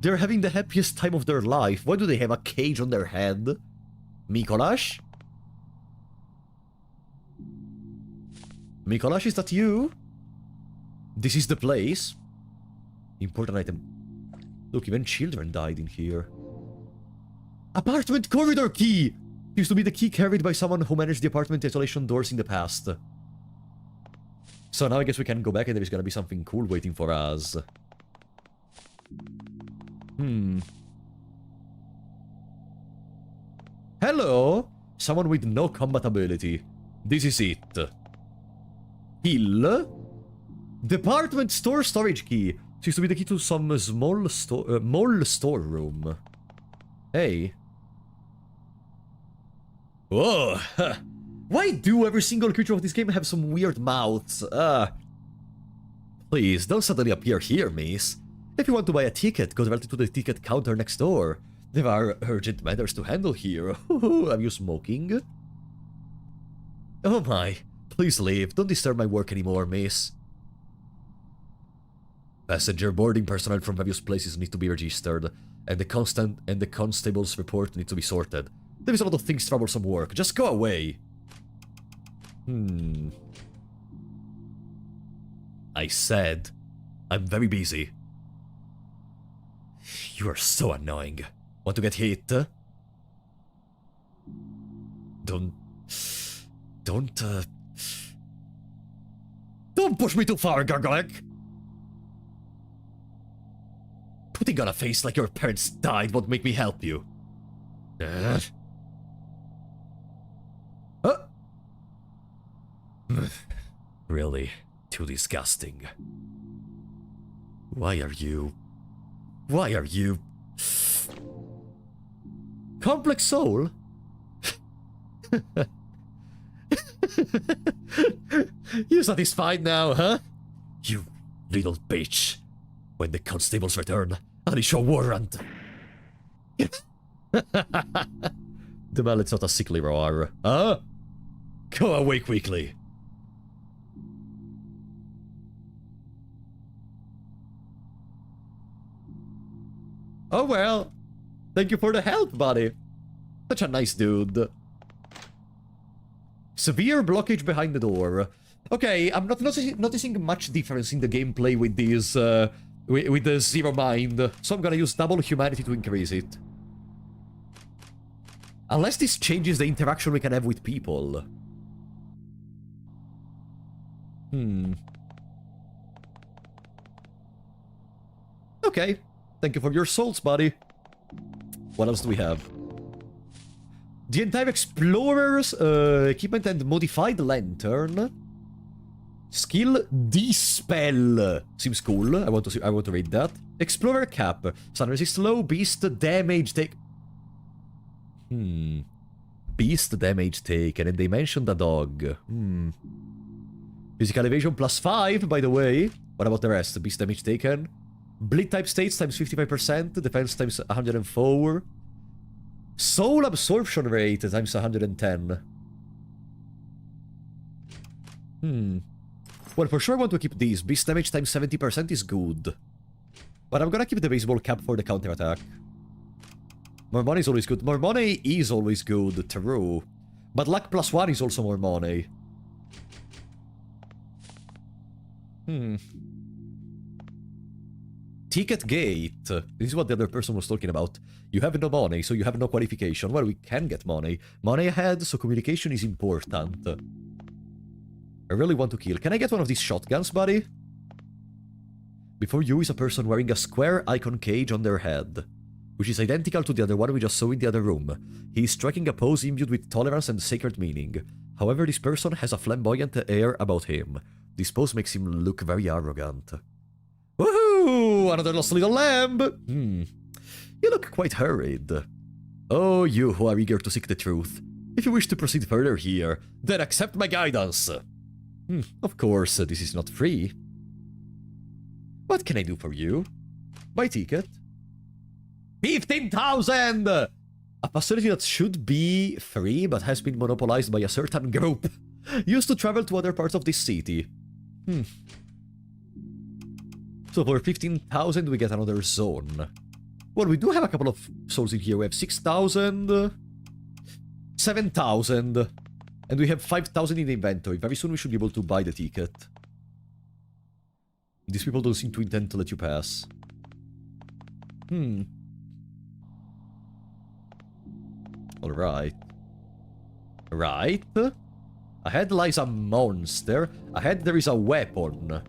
They're having the happiest time of their life. Why do they have a cage on their head? Mikolash? Mikolash, is that you? This is the place. Important item. Look, even children died in here. Apartment corridor key! Used to be the key carried by someone who managed the apartment isolation doors in the past. So now I guess we can go back and there is gonna be something cool waiting for us. Hello! Someone with no combat ability. This is it. Hill? Department store storage key. Seems to be the key to some small mall storeroom. Hey. Whoa! Why do every single creature of this game have some weird mouths? Please, don't suddenly appear here, miss. If you want to buy a ticket, go directly to the ticket counter next door. There are urgent matters to handle here. Are you smoking? Oh my. Please leave. Don't disturb my work anymore, miss. Passenger boarding personnel from various places need to be registered, and the constable's report need to be sorted. There is a lot of things troublesome work. Just go away. I said, I'm very busy. You are so annoying. Want to get hit? Don't push me too far, Gargalek! Putting on a face like your parents died won't make me help you. Really, too disgusting. Why are you... Complex soul? You satisfied now, huh? You little bitch. When the constables return, I'll issue a warrant. The mallet's not a sickly roar, huh? Go away quickly. Oh well. Thank you for the help, buddy. Such a nice dude. Severe blockage behind the door. Okay, I'm not noticing much difference in the gameplay with these, with the Zero Mind, so I'm gonna use double humanity to increase it. Unless this changes the interaction we can have with people. Okay. Thank you for your souls, buddy. What else do we have? The entire Explorer's equipment and modified lantern. Skill Dispel. Seems cool. I want to read that. Explorer cap. Sun resist low. Beast damage take. Beast damage taken, and they mentioned a dog. Physical evasion +5, by the way. What about the rest? Beast damage taken. Bleed type states times 55%, defense times 104. Soul absorption rate times 110. Well, for sure I want to keep these. Beast damage times 70% is good. But I'm gonna keep the baseball cap for the counterattack. More money is always good. More money is always good, true. But luck +1 is also more money. Ticket gate. This is what the other person was talking about. You have no money, so you have no qualification. Well, we can get money. Money ahead, so communication is important. I really want to kill. Can I get one of these shotguns, buddy? Before you is a person wearing a square icon cage on their head, which is identical to the other one we just saw in the other room. He is striking a pose imbued with tolerance and sacred meaning. However, this person has a flamboyant air about him. This pose makes him look very arrogant. Woohoo! Another lost little lamb! You look quite hurried. Oh, you who are eager to seek the truth. If you wish to proceed further here, then accept my guidance. Of course, this is not free. What can I do for you? Buy ticket. 15,000! A facility that should be free but has been monopolized by a certain group. Used to travel to other parts of this city. So for 15,000 we get another zone. Well, we do have a couple of souls in here. We have 6,000, 7,000, and we have 5,000 in the inventory. Very soon we should be able to buy the ticket. These people don't seem to intend to let you pass. Alright. Right. Ahead lies a monster. Ahead there is a weapon.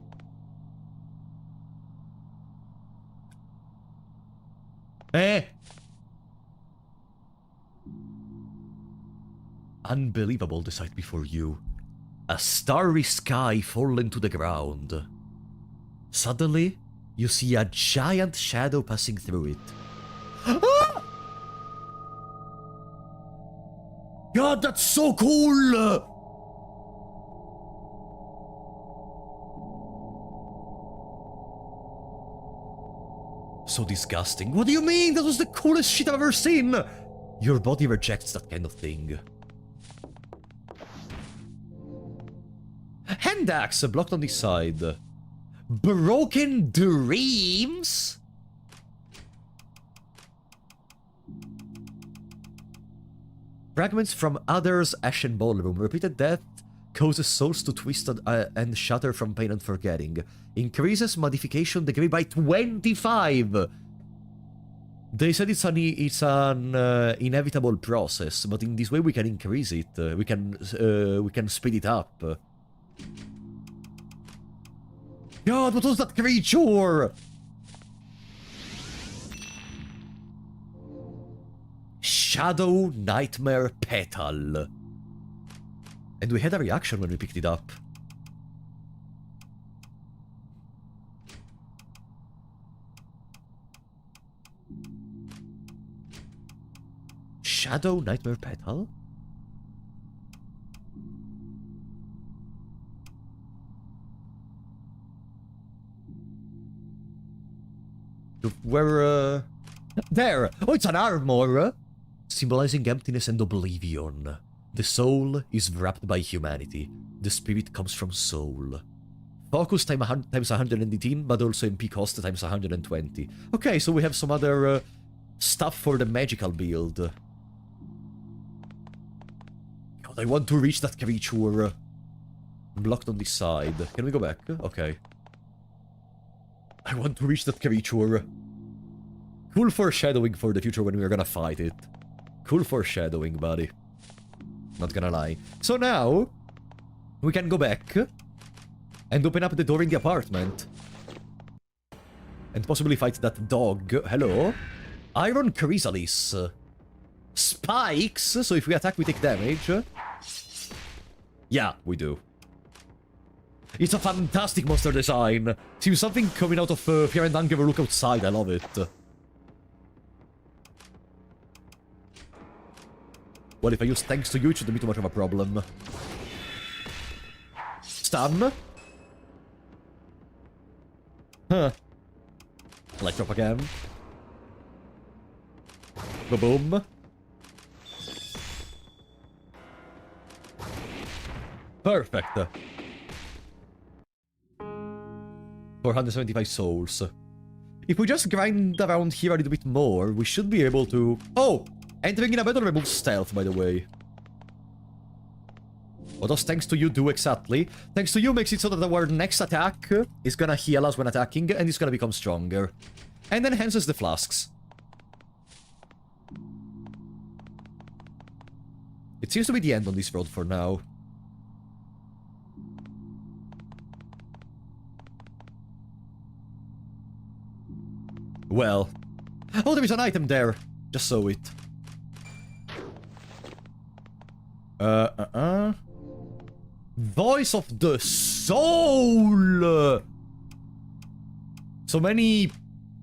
Unbelievable, the sight before you. A starry sky fallen to the ground. Suddenly, you see a giant shadow passing through it. Ah! God, that's so cool! so disgusting. What do you mean? That was the coolest shit I've ever seen! Your body rejects that kind of thing. Hand axe blocked on this side. Broken dreams? Fragments from others' ashen ballroom. Repeated death causes souls to twist and shatter from pain and forgetting. Increases modification degree by 25! They said it's an inevitable process, but in this way we can increase it. We can speed it up. God, what was that creature? Shadow Nightmare Petal. And we had a reaction when we picked it up. Shadow Nightmare Petal? Where, there! Oh, it's an armor! Symbolizing emptiness and oblivion. The soul is wrapped by humanity. The spirit comes from soul. Focus times 118, but also MP cost times 120. Okay, so we have some other stuff for the magical build. God, I want to reach that creature. Blocked on this side. Can we go back? Okay. I want to reach that creature. Cool foreshadowing for the future when we are gonna fight it. Cool foreshadowing, buddy. Not gonna lie. So now, we can go back and open up the door in the apartment. And possibly fight that dog. Hello? Iron Chrysalis. Spikes, so if we attack we take damage. Yeah, we do. It's a fantastic monster design. Seems something coming out of Fear and Hunger Look Outside, I love it. Well, if I use thanks to you, it shouldn't be too much of a problem. Stun. Huh. Light drop again. Boom. Perfect. 475 souls. If we just grind around here a little bit more, we should be able to... Oh! Entering in a battle removes stealth, by the way. What does thanks to you do exactly? Thanks to you makes it so that our next attack is gonna heal us when attacking, and it's gonna become stronger. And enhances the flasks. It seems to be the end on this road for now. Well. Oh, there is an item there. Just saw it. Voice of the Soul! So many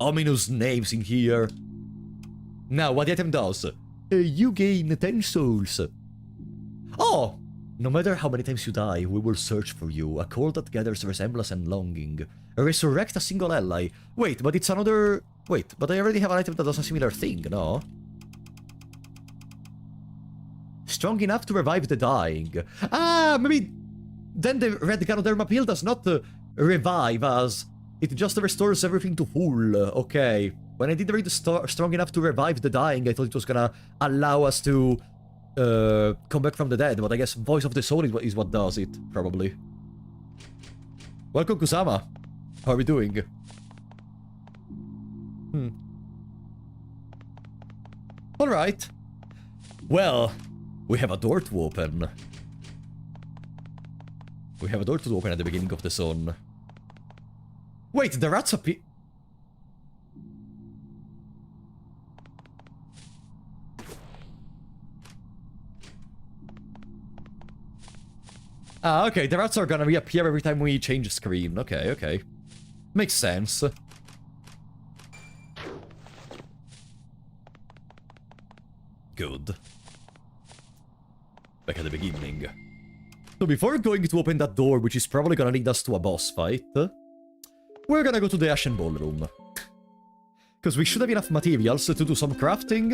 ominous names in here. Now, what the item does? You gain 10 souls. Oh! No matter how many times you die, we will search for you. A call that gathers resemblance and longing. Resurrect a single ally. Wait, but it's another... Wait, but I already have an item that does a similar thing, no? Strong enough to revive the dying. Ah, maybe... Then the Red Ganoderma pill does not revive us. It just restores everything to full. Okay. When I did read strong enough to revive the dying, I thought it was gonna allow us to... come back from the dead, but I guess Voice of the Soul is what does it, probably. Welcome, Kusama. How are we doing? Alright. Well, we have a door to open. We have a door to open at the beginning of the zone. Wait, the rats appear... Ah, okay, the rats are gonna reappear every time we change the screen. Okay, okay. Makes sense. Good. Back at the beginning. So before going to open that door, which is probably gonna lead us to a boss fight, we're gonna go to the Ashen Ballroom. Because we should have enough materials to do some crafting.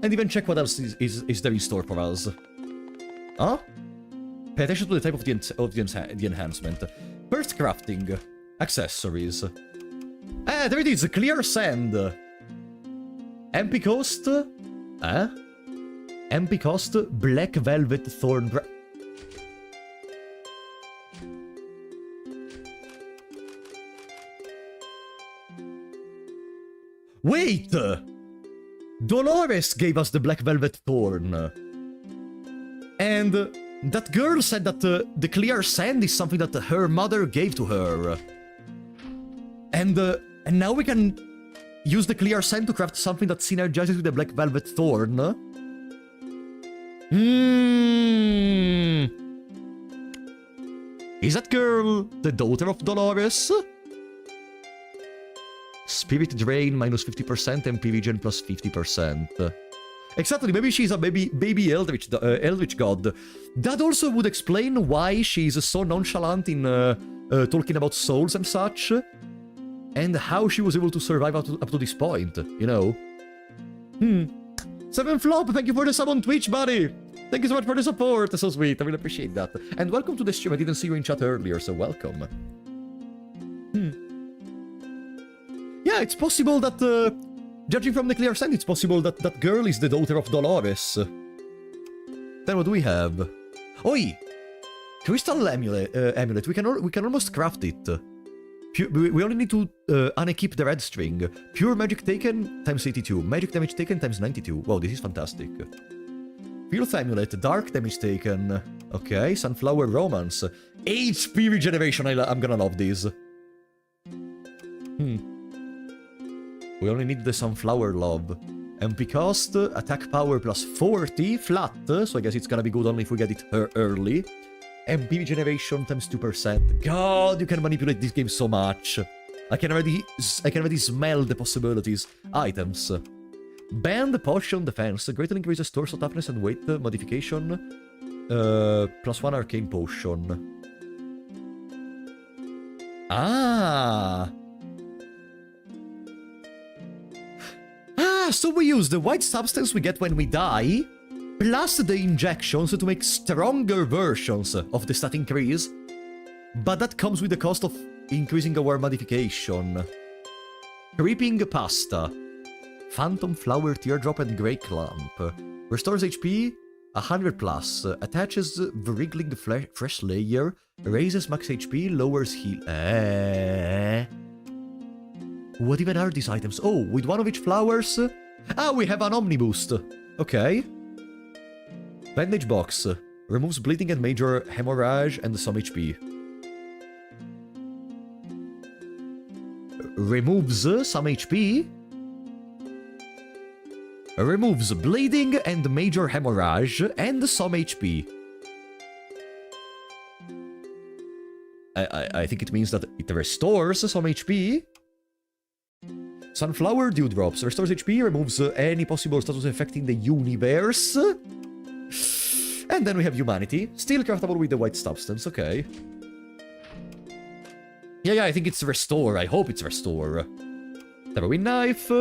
And even check what else is there in store for us. Huh? Pay attention to the type of the enhancement. First crafting. Accessories. Ah, there it is, clear sand. MP cost. MP cost, black velvet thorn. Wait! Dolores gave us the black velvet thorn. And that girl said that the clear sand is something that her mother gave to her. And now we can use the clear sand to craft something that synergizes with the black velvet thorn. Is that girl the daughter of Dolores? Spirit Drain minus 50% and PV plus 50%. Exactly, maybe she's a baby Eldritch god. That also would explain why she's so nonchalant in talking about souls and such. And how she was able to survive up to this point, you know? Seven Flop, thank you for the sub on Twitch, buddy! Thank you so much for the support, that's so sweet, I really appreciate that. And welcome to the stream, I didn't see you in chat earlier, so welcome. Yeah, it's possible that, judging from the clear sand, it's possible that that girl is the daughter of Dolores. Then what do we have? Oi! Crystal amulet, we can almost craft it. We only need to unequip the red string. Pure magic taken times 82. Magic damage taken times 92. Wow, this is fantastic. Filth amulet, dark damage taken. Okay, sunflower romance. HP regeneration, I'm gonna love this. We only need the sunflower love. MP cost, attack power plus 40, flat, so I guess it's gonna be good only if we get it early. MP regeneration times 2%. God, you can manipulate this game so much. I can already smell the possibilities. Items. Banned potion defense. Greatly increases torso toughness and weight modification. +1 arcane potion. Ah, so we use the white substance we get when we die, plus the injections to make stronger versions of the stat increase, but that comes with the cost of increasing our modification. Creeping Pasta. Phantom Flower Teardrop and Grey Clump. Restores HP 100+, attaches Wriggling Fresh Layer, raises max HP, lowers heal... What even are these items? Oh, with one of each flowers? Ah, we have an Omni Boost. Okay. Bandage box. Removes bleeding and major hemorrhage and some HP. Removes some HP. Removes bleeding and major hemorrhage and some HP. I think it means that it restores some HP. Sunflower Dewdrops. Restores HP, removes any possible status affecting the universe. And then we have Humanity. Still craftable with the white substance, okay. Yeah, I think it's Restore. I hope it's Restore. Throwing Knife.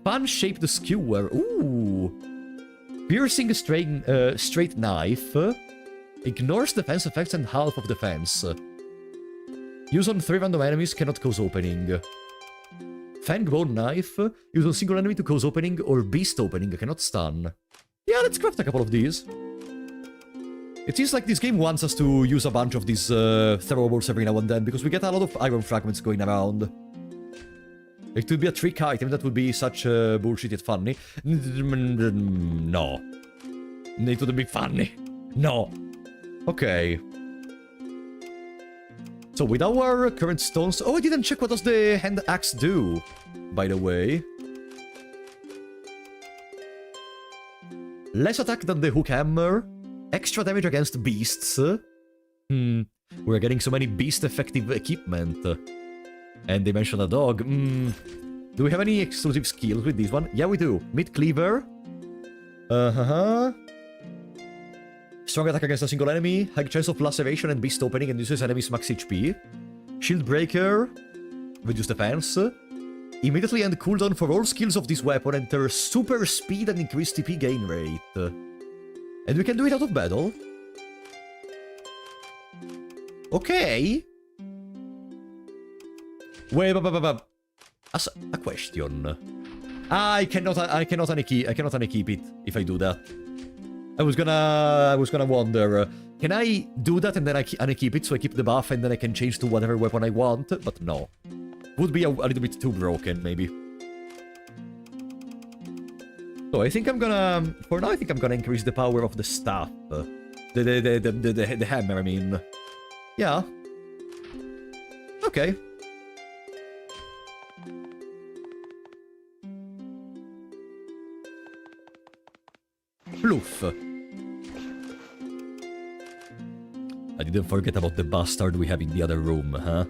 Fun-shaped Skewer. Ooh. Piercing straight Knife. Ignores defense effects and half of defense. Use on 3 random enemies, cannot cause opening. Fangbone Knife. Use on single enemy to cause opening or beast opening, cannot stun. Yeah, let's craft a couple of these. It seems like this game wants us to use a bunch of these throwables every now and then, because we get a lot of iron fragments going around. It would be a trick item that would be such bullshit yet funny. No. It wouldn't be funny. No. Okay. So with our current stones... Oh, I didn't check what does the hand axe do, by the way. Less attack than the hook hammer. Extra damage against beasts. We're getting so many beast-effective equipment. And they mentioned a dog. Do we have any exclusive skills with this one? Yeah, we do. Meat Cleaver. Strong attack against a single enemy. High chance of laceration and beast opening and uses enemies max HP. Shield Breaker. Reduce defense. Immediately end cooldown for all skills of this weapon, enter super speed and increase TP gain rate. And we can do it out of battle. Okay. Wait, a question. I cannot unkeep it if I do that. I was gonna wonder, can I do that and then I unkeep it so I keep the buff and then I can change to whatever weapon I want? But no. Would be a little bit too broken, maybe. So I think I'm gonna... For now, I think I'm gonna increase the power of the staff. The hammer, I mean. Yeah. Okay. Ploof. I didn't forget about the bastard we have in the other room, huh?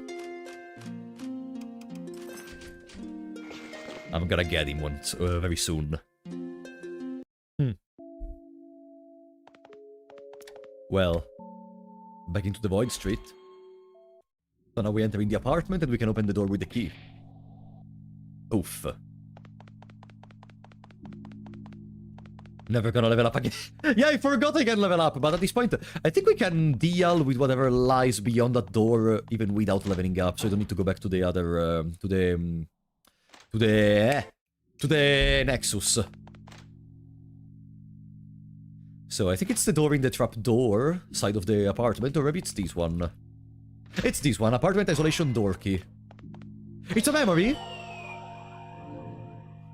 I'm gonna get him once, very soon. Well, back into the Void Street. So now we enter in the apartment and we can open the door with the key. Oof. Never gonna level up again. Yeah, I forgot I can level up, but at this point, I think we can deal with whatever lies beyond that door, even without leveling up, so I don't need to go back to the other, to the Nexus. So I think it's the door in the trapdoor side of the apartment, or maybe it's this one. It's this one, apartment isolation door key. It's a memory!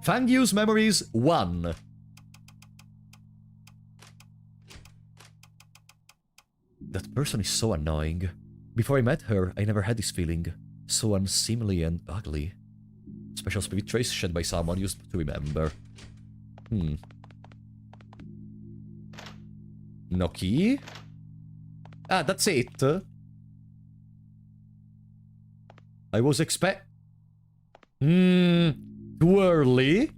Fangius memories 1. That person is so annoying. Before I met her, I never had this feeling. So unseemly and ugly. Special spirit trace shed by someone used to remember. No key? Ah, that's it. I was too early?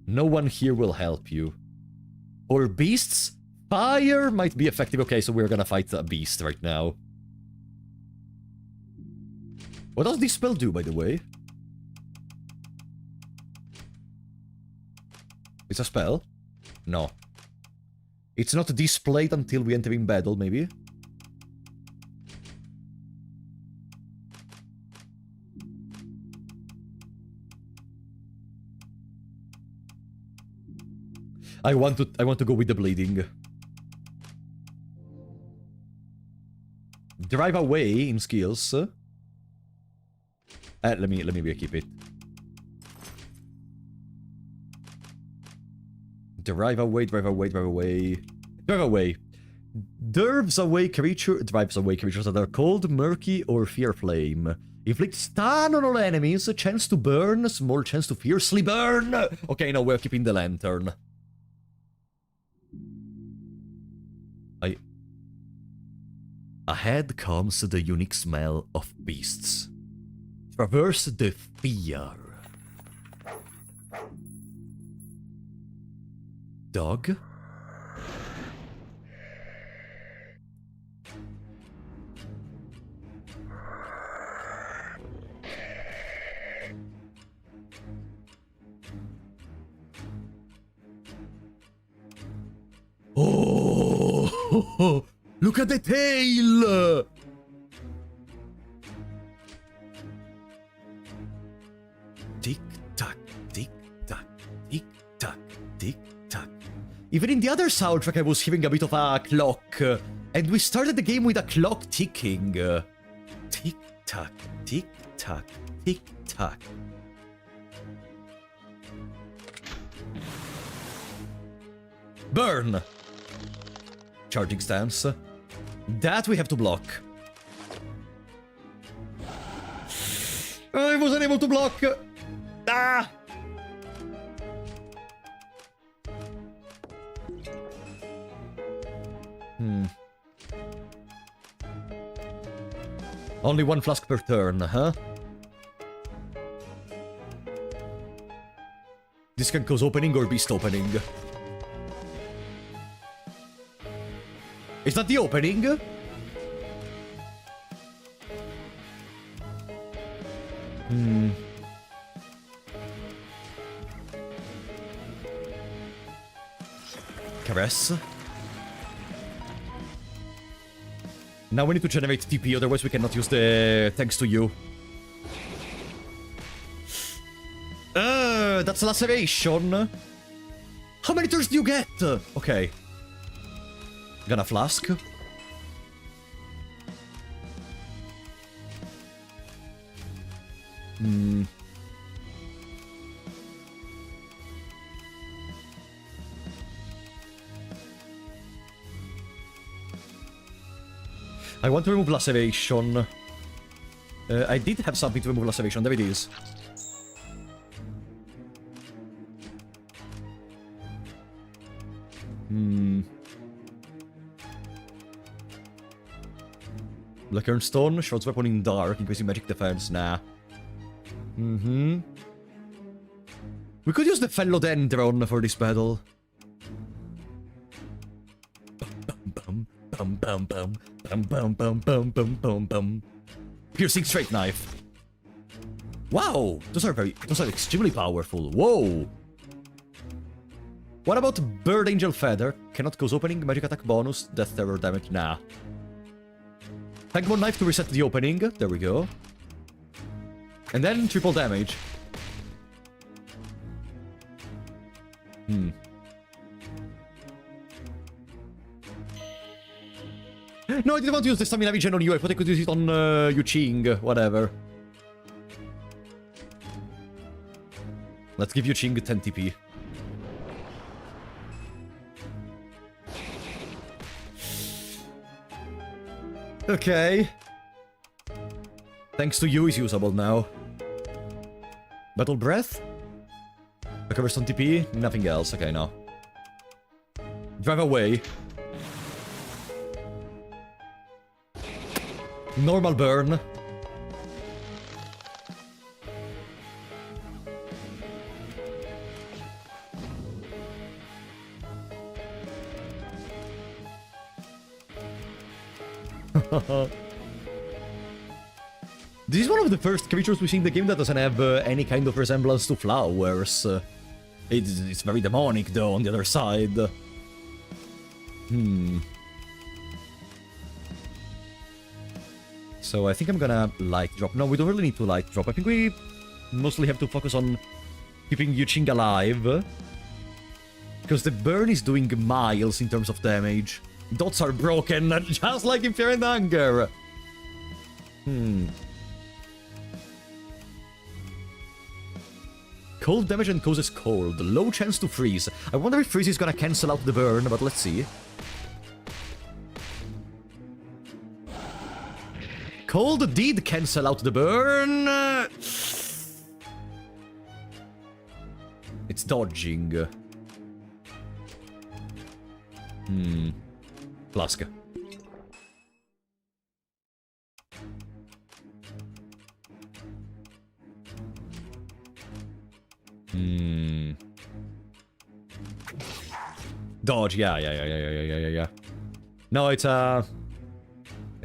No one here will help you. Or beasts? Fire might be effective. Okay, so we're gonna fight a beast right now. What does this spell do, by the way? It's a spell? No. It's not displayed until we enter in battle, maybe? I want to go with the bleeding. Drive away in skills. Let me re-equip it. Drive away, drive away, drive away. Drive away. Drives away creatures that are cold, murky, or fear flame. Inflict stun on all enemies, a chance to burn, small chance to fiercely burn. Okay, no, we're keeping the lantern. Ahead comes the unique smell of beasts. Traverse the fear. Dog? Oh! Look at the tail! Tick-tock, tick-tock, tick-tock, tick-tock. Even in the other soundtrack I was hearing a bit of a clock. And we started the game with a clock ticking. Tick-tock, tick-tock, tick-tock. Burn! Charging stance. That we have to block. I wasn't able to block. Ah! Only one flask per turn, huh? This can cause opening or beast opening. Is that the opening? progress. Now we need to generate TP, otherwise we cannot use the thanks to you. That's laceration. How many turns do you get? Okay. Gonna flask. I want to remove laceration. I did have something to remove laceration. There it is. Blackern Stone, shorts weapon in dark, increasing magic defense. Nah. We could use the Philodendron for this battle. Piercing straight knife. Wow, those are extremely powerful. Whoa. What about Bird Angel Feather? Cannot cause opening, magic attack bonus, death terror damage. Nah. Hangman Knife to reset the opening. There we go. And then triple damage. No, I didn't want to use the Stamina Vision on you. I thought I could use it on Yu Ching. Whatever. Let's give Yu Ching 10 TP. Okay. Thanks to you is usable now. Battle Breath? Recovers some TP? Nothing else. Okay, no. Drive away. Normal burn. This is one of the first creatures we see in the game that doesn't have any kind of resemblance to flowers. It's very demonic, though, on the other side. So I think I'm gonna light drop. No, we don't really need to light drop. I think we mostly have to focus on keeping Yu Ching alive. Because the burn is doing miles in terms of damage. Dots are broken, just like in Fear and Hunger. Cold damage and causes cold. Low chance to freeze. I wonder if freeze is gonna cancel out the burn, but let's see. Cold did cancel out the burn. It's dodging. Flask. Dodge, yeah. No, it's a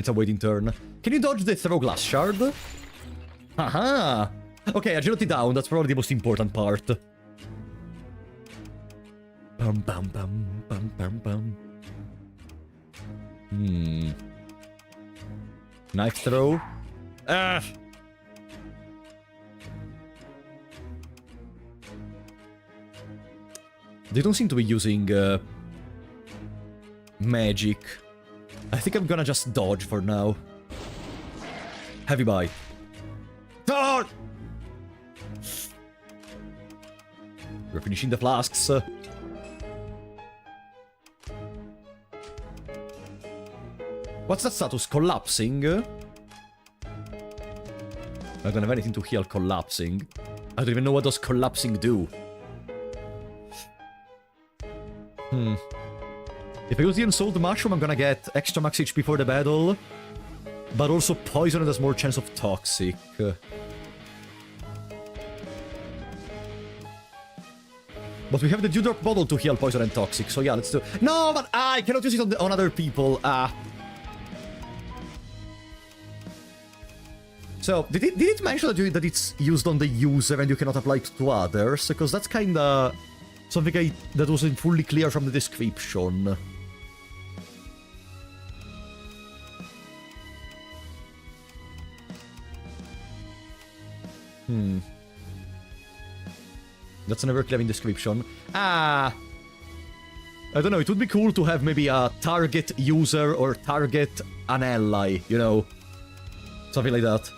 waiting turn. Can you dodge the throw glass shard? Haha! Okay, agility down, that's probably the most important part. Bum bum bum bum bum bum. Knife throw. Ah! They don't seem to be using magic. I think I'm gonna just dodge for now. Heavy bite. Oh! We're finishing the flasks. What's that status? Collapsing? I don't have anything to heal collapsing. I don't even know what does collapsing do. If I use the Unsouled Mushroom, I'm gonna get extra max HP for the battle. But also poison and there's more chance of toxic. But we have the Dewdrop bottle to heal poison and toxic, so yeah, let's do... No, but I cannot use it on other people. So, did it mention that it's used on the user and you cannot apply it to others? Because that's kinda something that wasn't fully clear from the description. That's never clear in description. I don't know, it would be cool to have maybe a target user or target an ally, you know? Something like that.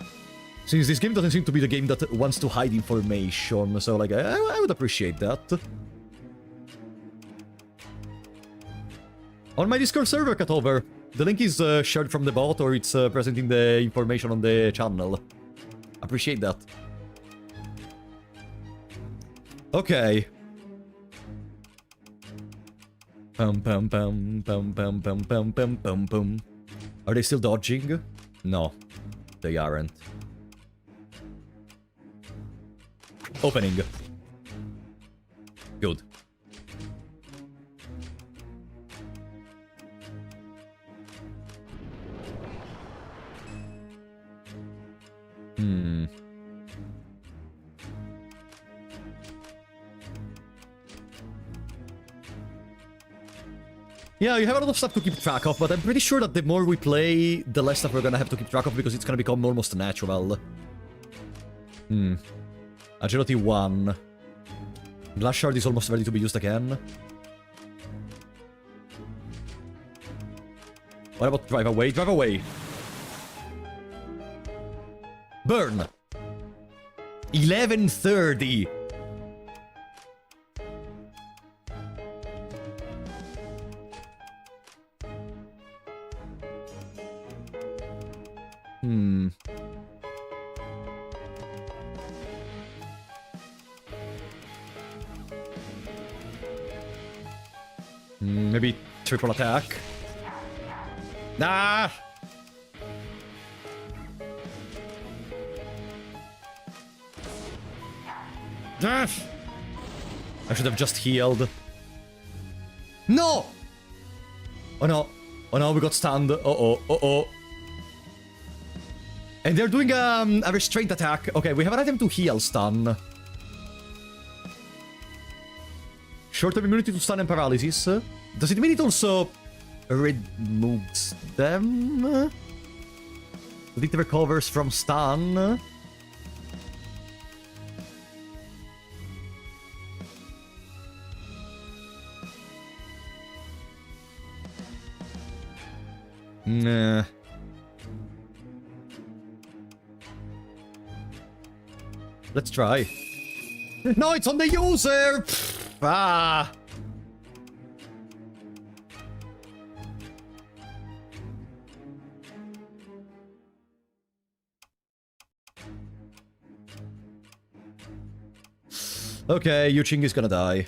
Since this game doesn't seem to be the game that wants to hide information, so like, I would appreciate that. On my Discord server, Cutover, the link is shared from the bot or it's present in the information on the channel. Appreciate that. Okay. Pum pum pum pum pum pum pum pum pum pum. Are they still dodging? No, they aren't. Opening. Good. Yeah, you have a lot of stuff to keep track of, but I'm pretty sure that the more we play, the less stuff we're gonna have to keep track of because it's gonna become almost natural. Agility 1. Glass Shard is almost ready to be used again. What about Drive Away? Drive Away! Burn! 11:30! Maybe triple attack. Nah! Death! I should have just healed. No! Oh no. Oh no, we got stunned. Uh-oh, uh-oh. And they're doing a restraint attack. Okay, we have an item to heal stun. Short-term immunity to stun and paralysis. Does it mean it also removes them? That it recovers from stun? Nah. Let's try. No, it's on the user! Pfft, ah! Okay, Yuching is gonna die.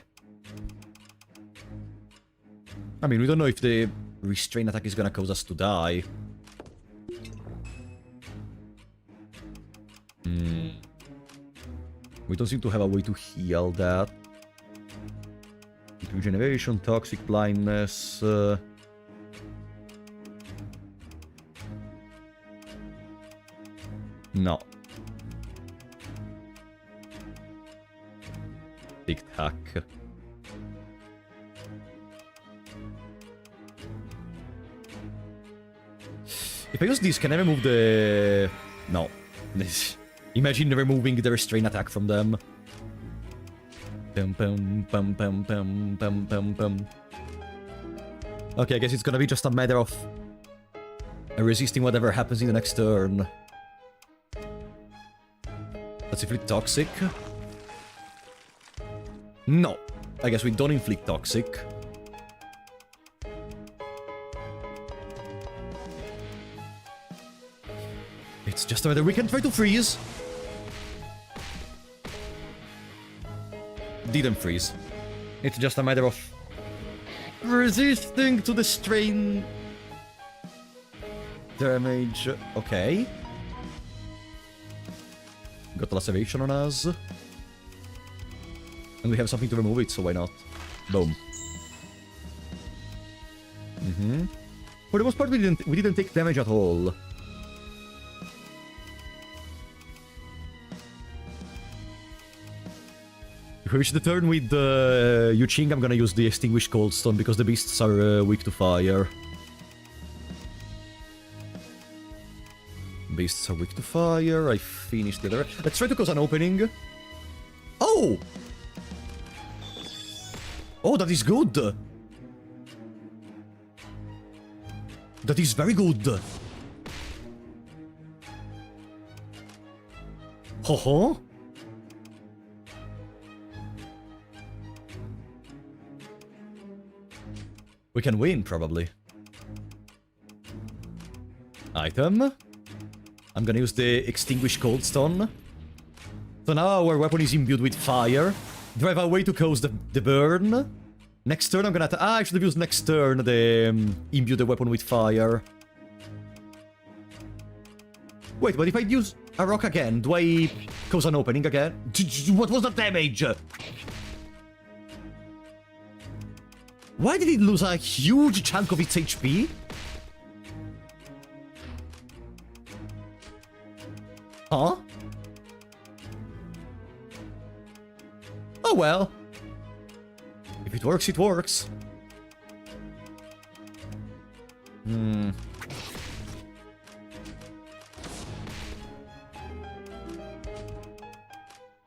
I mean, we don't know if the restraint attack is gonna cause us to die. We don't seem to have a way to heal that. Regeneration, toxic blindness. No. Tic tac. If I use this, can I remove the... No. Imagine removing the restraint attack from them. Pum, pum, pum, pum, pum, pum, pum, pum. Okay, I guess it's gonna be just a matter of resisting whatever happens in the next turn. Let's inflict toxic. No. I guess we don't inflict toxic. It's just whether we can try to freeze. Didn't freeze. It's just a matter of resisting to the strain damage. Okay. Got laceration on us. And we have something to remove it, so why not? Boom. For the most part, we didn't take damage at all. If we reach the turn with Yuching, I'm gonna use the Extinguished Coldstone because the beasts are weak to fire. Beasts are weak to fire. I finished the other. Let's try to cause an opening. Oh! Oh, that is good! That is very good! Ho-ho! We can win, probably. Item. I'm gonna use the Extinguished Coldstone. So now our weapon is imbued with fire. Do I have a way to cause the burn? Next turn I'm gonna... I should have used next turn the imbue the weapon with fire. Wait, but if I use a rock again, do I cause an opening again? What was the damage? Why did it lose a huge chunk of its HP? Huh? Oh well. If it works, it works.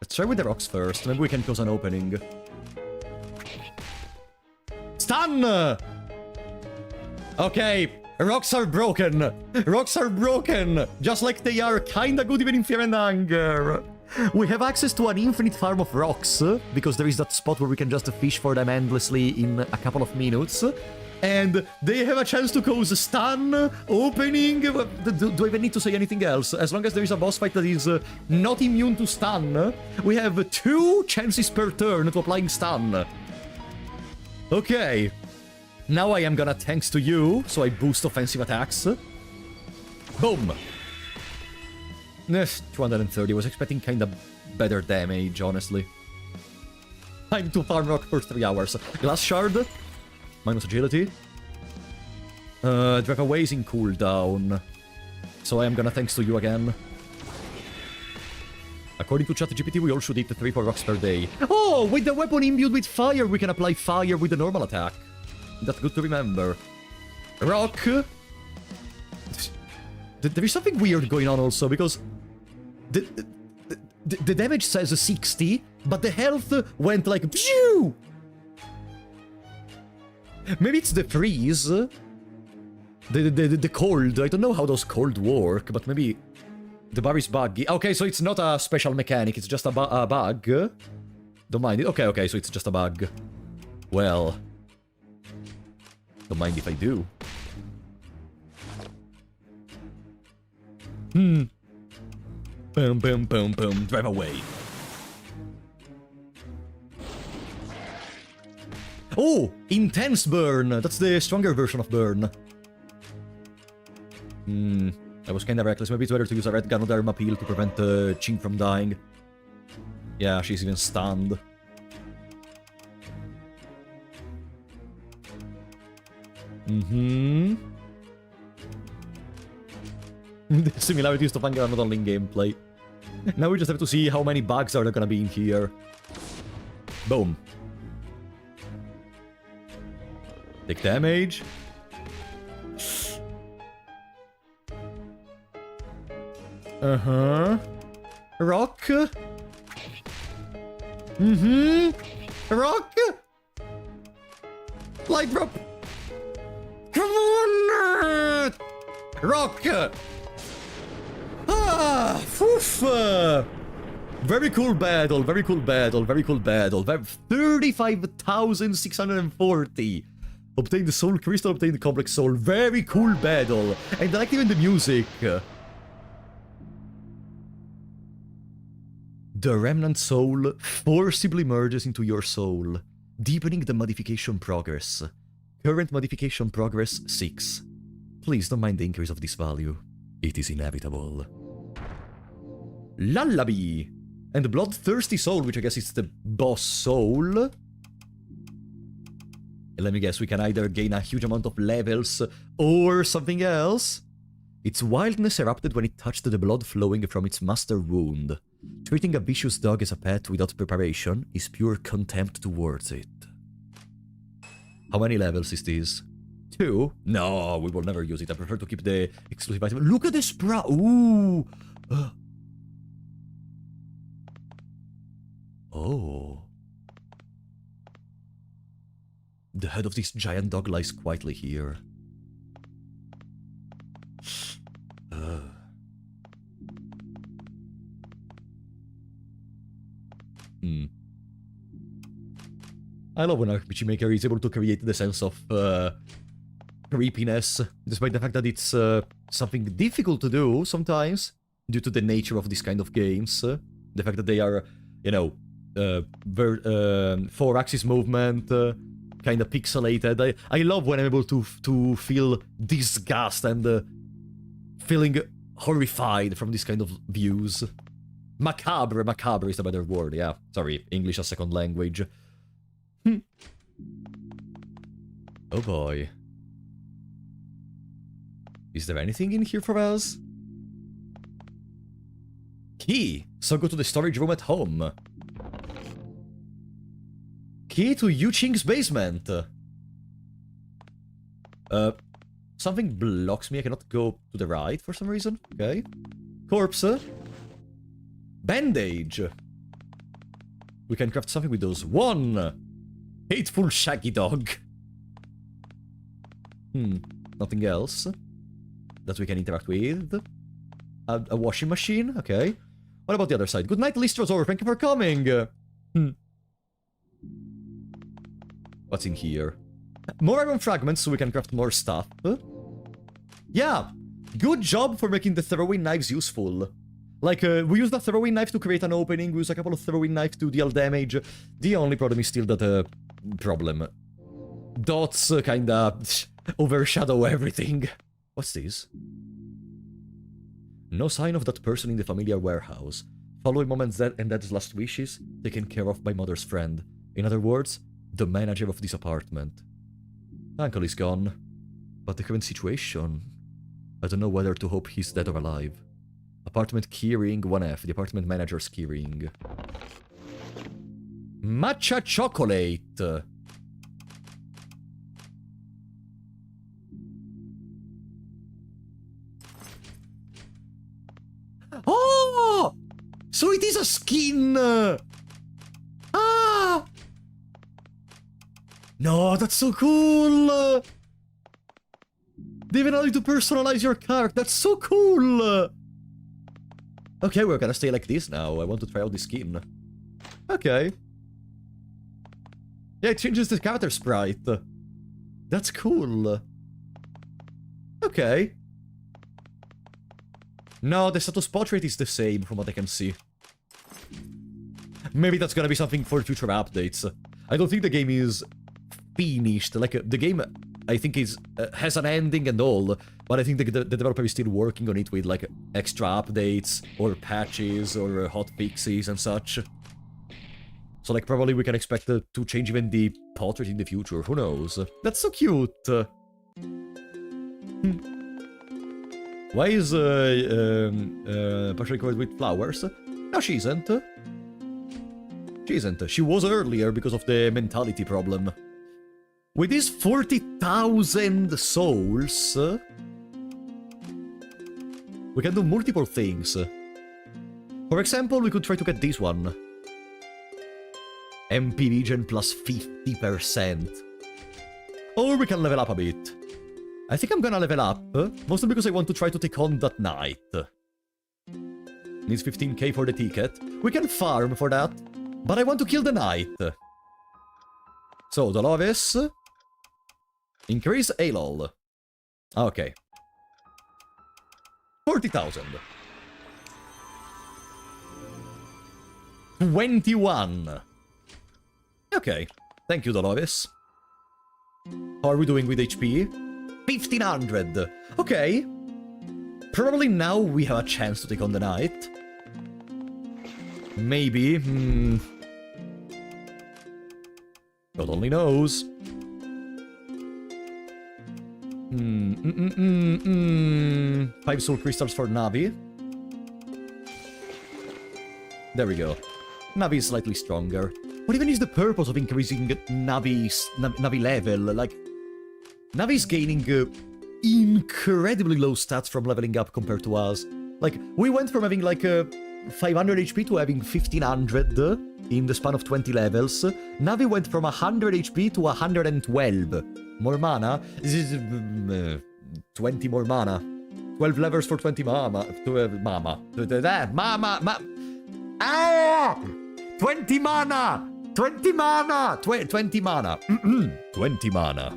Let's try with the rocks first. Maybe we can cause an opening. Stun! Okay, rocks are broken. Rocks are broken. Just like they are kinda good even in Fear and Anger. We have access to an infinite farm of rocks, because there is that spot where we can just fish for them endlessly in a couple of minutes. And they have a chance to cause stun, opening... Do I even need to say anything else? As long as there is a boss fight that is not immune to stun, we have 2 chances per turn to applying stun. Okay. Now I am gonna thanks to you, so I boost offensive attacks. Boom! 230, I was expecting kinda better damage, honestly. Time to farm rock for 3 hours. Glass Shard. Minus agility. Drive away is in cooldown. So I am gonna thanks to you again. According to ChatGPT, we all should eat 3-4 rocks per day. Oh, with the weapon imbued with fire, we can apply fire with the normal attack. That's good to remember. Rock. There is something weird going on also, because... The damage says 60, but the health went like... Phew! Maybe it's the freeze. The cold. I don't know how those cold work, but maybe... The bar is buggy. Okay, so it's not a special mechanic, it's just a bug. Don't mind it. Okay, so it's just a bug. Well... Don't mind if I do. Boom, boom, boom, boom. Drive away. Oh! Intense burn! That's the stronger version of burn. I was kinda reckless. Maybe it's better to use a red Ganoderma peel to prevent Ching from dying. Yeah, she's even stunned. The similarities to Fanga are not only in gameplay. Now we just have to see how many bugs are there gonna be in here. Boom. Take damage. Rock. Rock. Light drop. Come on! Rock! Ah! Oof! Very cool battle, very cool battle, very cool battle. 35,640. Obtain the soul crystal, obtain the complex soul. Very cool battle. And I like even the music. The remnant soul forcibly merges into your soul, deepening the modification progress. Current modification progress 6. Please don't mind the increase of this value. It is inevitable. Lullaby! And the Bloodthirsty Soul, which I guess is the boss soul. And let me guess, we can either gain a huge amount of levels or something else. Its wildness erupted when it touched the blood flowing from its master wound. Treating a vicious dog as a pet without preparation is pure contempt towards it. How many levels is this? 2? No, we will never use it. I prefer to keep the exclusive item. Look at the sprout! Ooh! Oh. The head of this giant dog lies quietly here. I love when RPG Maker is able to create the sense of creepiness, despite the fact that it's something difficult to do sometimes, due to the nature of this kind of games. The fact that they are, you know, 4-axis movement, kind of pixelated. I love when I'm able to feel disgust and feeling horrified from this kind of views. Macabre is the better word, yeah. Sorry, English as second language. Oh boy. Is there anything in here for us? Key! So go to the storage room at home. Key to Yu Qing's basement. Something blocks me. I cannot go to the right for some reason. Okay. Corpse. Bandage. We can craft something with those. 1. Hateful shaggy dog. Nothing else that we can interact with. A washing machine. Okay. What about the other side? Good night, Listrosaur. Thank you for coming. What's in here? More iron fragments so we can craft more stuff. Yeah. Good job for making the throwing knives useful. Like, we used a throwing knife to create an opening, we used a couple of throwing knives to deal damage. The only problem is still that, problem. Dots kinda overshadow everything. What's this? No sign of that person in the familiar warehouse. Following Mom and Dad's last wishes, taken care of by Mother's friend. In other words, the manager of this apartment. Uncle is gone. But the current situation... I don't know whether to hope he's dead or alive. Apartment keyring 1F, the apartment manager's keyring. Matcha chocolate! Oh! So it is a skin! Ah! No, that's so cool! They even allow you to personalize your character. That's so cool! Okay, we're gonna stay like this now. I want to try out the skin. Okay. Yeah, it changes the character sprite. That's cool. Okay. No, the status portrait is the same from what I can see. Maybe that's gonna be something for future updates. I don't think the game is finished. Like, the game, I think, is has an ending and all, but I think the developer is still working on it with, like, extra updates, or patches, or hot fixes and such. So, like, probably we can expect to change even the portrait in the future, who knows? That's so cute! Why is, partially covered with flowers? No, she isn't. She isn't. She was earlier because of the mentality problem. With these 40,000 souls, we can do multiple things. For example, we could try to get this one. MP regen plus 50%. Or we can level up a bit. I think I'm gonna level up, mostly because I want to try to take on that knight. Needs 15k for the ticket. We can farm for that, but I want to kill the knight. So, Dolores. Increase ALOL. Okay. 40,000. 21. Okay. Thank you, Dolores. How are we doing with HP? 1500. Okay. Probably now we have a chance to take on the knight. Maybe. God only knows. 5 soul crystals for Navi. There we go. Navi is slightly stronger. What even is the purpose of increasing Navi level? Like, Navi's gaining incredibly low stats from leveling up compared to us. Like, we went from having like 500 HP to having 1500 in the span of 20 levels. Navi went from 100 HP to 112. More mana? This is 20 more mana. 12 levels for 20 mama. Mama. Ah! 20 mana! 20 mana! 20 mana. 20 mana.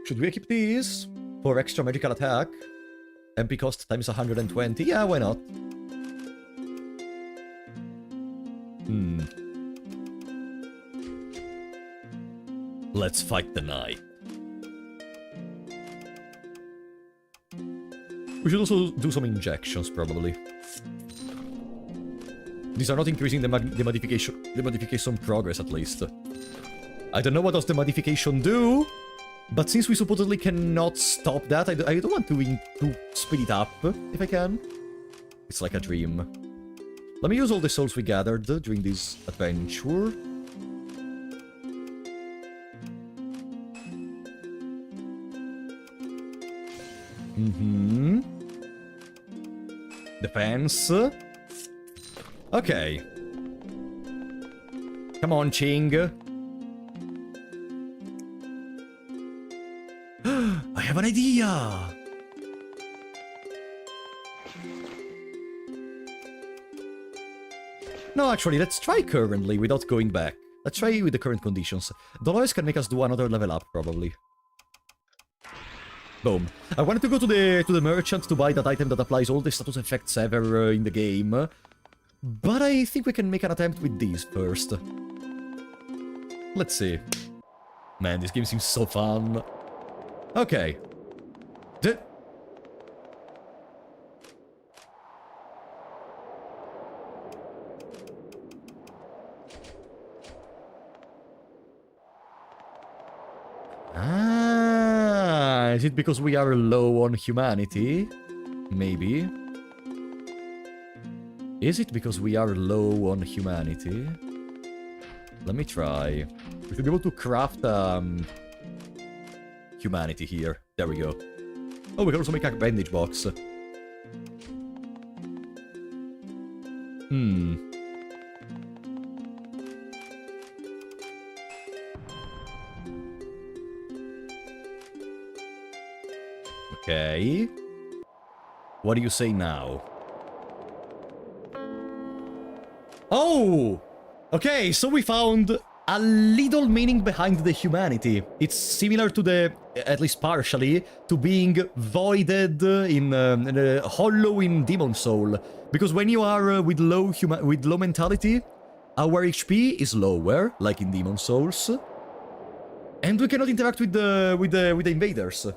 Should we equip these for extra magical attack? MP cost times 120? Yeah, why not? Let's fight the knight. We should also do some injections, probably. These are not increasing the modification progress, at least. I don't know what does the modification do, but since we supposedly cannot stop that, I don't want to speed it up, if I can. It's like a dream. Let me use all the souls we gathered during this adventure. Defense. Okay. Come on, Ching. I have an idea! No, actually, let's try currently without going back. Let's try with the current conditions. Dolores can make us do another level up, probably. Boom. I wanted to go to the merchant to buy that item that applies all the status effects ever in the game. But I think we can make an attempt with these first. Let's see. Man, this game seems so fun. Okay. Is it because we are low on humanity? Maybe. Is it because we are low on humanity? Let me try. We should be able to craft humanity here. There we go. Oh, we can also make a bandage box. Okay. What do you say now? Oh! Okay, so we found a little meaning behind the humanity. It's similar to the, at least partially, to being voided in hollow in Demon Soul. Because when you are with low mentality, our HP is lower, like in Demon Souls, and we cannot interact with the invaders.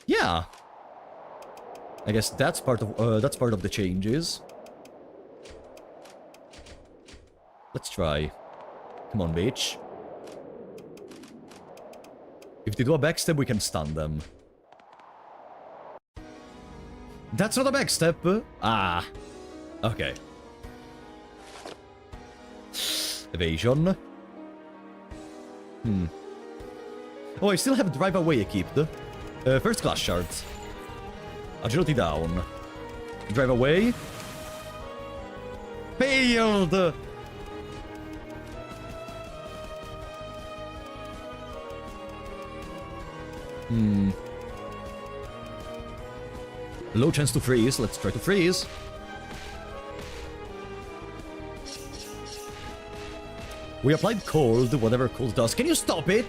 Yeah, I guess that's part of the changes. Let's try. Come on, bitch. If they do a backstab, we can stun them. That's not a backstab. Ah, okay. Evasion. Oh, I still have Drive Away equipped. First class shards. Agility down. Drive away. Failed! Low chance to freeze. Let's try to freeze. We applied cold, whatever cold does. Can you stop it?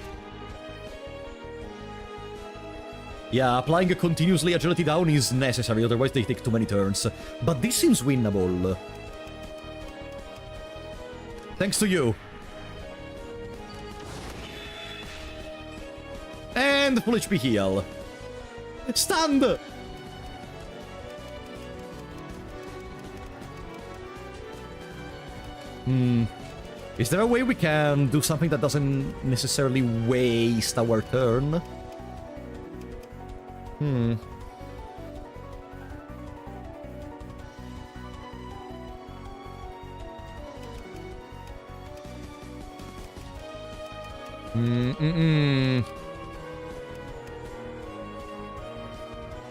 Yeah, applying a continuously agility down is necessary, otherwise they take too many turns. But this seems winnable. Thanks to you. And full HP heal. Stand! Is there a way we can do something that doesn't necessarily waste our turn?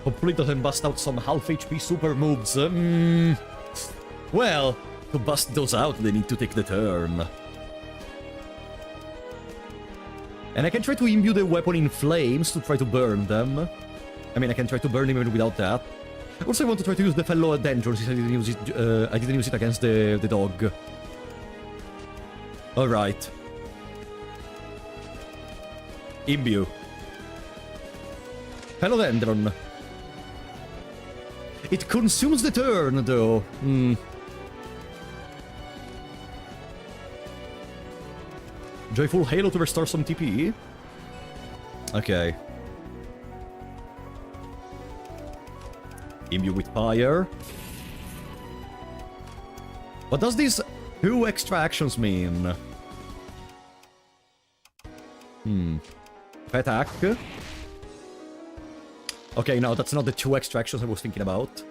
Hopefully it doesn't bust out some half HP super moves. Well, to bust those out, they need to take the turn. And I can try to imbue the weapon in flames to try to burn them. I mean, I can try to burn them even without that. Also, I want to try to use the fellow Dendron since I didn't use it against the dog. Alright. Imbue. Philodendron. It consumes the turn, though. Joyful Halo to restore some TP. Okay. Imbue with fire. What does these 2 extra actions mean? Attack. Okay, no, that's not the 2 extra actions I was thinking about.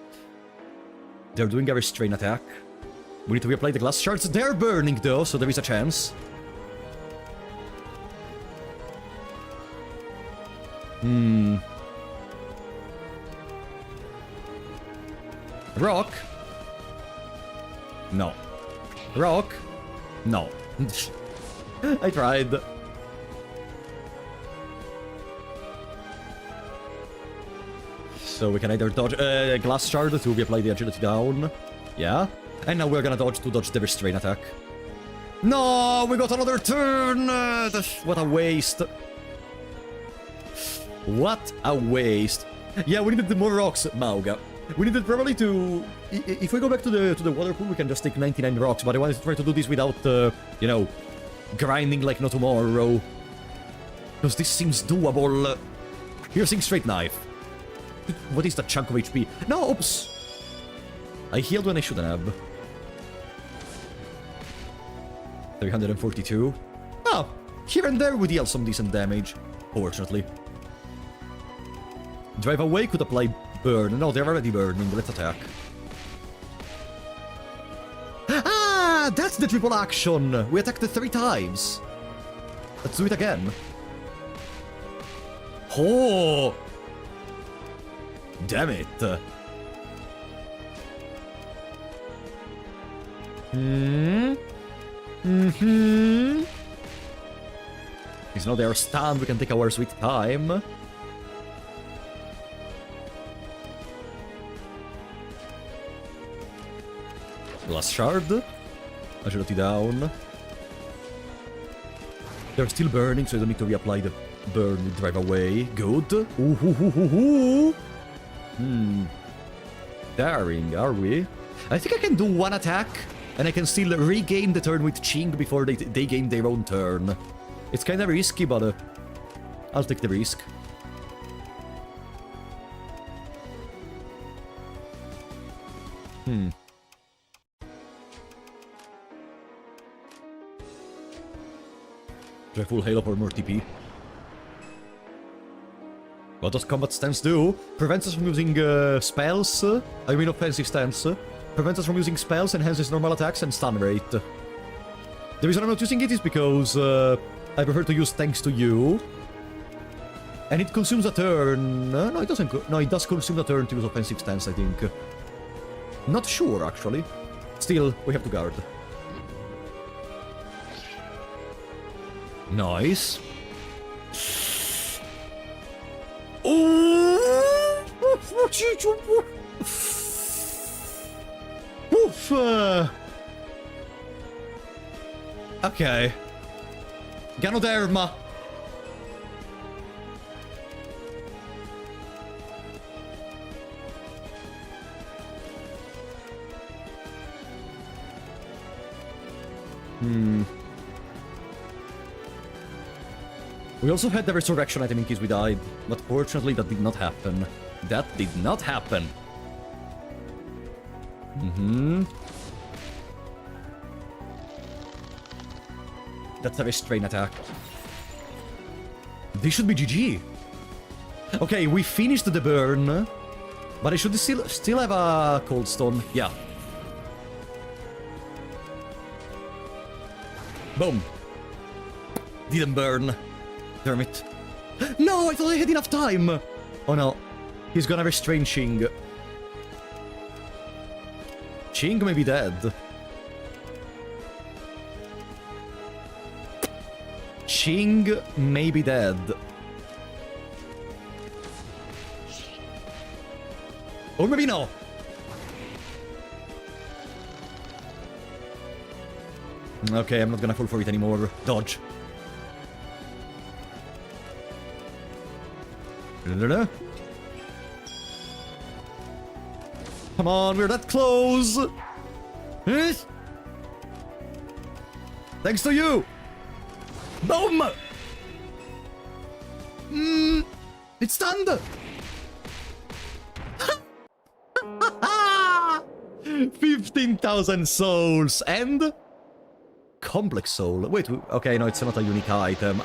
They're doing a restrain attack. We need to reapply the glass shards. They're burning, though, so there is a chance. Rock? No. Rock? No. I tried. So we can either dodge glass shard to reapply the agility down. Yeah. And now we're gonna dodge to dodge the restrain attack. No, we got another turn! What a waste. What a waste. Yeah, we needed more rocks, Mauga. We needed probably to... If we go back to the water pool, we can just take 99 rocks, but I wanted to try to do this without, you know, grinding like no tomorrow. Because this seems doable. Piercing straight knife. What is that chunk of HP? No, oops. I healed when I shouldn't have. 342. Oh, here and there we deal some decent damage. Fortunately. Drive away could apply burn. No, they're already burning. Let's attack. Ah, that's the triple action. We attacked it 3 times. Let's do it again. Oh! Damn it. Since now they are stunned, we can take our sweet time. Glass shard. Agility down. They're still burning, so I don't need to reapply the burn with drive away. Good. Ooh. Daring, are we? I think I can do 1 attack, and I can still regain the turn with Ching before they gain their own turn. It's kind of risky, but I'll take the risk. Joyful Halo for more TP. What does combat stance do? Prevents us from using spells. I mean offensive stance. Prevents us from using spells, enhances normal attacks, and stun rate. The reason I'm not using it is because I prefer to use thanks to you. And it consumes a turn. No, it doesn't. No, it does consume a turn to use offensive stance, I think. Not sure, actually. Still, we have to guard. Nice. Oh! Oof. Okay. Ganoderma. We also had the resurrection item in case we died, but fortunately that did not happen. That did not happen. That's a restrain attack. This should be GG. Okay, we finished the burn, but I should still have a cold stone. Yeah. Boom. Didn't burn. Damn it. No, I thought I had enough time. Oh no. He's gonna restrain Ching. Ching may be dead. Ching may be dead. Or maybe no. Okay, I'm not gonna fall for it anymore. Dodge. Come on, we're that close. Thanks to you. Boom! It's stunned. 15,000 souls and complex soul. Wait, okay, no, it's not a unique item.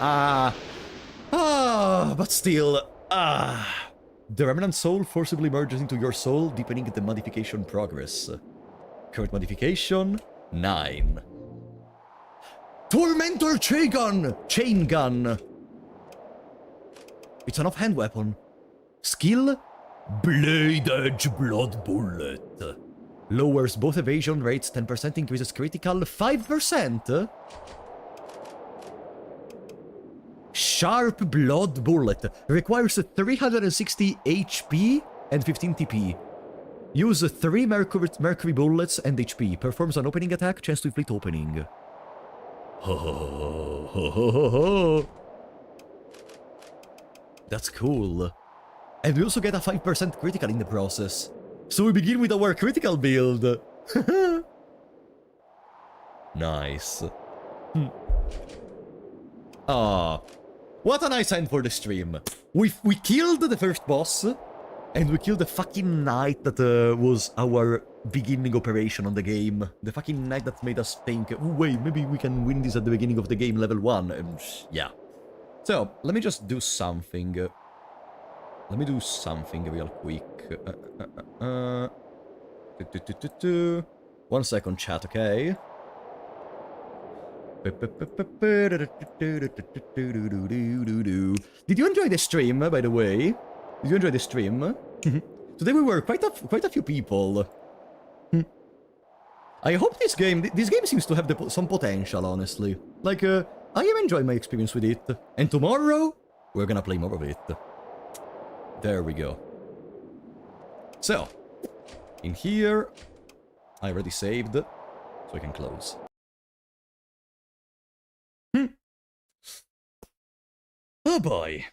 But still, the remnant soul forcibly merges into your soul, deepening the modification progress. Current modification 9. Tormentor chain gun. It's an offhand weapon. Skill Blade Edge Blood Bullet. Lowers both evasion rates 10%, increases critical 5%. Sharp Blood Bullet. Requires 360 HP and 15 TP. Use 3 mercury bullets and HP. Performs an opening attack, chance to inflict opening. Ho ho ho ho ho ho. That's cool. And we also get a 5% critical in the process. So we begin with our critical build. Nice. Ah, what a nice end for the stream. We killed the first boss, and we killed the fucking knight that was our beginning operation on the game. The fucking knight that made us think, oh, wait, maybe we can win this at the beginning of the game, level 1. Yeah. So, let me just do something. Let me do something real quick. 1 second, chat, okay? Did you enjoy the stream, by the way? Did you enjoy the stream? Today we were quite a few people. I hope this game seems to have some potential, honestly. Like, I am enjoying my experience with it. And tomorrow, we're gonna play more of it. There we go. So, in here, I already saved, so I can close. Oh boy.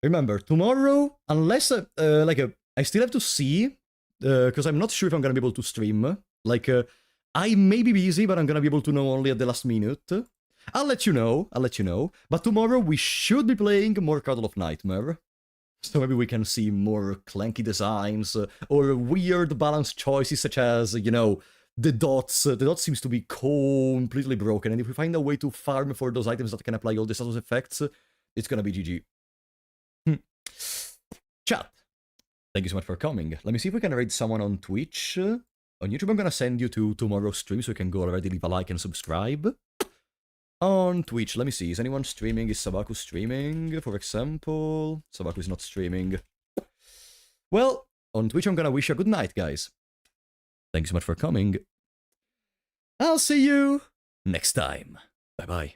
Remember, tomorrow, unless, I still have to see, because I'm not sure if I'm gonna be able to stream. Like, I may be busy, but I'm gonna be able to know only at the last minute. I'll let you know. But tomorrow we should be playing more Cradle of Nightmare. So maybe we can see more clanky designs, or weird balance choices such as, you know, the dots. The dot seems to be completely broken, and if we find a way to farm for those items that can apply all the status effects, it's gonna be GG. Chat, thank you so much for coming. Let me see if we can raid someone on Twitch. On YouTube, I'm gonna send you to tomorrow's stream, so you can go already, leave a like and subscribe. On Twitch, let me see, is anyone streaming? Is Sabaku streaming, for example? Sabaku is not streaming. Well, on Twitch, I'm gonna wish you a good night, guys. Thank you so much for coming. I'll see you next time. Bye-bye.